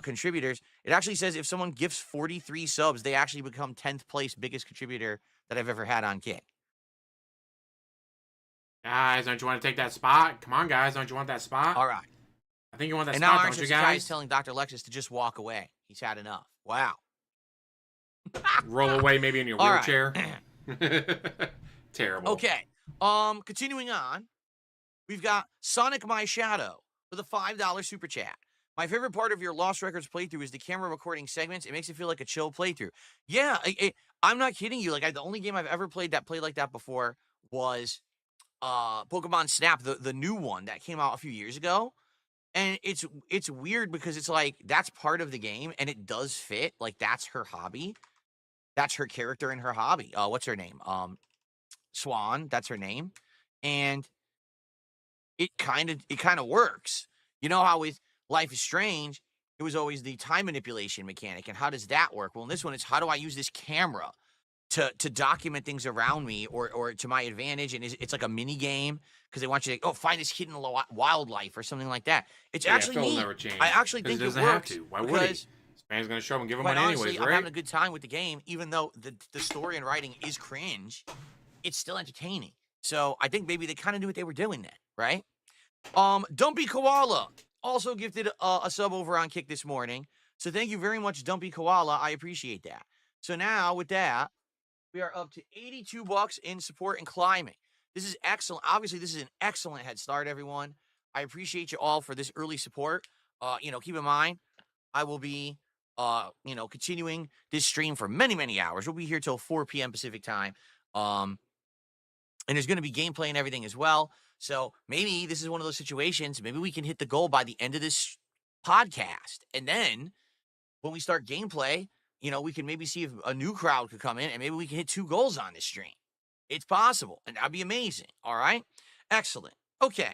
Speaker 6: contributors. It actually says if someone gifts 43 subs, they actually become 10th place biggest contributor that I've ever had on Kick.
Speaker 1: Guys, don't you want to take that spot? Come on, guys. Don't you want that spot?
Speaker 6: All right.
Speaker 1: I think you want that
Speaker 6: And
Speaker 1: spot,
Speaker 6: now Iron
Speaker 1: don't you
Speaker 6: Chef Sakai
Speaker 1: guys?
Speaker 6: is telling Dr. Lexus to just walk away. He's had enough. Wow.
Speaker 1: Roll away maybe in your
Speaker 6: All
Speaker 1: wheelchair.
Speaker 6: right.
Speaker 1: Terrible.
Speaker 6: Okay. Continuing on, we've got Sonic My Shadow with a $5 super chat. My favorite part of your Lost Records playthrough is the camera recording segments. It makes it feel like a chill playthrough. Yeah, I'm not kidding you. Like, the only game I've ever played like that before was Pokemon Snap, the new one that came out a few years ago. And it's weird because it's like that's part of the game and it does fit. Like, that's her hobby. That's her character and her hobby. What's her name? Swan, that's her name. And it kind of works. You know how with Life is Strange, it was always the time manipulation mechanic. And how does that work? Well, in this one, it's how do I use this camera to document things around me or to my advantage? And it's like a mini game because they want you to find this hidden wildlife or something like that. It's actually neat.
Speaker 1: Never change.
Speaker 6: I actually think it works.
Speaker 1: Have to. Why would he? This man's going to show him and give him money
Speaker 6: honestly,
Speaker 1: anyways,
Speaker 6: I'm
Speaker 1: right?
Speaker 6: having a good time with the game, even though the story and writing is cringe. It's still entertaining. So I think maybe they kind of knew what they were doing then, right? Dumpy Koala also gifted a sub over on Kick this morning. So thank you very much, Dumpy Koala. I appreciate that. So now with that, we are up to $82 in support and climbing. This is excellent. Obviously, this is an excellent head start, everyone. I appreciate you all for this early support. Keep in mind, I will be, continuing this stream for many, many hours. We'll be here till 4 p.m. Pacific time. And there's going to be gameplay and everything as well. So maybe this is one of those situations. Maybe we can hit the goal by the end of this podcast. And then when we start gameplay, we can maybe see if a new crowd could come in and maybe we can hit 2 goals on this stream. It's possible. And that'd be amazing. All right. Excellent. Okay.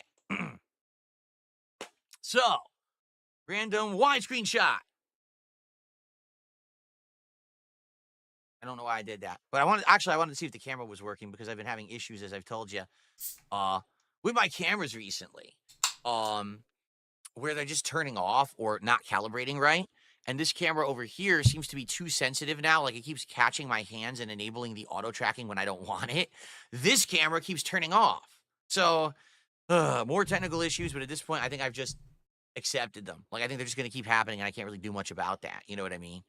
Speaker 6: So, random widescreen shot. I don't know why I did that. But I wanted to see if the camera was working because I've been having issues, as I've told you, with my cameras recently. Where they're just turning off or not calibrating right. And this camera over here seems to be too sensitive now. Like it keeps catching my hands and enabling the auto tracking when I don't want it. This camera keeps turning off. So more technical issues, but at this point, I think I've just accepted them. Like I think they're just going to keep happening and I can't really do much about that. You know what I mean?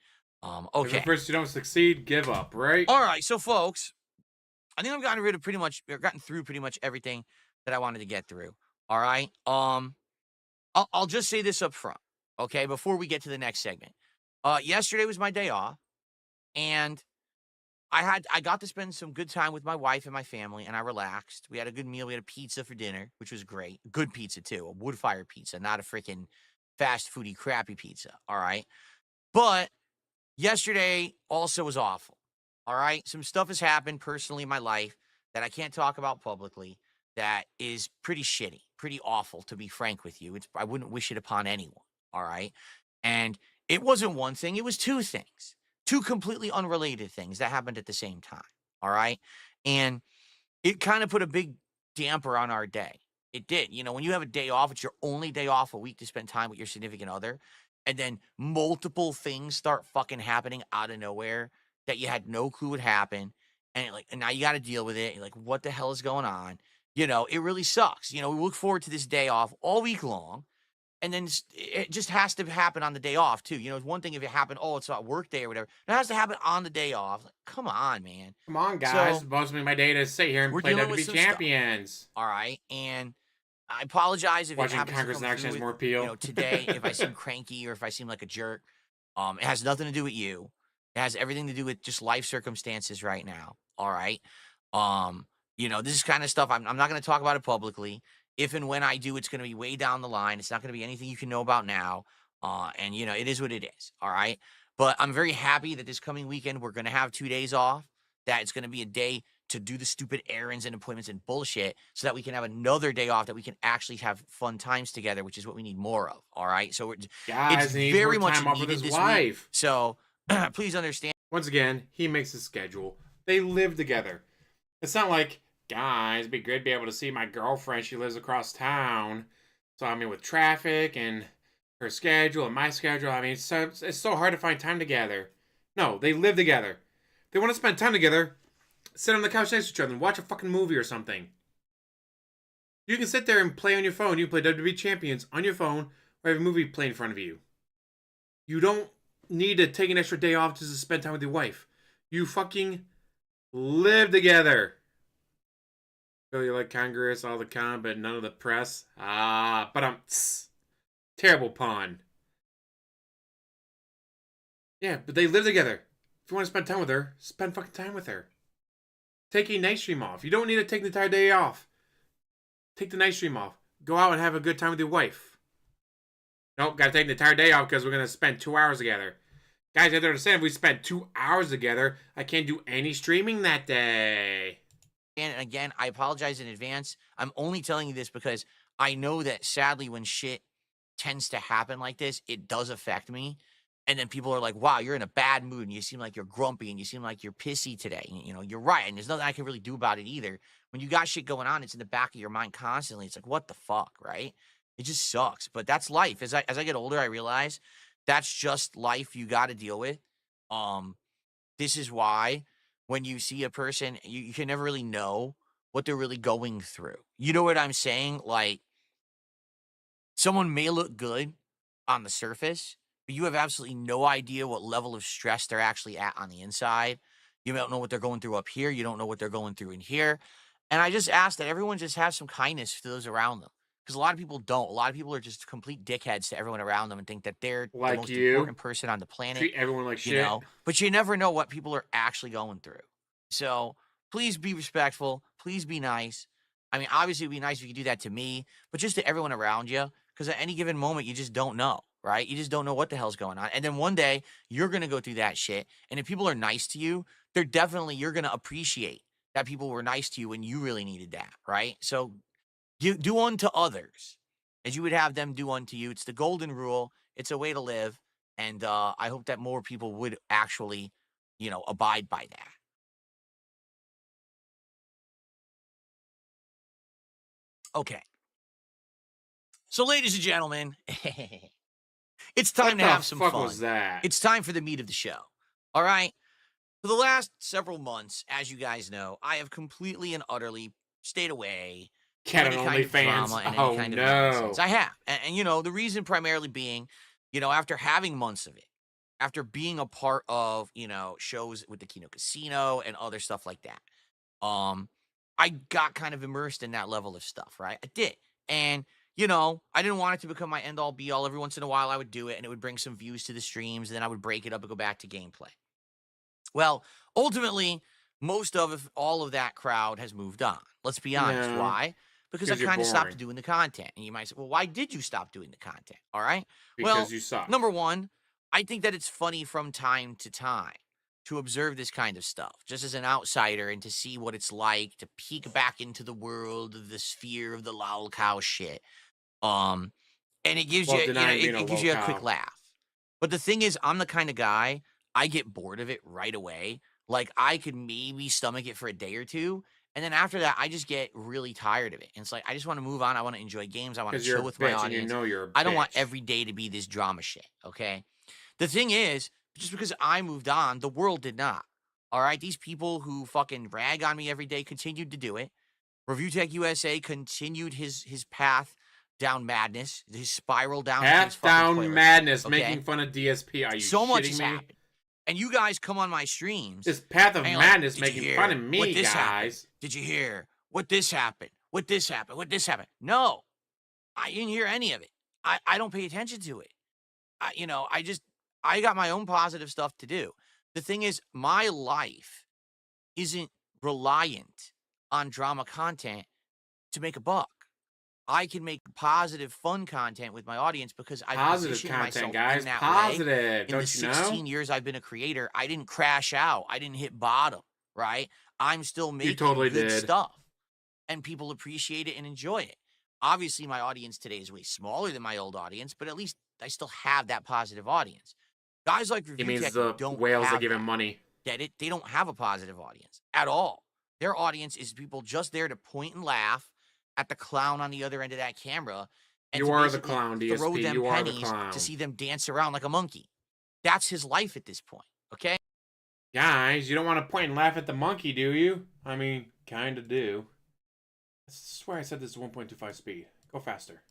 Speaker 6: Okay.
Speaker 1: If first you don't succeed, give up, right?
Speaker 6: All right. So folks, I think I've gotten through pretty much everything that I wanted to get through. All right. I'll just say this up front, okay, before we get to the next segment. Yesterday was my day off, and I got to spend some good time with my wife and my family, and I relaxed. We had a good meal. We had a pizza for dinner, which was great. Good pizza, too. A wood-fired pizza, not a freaking fast foody crappy pizza, all right? But yesterday also was awful, all right? Some stuff has happened personally in my life that I can't talk about publicly that is pretty shitty, pretty awful, to be frank with you. I wouldn't wish it upon anyone, all right? And it wasn't one thing, it was two things. Two completely unrelated things that happened at the same time, all right? And it kind of put a big damper on our day. It did. You know, when you have a day off, it's your only day off a week to spend time with your significant other, and then multiple things start fucking happening out of nowhere that you had no clue would happen, and now you got to deal with it. You're like, what the hell is going on? You know, it really sucks. You know, we look forward to this day off all week long, and then it just has to happen on the day off, too. You know, it's one thing if it happened, it's not work day or whatever. It has to happen on the day off. Like, come on, man.
Speaker 1: Come on, guys. It's supposed to be my day to sit here and play WWE Champions.
Speaker 6: All right, and I apologize if
Speaker 1: Watching
Speaker 6: it happens
Speaker 1: Congress in Action has more appeal.
Speaker 6: You know, today, if I seem cranky or if I seem like a jerk, it has nothing to do with you. It has everything to do with just life circumstances right now, all right? You know, this is kind of stuff I'm not going to talk about it publicly. If and when I do, it's going to be way down the line. It's not going to be anything you can know about now. And, you know, it is what it is. All right. But I'm very happy that this coming weekend, we're going to have 2 days off, that it's going to be a day to do the stupid errands and appointments and bullshit so that we can have another day off that we can actually have fun times together, which is what we need more of. All right. So
Speaker 1: Guys,
Speaker 6: it's very much
Speaker 1: time off with his wife.
Speaker 6: Week. So please understand.
Speaker 1: Once again, he makes his schedule. They live together. It's not like, guys, it'd be great to be able to see my girlfriend. She lives across town. So, I mean, with traffic and her schedule and my schedule, I mean, it's so hard to find time together. No, they live together. They want to spend time together, sit on the couch next to each other and watch a fucking movie or something. You can sit there and play on your phone. You can play WWE Champions on your phone or have a movie play in front of you. You don't need to take an extra day off just to spend time with your wife. You fucking live together. You like Congress, all the con, but none of the press. Terrible pun. Yeah, but they live together. If you want to spend time with her, spend fucking time with her. Take a night stream off. You don't need to take the entire day off. Take the night stream off. Go out and have a good time with your wife. Nope, gotta take the entire day off because we're gonna spend 2 hours together. Guys, you have to understand, if we spend 2 hours together, I can't do any streaming that day.
Speaker 6: And again, I apologize in advance. I'm only telling you this because I know that sadly when shit tends to happen like this, it does affect me. And then people are like, wow, you're in a bad mood and you seem like you're grumpy and you seem like you're pissy today. And, you know, you're right. And there's nothing I can really do about it either. When you got shit going on, it's in the back of your mind constantly. It's like, what the fuck, right? It just sucks. But that's life. As I get older, I realize that's just life you got to deal with. This is why when you see a person, you can never really know what they're really going through. You know what I'm saying? Like, someone may look good on the surface, but you have absolutely no idea what level of stress they're actually at on the inside. You don't know what they're going through up here. You don't know what they're going through in here. And I just ask that everyone just have some kindness to those around them. Because a lot of people don't. A lot of people are just complete dickheads to everyone around them and think that they're
Speaker 1: like
Speaker 6: the most important person on the planet.
Speaker 1: Treat everyone like shit.
Speaker 6: You know? But you never know what people are actually going through. So please be respectful. Please be nice. I mean, obviously, it'd be nice if you could do that to me, but just to everyone around you. Because at any given moment, you just don't know, right? You just don't know what the hell's going on. And then one day, you're going to go through that shit. And if people are nice to you, you're going to appreciate that people were nice to you when you really needed that, right? So do unto others as you would have them do unto you. It's the golden rule. It's a way to live. And I hope that more people would actually, you know, abide by that. Okay. So, ladies and gentlemen, it's time to have some fun.
Speaker 1: What the fuck was that?
Speaker 6: It's time for the meat of the show. All right? For the last several months, as you guys know, I have completely and utterly stayed away from any kind of drama and any kind of nonsense. I have. And, you know, the reason primarily being, you know, after having months of it, after being a part of, you know, shows with the Kino Casino and other stuff like that, I got kind of immersed in that level of stuff, right? I did. And, you know, I didn't want it to become my end-all, be-all. Every once in a while, I would do it, and it would bring some views to the streams, and then I would break it up and go back to gameplay. Well, ultimately, most of all of that crowd has moved on. Let's be honest.
Speaker 1: No,
Speaker 6: why? Because I kind of stopped doing the content. And you might say, well, why did you stop doing the content? All right?
Speaker 1: Because you suck.
Speaker 6: Number one, I think that it's funny from time to time to observe this kind of stuff, just as an outsider, and to see what it's like to peek back into the world of the sphere of the lolcow shit. And it gives you, you know, it gives you a quick laugh. But the thing is, I'm the kind of guy, I get bored of it right away. Like, I could maybe stomach it for a day or two, and then after that, I just get really tired of it. And it's like, I just want to move on. I want to enjoy games. I want to chill with my audience. I don't want every day to be this drama shit, okay? The thing is, just because I moved on, the world did not. All right? These people who fucking rag on me every day continued to do it. ReviewTech USA continued his path down madness, his spiral down.
Speaker 1: Path down madness, okay? Making fun of DSP. Are you
Speaker 6: so much has
Speaker 1: me?
Speaker 6: Happened. And you guys come on my streams.
Speaker 1: This path of madness making fun of me, guys.
Speaker 6: Happened? Did you hear what this happened? What this happened? What this happened? No, I didn't hear any of it. I don't pay attention to it. You know, I got my own positive stuff to do. The thing is, my life isn't reliant on drama content to make a buck. I can make positive, fun content with my audience because I've positioned myself in that way. In the 16 years I've been a creator, I didn't crash out. I didn't hit bottom, right? I'm still making good stuff, and people appreciate it and enjoy it. Obviously, my audience today is way smaller than my old audience, but at least I still have that positive audience. Guys like ReviewTech don't
Speaker 1: whales
Speaker 6: have
Speaker 1: that give him money.
Speaker 6: Get it? They don't have a positive audience at all. Their audience is people just there to point and laugh at the clown on the other end of that camera. And
Speaker 1: you are the clown, DSP.
Speaker 6: Throw them
Speaker 1: you are
Speaker 6: pennies
Speaker 1: the clown.
Speaker 6: to see them dance around like a monkey. That's his life at this point, okay?
Speaker 1: Guys, you don't want to point and laugh at the monkey, do you? I mean, kind of do. I swear I said this is 1.25 speed. Go faster.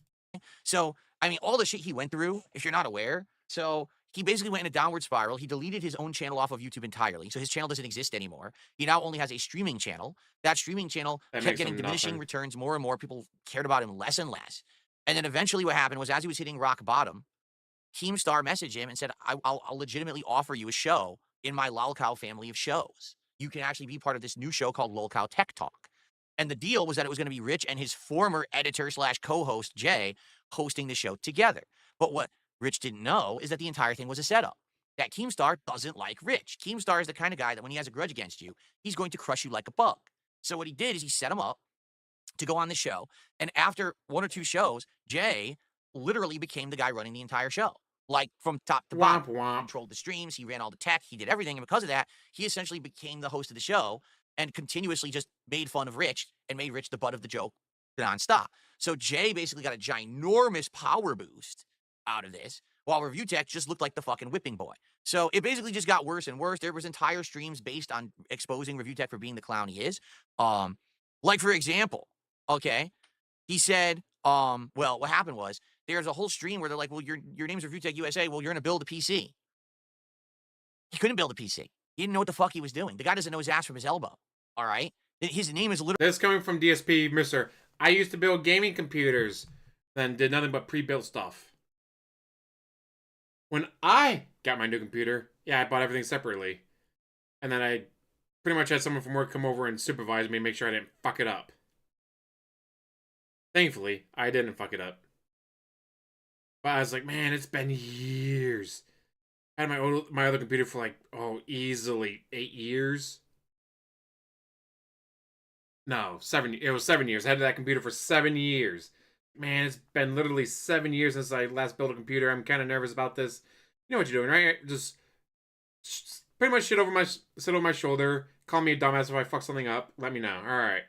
Speaker 6: So, I mean, all the shit he went through, if you're not aware, so he basically went in a downward spiral. He deleted his own channel off of YouTube entirely, so his channel doesn't exist anymore. He now only has a streaming channel. That streaming channel kept getting diminishing returns more and more. People cared about him less and less. And then eventually what happened was, as he was hitting rock bottom, Keemstar messaged him and said, I'll legitimately offer you a show in my lolcow family of shows. You can actually be part of this new show called Lolcow Tech Talk. And the deal was that it was going to be Rich and his former editor / co-host, Jay, hosting the show together. But what Rich didn't know is that the entire thing was a setup. That Keemstar doesn't like Rich. Keemstar is the kind of guy that when he has a grudge against you, he's going to crush you like a bug. So what he did is he set him up to go on the show. And after 1 or 2 shows, Jay literally became the guy running the entire show. Like from top to bottom. He controlled the streams. He ran all the tech. He did everything. And because of that, he essentially became the host of the show and continuously just made fun of Rich and made Rich the butt of the joke nonstop. So Jay basically got a ginormous power boost out of this, while ReviewTech just looked like the fucking whipping boy. So it basically just got worse and worse. There was entire streams based on exposing ReviewTech for being the clown he is. Like, for example, okay, he said, well, what happened was there's a whole stream where they're like, well, your name's ReviewTech USA. Well, you're going to build a PC. He couldn't build a PC. He didn't know what the fuck he was doing. The guy doesn't know his ass from his elbow. All right? His name is literally...
Speaker 1: This coming from DSP, Mr. I used to build gaming computers, then did nothing but pre-built stuff. When I got my new computer, yeah, I bought everything separately. And then I pretty much had someone from work come over and supervise me and make sure I didn't fuck it up. Thankfully, I didn't fuck it up. But I was like, man, it's been years. I had my other computer for like, easily 8 years. No, 7. It was 7 years. I had that computer for 7 years. Man, it's been literally 7 years since I last built a computer. I'm kind of nervous about this. You know what you're doing, right? Just pretty much sit over my shoulder, call me a dumbass if I fuck something up. Let me know. All right.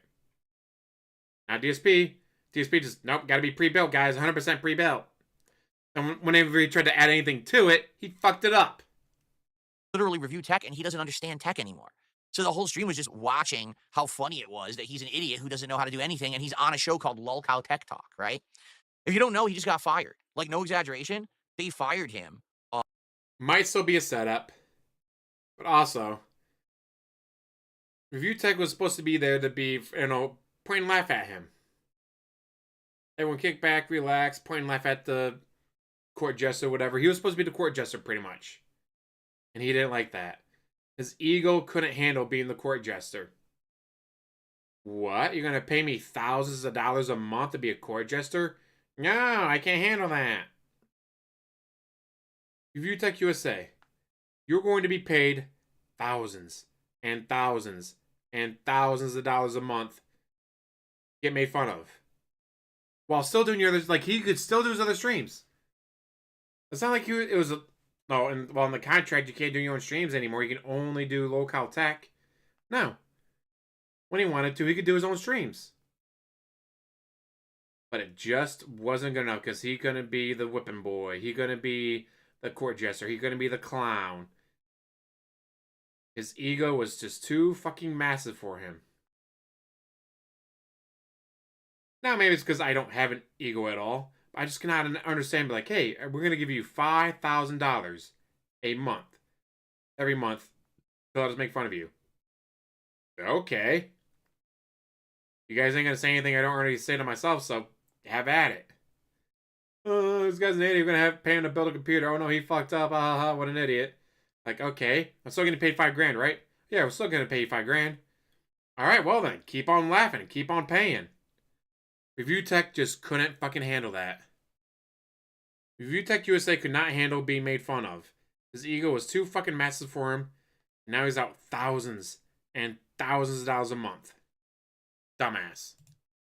Speaker 1: Now DSP just nope, got to be pre-built, guys. 100% pre-built. And whenever he tried to add anything to it, he fucked it up.
Speaker 6: Literally review tech, and he doesn't understand tech anymore. So the whole stream was just watching how funny it was that he's an idiot who doesn't know how to do anything, and he's on a show called Lolcow Tech Talk, right? If you don't know, he just got fired. Like, no exaggeration, they fired him.
Speaker 1: Might still be a setup, but also, review tech was supposed to be there to be, you know, point and laugh at him. Everyone kick back, relax, point and laugh at the court jester, whatever. He was supposed to be the court jester, pretty much. And he didn't like that. His ego couldn't handle being the court jester. What? You're going to pay me thousands of dollars a month to be a court jester? No, I can't handle that. Review Tech USA, you're going to be paid thousands and thousands and thousands of dollars a month. Get made fun of. While still doing your other, like, he could still do his other streams. It's not like it was a, no, and well, in the contract, you can't do your own streams anymore. You can only do local tech. No. When he wanted to, he could do his own streams. But it just wasn't good enough because he couldn't be the whipping boy. He couldn't be the court jester. He couldn't be the clown. His ego was just too fucking massive for him. Now, maybe it's because I don't have an ego at all. I just cannot understand, like, hey, we're going to give you $5,000 a month. Every month. So I'll just make fun of you. Okay. You guys ain't going to say anything I don't already say to myself, so have at it. Oh, this guy's an idiot. We're going to pay him to build a computer. Oh, no, he fucked up. What an idiot. Like, okay. I'm still going to pay $5,000, right? Yeah, we're still going to pay you $5,000. All right, well then. Keep on laughing and keep on paying. Review Tech just couldn't fucking handle that. Review Tech USA could not handle being made fun of. His ego was too fucking massive for him. Now he's out thousands and thousands of dollars a month. Dumbass.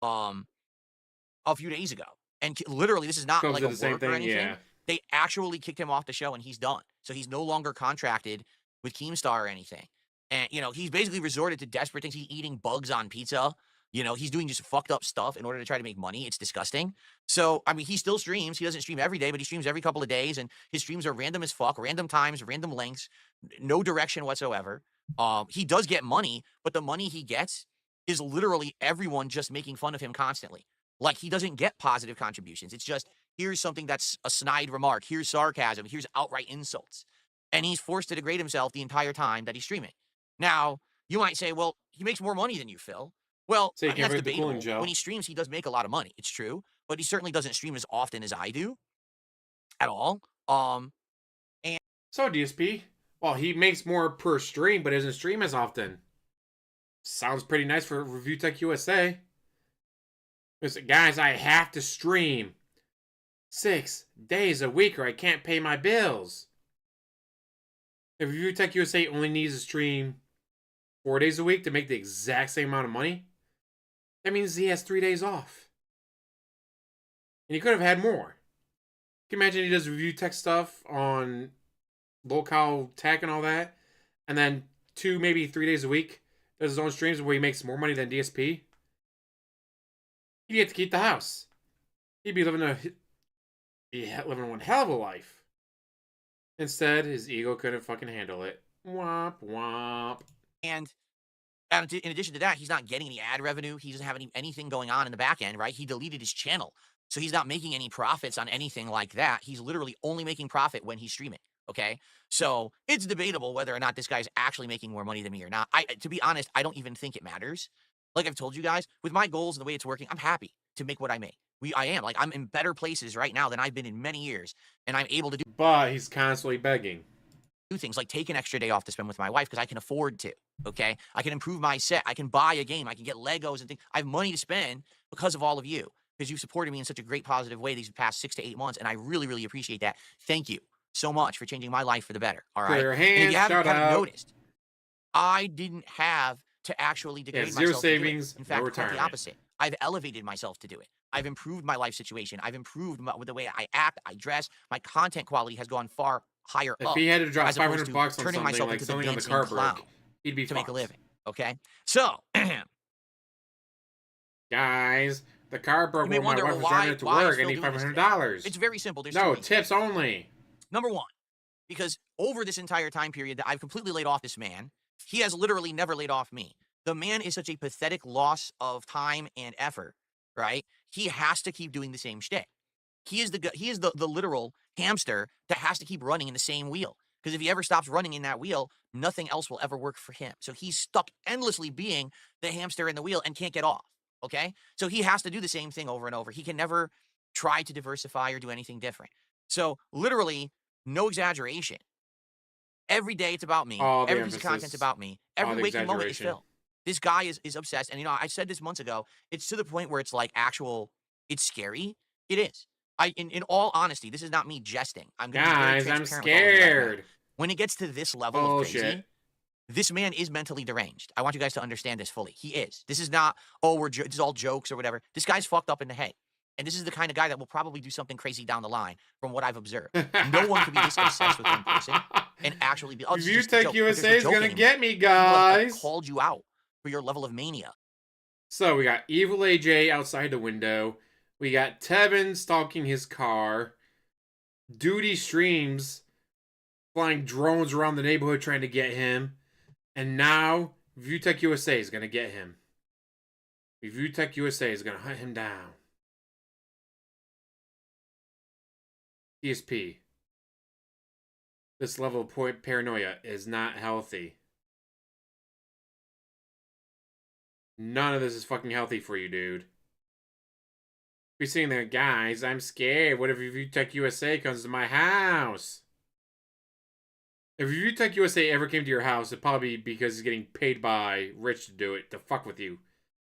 Speaker 6: A few days ago. And literally, this is not like a work or anything.
Speaker 1: Yeah.
Speaker 6: They actually kicked him off the show, and he's done. So he's no longer contracted with Keemstar or anything. And, you know, he's basically resorted to desperate things. He's eating bugs on pizza. You know, he's doing just fucked up stuff in order to try to make money. It's disgusting. So, I mean, he still streams. He doesn't stream every day, but he streams every couple of days. And his streams are random as fuck, random times, random lengths, no direction whatsoever. He does get money, but the money he gets is literally everyone just making fun of him constantly. Like, he doesn't get positive contributions. It's just, here's something that's a snide remark. Here's sarcasm. Here's outright insults. And he's forced to degrade himself the entire time that he's streaming. Now, you might say, well, he makes more money than you, Phil. Well,
Speaker 1: so
Speaker 6: that's debatable. When he streams, he does make a lot of money. It's true. But he certainly doesn't stream as often as I do. At all. And
Speaker 1: so, DSP, well, he makes more per stream, but doesn't stream as often. Sounds pretty nice for Review Tech USA. Listen, guys, I have to stream 6 days a week or I can't pay my bills. If Review Tech USA only needs to stream 4 days a week to make the exact same amount of money, that means he has 3 days off. And he could have had more. Can you imagine he does Review Tech stuff on local tech and all that, and then 2, maybe 3 days a week does his own streams where he makes more money than DSP? He'd get to keep the house. He'd be living one hell of a life. Instead, his ego couldn't fucking handle it. Womp womp.
Speaker 6: And in addition to that, he's not getting any ad revenue. He doesn't have anything going on in the back end, right? He deleted his channel. So he's not making any profits on anything like that. He's literally only making profit when he's streaming, okay? So it's debatable whether or not this guy's actually making more money than me or not. To be honest, I don't even think it matters. Like I've told you guys, with my goals and the way it's working, I'm happy to make what I make. I am. Like, I'm in better places right now than I've been in many years. And I'm able to do...
Speaker 1: But he's constantly begging.
Speaker 6: Do things like take an extra day off to spend with my wife because I can afford to, okay? I can improve my set. I can buy a game. I can get Legos and things. I have money to spend because of all of you, because you've supported me in such a great, positive way these past 6 to 8 months, and I really, really appreciate that. Thank you so much for changing my life for the better, all right?
Speaker 1: Clear hands,
Speaker 6: and if you haven't
Speaker 1: out.
Speaker 6: Noticed, I didn't have to actually degrade myself.
Speaker 1: Zero savings,
Speaker 6: in fact,
Speaker 1: no
Speaker 6: quite the
Speaker 1: retirement.
Speaker 6: opposite. I've elevated myself to do it. I've improved my life situation. I've improved the way I act, I dress. My content quality has gone far higher
Speaker 1: If
Speaker 6: up.
Speaker 1: he had to drop
Speaker 6: as opposed
Speaker 1: 500
Speaker 6: to
Speaker 1: bucks on
Speaker 6: turning
Speaker 1: something,
Speaker 6: myself
Speaker 1: like
Speaker 6: into the
Speaker 1: something on the
Speaker 6: dancing
Speaker 1: car
Speaker 6: clown
Speaker 1: broke, he'd be
Speaker 6: to make a
Speaker 1: fucked.
Speaker 6: living. Okay, so
Speaker 1: guys, the car broke
Speaker 6: you may
Speaker 1: while my
Speaker 6: wonder,
Speaker 1: wife
Speaker 6: well,
Speaker 1: was driving it to work. I
Speaker 6: Phil
Speaker 1: need
Speaker 6: doing this today?
Speaker 1: $500.
Speaker 6: It's very simple. There's
Speaker 1: No,
Speaker 6: two reasons.
Speaker 1: tips only.
Speaker 6: Number one, because over this entire time period that I've completely laid off this man, he has literally never laid off me. The man is such a pathetic loss of time and effort, right? He has to keep doing the same shtick. He is the literal hamster that has to keep running in the same wheel. Because if he ever stops running in that wheel, nothing else will ever work for him. So he's stuck endlessly being the hamster in the wheel and can't get off. Okay? So he has to do the same thing over and over. He can never try to diversify or do anything different. So literally, no exaggeration. Every day it's about me. Every piece of content's about me. Every waking moment is Phil. This guy is obsessed. And, you know, I said this months ago. It's to the point where it's like it's scary. It is. In all honesty, this is not me jesting. I'm going to be very transparent with all of you right now. When it gets to this level of crazy, this man is mentally deranged. I want you guys to understand this fully. He is. This is not, this is all jokes or whatever. This guy's fucked up in the head. And this is the kind of guy that will probably do something crazy down the line from what I've observed. No one can be this obsessed with one person and actually be,
Speaker 1: Viewtech USA is going to get me, guys.
Speaker 6: Called you out for your level of mania.
Speaker 1: So we got Evil AJ outside the window. We got Tevin stalking his car. Duty streams flying drones around the neighborhood trying to get him. And now Viewtech USA is going to get him. Viewtech USA is going to hunt him down. DSP. This level of paranoia is not healthy. None of this is fucking healthy for you, dude. Be sitting there, guys, I'm scared. What if Viewtech USA comes to my house? If Viewtech USA ever came to your house, it'd probably be because he's getting paid by Rich to do it, to fuck with you.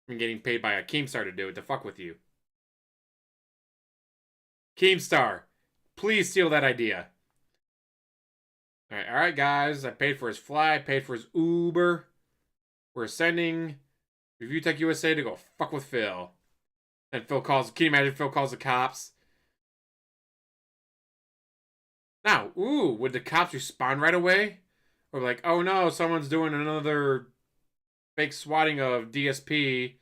Speaker 1: And getting paid by a Keemstar to do it, to fuck with you. Keemstar, please steal that idea. Alright, guys. I paid for his flight, paid for his Uber. We're sending Viewtech USA to go fuck with Phil. And Phil calls, can you imagine Phil calls the cops? Now, would the cops respond right away? Or like, oh no, someone's doing another fake swatting of DSP.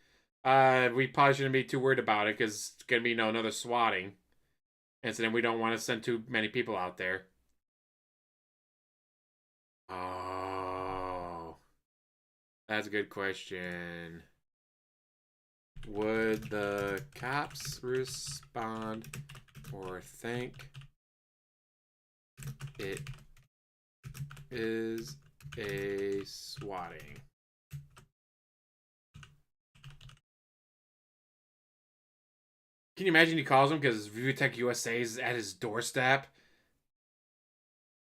Speaker 1: We probably shouldn't be too worried about it because it's going to be another swatting incident. We don't want to send too many people out there. Oh, that's a good question. Would the cops respond or think it is a swatting? Can you imagine he calls him because Viewtech USA is at his doorstep?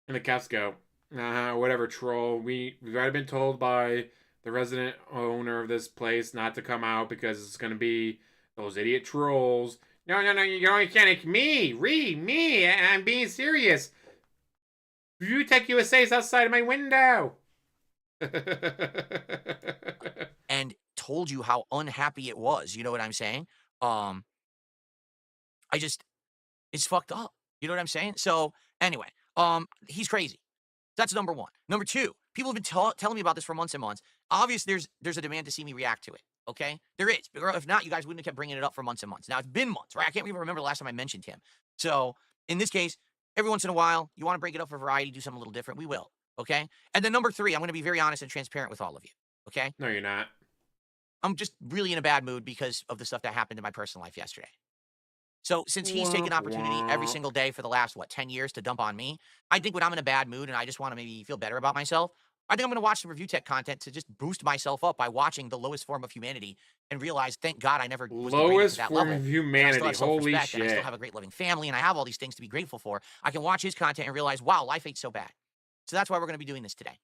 Speaker 1: And the cops go, whatever, troll. We've already been told by the resident owner of this place not to come out because it's going to be those idiot trolls. No, you can't. Me. I'm being serious. Viewtech USA is outside of my window.
Speaker 6: And told you how unhappy it was. You know what I'm saying? It's fucked up. You know what I'm saying? So anyway, he's crazy. That's number one. Number two, people have been telling me about this for months and months. Obviously, there's a demand to see me react to it. Okay, there is. If not, you guys wouldn't have kept bringing it up for months and months. Now it's been months, right? I can't even remember the last time I mentioned him. So in this case, every once in a while, you want to break it up for variety, do something a little different. We will. Okay. And then number three, I'm going to be very honest and transparent with all of you. Okay.
Speaker 1: No, you're not.
Speaker 6: I'm just really in a bad mood because of the stuff that happened in my personal life yesterday. So since he's taken opportunity every single day for the last, 10 years to dump on me, I think when I'm in a bad mood and I just want to maybe feel better about myself, I think I'm going to watch some review tech content to just boost myself up by watching the lowest form of humanity and realize, thank God I never was
Speaker 1: lowest
Speaker 6: to that
Speaker 1: form
Speaker 6: level.
Speaker 1: of humanity. Holy shit.
Speaker 6: And I still have a great loving family and I have all these things to be grateful for. I can watch his content and realize, wow, life ain't so bad. So that's why we're going to be doing this today.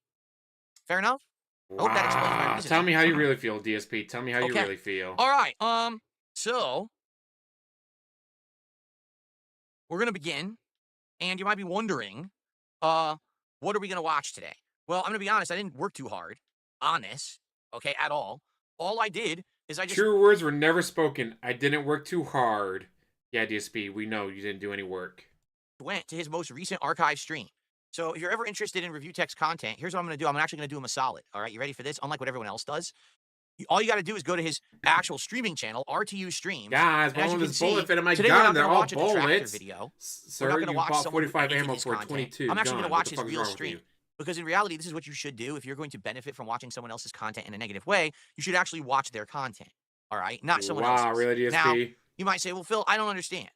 Speaker 6: Fair enough?
Speaker 1: Wow.
Speaker 6: I hope that explains my reason.
Speaker 1: Tell me how you really feel, DSP. Tell me how you really feel.
Speaker 6: All right. So we're going to begin, and you might be wondering, what are we going to watch today? Well, I'm going to be honest, I didn't work too hard on this, okay, at all. All I did is I just...
Speaker 1: True words were never spoken. I didn't work too hard. Yeah, DSP, we know you didn't do any work.
Speaker 6: Went to his most recent archive stream. So if you're ever interested in review text content, here's what I'm going to do. I'm actually going to do him a solid. All right, you ready for this? Unlike what everyone else does. All you got to do is go to his actual streaming channel, RTU Streams.
Speaker 1: Guys, one of his bullet fit in my
Speaker 6: today
Speaker 1: gun.
Speaker 6: We're not
Speaker 1: They're
Speaker 6: gonna
Speaker 1: all
Speaker 6: watch a detractor
Speaker 1: bullets.
Speaker 6: video.
Speaker 1: Sir,
Speaker 6: we're not
Speaker 1: you
Speaker 6: going to watch
Speaker 1: bought 45 ammo
Speaker 6: his
Speaker 1: for
Speaker 6: content.
Speaker 1: 22.
Speaker 6: I'm actually going to watch his
Speaker 1: What the fuck is
Speaker 6: real
Speaker 1: wrong with
Speaker 6: stream.
Speaker 1: you?
Speaker 6: Because in reality, this is what you should do. If you're going to benefit from watching someone else's content in a negative way, you should actually watch their content. All right? Not someone else's.
Speaker 1: Wow, really, DSP?
Speaker 6: Now, you might say, well, Phil, I don't understand.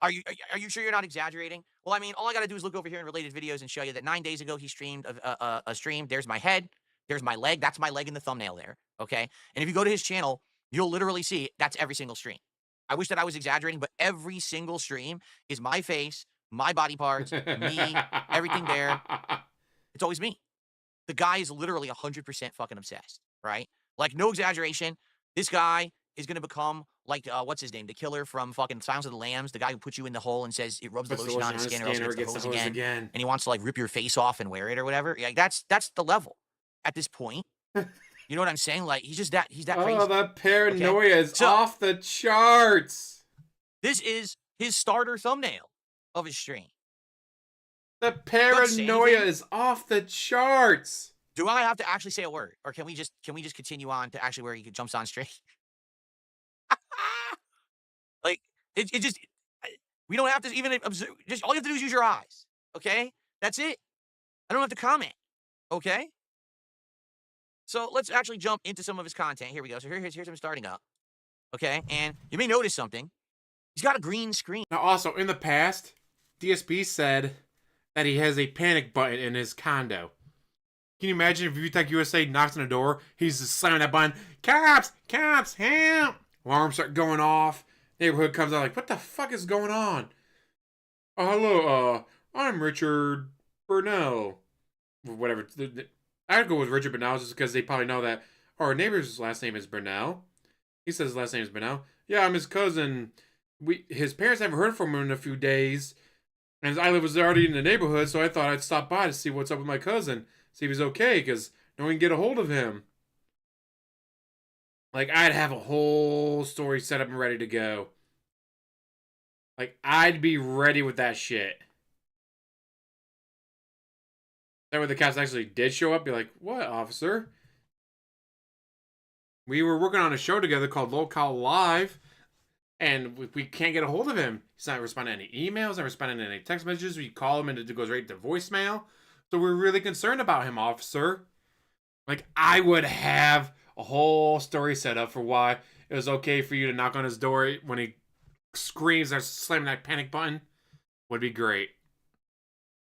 Speaker 6: Are you sure you're not exaggerating? Well, I mean, all I got to do is look over here in related videos and show you that 9 days ago he streamed a stream. There's my head. There's my leg. That's my leg in the thumbnail there. Okay? And if you go to his channel, you'll literally see that's every single stream. I wish that I was exaggerating, but every single stream is my face, my body parts, me, everything there. It's always me. The guy is literally 100% fucking obsessed, right? Like, no exaggeration. This guy is going to become like, what's his name? The killer from fucking Silence of the Lambs, the guy who puts you in the hole and says it rubs the lotion on his skin or else it gets the hose again. And he wants to, like, rip your face off and wear it or whatever. Like, that's the level at this point. You know what I'm saying? Like, he's that crazy.
Speaker 1: Oh, that paranoia is off the charts.
Speaker 6: This is his starter thumbnail of his stream.
Speaker 1: The paranoia is off the charts.
Speaker 6: Do I have to actually say a word, or can we just continue on to actually where he jumps on straight? Like it just, we don't have to even observe. Just all you have to do is use your eyes. Okay, that's it. I don't have to comment. Okay. So let's actually jump into some of his content. Here we go. So here's him starting up. Okay, and you may notice something. He's got a green screen.
Speaker 1: Now, also in the past, DSP said that he has a panic button in his condo. Can you imagine if ViewTech USA knocks on the door, he's just slamming that button, cops, help! Alarms start going off. Neighborhood comes out like, what the fuck is going on? Oh, hello, I'm Richard Burnell. Whatever. I'd go with Richard Burnell just because they probably know that, our neighbor's last name is Burnell. He says his last name is Burnell. Yeah, I'm his cousin. His parents haven't heard from him in a few days. And his island was already in the neighborhood, so I thought I'd stop by to see what's up with my cousin. See if he's okay, because no one can get a hold of him. Like, I'd have a whole story set up and ready to go. Like, I'd be ready with that shit. That way the cops actually did show up, be like, what, officer? We were working on a show together called Lolcows Live, and we can't get a hold of him. He's not responding to any emails, not responding to any text messages. We call him and it goes right to voicemail. So we're really concerned about him, officer. Like, I would have a whole story set up for why it was okay for you to knock on his door when he screams or slamming that panic button. Would be great.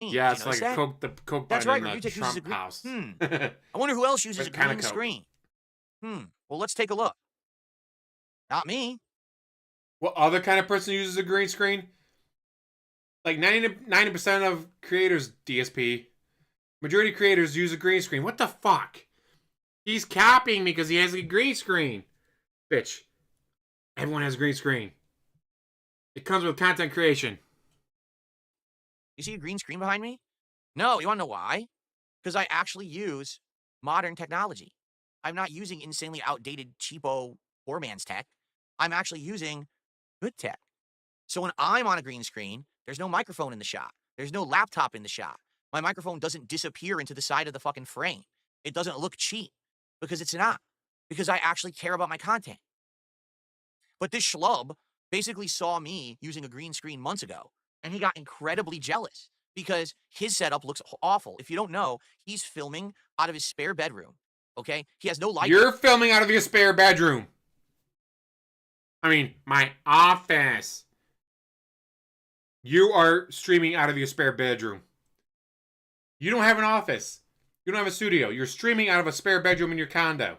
Speaker 1: Yeah, it's like the Coke button in the Trump house.
Speaker 6: I wonder who else uses a green screen. Well, let's take a look. Not me.
Speaker 1: What other kind of person uses a green screen? Like 90% of creators, DSP. Majority of creators use a green screen. What the fuck? He's copying me because he has a green screen. Bitch. Everyone has a green screen. It comes with content creation.
Speaker 6: You see a green screen behind me? No, you want to know why? Because I actually use modern technology. I'm not using insanely outdated, cheapo, poor man's tech. I'm actually using good tech. So when I'm on a green screen, there's no microphone in the shot. There's no laptop in the shot. My microphone doesn't disappear into the side of the fucking frame. It doesn't look cheap because it's not. Because I actually care about my content. But this schlub basically saw me using a green screen months ago, and he got incredibly jealous because his setup looks awful. If you don't know, he's filming out of his spare bedroom. Okay? He has no light.
Speaker 1: You're filming out of your spare bedroom. I mean, my office. You are streaming out of your spare bedroom. You don't have an office. You don't have a studio. You're streaming out of a spare bedroom in your condo.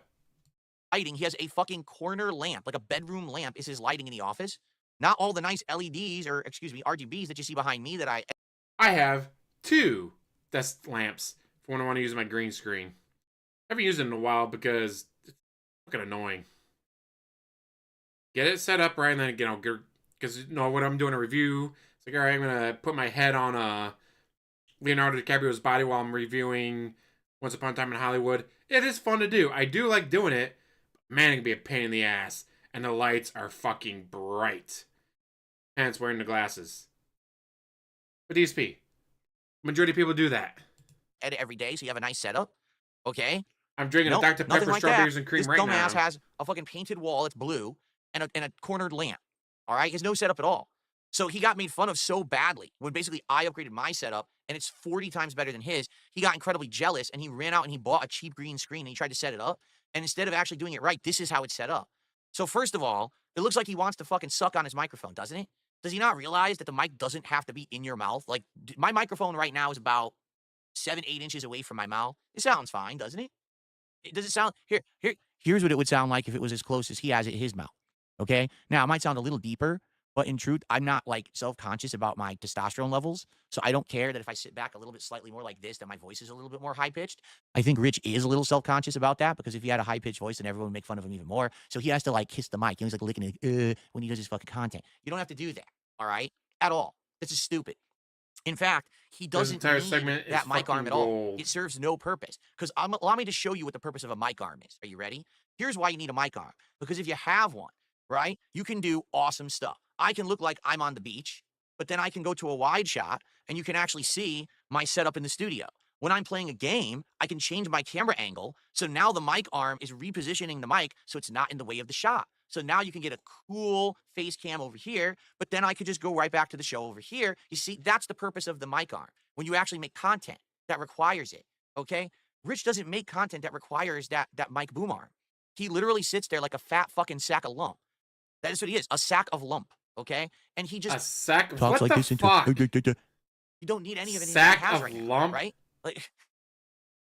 Speaker 6: Lighting. He has a fucking corner lamp, like a bedroom lamp is his lighting in the office. Not all the nice LEDs or, RGBs that you see behind me that I
Speaker 1: have 2 desk lamps for when I want to use my green screen. I haven't used it in a while because it's fucking annoying. Get it set up right, and then, because, what I'm doing a review, it's like, all right, I'm going to put my head on Leonardo DiCaprio's body while I'm reviewing Once Upon a Time in Hollywood. It is fun to do. I do like doing it. Man, it can be a pain in the ass. And the lights are fucking bright. Hence wearing the glasses. But DSP, majority of people do that.
Speaker 6: Edit every day, so you have a nice setup. Okay?
Speaker 1: I'm drinking a Dr. Pepper
Speaker 6: like
Speaker 1: strawberries and cream
Speaker 6: this
Speaker 1: right now.
Speaker 6: This dumbass has a fucking painted wall, it's blue, and a cornered lamp. All right? He has no setup at all. So he got made fun of so badly when basically I upgraded my setup, and it's 40 times better than his. He got incredibly jealous, and he ran out and he bought a cheap green screen, and he tried to set it up. And instead of actually doing it right, this is how it's set up. So first of all, it looks like he wants to fucking suck on his microphone, doesn't it? Does he not realize that the mic doesn't have to be in your mouth? Like, my microphone right now is about 7-8 inches away from my mouth. It sounds fine, doesn't it? Does it sound... Here's what it would sound like if it was as close as he has it in his mouth. Okay? Now, it might sound a little deeper, but in truth, I'm not, like, self-conscious about my testosterone levels, so I don't care that if I sit back a little bit slightly more like this, that my voice is a little bit more high-pitched. I think Rich is a little self-conscious about that, because if he had a high-pitched voice, then everyone would make fun of him even more, so he has to, like, kiss the mic. He's like licking it when he does his fucking content. You don't have to do that, all right? At all. This is stupid. In fact, he doesn't need that mic arm at all. It serves no purpose. Because allow me to show you what the purpose of a mic arm is. Are you ready? Here's why you need a mic arm. Because if you have one, right, you can do awesome stuff. I can look like I'm on the beach, but then I can go to a wide shot, and you can actually see my setup in the studio. When I'm playing a game, I can change my camera angle, so now the mic arm is repositioning the mic so it's not in the way of the shot. So now you can get a cool face cam over here, but then I could just go right back to the show over here. You see, that's the purpose of the mic arm. When you actually make content that requires it, okay? Rich doesn't make content that requires that mic boom arm. He literally sits there like a fat fucking sack of lump. That is what he is, a sack of lump, okay? And he just
Speaker 1: a sack of
Speaker 6: talks
Speaker 1: what
Speaker 6: like
Speaker 1: the
Speaker 6: this
Speaker 1: fuck?
Speaker 6: You don't need any of it.
Speaker 1: Sack
Speaker 6: he has
Speaker 1: of
Speaker 6: right
Speaker 1: lump,
Speaker 6: now, right? Like,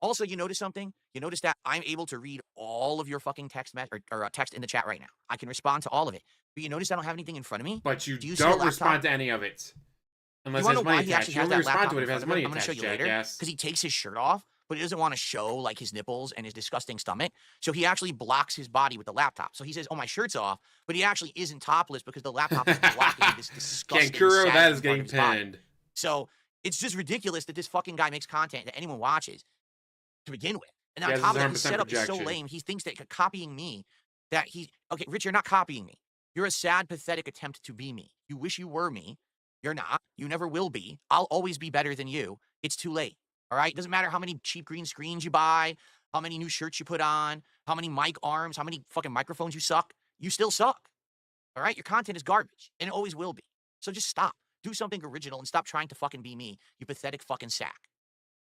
Speaker 6: also, you notice something? You notice that I'm able to read all of your fucking text or text in the chat right now. I can respond to all of it. But you notice I don't have anything in front of me?
Speaker 1: But you don't respond to any of it. Unless there's money attached. You only respond to it if it has money attached. I'm going to show you later.
Speaker 6: Because he takes his shirt off, but he doesn't want to show like his nipples and his disgusting stomach. So he actually blocks his body with the laptop. So he says, oh, my shirt's off, but he actually isn't topless because the laptop is blocking this disgusting
Speaker 1: Kankuro, that is getting pinned.
Speaker 6: So it's just ridiculous that this fucking guy makes content that anyone watches to begin with. And on top of that, his setup is so lame. He thinks that copying me, that he's... Okay, Rich, you're not copying me. You're a sad, pathetic attempt to be me. You wish you were me. You're not. You never will be. I'll always be better than you. It's too late. All right? Doesn't matter how many cheap green screens you buy, how many new shirts you put on, how many mic arms, how many fucking microphones you suck. You still suck. All right? Your content is garbage, and it always will be. So just stop. Do something original and stop trying to fucking be me, you pathetic fucking sack.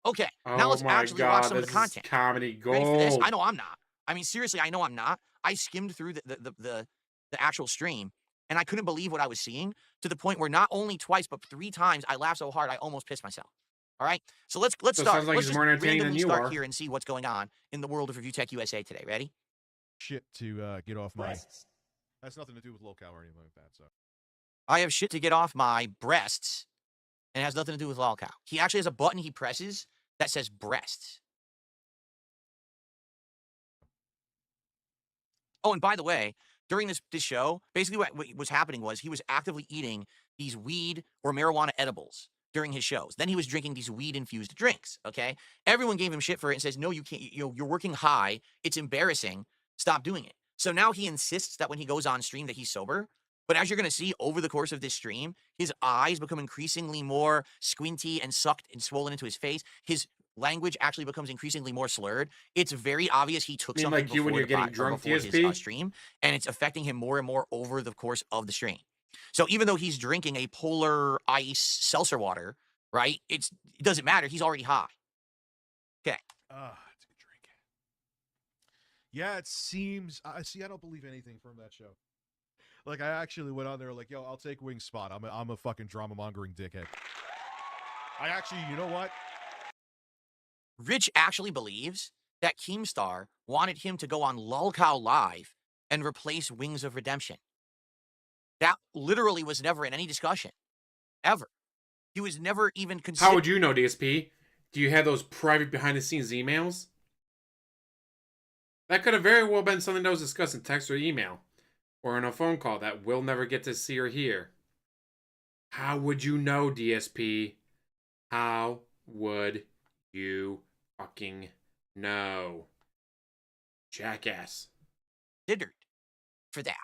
Speaker 6: Okay, now let's actually watch some of the content.
Speaker 1: Comedy gold.
Speaker 6: Ready for this? I know I'm not. I mean, seriously, I know I'm not. I skimmed through the actual stream, and I couldn't believe what I was seeing, to the point where not only twice, but 3 times I laughed so hard I almost pissed myself. All right? So let's start.
Speaker 1: Sounds like
Speaker 6: let's
Speaker 1: he's more entertaining than you
Speaker 6: start
Speaker 1: are.
Speaker 6: here and see what's going on in the world of Review Tech USA today. Ready?
Speaker 9: Shit to get off my... That's nothing to do with lolcow or anything like that, so...
Speaker 6: I have shit to get off my breasts, and it has nothing to do with lolcow. He actually has a button he presses that says breasts. Oh, and by the way, during this show, basically what was happening was he was actively eating these weed or marijuana edibles during his shows. Then he was drinking these weed-infused drinks, okay? Everyone gave him shit for it and says, no, you can't, you're working high. It's embarrassing. Stop doing it. So now he insists that when he goes on stream that he's sober. But as you're going to see over the course of this stream, his eyes become increasingly more squinty and sucked and swollen into his face. His language actually becomes increasingly more slurred. It's very obvious he took something
Speaker 1: like you when you're getting drunk,
Speaker 6: his stream, and it's affecting him more and more over the course of the stream. So even though he's drinking a polar ice seltzer water, right, it doesn't matter. He's already high. Okay.
Speaker 9: It's a good drink. Yeah, it seems... see, I don't believe anything from that show. Like, I actually went on there like, yo, I'll take Wing's spot. I'm a fucking drama-mongering dickhead. I actually, you know what?
Speaker 6: Rich actually believes that Keemstar wanted him to go on Lolcow Live and replace Wings of Redemption. That literally was never in any discussion. Ever. He was never even considered...
Speaker 1: How would you know, DSP? Do you have those private behind-the-scenes emails? That could have very well been something that was discussed in text or email. Or in a phone call that we'll never get to see or hear. How would you know, DSP? How would you fucking know? Jackass.
Speaker 6: considered for that.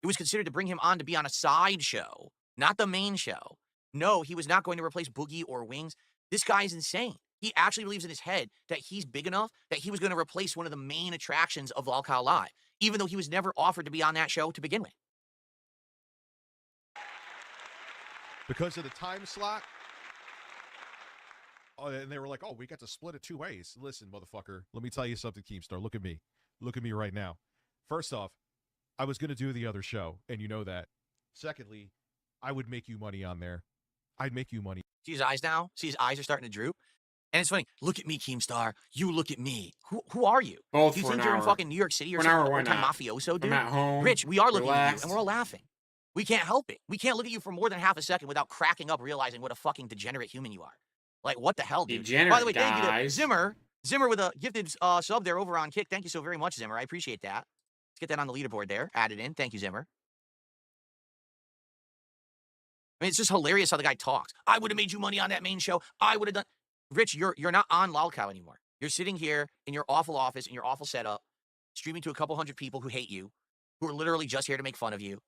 Speaker 6: It was considered to bring him on to be on a side show, not the main show. No, he was not going to replace Boogie or Wings. This guy is insane. He actually believes in his head that he's big enough that he was going to replace one of the main attractions of Lolcow Live, even though he was never offered to be on that show to begin with.
Speaker 9: Because of the time slot? Oh, and they were like, oh, we got to split it 2 ways. Listen, motherfucker, let me tell you something, Keemstar. Look at me. Look at me right now. First off, I was going to do the other show, and you know that. Secondly, I would make you money on there. I'd make you money.
Speaker 6: See his eyes now? See his eyes are starting to droop? And it's funny. Look at me, Keemstar. You look at me. Who are you?
Speaker 1: Both
Speaker 6: do you
Speaker 1: for
Speaker 6: think
Speaker 1: an
Speaker 6: you're
Speaker 1: hour.
Speaker 6: in fucking New York City or
Speaker 1: For an
Speaker 6: something?
Speaker 1: hour, why
Speaker 6: Old-time
Speaker 1: not?
Speaker 6: mafioso, dude?
Speaker 1: I'm at home.
Speaker 6: Rich, we are looking at you,
Speaker 1: relaxed.
Speaker 6: and we're all laughing. We can't help it. We can't look at you for more than half a second without cracking up, realizing what a fucking degenerate human you are. Like, what the hell, dude?
Speaker 1: Degenerate,
Speaker 6: By the way, thank you to
Speaker 1: guys.
Speaker 6: Zimmer. Zimmer with a gifted sub there over on Kick. Thank you so very much, Zimmer. I appreciate that. Let's get that on the leaderboard there. Added in. Thank you, Zimmer. I mean, it's just hilarious how the guy talks. I would have made you money on that main show. I would have done. Rich, you're not on Lolcow anymore. You're sitting here in your awful office, in your awful setup, streaming to a couple hundred people who hate you, who are literally just here to make fun of you.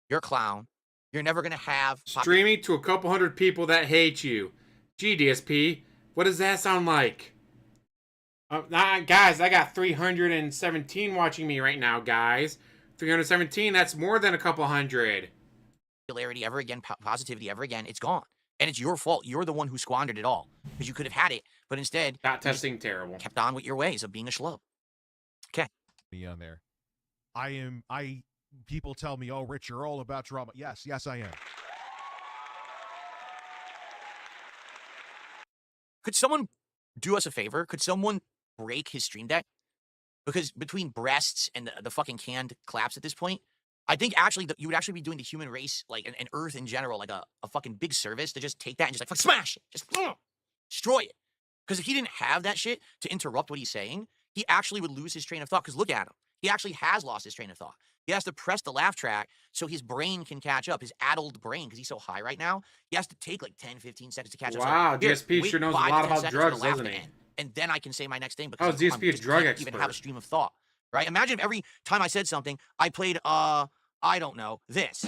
Speaker 6: You're a clown. You're never going to have...
Speaker 1: Streaming to a couple hundred people that hate you. Gee, DSP, what does that sound like? Guys, I got 317 watching me right now, guys. 317, that's more than a couple hundred.
Speaker 6: Popularity ever again, positivity ever again, it's gone. And it's your fault. You're the one who squandered it all. Because you could have had it, but instead...
Speaker 1: Not testing terrible.
Speaker 6: Kept on with your ways of being a schlub. Okay.
Speaker 9: Me on there. People tell me, oh, Rich, you're all about drama. Yes, I am.
Speaker 6: Could someone do us a favor? Could someone break his stream deck? Because between breasts and the fucking canned claps at this point, I think actually you would actually be doing the human race, like, and Earth in general, like a fucking big service to just take that and just like smash it. Just destroy it. Because if he didn't have that shit to interrupt what he's saying, he actually would lose his train of thought. Because look at him. He actually has lost his train of thought. He has to press the laugh track so his brain can catch up, his addled brain, because he's so high right now. He has to take like 10, 15 seconds to catch up.
Speaker 1: Wow, DSP sure knows a lot about drugs, doesn't he?
Speaker 6: And then I can say my next thing.
Speaker 1: How is DSP a drug expert?
Speaker 6: Even have a stream of thought, right? Imagine if every time I said something, I played, I don't know, this.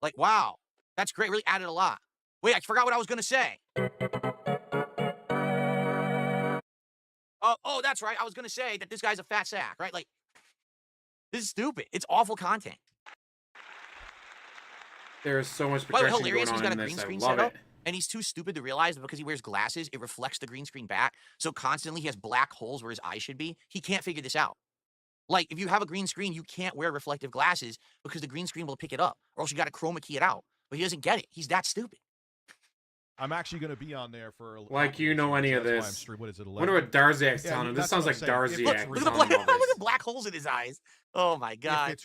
Speaker 6: Like, wow, that's great. Really added a lot. Wait, I forgot what I was going to say. Oh, that's right. I was going to say that this guy's a fat sack, right? Like, this is stupid. It's awful content.
Speaker 1: There is so much
Speaker 6: By the way,
Speaker 1: protection
Speaker 6: hilarious.
Speaker 1: going
Speaker 6: He's
Speaker 1: on
Speaker 6: got a
Speaker 1: in
Speaker 6: green
Speaker 1: this.
Speaker 6: screen
Speaker 1: I love
Speaker 6: set up,
Speaker 1: it.
Speaker 6: and he's too stupid to realize that because he wears glasses, it reflects the green screen back. So constantly he has black holes where his eyes should be. He can't figure this out. Like, if you have a green screen, you can't wear reflective glasses because the green screen will pick it up, or else you got to chroma key it out. But he doesn't get it. He's that stupid.
Speaker 9: I'm actually going to be on there for...
Speaker 1: Like you know any of this.
Speaker 9: What is it, 11?
Speaker 1: Wonder what Darziak's telling him. This sounds like Darziak.
Speaker 6: Look at the black holes in his eyes. Oh, my God.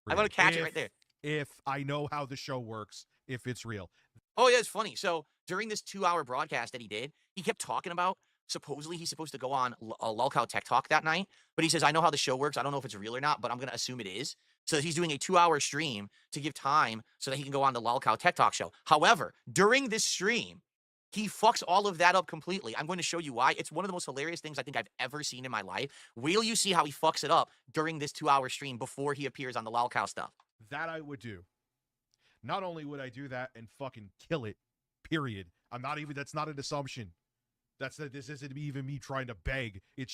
Speaker 6: I'm going to catch it right there.
Speaker 9: If I know how the show works, if it's real.
Speaker 6: Oh, yeah, it's funny. So during this 2-hour broadcast that he did, he kept talking about, supposedly he's supposed to go on a Lolcow Tech Talk that night, but he says, I know how the show works. I don't know if it's real or not, but I'm going to assume it is. So he's doing a 2-hour stream to give time so that he can go on the Lolcow Tech Talk show. However, during this stream, he fucks all of that up completely. I'm going to show you why. It's one of the most hilarious things I think I've ever seen in my life. Will you see how he fucks it up during this 2-hour stream before he appears on the Lolcow stuff?
Speaker 9: That I would do. Not only would I do that and fucking kill it, period. That's not an assumption. This isn't even me trying to beg. It's...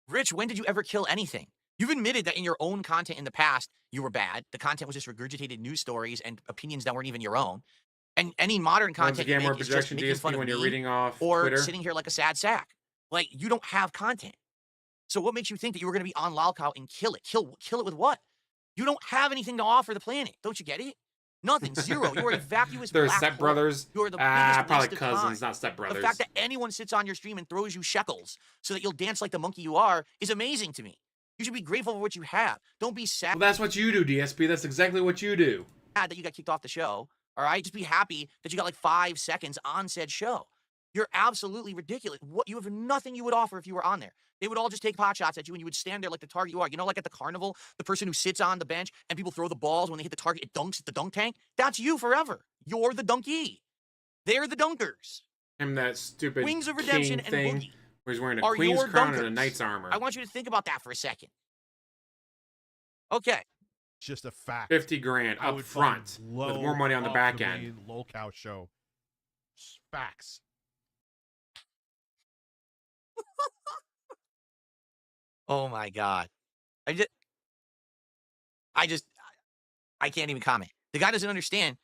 Speaker 6: Rich, when did you ever kill anything? You've admitted that in your own content in the past, you were bad. The content was just regurgitated news stories and opinions that weren't even your own. And any modern content you make is just making fun of
Speaker 1: when you're
Speaker 6: me
Speaker 1: reading off
Speaker 6: or
Speaker 1: Twitter.
Speaker 6: Sitting here like a sad sack. Like, you don't have content. So what makes you think that you were going to be on Lolcow and kill it? Kill it with what? You don't have anything to offer the planet. Don't you get it? Nothing. Zero. You are a vacuous
Speaker 1: They're
Speaker 6: black
Speaker 1: stepbrothers.
Speaker 6: hole. You are the biggest
Speaker 1: probably
Speaker 6: waste of
Speaker 1: cousins,
Speaker 6: time.
Speaker 1: not stepbrothers.
Speaker 6: The fact that anyone sits on your stream and throws you shekels so that you'll dance like the monkey you are is amazing to me. You should be grateful for what you have. Don't be sad.
Speaker 1: Well, that's what you do, DSP. That's exactly what you do.
Speaker 6: That you got kicked off the show. All right? Just be happy that you got like 5 seconds on said show. You're absolutely ridiculous. You have nothing you would offer if you were on there. They would all just take pot shots at you and you would stand there like the target you are. You know, like at the carnival, the person who sits on the bench and people throw the balls when they hit the target, it dunks at the dunk tank. That's you forever. You're the donkey. They're the dunkers.
Speaker 1: And that stupid
Speaker 6: Wings of Redemption
Speaker 1: king
Speaker 6: and
Speaker 1: thing
Speaker 6: Boogie.
Speaker 1: He's wearing a
Speaker 6: are
Speaker 1: queen's
Speaker 6: your
Speaker 1: crown and a
Speaker 6: dunkers.
Speaker 1: knight's armor.
Speaker 6: I want you to think about that for a second. Okay.
Speaker 9: Just a fact.
Speaker 1: 50 grand up front with more money on the back end.
Speaker 9: Lolcow show. Facts.
Speaker 6: Oh my God. I can't even comment. The guy doesn't understand.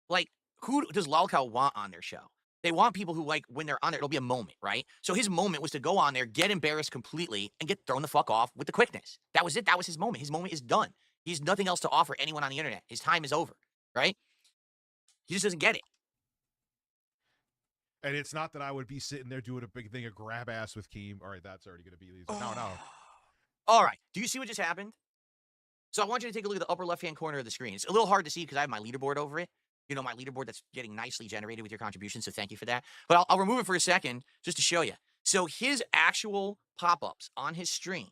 Speaker 6: Like, who does Lolcow want on their show? They want people who, like, when they're on there, it'll be a moment, right? So his moment was to go on there, get embarrassed completely, and get thrown the fuck off with the quickness. That was it. That was his moment. His moment is done. He has nothing else to offer anyone on the internet. His time is over, right? He just doesn't get it.
Speaker 9: And it's not that I would be sitting there doing a big thing of grab ass with Keem. All right, that's already going to be these. No.
Speaker 6: All right. Do you see what just happened? So I want you to take a look at the upper left-hand corner of the screen. It's a little hard to see because I have my leaderboard over it. You know, my leaderboard that's getting nicely generated with your contributions, so thank you for that. But I'll remove it for a second just to show you. So his actual pop-ups on his stream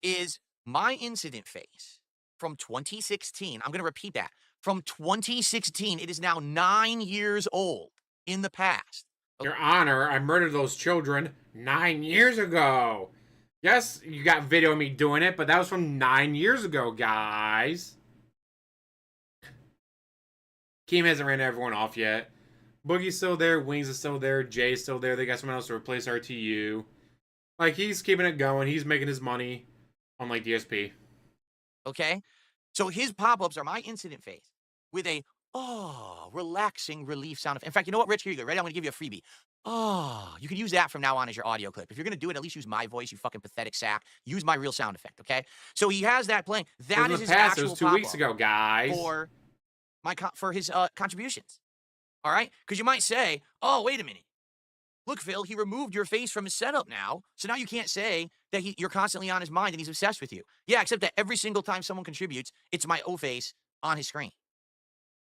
Speaker 6: is my incident face from 2016. I'm going to repeat that. From 2016, it is now 9 years old in the past.
Speaker 1: Okay. Your Honor, I murdered those children 9 years ago. Yes, you got video of me doing it, but that was from 9 years ago, guys. Keem hasn't ran everyone off yet. Boogie's still there, Wings is still there, Jay's still there. They got someone else to replace RTU. Like, he's keeping it going. He's making his money on, like, DSP.
Speaker 6: Okay? So his pop-ups are my incident face with a, relaxing relief sound. In fact, you know what, Rich? Here you go. Ready? I'm going to give you a freebie. You can use that from now on as your audio clip. If you're going to do it, at least use my voice, you fucking pathetic sack. Use my real sound effect, okay? So he has that playing. That is his actual
Speaker 1: past. It was 2 weeks ago, guys.
Speaker 6: For his contributions. All right? Because you might say, oh, wait a minute. Look, Phil, he removed your face from his setup now, so now you can't say that you're constantly on his mind and he's obsessed with you. Yeah, except that every single time someone contributes, it's my O face on his screen.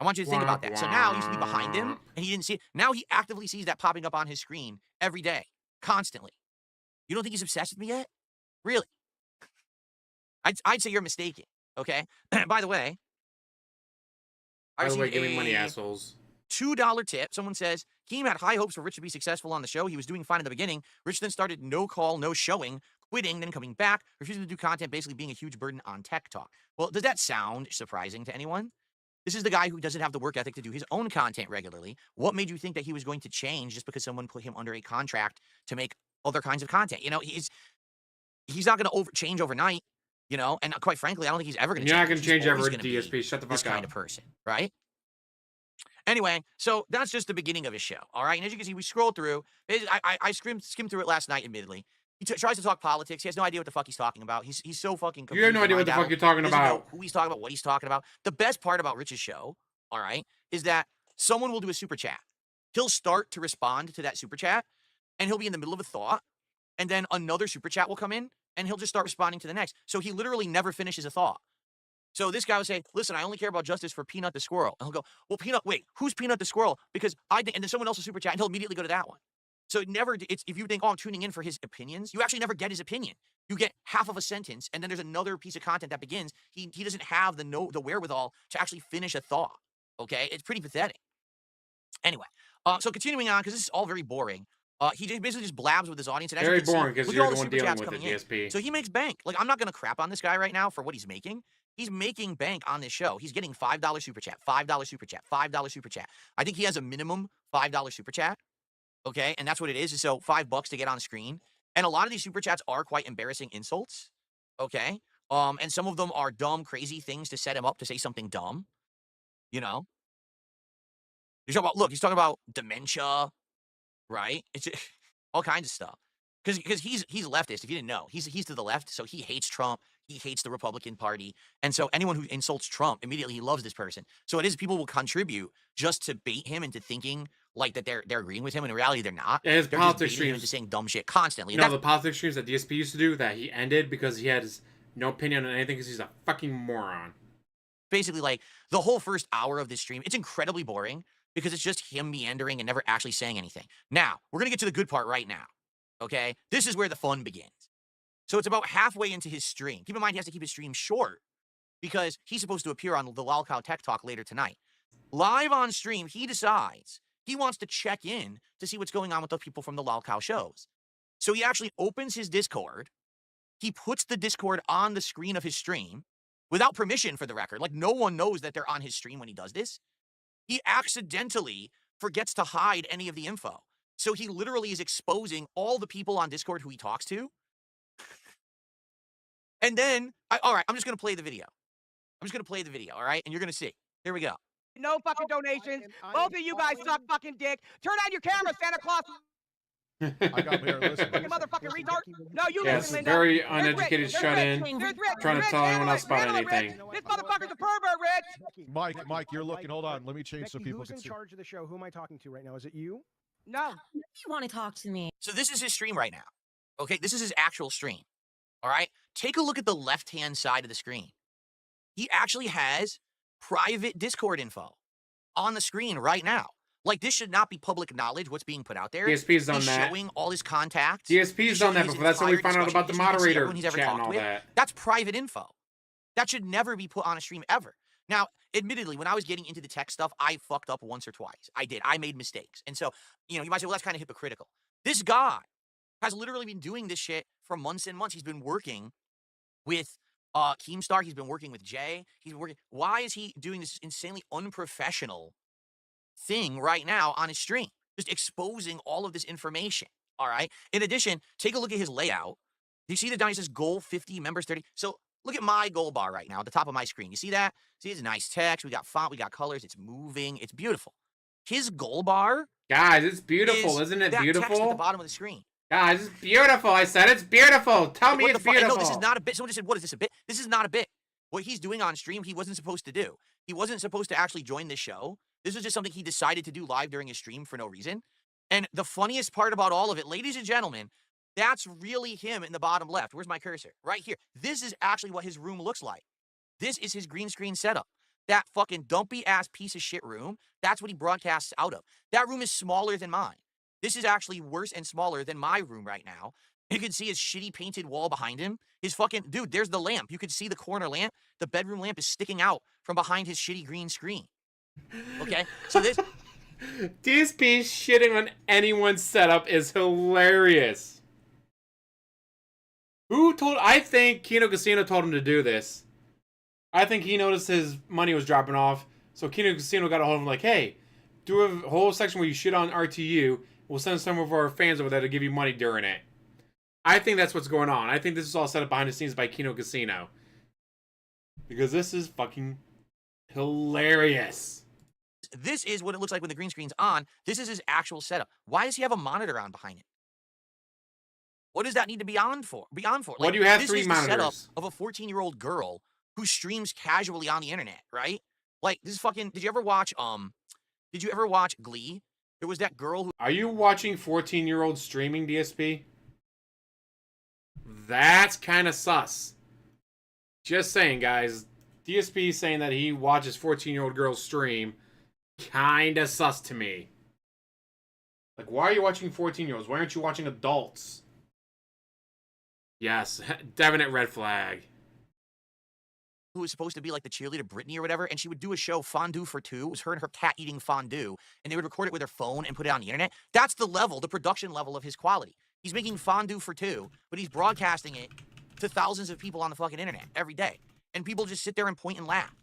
Speaker 6: I want you to think about that. So now he used to be behind him, and he didn't see it. Now he actively sees that popping up on his screen every day, constantly. You don't think he's obsessed with me yet? Really? I'd say you're mistaken, okay? By the way,
Speaker 1: give me money, assholes.
Speaker 6: $2 tip. Someone says, Keem had high hopes for Rich to be successful on the show. He was doing fine in the beginning. Rich then started no call, no showing, quitting, then coming back, refusing to do content, basically being a huge burden on Tech Talk. Well, does that sound surprising to anyone? This is the guy who doesn't have the work ethic to do his own content regularly. What made you think that he was going to change just because someone put him under a contract to make other kinds of content? You know, he's not going to change overnight, you know, and quite frankly, I don't think he's ever going to change.
Speaker 1: You're not going to change ever at DSP. Shut the fuck up.
Speaker 6: This kind of person, right? Anyway, so that's just the beginning of his show, all right? And as you can see, we scrolled through. I skimmed through it last night, admittedly. He tries to talk politics. He has no idea what the fuck he's talking about. He's so fucking confused.
Speaker 1: You have no idea what the fuck you're talking about.
Speaker 6: Who he's talking about, what he's talking about. The best part about Rich's show, all right, is that someone will do a super chat. He'll start to respond to that super chat, and he'll be in the middle of a thought, and then another super chat will come in, and he'll just start responding to the next. So he literally never finishes a thought. So this guy would say, listen, I only care about justice for Peanut the Squirrel. And he'll go, well, Peanut, wait, who's Peanut the Squirrel? Because and then someone else will super chat, and he'll immediately go to that one. So if you think, oh, I'm tuning in for his opinions, you actually never get his opinion. You get half of a sentence, and then there's another piece of content that begins. He doesn't have the wherewithal to actually finish a thought, okay? It's pretty pathetic. Anyway, so continuing on, because this is all very boring, he basically just blabs with his audience. And
Speaker 1: very boring, because you're the one dealing with the DSP.
Speaker 6: So he makes bank. Like, I'm not going to crap on this guy right now for what he's making. He's making bank on this show. He's getting $5 super chat, $5 super chat, $5 super chat. I think he has a minimum $5 super chat. Okay, and that's what it is. So $5 to get on screen. And a lot of these super chats are quite embarrassing insults. Okay. And some of them are dumb, crazy things to set him up to say something dumb. You know? He's talking about dementia, right? It's all kinds of stuff. Because he's leftist, if you didn't know. He's to the left, so he hates Trump. He hates the Republican Party. And so anyone who insults Trump, immediately he loves this person. So it is people will contribute just to bait him into thinking like that they're agreeing with him. And in reality, they're not.
Speaker 1: And his
Speaker 6: they're
Speaker 1: politics
Speaker 6: just
Speaker 1: streams,
Speaker 6: him into saying dumb shit constantly.
Speaker 1: You know, the politics streams that DSP used to do that he ended because he had no opinion on anything because he's a fucking moron.
Speaker 6: Basically, like, the whole first hour of this stream, it's incredibly boring because it's just him meandering and never actually saying anything. Now, we're going to get to the good part right now. Okay? This is where the fun begins. So it's about halfway into his stream. Keep in mind, he has to keep his stream short because he's supposed to appear on the Lolcow Tech Talk later tonight. Live on stream, he decides he wants to check in to see what's going on with the people from the Lolcow shows. So he actually opens his Discord. He puts the Discord on the screen of his stream without permission, for the record. Like, no one knows that they're on his stream when he does this. He accidentally forgets to hide any of the info. So he literally is exposing all the people on Discord who he talks to. And then, all right, I'm just going to play the video. All right? And you're going to see. Here we go.
Speaker 10: No fucking donations. Both of you guys suck fucking dick. Turn on your camera, Santa Claus.
Speaker 9: I got here. Listen.
Speaker 10: Fucking motherfucking retard. No, you
Speaker 1: Yes,
Speaker 10: listen, Linda.
Speaker 1: very
Speaker 10: There's
Speaker 1: uneducated
Speaker 10: Rich.
Speaker 1: shut
Speaker 10: There's
Speaker 1: in.
Speaker 10: Rich. There's Rich.
Speaker 1: Trying to
Speaker 10: Rich,
Speaker 1: tell anyone
Speaker 10: handle
Speaker 1: else
Speaker 10: it.
Speaker 1: about
Speaker 10: Handle it, Rich.
Speaker 1: anything.
Speaker 10: This motherfucker's a pervert, Rich.
Speaker 9: Mike, you're looking. Hold on. Let me change so
Speaker 14: Becky,
Speaker 9: people
Speaker 14: who's
Speaker 9: can
Speaker 14: in
Speaker 9: see.
Speaker 14: charge of the show? Who am I talking to right now? Is it you?
Speaker 10: No.
Speaker 22: You want to talk to me?
Speaker 6: So this is his stream right now. Okay, this is his actual stream. All right? Take a look at the left-hand side of the screen. He actually has private Discord info on the screen right now. Like, this should not be public knowledge, what's being put out there.
Speaker 1: DSP's done
Speaker 6: He's
Speaker 1: that.
Speaker 6: showing all his contacts.
Speaker 1: DSP's done that before. That's how we found out about the moderator chat and all that.
Speaker 6: That's private info. That should never be put on a stream ever. Now, admittedly, when I was getting into the tech stuff, I fucked up once or twice. I did. I made mistakes. And so, you might say, well, that's kind of hypocritical. This guy has literally been doing this shit for months and months. He's been working with Keemstar. He's been working with Jay. He's been working. Why is he doing this insanely unprofessional thing right now on his stream? Just exposing all of this information. All right. In addition, take a look at his layout. You see the down, he says goal 50, members 30. So look at my goal bar right now at the top of my screen. You see that? See, it's nice text. We got font, we got colors. It's moving. It's beautiful. His goal bar,
Speaker 1: guys, it's beautiful, isn't it?
Speaker 6: That
Speaker 1: Beautiful.
Speaker 6: text at the bottom of the screen.
Speaker 1: Guys, it's beautiful. I said it's beautiful. Tell me it's beautiful.
Speaker 6: No, this is not a bit. Someone just said, "What is this, a bit?" This is not a bit. What he's doing on stream, he wasn't supposed to do. He wasn't supposed to actually join this show. This was just something he decided to do live during his stream for no reason. And the funniest part about all of it, ladies and gentlemen, that's really him in the bottom left. Where's my cursor? Right here. This is actually what his room looks like. This is his green screen setup. That fucking dumpy ass piece of shit room, that's what he broadcasts out of. That room is smaller than mine. This is actually worse and smaller than my room right now. You can see his shitty painted wall behind him. His fucking, dude, there's the lamp. You can see the corner lamp. The bedroom lamp is sticking out from behind his shitty green screen. Okay? So this...
Speaker 1: DSP shitting on anyone's setup is hilarious. Who told... I think Kino Casino told him to do this. I think he noticed his money was dropping off. So Kino Casino got a hold of him like, hey, do a whole section where you shit on RTU. We'll send some of our fans over there to give you money during it. I think that's what's going on. I think this is all set up behind the scenes by Kino Casino. Because this is fucking hilarious.
Speaker 6: This is what it looks like when the green screen's on. This is his actual setup. Why does he have a monitor on behind it? What does that need to be on for? Like,
Speaker 1: what do you have
Speaker 6: this
Speaker 1: 3
Speaker 6: is
Speaker 1: monitors?
Speaker 6: The setup of a 14-year-old girl who streams casually on the internet, right? Like, this is fucking... Did you ever watch Glee? There was that girl who...
Speaker 1: Are you watching 14-year-old streaming, DSP? That's kind of sus. Just saying, guys. DSP saying that he watches 14-year-old girls stream. Kind of sus to me. Like, why are you watching 14-year-olds? Why aren't you watching adults? Yes, definite red flag.
Speaker 6: Who was supposed to be like the cheerleader Brittany or whatever, and she would do a show, Fondue for Two. It was her and her cat eating fondue, and they would record it with their phone and put it on the internet. That's the level, the production level of his quality. He's making fondue for two, but he's broadcasting it to thousands of people on the fucking internet every day. And people just sit there and point and laugh.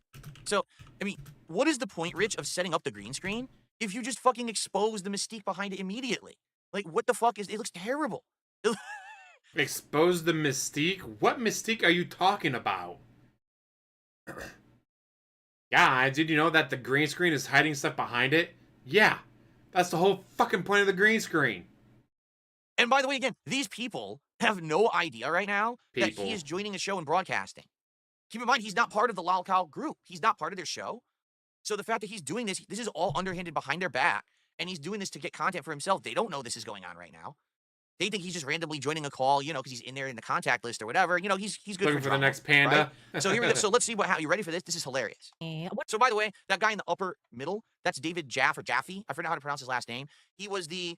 Speaker 6: So, I mean, what is the point, Rich, of setting up the green screen if you just fucking expose the mystique behind it immediately? Like, what the fuck is... It looks terrible.
Speaker 1: Expose the mystique? What mystique are you talking about? Yeah, did you know that the green screen is hiding stuff behind it? Yeah, that's the whole fucking point of the green screen.
Speaker 6: And by the way, again, these people have no idea right now that he is joining a show and broadcasting. Keep in mind, he's not part of the lolcow group. He's not part of their show. So the fact that he's doing this is all underhanded behind their back, and he's doing this to get content for himself. They don't know this is going on right now. They think he's just randomly joining a call, you know, because he's in there in the contact list or whatever. You know, he's good
Speaker 1: looking for the next Panda.
Speaker 6: Right? So so let's see how you ready for this? This is hilarious. So by the way, that guy in the upper middle, that's David Jaff or Jaffe. I forgot how to pronounce his last name. He was the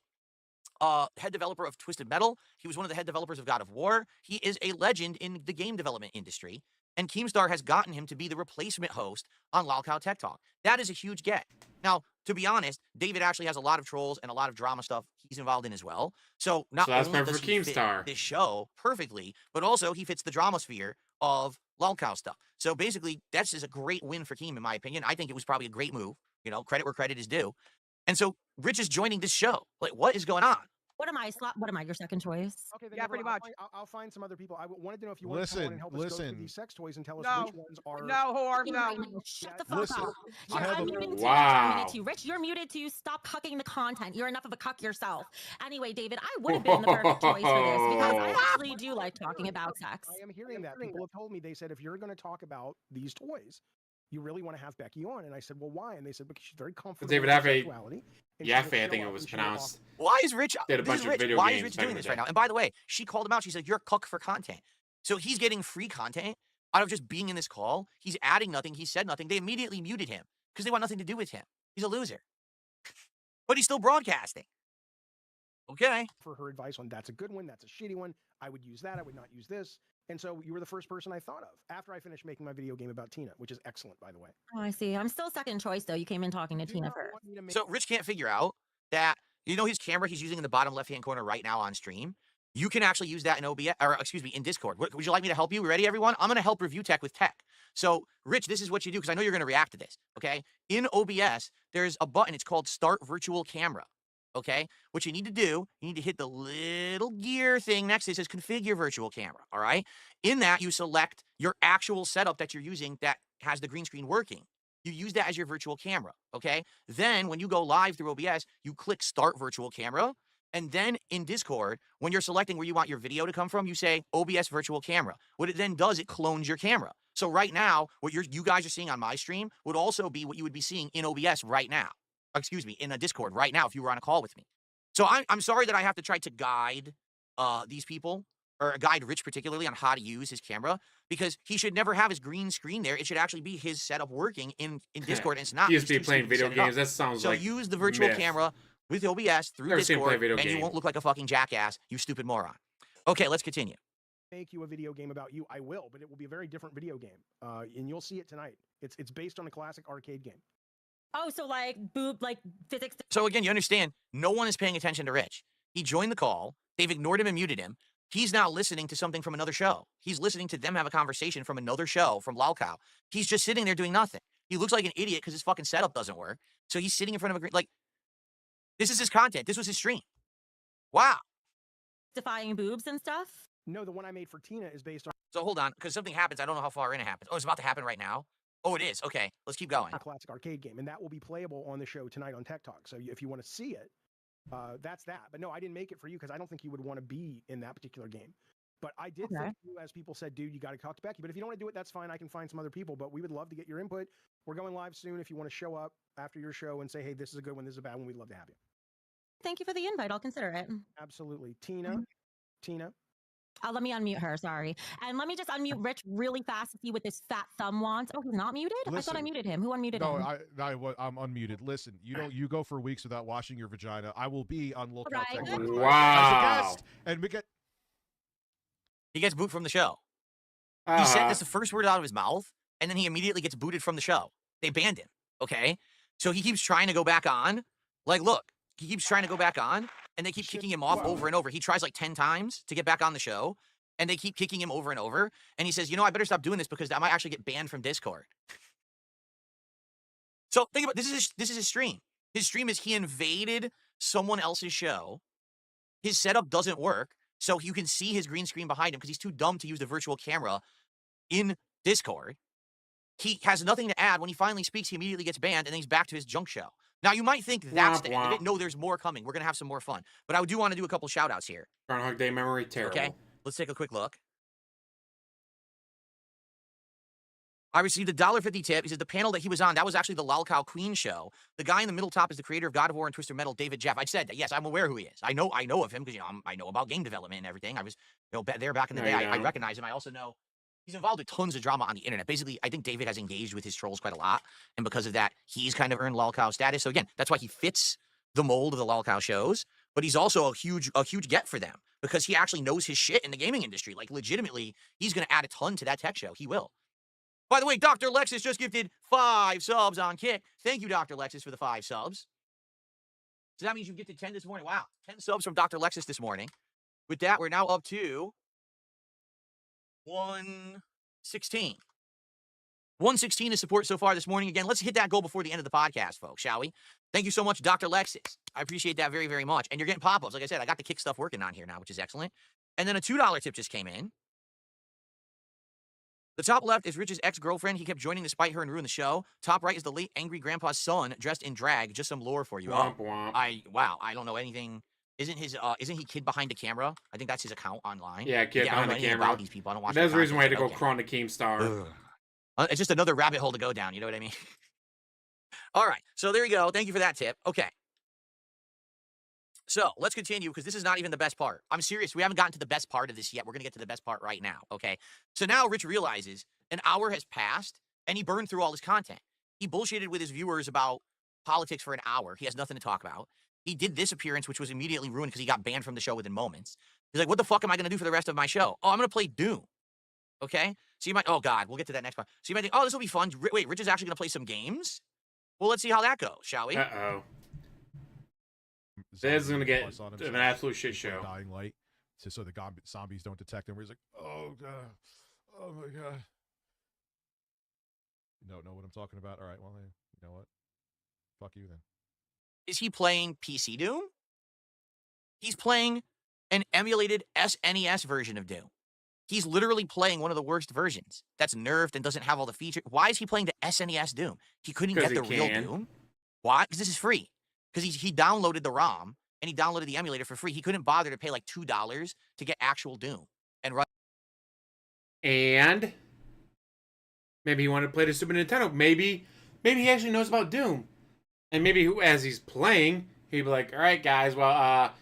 Speaker 6: head developer of Twisted Metal. He was one of the head developers of God of War. He is a legend in the game development industry. And Keemstar has gotten him to be the replacement host on Lolcow Tech Talk. That is a huge get. Now, to be honest, David actually has a lot of trolls and a lot of drama stuff he's involved in as well. So not only does he fit this show perfectly, but also he fits the drama sphere of Lolcow stuff. So basically, that's just a great win for Keem, in my opinion. I think it was probably a great move. You know, credit where credit is due. And so Rich is joining this show. Like, what is going on?
Speaker 22: What am I? What am I? Your second choice?
Speaker 14: Okay, then
Speaker 10: Yeah, pretty much.
Speaker 14: I'll find some other people. I wanted to know if you want to come on and help us go through these sex toys and tell us which ones are.
Speaker 10: No, whore, no.
Speaker 22: Shut the fuck up. You're unmuted too.
Speaker 1: Wow.
Speaker 22: You're muted too. Rich, you're muted too. Stop cucking the content. You're enough of a cuck yourself. Anyway, David, I would have been the perfect choice for this because I actually do like talking about sex.
Speaker 14: I am hearing that. People have told me, they said, if you're going to talk about these toys, you really want to have Becky on. And I said, well, why? And they said, because she's very comfortable
Speaker 1: David
Speaker 14: with
Speaker 1: have a
Speaker 14: sexuality.
Speaker 1: Yaffe, I think it was pronounced.
Speaker 6: Why is Rich?
Speaker 1: Did a bunch of video
Speaker 6: Why
Speaker 1: games
Speaker 6: is Rich
Speaker 1: back
Speaker 6: doing
Speaker 1: in
Speaker 6: this
Speaker 1: the
Speaker 6: right
Speaker 1: day.
Speaker 6: now? And by the way, she called him out. She said, "You're a cuck for content." So he's getting free content out of just being in this call. He's adding nothing. He said nothing. They immediately muted him because they want nothing to do with him. He's a loser. But he's still broadcasting. Okay.
Speaker 14: For her advice on that's a good one, that's a shitty one. I would use that. I would not use this. And so you were the first person I thought of after I finished making my video game about Tina, which is excellent, by the way.
Speaker 22: Oh, I see. I'm still second choice though. You came in talking to Tina first.
Speaker 6: So Rich can't figure out that, you know, his camera he's using in the bottom left-hand corner right now on stream. You can actually use that in OBS, or excuse me, in Discord. Would you like me to help you? Ready, everyone? I'm going to help Review Tech with tech. So, Rich, this is what you do, because I know you're going to react to this, okay? In OBS, there's a button. It's called Start Virtual Camera, okay? What you need to do, you need to hit the little gear thing next to it. It says Configure Virtual Camera, all right? In that, you select your actual setup that you're using that has the green screen working. You use that as your virtual camera, okay? Then, when you go live through OBS, you click Start Virtual Camera. And then in Discord, when you're selecting where you want your video to come from, you say OBS virtual camera. What it then does, it clones your camera. So right now, what you guys are seeing on my stream would also be what you would be seeing in OBS right now. Excuse me, in a Discord right now if you were on a call with me. So I'm sorry that I have to try to guide these people, or guide Rich particularly on how to use his camera, because he should never have his green screen there. It should actually be his setup working in Discord, and it's not.
Speaker 1: DSP playing video games, that sounds like
Speaker 6: so use the virtual camera with OBS through Discord, and you won't look like a fucking jackass, you stupid moron. Okay, let's continue.
Speaker 14: Make you a video game about you. I will, but it will be a very different video game, and you'll see it tonight. It's based on a classic arcade game.
Speaker 22: Oh, so like physics.
Speaker 6: So again, you understand, no one is paying attention to Rich. He joined the call. They've ignored him and muted him. He's now listening to something from another show. He's listening to them have a conversation from another show, from Lolcow. He's just sitting there doing nothing. He looks like an idiot because his fucking setup doesn't work. So he's sitting in front of a green, like, this is his content. This was his stream. Wow.
Speaker 22: Defying boobs and stuff?
Speaker 14: No, the one I made for Tina is based on.
Speaker 6: So hold on, because something happens. I don't know how far in it happens. Oh, it's about to happen right now? Oh, it is. Okay, let's keep going.
Speaker 14: A classic arcade game, and that will be playable on the show tonight on Tech Talk. So if you want to see it, that's that. But no, I didn't make it for you because I don't think you would want to be in that particular game. But I did think you, as people said, dude, you got to talk to Becky. But if you don't want to do it, that's fine. I can find some other people. But we would love to get your input. We're going live soon. If you want to show up after your show and say, hey, this is a good one, this is a bad one, we'd love to have you.
Speaker 22: Thank you for the invite. I'll consider it.
Speaker 14: Absolutely. Tina.
Speaker 22: Let me unmute her. Sorry. And let me just unmute Rich really fast to see what this fat thumb wants. Oh, he's not muted? I thought I muted him. Who unmuted him?
Speaker 9: I'm unmuted. Listen, you go for weeks without washing your vagina. I will be on Lolcow Tech Talk
Speaker 1: wow.
Speaker 9: as a guest, and
Speaker 6: he gets booted from the show. He said that's the first word out of his mouth, and then he immediately gets booted from the show. They banned him. Okay, so he keeps trying to go back on. Like, look, he keeps trying to go back on, and they keep kicking him off over and over. He tries like 10 times to get back on the show, and they keep kicking him over and over. And he says, you know, I better stop doing this because I might actually get banned from Discord. So think about this is his stream. His stream is he invaded someone else's show. His setup doesn't work, so you can see his green screen behind him because he's too dumb to use the virtual camera in Discord. He has nothing to add. When he finally speaks, he immediately gets banned, and then he's back to his junk show. Now, you might think that's the end of it. No, there's more coming. We're going to have some more fun. But I do want to do a couple shout-outs here.
Speaker 1: Groundhog Day memory, terrible.
Speaker 6: Okay, let's take a quick look. I received a $1.50 tip. He says the panel that he was on, that was actually the Lolcow Queen show. The guy in the middle top is the creator of God of War and Twister Metal, David Jeff. I said that. Yes, I'm aware who he is. I know of him because I know about game development and everything. I was there back in the day. I recognize him. I also know he's involved with tons of drama on the internet. Basically, I think David has engaged with his trolls quite a lot, and because of that, he's kind of earned Lolcow status. So again, that's why he fits the mold of the Lolcow shows. But he's also a huge get for them because he actually knows his shit in the gaming industry. Like legitimately, he's going to add a ton to that tech show. He will. By the way, Dr. Lexus just gifted 5 subs on Kick. Thank you, Dr. Lexus, for the 5 subs. So that means you gifted 10 this morning. Wow, 10 subs from Dr. Lexus this morning. With that, we're now up to 116. 116 is support so far this morning. Again, let's hit that goal before the end of the podcast, folks, shall we? Thank you so much, Dr. Lexus. I appreciate that very, very much. And you're getting pop-ups. Like I said, I got the Kick stuff working on here now, which is excellent. And then a $2 tip just came in. The top left is Rich's ex-girlfriend. He kept joining to spite her and ruin the show. Top right is the late angry grandpa's son dressed in drag. Just some lore for you.
Speaker 1: Womp, womp.
Speaker 6: Wow, I don't know anything. Isn't he kid behind the camera? I think that's his account online.
Speaker 1: Yeah, kid behind the camera.
Speaker 6: About these people. I don't watch.
Speaker 1: That's the reason why I had to go crawl on the Keemstar.
Speaker 6: It's just another rabbit hole to go down. You know what I mean? All right. So there you go. Thank you for that tip. Okay. So let's continue because this is not even the best part. I'm serious. We haven't gotten to the best part of this yet. We're going to get to the best part right now. Okay. So now Rich realizes an hour has passed and he burned through all his content. He bullshitted with his viewers about politics for an hour. He has nothing to talk about. He did this appearance, which was immediately ruined because he got banned from the show within moments. He's like, what the fuck am I going to do for the rest of my show? Oh, I'm going to play Doom. Okay. So you might, oh God, we'll get to that next part. So you might think, oh, this will be fun. Wait, Rich is actually going to play some games? Well, let's see how that goes, shall we?
Speaker 1: Uh-oh. This is going to get an absolute shit show.
Speaker 9: Dying light, so the zombies don't detect him. Where he's like, oh God, oh my God. You don't know what I'm talking about? All right, well, you know what? Fuck you then.
Speaker 6: Is he playing PC Doom? He's playing an emulated SNES version of Doom. He's literally playing one of the worst versions that's nerfed and doesn't have all the features. Why is he playing the SNES Doom? He couldn't get the real Doom. Why? Because this is free. Because he downloaded the ROM and he downloaded the emulator for free. He couldn't bother to pay like $2 to get actual Doom and run.
Speaker 1: And maybe he wanted to play the Super Nintendo. Maybe he actually knows about Doom. And maybe as he's playing, he'd be like, all right, guys, well,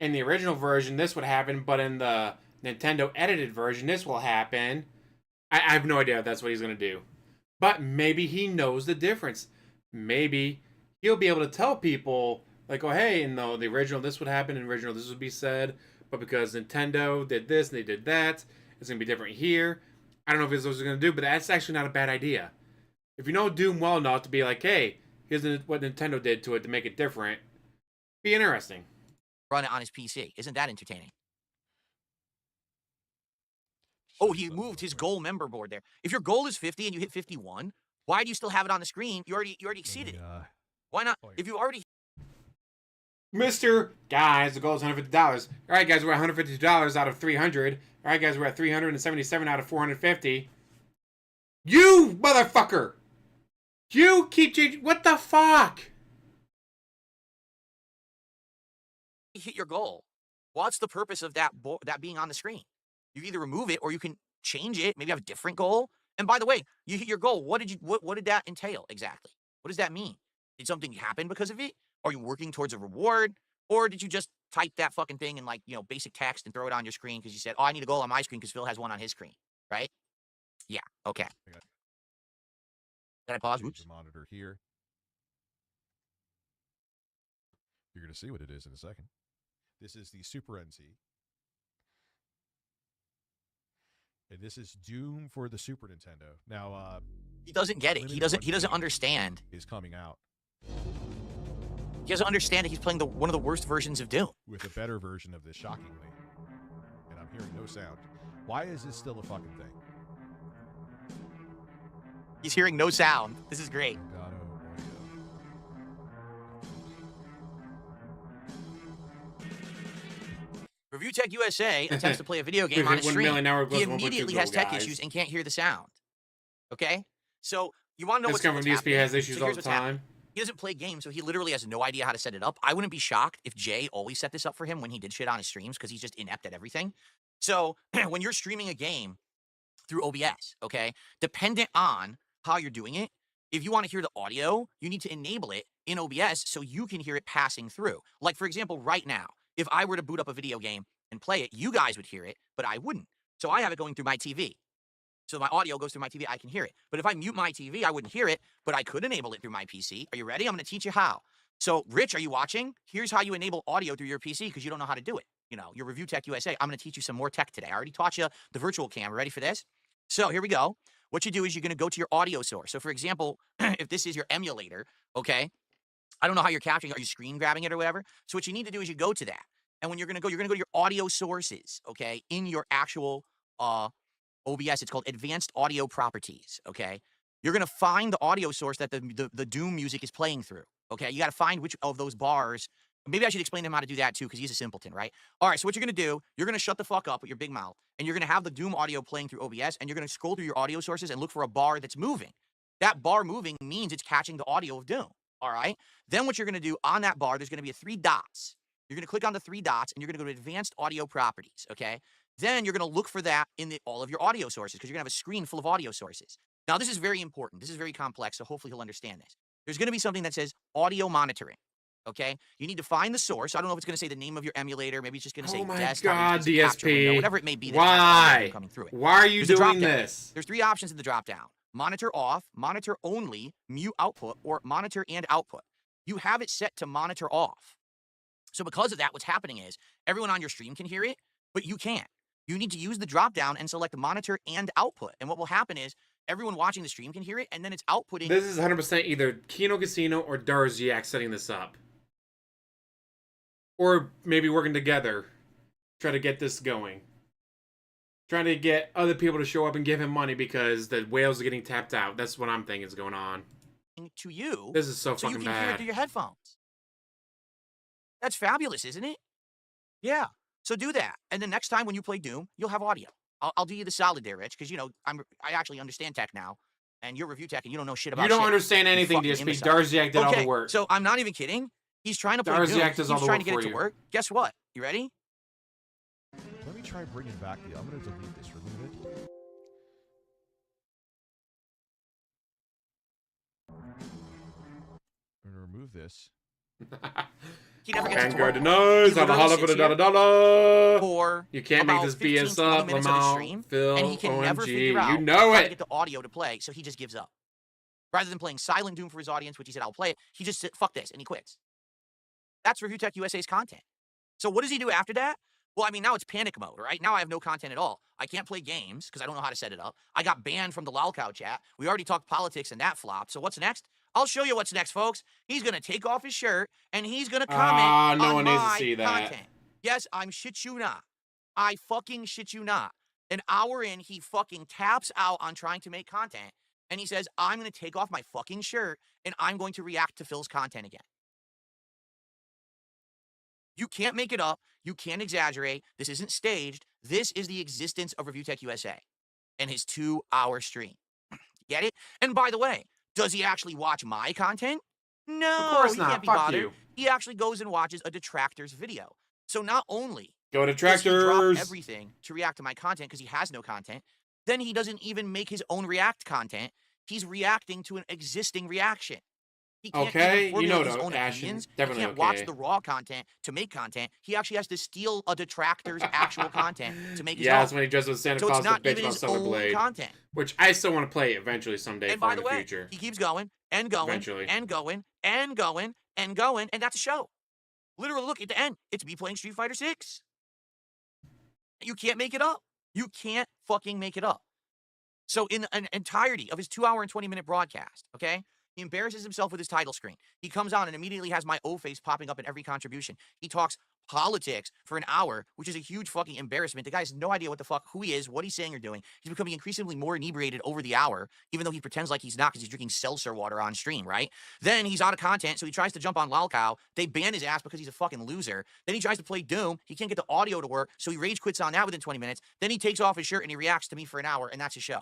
Speaker 1: in the original version, this would happen, but in the Nintendo edited version, this will happen. I have no idea if that's what he's going to do. But maybe he knows the difference. Maybe he'll be able to tell people, like, oh, hey, in the original, this would happen. In the original, this would be said. But because Nintendo did this and they did that, it's going to be different here. I don't know if it's what he's going to do, but that's actually not a bad idea. If you know Doom well enough to be like, hey, here's what Nintendo did to it to make it different, be interesting.
Speaker 6: Run it on his PC. Isn't that entertaining? Oh, he moved his goal member board there. If your goal is 50 and you hit 51, why do you still have it on the screen? You already exceeded it. Why not? If you already...
Speaker 1: Guys, the goal is $150. All right, guys, we're at $152 out of 300. All right, guys, we're at 377 out of 450. You motherfucker! You keep changing... What the fuck?
Speaker 6: Hit your goal. What's the purpose of that being on the screen? You either remove it or you can change it. Maybe have a different goal. And by the way, you hit your goal. What did that entail exactly? What does that mean? Did something happen because of it? Are you working towards a reward? Or did you just type that fucking thing in like, basic text and throw it on your screen because you said, oh, I need a goal on my screen because Phil has one on his screen, right? Yeah, okay. Can I pause?
Speaker 9: Oops. Monitor here. You're going to see what it is in a second. This is the Super NT. And this is Doom for the Super Nintendo. Now,
Speaker 6: he doesn't get it. He doesn't understand.
Speaker 9: Is coming out.
Speaker 6: He doesn't understand that he's playing one of the worst versions of Doom.
Speaker 9: With a better version of this, shockingly. And I'm hearing no sound. Why is this still a fucking thing?
Speaker 6: He's hearing no sound. This is great. Review Tech USA attempts to play a video game on his stream. He immediately has tech issues and can't hear the sound. Okay? So, you want to know what's happening.
Speaker 1: This DSP has issues all the time.
Speaker 6: He doesn't play games, so he literally has no idea how to set it up. I wouldn't be shocked if Jay always set this up for him when he did shit on his streams, because he's just inept at everything. So, when you're streaming a game through OBS, okay, dependent on how you're doing it, if you want to hear the audio, you need to enable it in OBS so you can hear it passing through. Like, for example, right now, if I were to boot up a video game and play it, you guys would hear it, but I wouldn't. So I have it going through my TV. So my audio goes through my TV, I can hear it. But if I mute my TV, I wouldn't hear it, but I could enable it through my PC. Are you ready? I'm going to teach you how. So, Rich, are you watching? Here's how you enable audio through your PC because you don't know how to do it. Your Review Tech USA. I'm going to teach you some more tech today. I already taught you the virtual cam. Ready for this? So, here we go. what you do is you're going to go to your audio source. So for example, if this is your emulator, okay, I don't know how you're capturing. Are you screen grabbing it or whatever? So what you need to do is you go to that. And when you're going to go to your audio sources, okay, in your actual OBS. It's called Advanced Audio Properties, okay? You're going to find the audio source that the Doom music is playing through, okay? You got to find which of those bars. Maybe I should explain to him how to do that too, because he's a simpleton, right? All right, so what you're going to do, you're going to shut the fuck up with your big mouth, and you're going to have the Doom audio playing through OBS, and you're going to scroll through your audio sources and look for a bar that's moving. That bar moving means it's catching the audio of Doom, all right? Then what you're going to do on that bar, there's going to be 3 dots. You're going to click on the 3 dots, and you're going to go to Advanced Audio Properties, okay? Then you're going to look for that in all of your audio sources, because you're going to have a screen full of audio sources. Now, this is very important. This is very complex, so hopefully he'll understand this. There's going to be something that says audio monitoring, okay? You need to find the source. I don't know if it's going to say the name of your emulator. Maybe it's just going to say desktop.
Speaker 1: Oh my God, DSP.
Speaker 6: Window, whatever it may be.
Speaker 1: Why?
Speaker 6: Coming through it.
Speaker 1: Why are you doing this?
Speaker 6: There's 3 options in the drop-down. Monitor off, monitor only, mute output, or monitor and output. You have it set to monitor off. So because of that, what's happening is everyone on your stream can hear it, but you can't. You need to use the drop-down and select monitor and output. And what will happen is everyone watching the stream can hear it, and then it's outputting.
Speaker 1: This is 100% either Kino Casino or Darziak setting this up. Or maybe working together. Try to get this going. Trying to get other people to show up and give him money because the whales are getting tapped out. That's what I'm thinking is going on.
Speaker 6: To you.
Speaker 1: This is so
Speaker 6: you
Speaker 1: fucking
Speaker 6: can hear it
Speaker 1: bad.
Speaker 6: through your headphones. That's fabulous, isn't it? Yeah. So do that. And the next time when you play Doom, you'll have audio. I'll do you the solid there, Rich, because, you know, I actually understand tech now. And you're review tech, and you don't know shit about
Speaker 1: You don't
Speaker 6: shit.
Speaker 1: understand anything, DSP. Darziak did all the work.
Speaker 6: So I'm not even kidding. He's trying to play Doom.
Speaker 1: Does all
Speaker 6: He's
Speaker 1: the
Speaker 6: trying
Speaker 1: work
Speaker 6: to get
Speaker 1: for
Speaker 6: it to
Speaker 1: you.
Speaker 6: work. Guess what? You ready?
Speaker 9: Let me try bringing back the. I'm going to delete this. Remove it. I'm going to remove this.
Speaker 6: He never gets it to work.
Speaker 1: Vanguard denies.
Speaker 6: He
Speaker 1: I'm a holla for the dollar.
Speaker 6: For
Speaker 1: You can't make
Speaker 6: about
Speaker 1: this
Speaker 6: 15,
Speaker 1: BS
Speaker 6: 20
Speaker 1: up,
Speaker 6: minutes of his stream,
Speaker 1: Lamau. Phil,
Speaker 6: and he can never
Speaker 1: OMG.
Speaker 6: figure out
Speaker 1: You know
Speaker 6: how to
Speaker 1: it.
Speaker 6: get the audio to play, so he just gives up. Rather than playing Silent Doom for his audience, which he said, I'll play it, he just said, fuck this, and he quits. That's Review Tech USA's content. So what does he do after that? Well, I mean, now it's panic mode, right? Now I have no content at all. I can't play games because I don't know how to set it up. I got banned from the lolcow chat. We already talked politics and that flopped. So what's next? I'll show you what's next, folks. He's going to take off his shirt and he's going to comment
Speaker 1: no
Speaker 6: on
Speaker 1: one needs to
Speaker 6: my
Speaker 1: see that.
Speaker 6: content. Yes, I'm shit you not. I fucking shit you not. An hour in, he fucking taps out on trying to make content. And he says, I'm going to take off my fucking shirt and I'm going to react to Phil's content again. You can't make it up. You can't exaggerate. This isn't staged. This is the existence of Review Tech USA and his 2-hour stream. Get it? And by the way, does he actually watch my content? No,
Speaker 1: Of course
Speaker 6: he
Speaker 1: not.
Speaker 6: can't be
Speaker 1: Fuck
Speaker 6: bothered.
Speaker 1: you.
Speaker 6: He actually goes and watches a detractor's video. So not only
Speaker 1: Go
Speaker 6: does he drop
Speaker 1: detractors.
Speaker 6: everything to react to my content because he has no content, then he doesn't even make his own react content. He's reacting to an existing reaction. He can't
Speaker 1: Okay,
Speaker 6: even
Speaker 1: you know
Speaker 6: formulate his
Speaker 1: the
Speaker 6: own
Speaker 1: Ashton,
Speaker 6: opinions.
Speaker 1: definitely
Speaker 6: He can't
Speaker 1: okay.
Speaker 6: watch the raw content to make content. He actually has to steal a detractor's actual content to make his
Speaker 1: Yeah,
Speaker 6: own.
Speaker 1: that's when he dresses as Santa
Speaker 6: So
Speaker 1: Claus
Speaker 6: it's
Speaker 1: to
Speaker 6: not
Speaker 1: bitch
Speaker 6: even
Speaker 1: about
Speaker 6: his
Speaker 1: Summer
Speaker 6: own
Speaker 1: Blade.
Speaker 6: content.
Speaker 1: Which I still want to play eventually someday
Speaker 6: And
Speaker 1: far
Speaker 6: by
Speaker 1: in
Speaker 6: the
Speaker 1: the
Speaker 6: way,
Speaker 1: future.
Speaker 6: he keeps going and going
Speaker 1: Eventually.
Speaker 6: and going and going and going, and that's a show. Literally, look at the end. It's me playing Street Fighter 6. You can't make it up. You can't fucking make it up. So in an entirety of his 2-hour and 20-minute broadcast, okay, he embarrasses himself with his title screen. He comes on and immediately has my O face popping up in every contribution. He talks politics for an hour, which is a huge fucking embarrassment. The guy has no idea what the fuck, who he is, what he's saying or doing. He's becoming increasingly more inebriated over the hour, even though he pretends like he's not because he's drinking seltzer water on stream, right? Then he's out of content, so he tries to jump on lolcow. They ban his ass because he's a fucking loser. Then he tries to play Doom. He can't get the audio to work, so he rage quits on that within 20 minutes. Then he takes off his shirt and he reacts to me for an hour, and that's his show.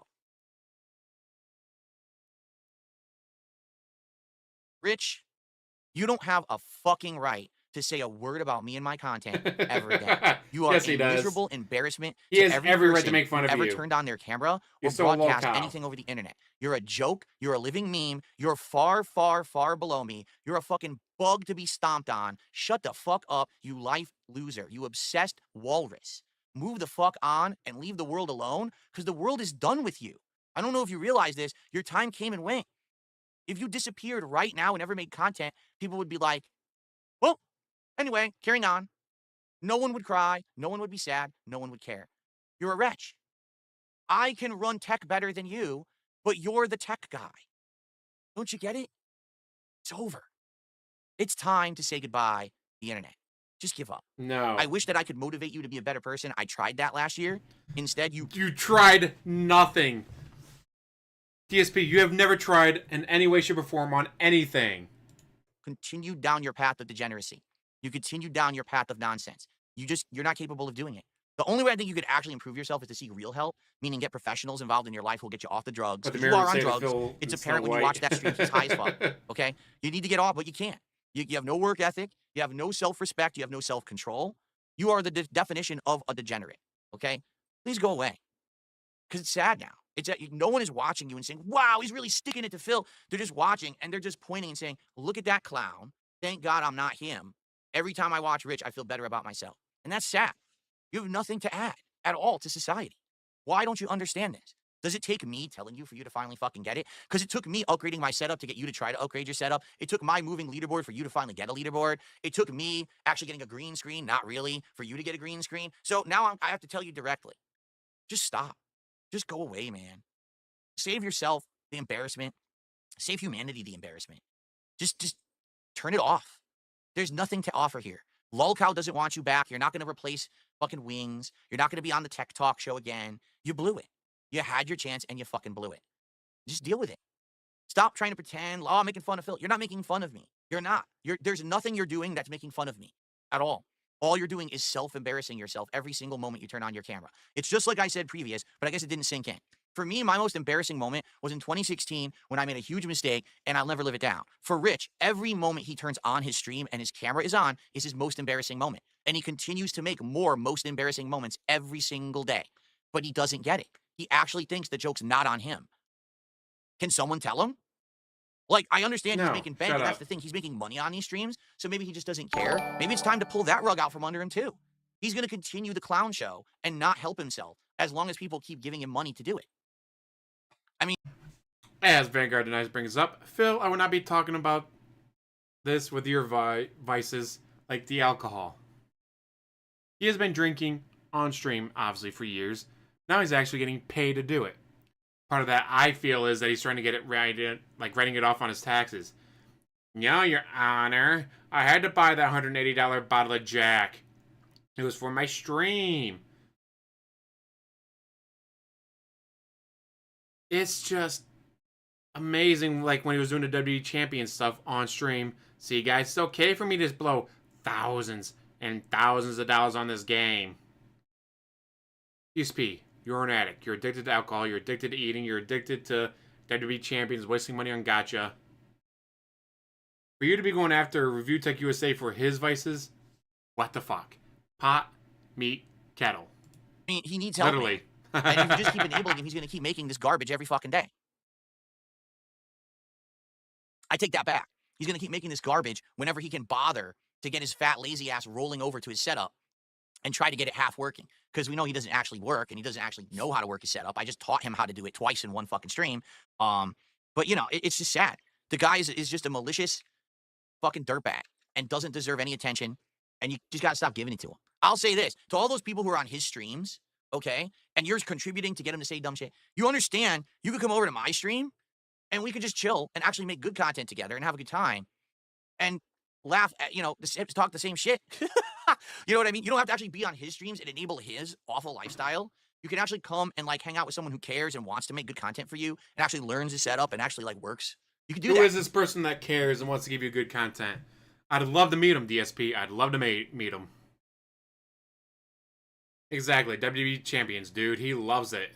Speaker 6: Rich, you don't have a fucking right to say a word about me and my content ever again. You are
Speaker 1: Yes, he
Speaker 6: a
Speaker 1: does.
Speaker 6: miserable embarrassment
Speaker 1: He
Speaker 6: to
Speaker 1: has
Speaker 6: every
Speaker 1: every right to
Speaker 6: person
Speaker 1: make fun
Speaker 6: who
Speaker 1: of
Speaker 6: ever
Speaker 1: you.
Speaker 6: turned on their camera
Speaker 1: You're
Speaker 6: or
Speaker 1: so
Speaker 6: broadcast
Speaker 1: lolcow.
Speaker 6: anything over the internet. You're a joke. You're a living meme. You're far, far, far below me. You're a fucking bug to be stomped on. Shut the fuck up, you life loser. You obsessed walrus. Move the fuck on and leave the world alone because the world is done with you. I don't know if you realize this. Your time came and went. If you disappeared right now and never made content, people would be like, well, anyway, carrying on. No one would cry. No one would be sad. No one would care. You're a wretch. I can run tech better than you but you're the tech guy. Don't you get it? It's over. It's time to say goodbye to the internet. Just give up.
Speaker 1: No.
Speaker 6: I wish that I could motivate you to be a better person. I tried that last year. Instead, you
Speaker 1: tried nothing. DSP, you have never tried in any way, shape, or form on anything.
Speaker 6: Continue down your path of degeneracy. You continue down your path of nonsense. You're not capable of doing it. The only way I think you could actually improve yourself is to seek real help, meaning get professionals involved in your life who will get you off the drugs. Because you are on drugs. It's apparent when you watch that stream. He's high as fuck. Okay? You need to get off, but you can't. You have no work ethic. You have no self-respect. You have no self-control. You are the definition of a degenerate. Okay? Please go away. Because it's sad now. It's that no one is watching you and saying, wow, he's really sticking it to Phil. They're just watching, and they're just pointing and saying, look at that clown. Thank God I'm not him. Every time I watch Rich, I feel better about myself. And that's sad. You have nothing to add at all to society. Why don't you understand this? Does it take me telling you for you to finally fucking get it? Because it took me upgrading my setup to get you to try to upgrade your setup. It took my moving leaderboard for you to finally get a leaderboard. It took me actually getting a green screen, not really, for you to get a green screen. So now I have to tell you directly. Just stop. Just go away, man. Save yourself the embarrassment. Save humanity the embarrassment. Just turn it off. There's nothing to offer here. Lolcow doesn't want you back. You're not going to replace fucking Wings. You're not going to be on the Tech Talk show again. You blew it. You had your chance and you fucking blew it. Just deal with it. Stop trying to pretend, oh, I'm making fun of Phil. You're not making fun of me. You're not. There's nothing you're doing that's making fun of me at all. All you're doing is self-embarrassing yourself every single moment you turn on your camera. It's just like I said previous, but I guess it didn't sink in. For me, my most embarrassing moment was in 2016 when I made a huge mistake, and I'll never live it down. For Rich, every moment he turns on his stream and his camera is on is his most embarrassing moment. And he continues to make more most embarrassing moments every single day. But he doesn't get it. He actually thinks the joke's not on him. Can someone tell him? Like, I understand he's making bank, and that's the thing. He's making money on these streams, so maybe he just doesn't care. Maybe it's time to pull that rug out from under him, too. He's going to continue the clown show and not help himself as long as people keep giving him money to do it. I mean...
Speaker 1: As Vanguard Denies brings up, Phil, I will not be talking about this with your vices, like the alcohol. He has been drinking on stream, obviously, for years. Now he's actually getting paid to do it. Part of that, I feel, is that he's trying to get it right, like writing it off on his taxes. No, Your Honor, I had to buy that $180 bottle of Jack. It was for my stream. It's just amazing, like when he was doing the WWE Champion stuff on stream. See, guys, it's okay for me to just blow thousands and thousands of dollars on this game. DSP, you're an addict. You're addicted to alcohol. You're addicted to eating. You're addicted to WWE Champions, wasting money on gacha. For you to be going after Review Tech USA for his vices, what the fuck? Pot, meat, kettle.
Speaker 6: I mean, he needs help.
Speaker 1: Literally.
Speaker 6: And if you just keep enabling him, he's going to keep making this garbage every fucking day. I take that back. He's going to keep making this garbage whenever he can bother to get his fat, lazy ass rolling over to his setup and try to get it half working. Because we know he doesn't actually work, and he doesn't actually know how to work his setup. I just taught him how to do it twice in one fucking stream. But, you know, it's just sad. The guy is just a malicious fucking dirtbag and doesn't deserve any attention, and you just got to stop giving it to him. I'll say this. To all those people who are on his streams, okay, and you're contributing to get him to say dumb shit, you understand you could come over to my stream, and we could just chill and actually make good content together and have a good time and laugh at, you know, talk the same shit. You know what I mean? You don't have to actually be on his streams and enable his awful lifestyle. You can actually come and, like, hang out with someone who cares and wants to make good content for you and actually learns his setup and actually, like, works. You can do that.
Speaker 1: Who is this person that cares and wants to give you good content? I'd love to meet him, DSP. I'd love to meet him. Exactly. WWE Champions, dude. He loves it.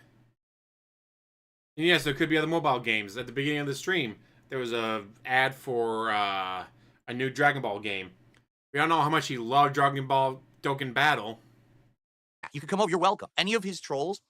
Speaker 1: And yes, there could be other mobile games. At the beginning of the stream, there was a ad for a new Dragon Ball game. We all know how much he loved Dragon Ball Dokkan Battle.
Speaker 6: You can come over. You're welcome. Any of his trolls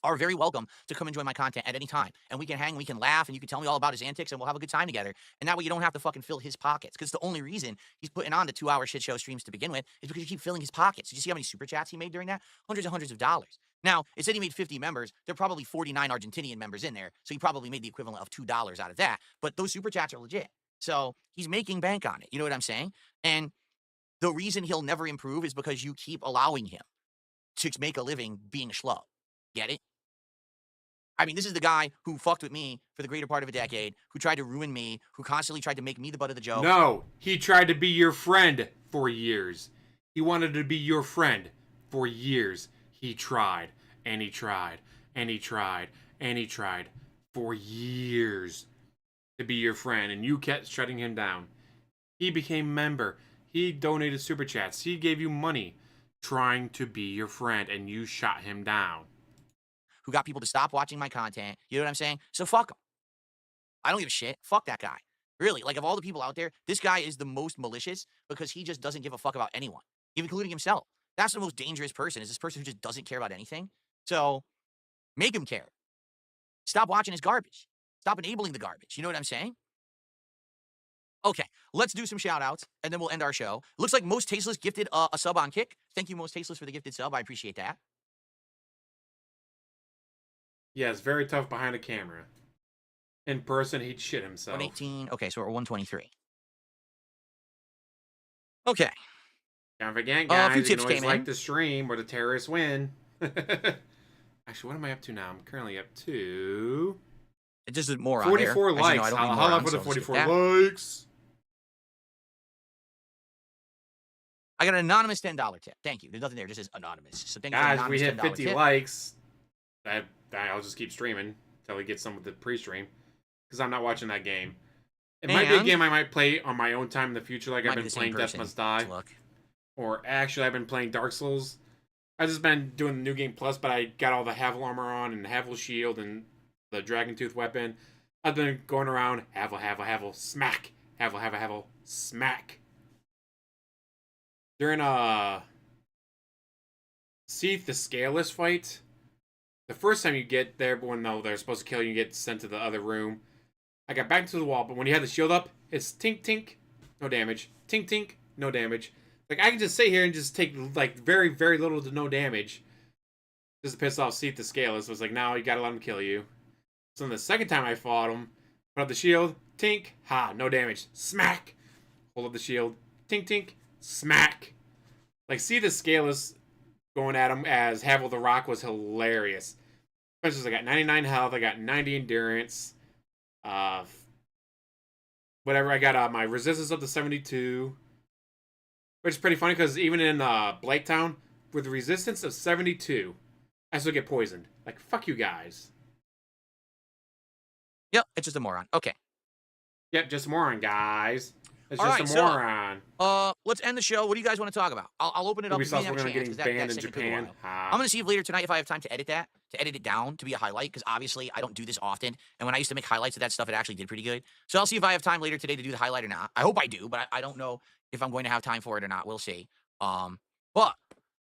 Speaker 6: are very welcome to come enjoy my content at any time. And we can hang, we can laugh, and you can tell me all about his antics, and we'll have a good time together. And that way you don't have to fucking fill his pockets. Because the only reason he's putting on the 2-hour shit show streams to begin with is because you keep filling his pockets. Did you see how many super chats he made during that? Hundreds and hundreds of dollars. Now, it said he made 50 members. There are probably 49 Argentinian members in there. So he probably made the equivalent of $2 out of that. But those super chats are legit. So he's making bank on it. You know what I'm saying? And the reason he'll never improve is because you keep allowing him to make a living being slow. Get it? I mean, this is the guy who fucked with me for the greater part of a decade, who tried to ruin me, who constantly tried to make me the butt of the joke.
Speaker 1: No, he tried to be your friend for years. He wanted to be your friend for years. He tried, and he tried, and he tried, and he tried for years to be your friend, and you kept shutting him down. He became a member. He donated super chats. He gave you money trying to be your friend, and you shot him down.
Speaker 6: Who got people to stop watching my content. You know what I'm saying? So fuck him. I don't give a shit. Fuck that guy. Really, like, of all the people out there, this guy is the most malicious because he just doesn't give a fuck about anyone, including himself. That's the most dangerous person, is this person who just doesn't care about anything. So make him care. Stop watching his garbage. Stop enabling the garbage. You know what I'm saying? Okay, let's do some shout-outs, and then we'll end our show. Looks like Most Tasteless gifted a sub on Kick. Thank you, Most Tasteless, for the gifted sub. I appreciate that.
Speaker 1: Yeah, it's very tough behind a camera. In person, he'd shit himself.
Speaker 6: 118. Okay, so we're 123. Okay.
Speaker 1: Don't forget, guys,
Speaker 6: few
Speaker 1: you
Speaker 6: tips
Speaker 1: can always
Speaker 6: came
Speaker 1: like
Speaker 6: in.
Speaker 1: the stream where the terrorists win. Actually, what am I up to now? I'm currently up to...
Speaker 6: It just is more on
Speaker 1: 44
Speaker 6: there.
Speaker 1: likes.
Speaker 6: As you know, I don't need
Speaker 1: How
Speaker 6: more
Speaker 1: for the
Speaker 6: on, so I'll skip
Speaker 1: 44
Speaker 6: that.
Speaker 1: likes?
Speaker 6: I got an anonymous $10 tip. Thank you. There's nothing there. It just says anonymous. So thank you for the
Speaker 1: Guys, we
Speaker 6: anonymous
Speaker 1: hit
Speaker 6: $10
Speaker 1: 50
Speaker 6: tip.
Speaker 1: likes. I'll just keep streaming until we get some with the pre-stream. Because I'm not watching that game. It might be a game I might play on my own time in the future, like I've been playing Death Must Die. Or actually, I've been playing Dark Souls. I've just been doing the New Game Plus, but I got all the Havel armor on and Havel shield and the Dragon Tooth weapon. I've been going around, Havel, smack. Havel, smack. During Seath the Scaleless fight, the first time you get there, when they're supposed to kill you, you get sent to the other room. I got back to the wall, but when you have the shield up, it's tink, tink, no damage. Tink, tink, no damage. Like, I can just sit here and just take, like, very, very little to no damage. Just to piss off Seath the Scaleless. It was like, now you gotta let him kill you. So then the second time I fought him, put up the shield, tink, ha, no damage. Smack! Hold up the shield, tink, tink, smack. Like, Seath the Scaleless going at him as Havel the Rock was hilarious. Especially, I got 99 health, I got 90 endurance. Whatever, I got my resistance up to 72. Which is pretty funny, because even in Blaketown, with a resistance of 72, I still get poisoned. Like, fuck you guys.
Speaker 6: Yep, it's just a moron. Okay.
Speaker 1: Yep, just a moron, guys. It's
Speaker 6: All
Speaker 1: just
Speaker 6: right,
Speaker 1: a moron.
Speaker 6: Let's end the show. What do you guys want to talk about? I'll open it up.
Speaker 1: Ubisoft's working on getting banned in Japan.
Speaker 6: I'm going to see if later tonight if I have time to edit it down to be a highlight, because obviously I don't do this often. And when I used to make highlights of that stuff, it actually did pretty good. So I'll see if I have time later today to do the highlight or not. I hope I do, but I don't know if I'm going to have time for it or not. We'll see. But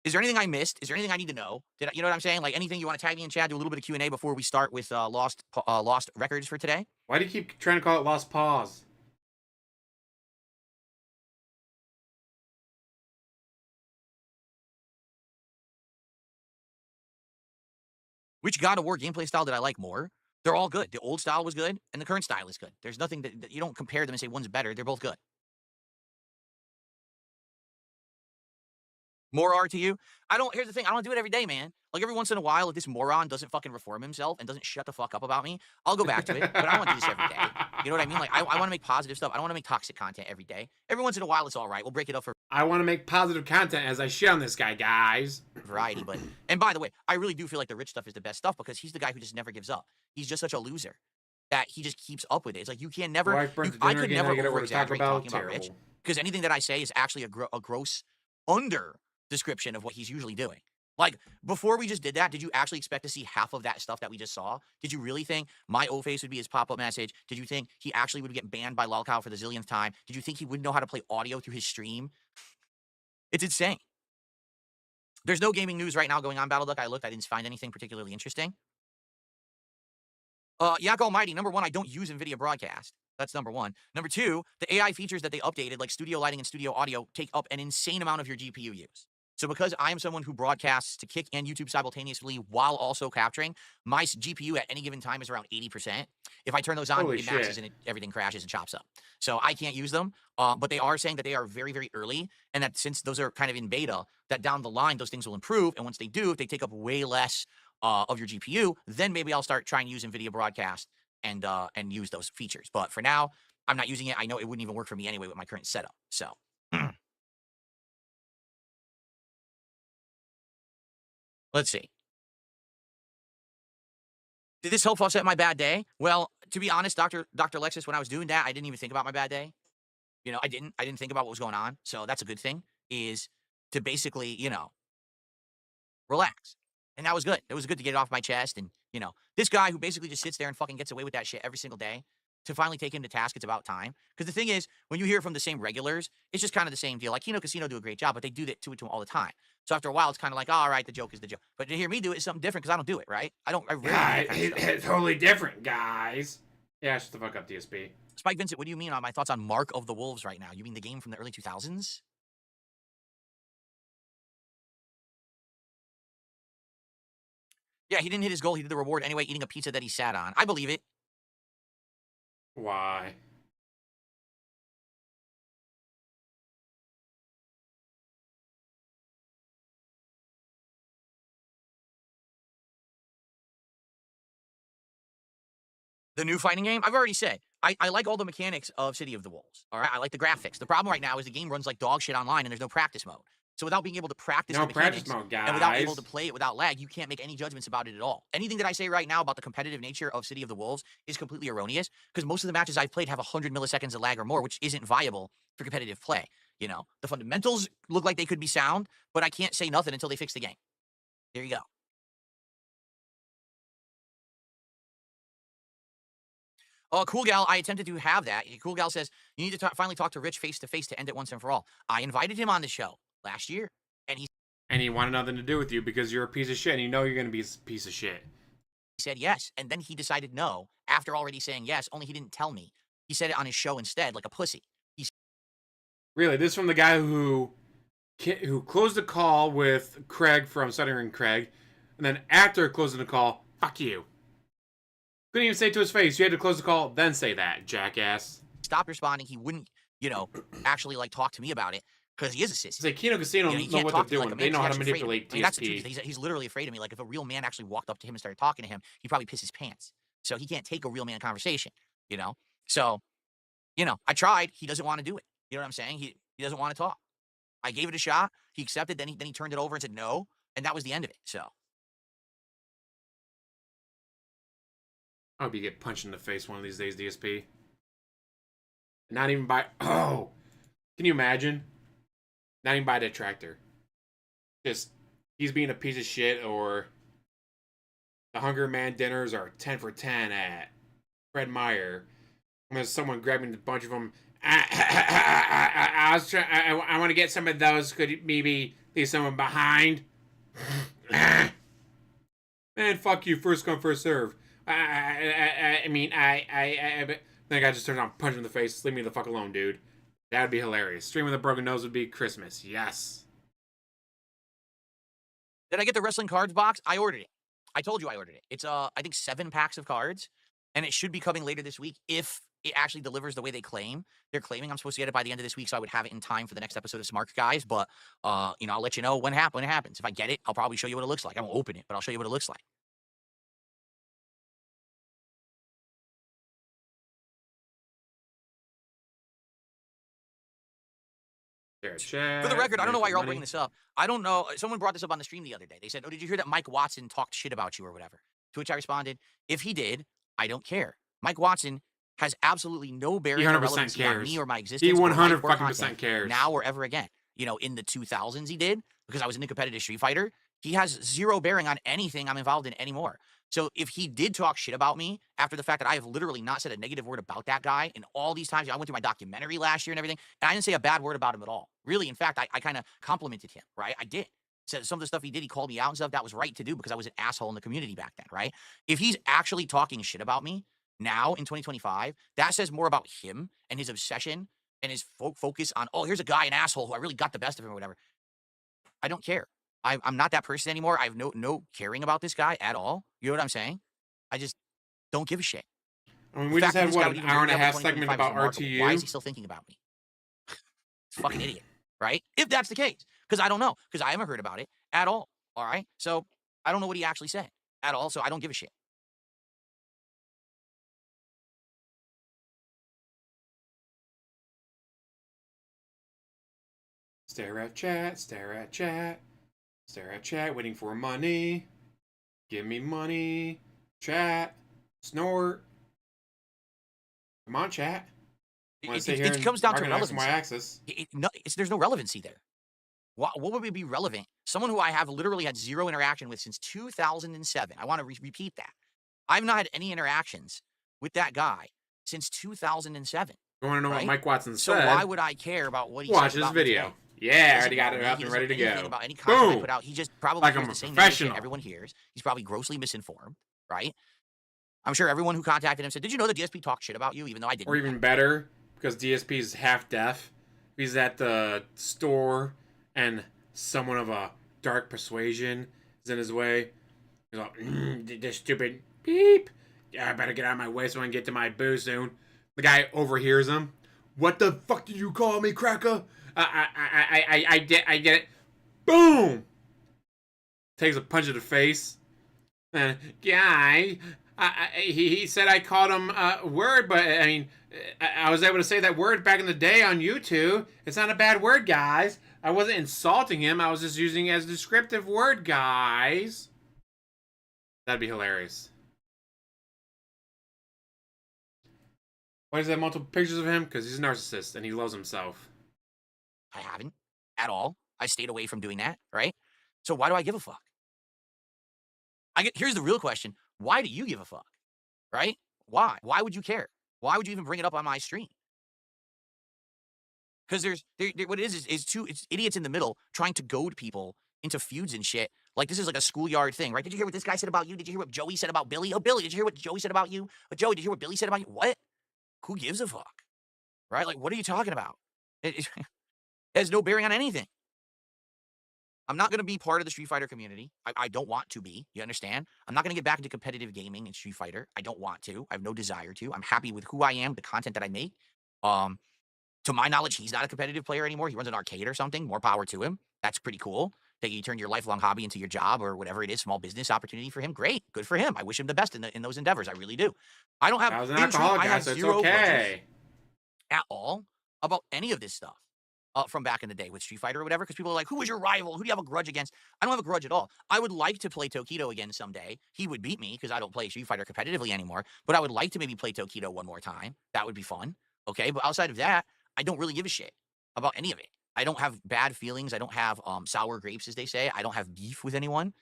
Speaker 6: is there anything I missed? Is there anything I need to know? You know what I'm saying? Like, anything you want to tag me in chat, do a little bit of Q&A before we start with Lost Records for today?
Speaker 1: Why do you keep trying to call it Lost Pause?
Speaker 6: Which God of War gameplay style did I like more? They're all good. The old style was good, and the current style is good. There's nothing that you don't compare them and say one's better. They're both good. More R to you? Here's the thing, I don't do it every day, man. Like, every once in a while, if this moron doesn't fucking reform himself and doesn't shut the fuck up about me, I'll go back to it. But I don't want to do this every day. You know what I mean? Like, I want to make positive stuff. I don't want to make toxic content every day. Every once in a while, it's all right. We'll break it up for
Speaker 1: I want to make positive content as I shit on this guy, guys.
Speaker 6: variety. And by the way, I really do feel like the Rich stuff is the best stuff, because he's the guy who just never gives up. He's just such a loser that he just keeps up with it. It's like, you can never, I could never over-exaggerate talking about Rich, because anything that I say is actually a gross under description of what he's usually doing. Like, before we just did that, did you actually expect to see half of that stuff that we just saw? Did you really think my O-Face would be his pop-up message? Did you think he actually would get banned by lolcow for the zillionth time? Did you think he wouldn't know how to play audio through his stream? It's insane. There's no gaming news right now going on, BattleDuck. I looked, I didn't find anything particularly interesting. Yak Almighty, number one, I don't use NVIDIA Broadcast. That's number one. Number two, the AI features that they updated, like studio lighting and studio audio, take up an insane amount of your GPU use. So because I am someone who broadcasts to Kick and YouTube simultaneously while also capturing, my GPU at any given time is around 80%. If I turn those on, it maxes and everything crashes and chops up. So I can't use them. But they are saying that they are very, very early, and that since those are kind of in beta, that down the line, those things will improve. And once they do, if they take up way less of your GPU, then maybe I'll start trying to use NVIDIA Broadcast and use those features. But for now, I'm not using it. I know it wouldn't even work for me anyway with my current setup. So. Let's see. Did this help offset my bad day? Well, to be honest, Dr. Lexus, when I was doing that, I didn't even think about my bad day. You know, I didn't think about what was going on. So that's a good thing, is to basically, you know, relax. And that was good. It was good to get it off my chest. And, you know, this guy who basically just sits there and fucking gets away with that shit every single day, to finally take him to task, it's about time. Because the thing is, when you hear from the same regulars, it's just kind of the same deal. Like, Kino Casino do a great job, but they do that to him all the time. So after a while, it's kind of like, oh, all right, the joke is the joke. But to hear me do it is something different because I don't do it, right? I rarely do that kind of stuff.
Speaker 1: It's totally different, guys. Yeah, shut the fuck up, DSP.
Speaker 6: Spike Vincent, what do you mean on my thoughts on Mark of the Wolves right now? You mean the game from the early 2000s? Yeah, he didn't hit his goal. He did the reward anyway, eating a pizza that he sat on. I believe it.
Speaker 1: Why?
Speaker 6: The new fighting game? I've already said, I like all the mechanics of City of the Wolves. All right, I like the graphics. The problem right now is the game runs like dog shit online and there's no practice mode. So without being able to practice the mechanics
Speaker 1: mode, guys.
Speaker 6: and without being able to play it without lag, you can't make any judgments about it at all. Anything that I say right now about the competitive nature of City of the Wolves is completely erroneous because most of the matches I've played have 100 milliseconds of lag or more, which isn't viable for competitive play. You know, the fundamentals look like they could be sound, but I can't say nothing until they fix the game. There you go. Oh, Cool Gal, I attempted to have that. Cool Gal says, you need to finally talk to Rich face-to-face to end it once and for all. I invited him on the show last year, and
Speaker 1: he wanted nothing to do with you because you're a piece of shit, and you know you're going to be a piece of shit.
Speaker 6: He said yes, and then he decided no after already saying yes, only he didn't tell me. He said it on his show instead, like a pussy.
Speaker 1: Really, this is from the guy who closed the call with Craig from Stuttering Craig, and then after closing the call, fuck you. Couldn't even say it to his face. You had to close the call, then say that, jackass.
Speaker 6: Stopped responding. He wouldn't, you know, actually like talk to me about it because he is a sissy.
Speaker 1: It's like Kino Casino know what they're doing. They know how to manipulate DSP. I mean, that's the truth.
Speaker 6: He's literally afraid of me. Like if a real man actually walked up to him and started talking to him, he'd probably piss his pants. So he can't take a real man conversation, you know? So, you know, I tried. He doesn't want to do it. You know what I'm saying? He doesn't want to talk. I gave it a shot. He accepted. Then he turned it over and said no. And that was the end of it. So.
Speaker 1: I hope you get punched in the face one of these days, DSP. Not even by... Oh! Can you imagine? Not even by a detractor. Just, he's being a piece of shit, or... The Hunger Man dinners are 10 for 10 at Fred Meyer. And there's someone grabbing a bunch of them. I was trying... I want to get some of those. Could maybe leave someone behind? Man, fuck you. First come, first serve. I mean, then the guy just turns on, punch him in the face, leave me the fuck alone, dude. That would be hilarious. Stream with a broken nose would be Christmas. Yes.
Speaker 6: Did I get the wrestling cards box? I ordered it. I told you I ordered it. It's, I think 7 packs of cards, and it should be coming later this week if it actually delivers the way they claim. They're claiming I'm supposed to get it by the end of this week, so I would have it in time for the next episode of Smart Guys, but, you know, I'll let you know when it happens. If I get it, I'll probably show you what it looks like. I won't open it, but I'll show you what it looks like. For the record, I don't know why you're all bringing this up. I don't know. Someone brought this up on the stream the other day. They said, oh, did you hear that Mike Watson talked shit about you or whatever? To which I responded, if he did, I don't care. Mike Watson has absolutely no bearing or relevancy on me or my existence.
Speaker 1: He 100% cares.
Speaker 6: Now or ever again. You know, in the 2000s he did, because I was in the competitive Street Fighter. He has zero bearing on anything I'm involved in anymore. So if he did talk shit about me after the fact that I have literally not said a negative word about that guy in all these times, I went through my documentary last year and everything, and I didn't say a bad word about him at all. Really, in fact, I kind of complimented him, right? I did. So some of the stuff he did, he called me out and stuff. That was right to do because I was an asshole in the community back then, right? If he's actually talking shit about me now in 2025, that says more about him and his obsession and his focus on, oh, here's a guy, an asshole who I really got the best of him or whatever. I don't care. I'm not that person anymore. I have no caring about this guy at all. You know what I'm saying? I just don't give a shit.
Speaker 1: I mean, we just had, what, an hour and a half segment about RTU?
Speaker 6: Why is he still thinking about me? Fucking idiot, right? If that's the case. Because I don't know. Because I haven't heard about it at all. All right? So I don't know what he actually said. at all, so I don't give a shit.
Speaker 1: Stare at chat, stare at chat, stare at chat, waiting for money. Give me money. Chat. Snort. Come on, chat.
Speaker 6: It comes down to relevancy.
Speaker 1: My axis.
Speaker 6: There's no relevancy there. What would be relevant? Someone who I have literally had zero interaction with since 2007. I want to repeat that. I've not had any interactions with that guy since 2007.
Speaker 1: You want to know what Mike Watson said?
Speaker 6: So why would I care about what he
Speaker 1: Watch
Speaker 6: said
Speaker 1: this
Speaker 6: about
Speaker 1: video. Yeah, I already got it up and ready to go.
Speaker 6: About any content
Speaker 1: Boom.
Speaker 6: I put out. He just probably
Speaker 1: like
Speaker 6: hears
Speaker 1: I'm a
Speaker 6: the same
Speaker 1: professional.
Speaker 6: shit everyone hears. He's probably grossly misinformed, right? I'm sure everyone who contacted him said, "Did you know the DSP talked shit about you?" Even though I didn't.
Speaker 1: Or even better, because DSP is half deaf. He's at the store and someone of a dark persuasion is in his way. He's like, this stupid beep. Yeah, I better get out of my way so I can get to my boo soon. The guy overhears him. What the fuck did you call me, cracker? I get it. Boom! Takes a punch to the face. And guy, he said I called him a word, but I mean, I was able to say that word back in the day on YouTube. It's not a bad word, guys. I wasn't insulting him. I was just using it as a descriptive word, guys. That'd be hilarious. Why does he have multiple pictures of him? Because he's a narcissist and he loves himself.
Speaker 6: I haven't at all. I stayed away from doing that, right? So why do I give a fuck? Here's the real question. Why do you give a fuck? Right? Why? Why would you care? Why would you even bring it up on my stream? Because what it is it's idiots in the middle trying to goad people into feuds and shit. Like, this is like a schoolyard thing, right? Did you hear what this guy said about you? Did you hear what Joey said about Billy? Oh, Billy, did you hear what Joey said about you? But Joey, did you hear what Billy said about you? What? Who gives a fuck? Right? Like, what are you talking about? It has no bearing on anything. I'm not going to be part of the Street Fighter community. I don't want to be. You understand? I'm not going to get back into competitive gaming in Street Fighter. I don't want to. I have no desire to. I'm happy with who I am, the content that I make. To my knowledge, he's not a competitive player anymore. He runs an arcade or something. More power to him. That's pretty cool. That you turn your lifelong hobby into your job or whatever it is, small business opportunity for him. Great. Good for him. I wish him the best in those endeavors. I really do. I don't have,
Speaker 1: I was an alcoholic, guy, so it's okay.
Speaker 6: At all about any of this stuff. From back in the day with Street Fighter or whatever, because people are like, who was your rival? Who do you have a grudge against? I don't have a grudge at all. I would like to play Tokido again someday. He would beat me because I don't play Street Fighter competitively anymore, but I would like to maybe play Tokido one more time. That would be fun. Okay, but outside of that, I don't really give a shit about any of it. I don't have bad feelings. I don't have sour grapes, as they say. I don't have beef with anyone.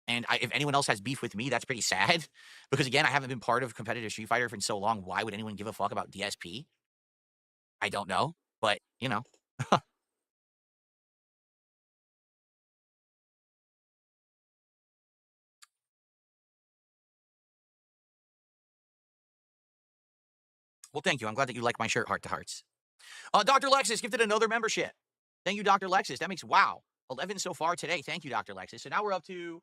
Speaker 6: And if anyone else has beef with me, that's pretty sad. Because, again, I haven't been part of competitive Street Fighter for so long. Why would anyone give a fuck about DSP? I don't know. But, you know. Well, thank you. I'm glad that you like my shirt, Heart to Hearts. Dr. Lexus gifted another membership. Thank you, Dr. Lexus. That makes, wow, 11 so far today. Thank you, Dr. Lexus. So now we're up to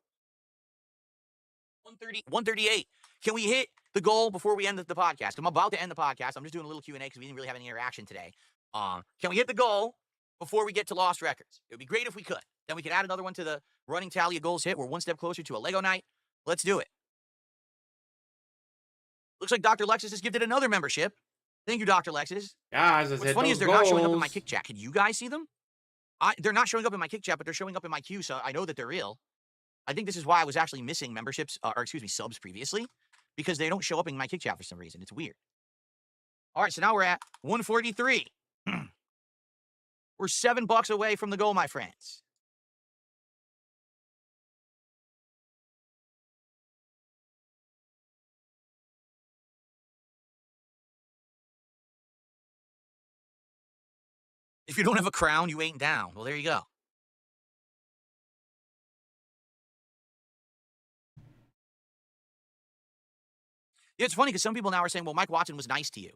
Speaker 6: 138. Can we hit the goal before we end the podcast? I'm about to end the podcast. I'm just doing a little Q&A because we didn't really have any interaction today. Can we hit the goal before we get to Lost Records? It would be great if we could. Then we could add another one to the running tally of goals hit. We're one step closer to a Lego night. Let's do it. Looks like Dr. Lexus has gifted another membership. Thank you, Dr. Lexus.
Speaker 1: Guys,
Speaker 6: what's funny is they're not showing up in my kick chat. Can you guys see them? They're not showing up in my kick chat, but they're showing up in my queue, so I know that they're real. I think this is why I was actually missing memberships, subs previously, because they don't show up in my kick chat for some reason. It's weird. All right, so now we're at 143. We're $7 away from the goal, my friends. If you don't have a crown, you ain't down. Well, there you go. Yeah, it's funny because some people now are saying, well, Mike Watson was nice to you.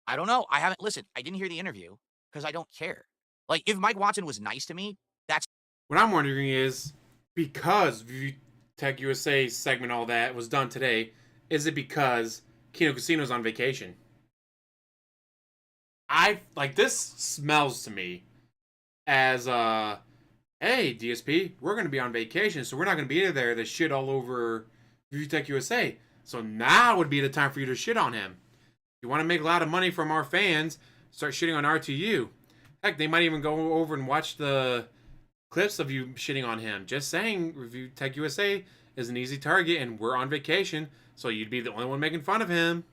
Speaker 6: I don't know. I haven't listened. I didn't hear the interview because I don't care. Like, if Mike Watson was nice to me, that's...
Speaker 1: What I'm wondering is, because Tech USA segment, all that, was done today, is it because Kino Casino's on vacation? This smells to me as, hey, DSP, we're going to be on vacation, so we're not going to be there to shit all over Tech USA. So now would be the time for you to shit on him. If you want to make a lot of money from our fans, start shitting on RTU. Heck, they might even go over and watch the clips of you shitting on him. Just saying, Review Tech USA is an easy target, and we're on vacation, so you'd be the only one making fun of him.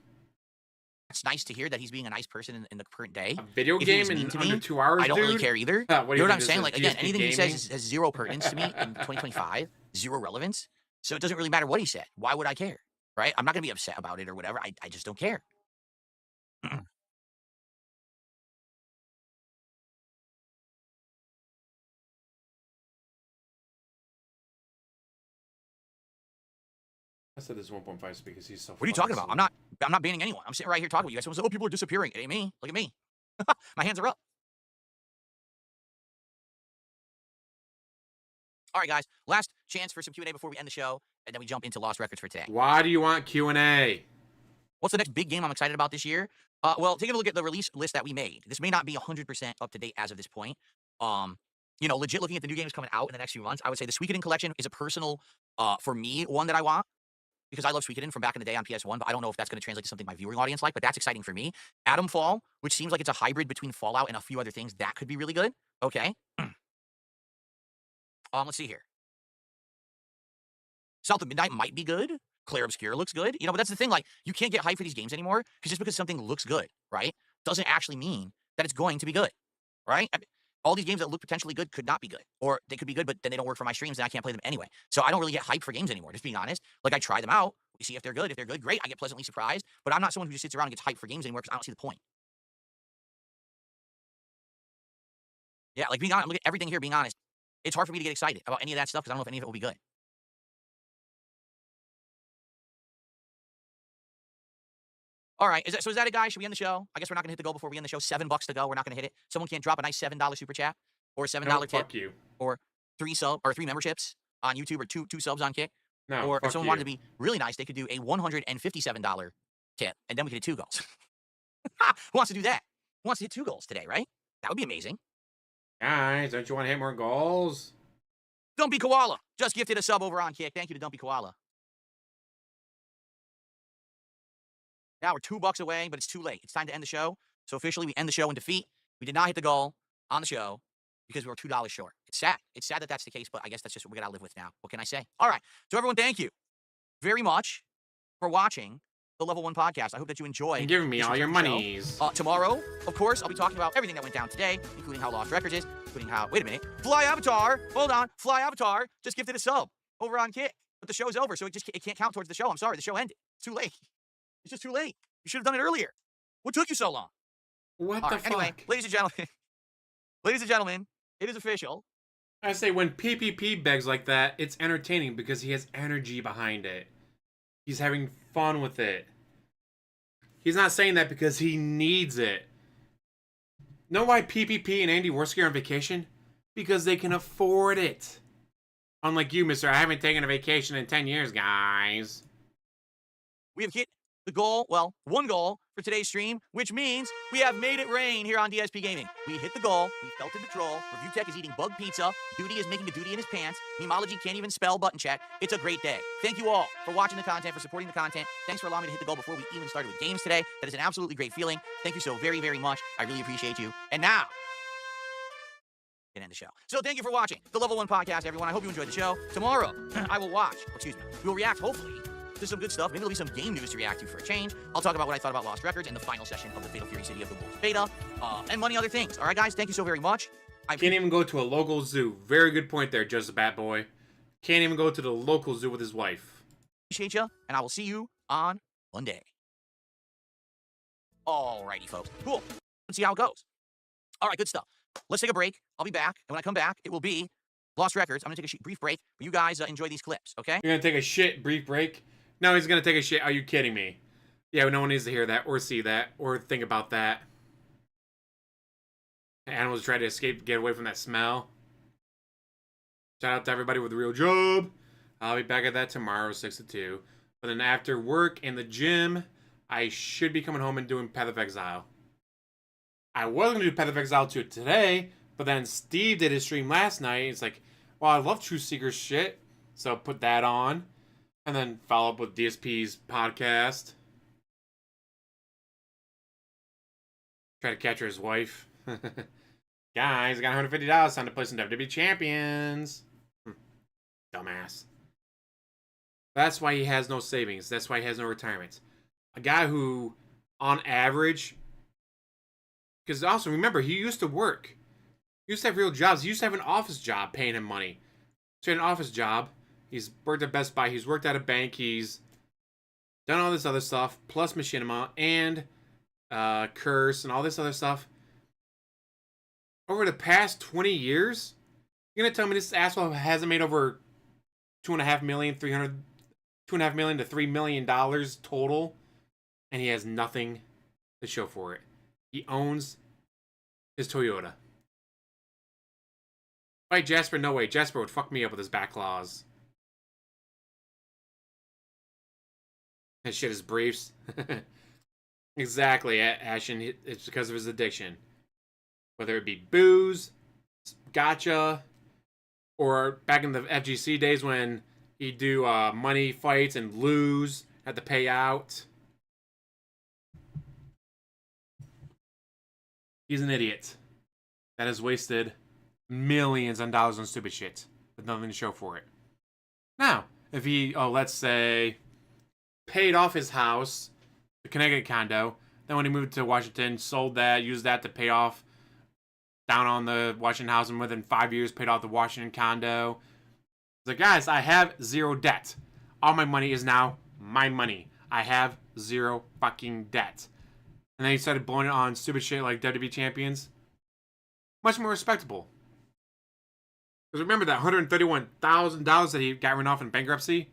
Speaker 6: It's nice to hear that he's being a nice person in the current day.
Speaker 1: A video game in under 2 hours,
Speaker 6: I don't really
Speaker 1: dude?
Speaker 6: care either.
Speaker 1: What do
Speaker 6: You know what I'm
Speaker 1: think
Speaker 6: saying?
Speaker 1: this
Speaker 6: Like,
Speaker 1: is,
Speaker 6: again,
Speaker 1: DSP
Speaker 6: anything he
Speaker 1: gaming?
Speaker 6: says has zero pertinence to me in 2025, zero relevance. So it doesn't really matter what he said. Why would I care? Right? I'm not going to be upset about it or whatever. I just don't care.
Speaker 1: I said this 1.5 speed because he's so.
Speaker 6: What are you talking about? I'm not banning anyone. I'm sitting right here talking with you guys. Someone said, "Oh, people are disappearing." It ain't me. Look at me. My hands are up. All right, guys. Last chance for some Q&A before we end the show, and then we jump into Lost Records for today.
Speaker 1: Why do you want Q&A?
Speaker 6: What's the next big game I'm excited about this year? Well, taking a look at the release list that we made. This may not be 100% up to date as of this point. You know, legit looking at the new games coming out in the next few months, I would say the Suikoden collection is a personal, for me, one that I want. Because I love Suikoden from back in the day on PS1, but I don't know if that's going to translate to something my viewing audience like, but that's exciting for me. Atomfall, which seems like it's a hybrid between Fallout and a few other things, that could be really good. Okay. Let's see here. South of Midnight might be good. Clair Obscure looks good. You know, but that's the thing, like, you can't get hyped for these games anymore, because just because something looks good, right, doesn't actually mean that it's going to be good, right? I mean, all these games that look potentially good could not be good. Or they could be good, but then they don't work for my streams, and I can't play them anyway. So I don't really get hyped for games anymore, just being honest. Like, I try them out. We see if they're good. If they're good, great. I get pleasantly surprised. But I'm not someone who just sits around and gets hyped for games anymore because I don't see the point. Yeah, like, being honest, look at everything here, being honest. It's hard for me to get excited about any of that stuff because I don't know if any of it will be good. All right, is that a guy? Should we end the show? I guess we're not going to hit the goal before we end the show. $7 to go. We're not going to hit it. Someone can't drop a nice $7 super chat or a $7 tip.
Speaker 1: Fuck you.
Speaker 6: Or 3 memberships on YouTube or two subs on Kick.
Speaker 1: No,
Speaker 6: or if someone wanted to
Speaker 1: you.
Speaker 6: be really nice, they could do a $157 tip, and then we could hit 2 goals. Who wants to do that? Who wants to hit 2 goals today, right? That would be amazing.
Speaker 1: Guys, don't you want to hit more goals?
Speaker 6: Dumpy Koala just gifted a sub over on Kick. Thank you to Dumpy Koala. Now we're $2 away, but it's too late. It's time to end the show. So officially, we end the show in defeat. We did not hit the goal on the show because we were $2 short. It's sad. It's sad that that's the case, but I guess that's just what we gotta live with now. What can I say? All right. So everyone, thank you very much for watching the Level 1 podcast. I hope that you enjoy.
Speaker 1: And giving me all your monies.
Speaker 6: Tomorrow, of course, I'll be talking about everything that went down today, including how Lost Records is, including how, wait a minute, Fly Avatar, hold on, Fly Avatar just gifted a sub over on Kick. But the show's over, so it can't count towards the show. I'm sorry, the show ended. It's too late. It's just too late. You should have done it earlier. What took you so long?
Speaker 1: What
Speaker 6: all
Speaker 1: the
Speaker 6: right,
Speaker 1: fuck?
Speaker 6: Anyway, ladies and gentlemen, it is official.
Speaker 1: I say when PPP begs like that, it's entertaining because he has energy behind it. He's having fun with it. He's not saying that because he needs it. Know why PPP and Andy Worski are on vacation? Because they can afford it. Unlike you, mister, I haven't taken a vacation in 10 years, guys.
Speaker 6: We have hit the goal, well, 1 goal for today's stream, which means we have made it rain here on DSP Gaming. We hit the goal. We felted the troll. Review Tech is eating bug pizza. Duty is making a duty in his pants. Memology can't even spell button check. It's a great day. Thank you all for watching the content, for supporting the content. Thanks for allowing me to hit the goal before we even started with games today. That is an absolutely great feeling. Thank you so very, very much. I really appreciate you. And now, we can end the show. So thank you for watching the Level 1 podcast, everyone. I hope you enjoyed the show. Tomorrow, I will watch, we will react, hopefully, to some good stuff. Maybe there'll be some game news to react to for a change. I'll talk about what I thought about Lost Records and the final session of the Fatal Fury City of the Wolves beta, and many other things. All right, guys, thank you so very much.
Speaker 1: I can't even go to a local zoo. Very good point there, Just a Bat Boy. Can't even go to the local zoo with his wife.
Speaker 6: Appreciate you, and I will see you on Monday. Alrighty, folks. Cool. Let's see how it goes. All right, good stuff. Let's take a break. I'll be back, and when I come back, it will be Lost Records. I'm going to take a brief break, but you guys enjoy these clips, okay?
Speaker 1: You're going to take a shit brief break? No, he's going to take a shit. Are you kidding me? Yeah, no one needs to hear that or see that or think about that. Animals try to escape, get away from that smell. Shout out to everybody with a real job. I'll be back at that tomorrow, 6 to 2. But then after work and the gym, I should be coming home and doing Path of Exile. I was going to do Path of Exile 2 today, but then Steve did his stream last night. It's like, well, I love Truth Seeker shit, so put that on. And then follow up with DSP's podcast. Try to capture his wife. Guys, I got $150. Time to play some WWE Champions. Dumbass. That's why he has no savings. That's why he has no retirement. A guy who, on average, because also remember, he used to work. He used to have real jobs. He used to have an office job paying him money. So he had an office job. He's worked at Best Buy. He's worked at a bank. He's done all this other stuff, plus machinima and curse and all this other stuff. Over the past 20 years, you're gonna tell me this asshole hasn't made over $2.5 million to $3 million total, and he has nothing to show for it. He owns his Toyota. Right, Jasper? No way. Jasper would fuck me up with his back claws. And shit his briefs. Exactly, Ashen. It's because of his addiction. Whether it be booze, gotcha, or back in the FGC days when he'd do money fights and lose, had to pay out. He's an idiot that has wasted millions on dollars on stupid shit with nothing to show for it. Now, if he, let's say, paid off his house, the Connecticut condo, then when he moved to Washington, sold that, used that to pay off down on the Washington house, and within 5 years paid off the Washington condo. He's like, guys, I have zero debt. All my money is now my money. I have zero fucking debt. And then he started blowing it on stupid shit like WWE Champions. Much more respectable. Because remember that $131,000 that he got written off in bankruptcy?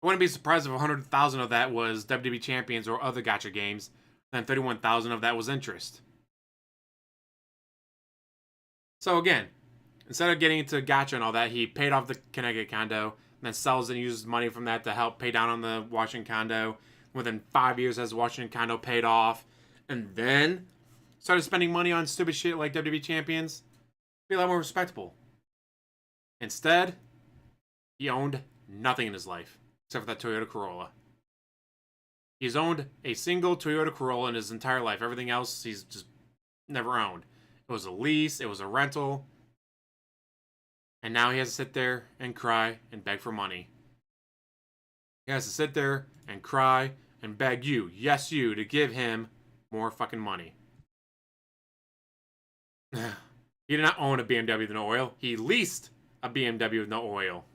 Speaker 1: I wouldn't be surprised if 100,000 of that was WWE Champions or other gacha games, and 31,000 of that was interest. So again, instead of getting into gacha and all that, he paid off the Connecticut condo, and then sells and uses money from that to help pay down on the Washington condo. Within 5 years, has Washington condo paid off, and then started spending money on stupid shit like WWE Champions. Be a lot more respectable. Instead, he owned nothing in his life except for that Toyota Corolla. He's owned a single Toyota Corolla in his entire life. Everything else he's just never owned. It was a lease, it was a rental, and now he has to sit there and cry and beg for money. He has to sit there and cry and beg you, yes you, to give him more fucking money. He did not own a BMW with no oil. He leased a BMW with no oil.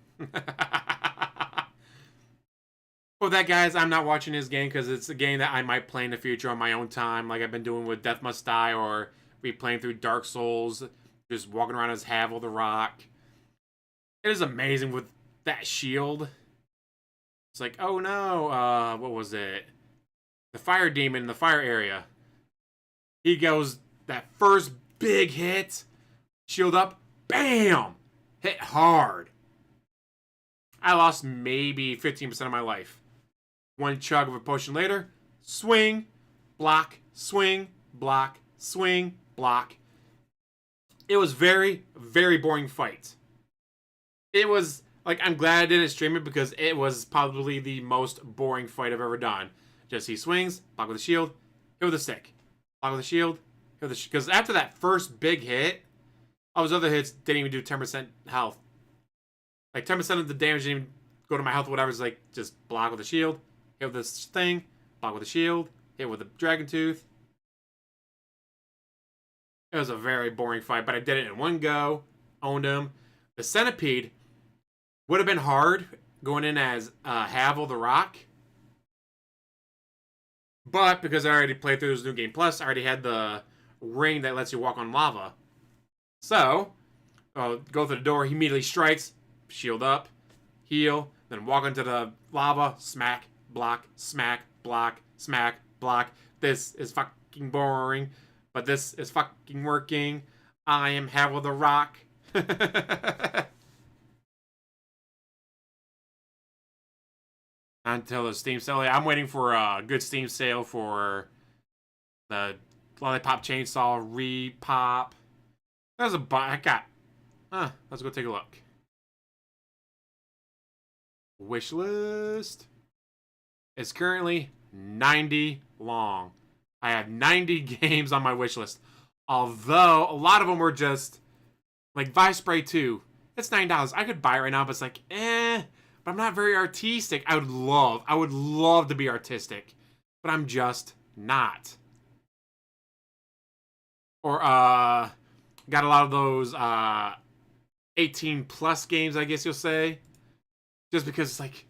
Speaker 1: Well, that, guys, I'm not watching his game because it's a game that I might play in the future on my own time, like I've been doing with Death Must Die or replaying through Dark Souls, just walking around as Havel the Rock. It is amazing with that shield. It's like, oh no, what was it? The fire demon in the fire area. He goes, that first big hit, shield up, bam! Hit hard. I lost maybe 15% of my life. One chug of a potion later, swing, block, swing, block, swing, block. It was very, very boring fight. It was, like, I'm glad I didn't stream it because it was probably the most boring fight I've ever done. Just he swings, block with a shield, hit with a stick. Block with a shield, hit with a because after that first big hit, all those other hits didn't even do 10% health. Like, 10% of the damage didn't even go to my health or whatever. It's like, just block with a shield, hit with this thing, block with a shield, hit with a dragon tooth. It was a very boring fight, but I did it in one go, owned him. The centipede would have been hard going in as Havel the Rock. But because I already played through this New Game Plus, I already had the ring that lets you walk on lava. So, go through the door, he immediately strikes, shield up, heal, then walk into the lava, smack, block, block, smack, block. This is fucking boring, but this is fucking working. I am Havel the Rock. Until the Steam sale. I'm waiting for a good Steam sale for the Lollipop Chainsaw Repop. There's a I got. Let's go take a look. wish list is currently 90 long. I have 90 games on my wish list. Although, a lot of them were just, like, Vice Spray 2. It's $9. I could buy it right now, but it's like, but I'm not very artistic. I would love to be artistic, but I'm just not. Or, got a lot of those, 18 plus games, I guess you'll say. Just because it's like,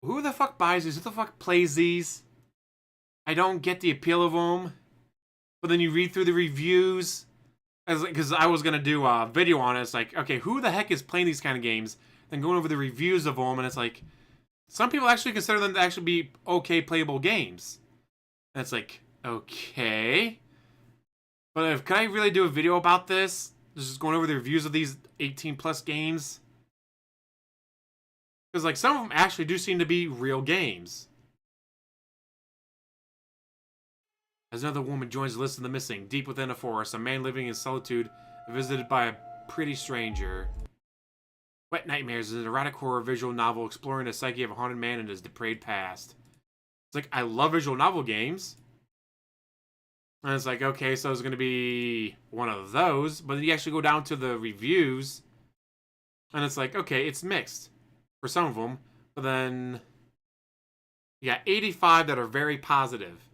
Speaker 1: who the fuck buys these? Who the fuck plays these? I don't get the appeal of them. But then you read through the reviews. Because I was going to do a video on it. It's like, okay, who the heck is playing these kind of games? Then going over the reviews of them. And it's like, some people actually consider them to actually be okay playable games. And it's like, okay. But could I really do a video about this? Just going over the reviews of these 18 plus games? Because like some of them actually do seem to be real games. As another woman joins the list of the missing, deep within a forest, a man living in solitude visited by a pretty stranger. Wet Nightmares is an erotic horror visual novel exploring the psyche of a haunted man and his depraved past. It's like, I love visual novel games. And it's like, okay, so it's going to be one of those. But then you actually go down to the reviews. And it's like, okay, it's mixed. For some of them. But then, you got 85 that are very positive.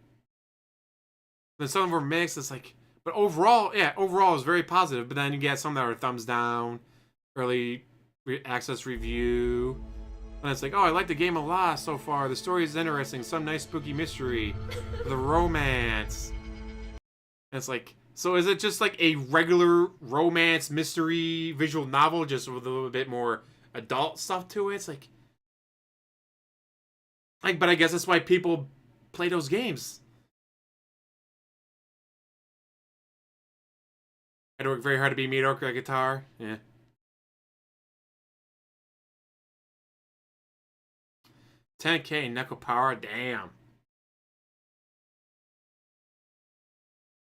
Speaker 1: Then some of them are mixed. It's like, but overall, yeah, overall is very positive. But then you get some that are thumbs down, early access review. And it's like, oh, I like the game a lot so far. The story is interesting. Some nice spooky mystery. The romance. And it's like, so is it just like a regular romance mystery visual novel, just with a little bit more adult stuff to it? It's like, but I guess that's why people play those games. I had to work very hard to be mediocre at guitar. Yeah. $10K knuckle power. Damn.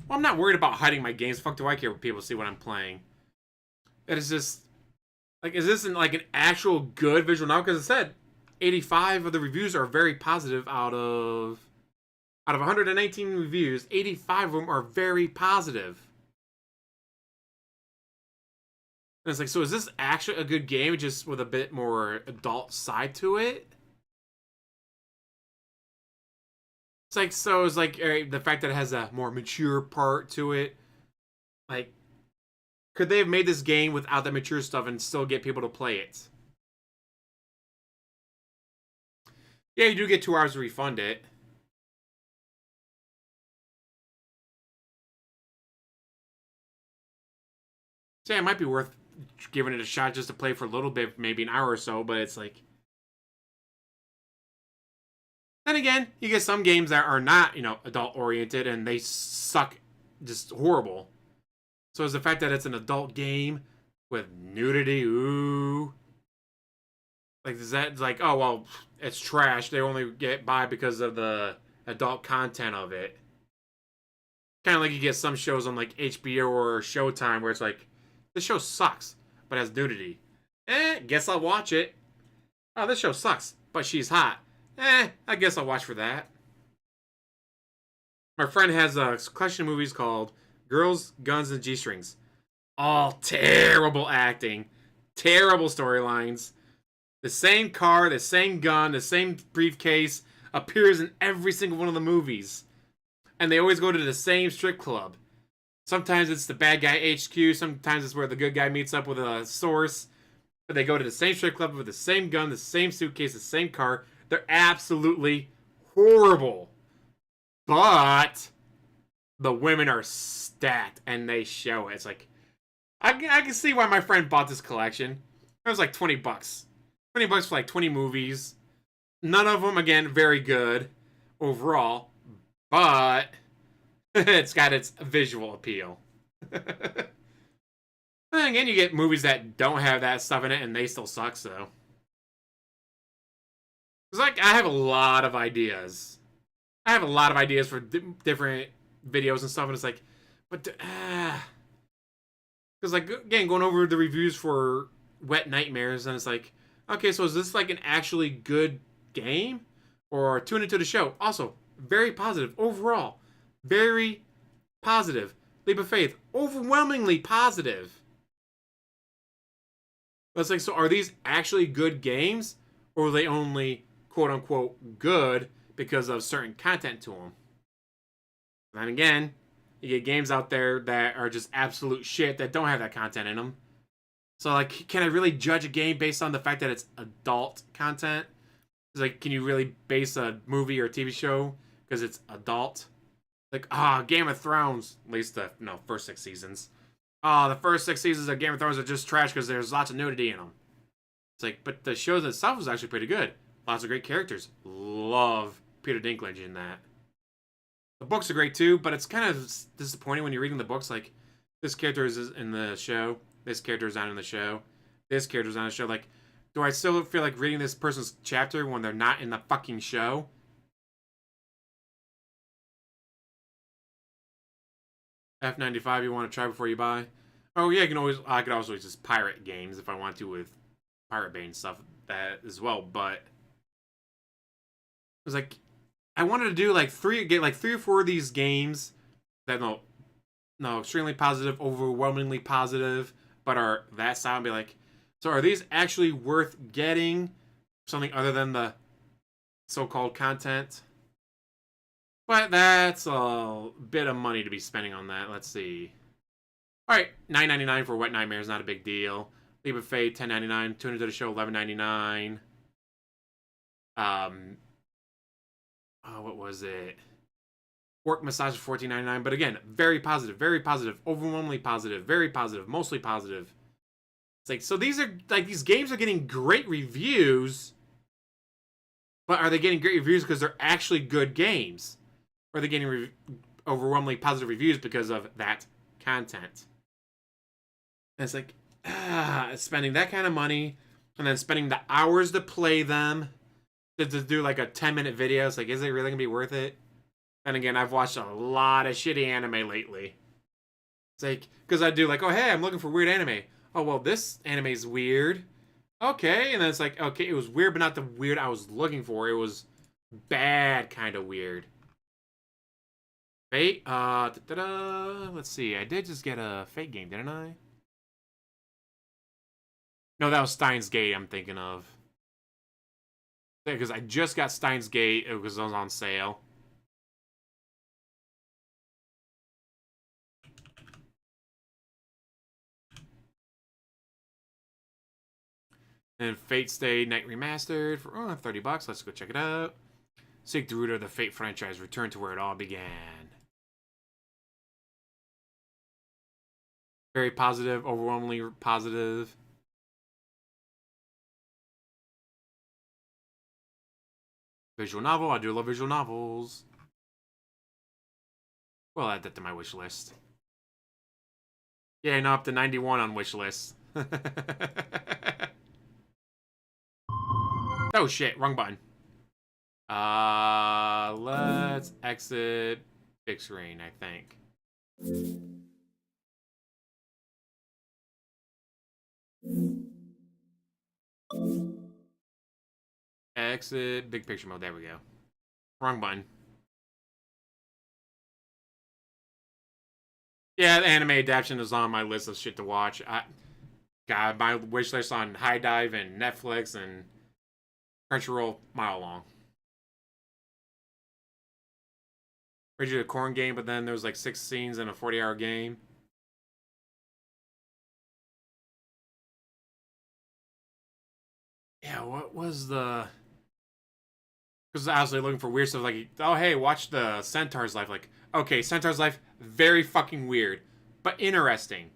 Speaker 1: Well, I'm not worried about hiding my games. Fuck do I care what people see when I'm playing? It is just like, is this like an actual good visual novel? Because it said 85 of the reviews are very positive out of 119 reviews. 85 of them are very positive. And it's like, so is this actually a good game just with a bit more adult side to it? It's like, so it's like the fact that it has a more mature part to it. Like, could they have made this game without that mature stuff and still get people to play it? Yeah, you do get 2 hours to refund it. So yeah, it might be worth giving it a shot just to play for a little bit, maybe an hour or so, but it's like... Then again, you get some games that are not, adult-oriented, and they suck just horrible. So it's the fact that it's an adult game with nudity, ooh... Like, is that like, oh, well, it's trash. They only get by because of the adult content of it. Kind of like you get some shows on, like, HBO or Showtime where it's like, this show sucks, but has nudity. Guess I'll watch it. Oh, this show sucks, but she's hot. I guess I'll watch for that. My friend has a collection of movies called Girls, Guns, and G-Strings. All terrible acting. Terrible storylines. The same car, the same gun, the same briefcase appears in every single one of the movies. And they always go to the same strip club. Sometimes it's the bad guy HQ. Sometimes it's where the good guy meets up with a source. But they go to the same strip club with the same gun, the same suitcase, the same car. They're absolutely horrible. But the women are stacked and they show it. It's like, I can see why my friend bought this collection. It was like $20. $20 for like 20 movies. None of them, again, very good overall. But it's got its visual appeal. But then again, you get movies that don't have that stuff in it and they still suck, so. It's like, I have a lot of ideas. I have a lot of ideas for different videos and stuff, and it's like, but, because, like, again, going over the reviews for Wet Nightmares, and it's like, okay, so is this like an actually good game? Or tune into the show. Also, very positive overall. Very positive. Leap of faith, overwhelmingly positive. It's like, so are these actually good games? Or are they only, quote unquote, good because of certain content to them? And again, you get games out there that are just absolute shit that don't have that content in them. So, like, can I really judge a game based on the fact that it's adult content? It's like, can you really base a movie or a TV show because it's adult? Like, Game of Thrones, at least the first 6 seasons. The first 6 seasons of Game of Thrones are just trash because there's lots of nudity in them. It's like, but the show itself is actually pretty good. Lots of great characters. Love Peter Dinklage in that. The books are great too, but it's kind of disappointing when you're reading the books. Like, this character is in the show. This character is not in the show. This character is on the show. Like, do I still feel like reading this person's chapter when they're not in the fucking show? F95 you want to try before you buy? Oh yeah, I could also just pirate games if I want to with Pirate Bay and stuff that as well, but it was like I wanted to do like three or four of these games that no extremely positive, overwhelmingly positive, but are that style and be like, so are these actually worth getting something other than the so-called content? But that's a bit of money to be spending on that. Let's see. All right, $9.99 for Wet Nightmares, not a big deal. Leap of Faith, $10.99. Tune into the show, $11.99. What was it? Work Massage, $14.99. But again, very positive, overwhelmingly positive, very positive, mostly positive. It's like, so these games are getting great reviews, but are they getting great reviews because they're actually good games? Or are they getting overwhelmingly positive reviews because of that content? And it's like, spending that kind of money and then spending the hours to play them to do like a 10-minute video. It's like, is it really gonna be worth it? And again, I've watched a lot of shitty anime lately. It's like, because I do like, oh hey, I'm looking for weird anime. Oh well, this anime's weird. Okay, and then it's like, okay, it was weird, but not the weird I was looking for. It was bad kind of weird. Fate, let's see. I did just get a Fate game, didn't I? No, that was Steins Gate I'm thinking of. Because I just got Steins Gate because it was on sale. And Fate Stay Night Remastered for $30. Let's go check it out. Seek the root of the Fate franchise. Return to where it all began. Very positive, overwhelmingly positive. Visual novel. I do love visual novels. Well, add that to my wish list. Yeah, no, up to 91 on wish list. Oh shit, wrong button. Let's exit big screen, I think. Exit big picture mode. There we go. Wrong button. Yeah, the anime adaptation is on my list of shit to watch. God, my wish list on High Dive and Netflix and Crunchyroll mile long. Originally a corn game, but then there was like 6 scenes in a 40-hour game. Yeah, what was the... Because I was looking for weird stuff like, oh hey, watch the Centaur's Life. Like, okay, Centaur's Life, very fucking weird, but interesting.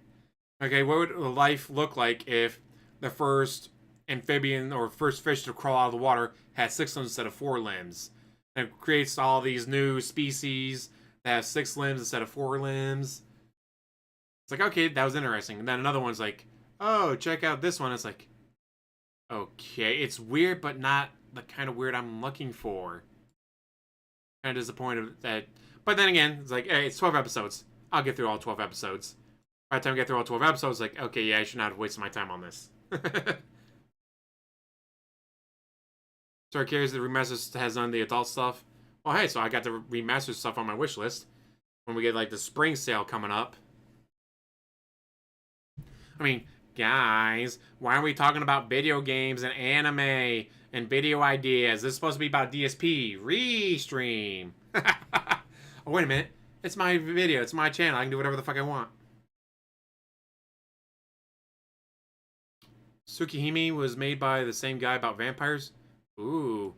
Speaker 1: Okay, what would life look like if the first amphibian or first fish to crawl out of the water had 6 limbs instead of 4 limbs? And it creates all these new species that have 6 limbs instead of 4 limbs. It's like, okay, that was interesting. And then another one's like, oh, check out this one. It's like, okay, it's weird, but not the kind of weird I'm looking for. Kind of disappointed that. But then again, it's like, hey, it's 12 episodes. I'll get through all 12 episodes. By the time I get through all 12 episodes, like, okay, yeah, I should not have wasted my time on this. Sorry, carries the remastered has none of the adult stuff. Well, hey, so I got the remastered stuff on my wish list when we get like the spring sale coming up. I mean, guys, why are we talking about video games and anime and video ideas? This is supposed to be about DSP. Restream. Oh, wait a minute. It's my video. It's my channel. I can do whatever the fuck I want. Tsukihime was made by the same guy about vampires. Ooh.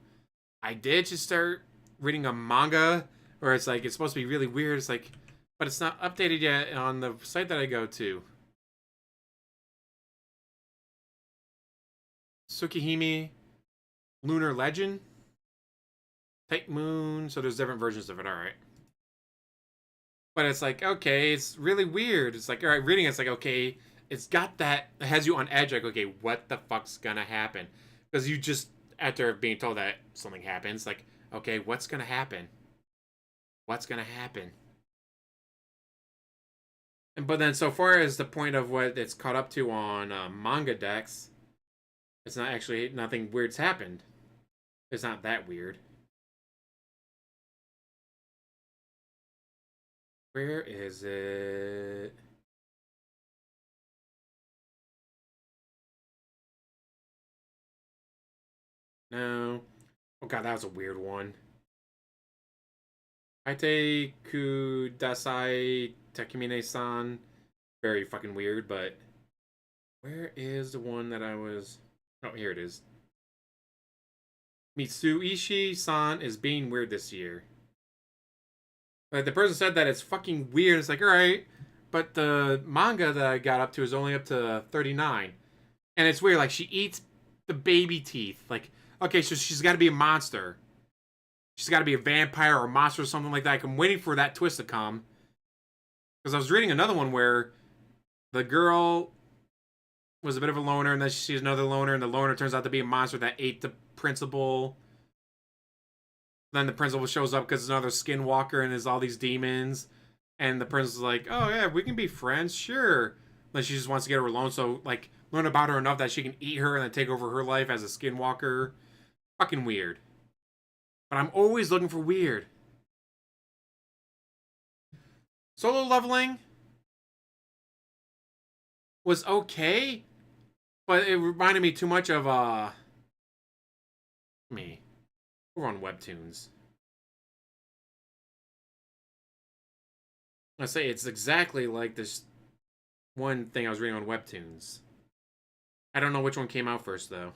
Speaker 1: I did just start reading a manga where it's like, it's supposed to be really weird. It's like, but it's not updated yet on the site that I go to. Tsukihime Lunar Legend. Type Moon. So there's different versions of it. All right. But it's like, okay, it's really weird. It's like, all right, reading it's like, okay, it's got that, it has you on edge. Like, okay, what the fuck's gonna happen? Because you just, after being told that something happens, like, okay, what's gonna happen? What's gonna happen? And but then so far as the point of what it's caught up to on manga decks, it's not actually, nothing weird's happened. It's not that weird. Where is it? No. Oh god, that was a weird one. Aite Kudasai Takimine-san. Very fucking weird, but where is the one that I was... Oh, here it is. Mitsuishi-san is being weird this year. Like, the person said that it's fucking weird. It's like, alright, but the manga that I got up to is only up to 39. And it's weird, like, she eats the baby teeth. Like, okay, so she's got to be a monster. She's got to be a vampire or a monster or something like that. Like, I'm waiting for that twist to come. Because I was reading another one where the girl was a bit of a loner, and then she sees another loner, and the loner turns out to be a monster that ate the principal. Then the principal shows up because it's another skinwalker and there's all these demons. And the principal's like, oh yeah, we can be friends, sure. Then she just wants to get her alone, so like learn about her enough that she can eat her and then take over her life as a skinwalker. Fucking weird. But I'm always looking for weird. Solo Leveling was okay, but it reminded me too much of me. We're on Webtoons. I say it's exactly like this one thing I was reading on Webtoons. I don't know which one came out first, though.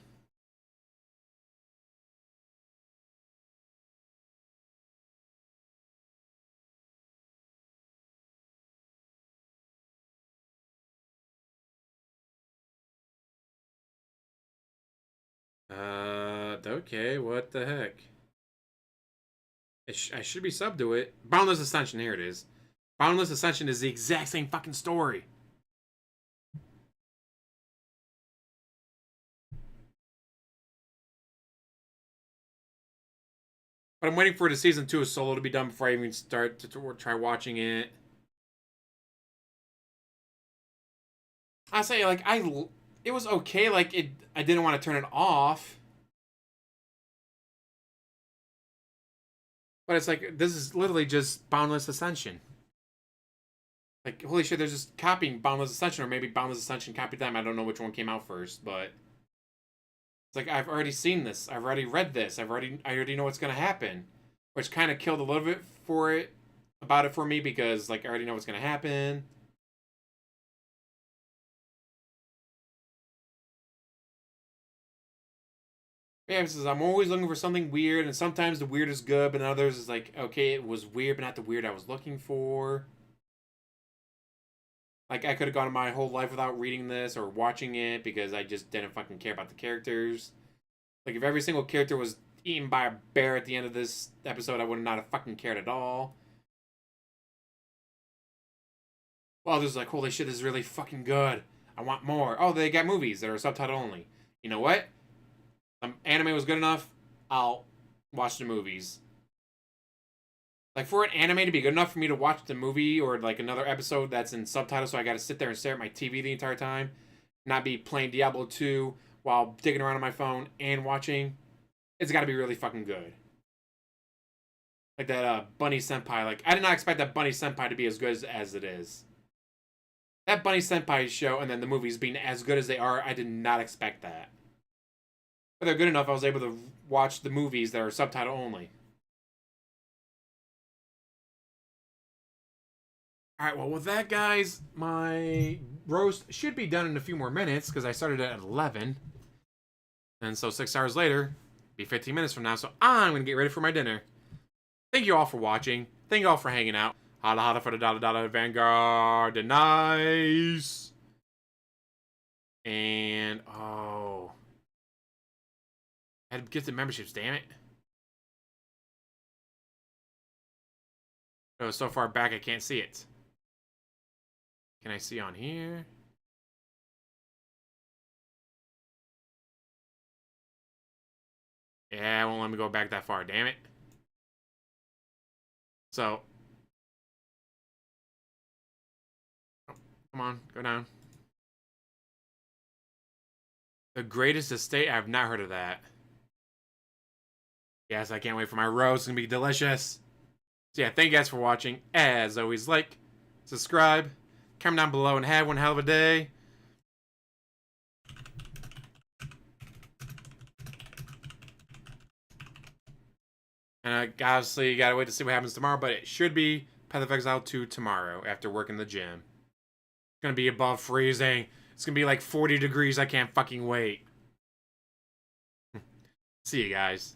Speaker 1: Okay, what the heck? I should be subbed to it. Boundless Ascension, here it is. Boundless Ascension is the exact same fucking story. But I'm waiting for the season 2 of Solo to be done before I even start to try watching it. I say, like, it was okay, like, I didn't want to turn it off. But it's like, this is literally just Boundless Ascension. Like, holy shit, they're just copying Boundless Ascension, or maybe Boundless Ascension copied them. I don't know which one came out first, but it's like, I've already seen this. I've already read this. I already know what's going to happen. Which kind of killed a little bit about it for me, because, like, I already know what's going to happen. Yeah, because I'm always looking for something weird, and sometimes the weird is good, but others is like, okay, it was weird, but not the weird I was looking for. Like, I could have gone my whole life without reading this or watching it because I just didn't fucking care about the characters. Like, if every single character was eaten by a bear at the end of this episode, I would not have fucking cared at all. Well, there's like, holy shit, this is really fucking good. I want more. Oh, they got movies that are subtitle only. You know what? Anime was good enough, I'll watch the movies. Like, for an anime to be good enough for me to watch the movie or, like, another episode that's in subtitles, so I gotta sit there and stare at my TV the entire time, not be playing Diablo 2 while digging around on my phone and watching. it's got to be really fucking good. Like that Bunny Senpai. Like, I did not expect that Bunny Senpai to be as good as it is. That Bunny Senpai show and then the movies being as good as they are, I did not expect that. But they're good enough, I was able to watch the movies that are subtitle only. Alright, well with that, guys, my roast should be done in a few more minutes, because I started at 11. And so 6 hours later, be 15 minutes from now, so I'm going to get ready for my dinner. Thank you all for watching. Thank you all for hanging out. Holla holla for the Dada Dada Vanguard. And nice. And, oh. I had to get the memberships, damn it. Oh, so far back I can't see it. Can I see on here? Yeah, it won't let me go back that far, damn it. So. Oh, come on, go down. The Greatest Estate? I have not heard of that. Yes, I can't wait for my roast. It's gonna be delicious. So yeah, thank you guys for watching. As always, like, subscribe, comment down below, and have one hell of a day. And obviously, you gotta wait to see what happens tomorrow, but it should be Path of Exile 2 tomorrow after work in the gym. It's gonna be above freezing. It's gonna be like 40 degrees. I can't fucking wait. See you guys.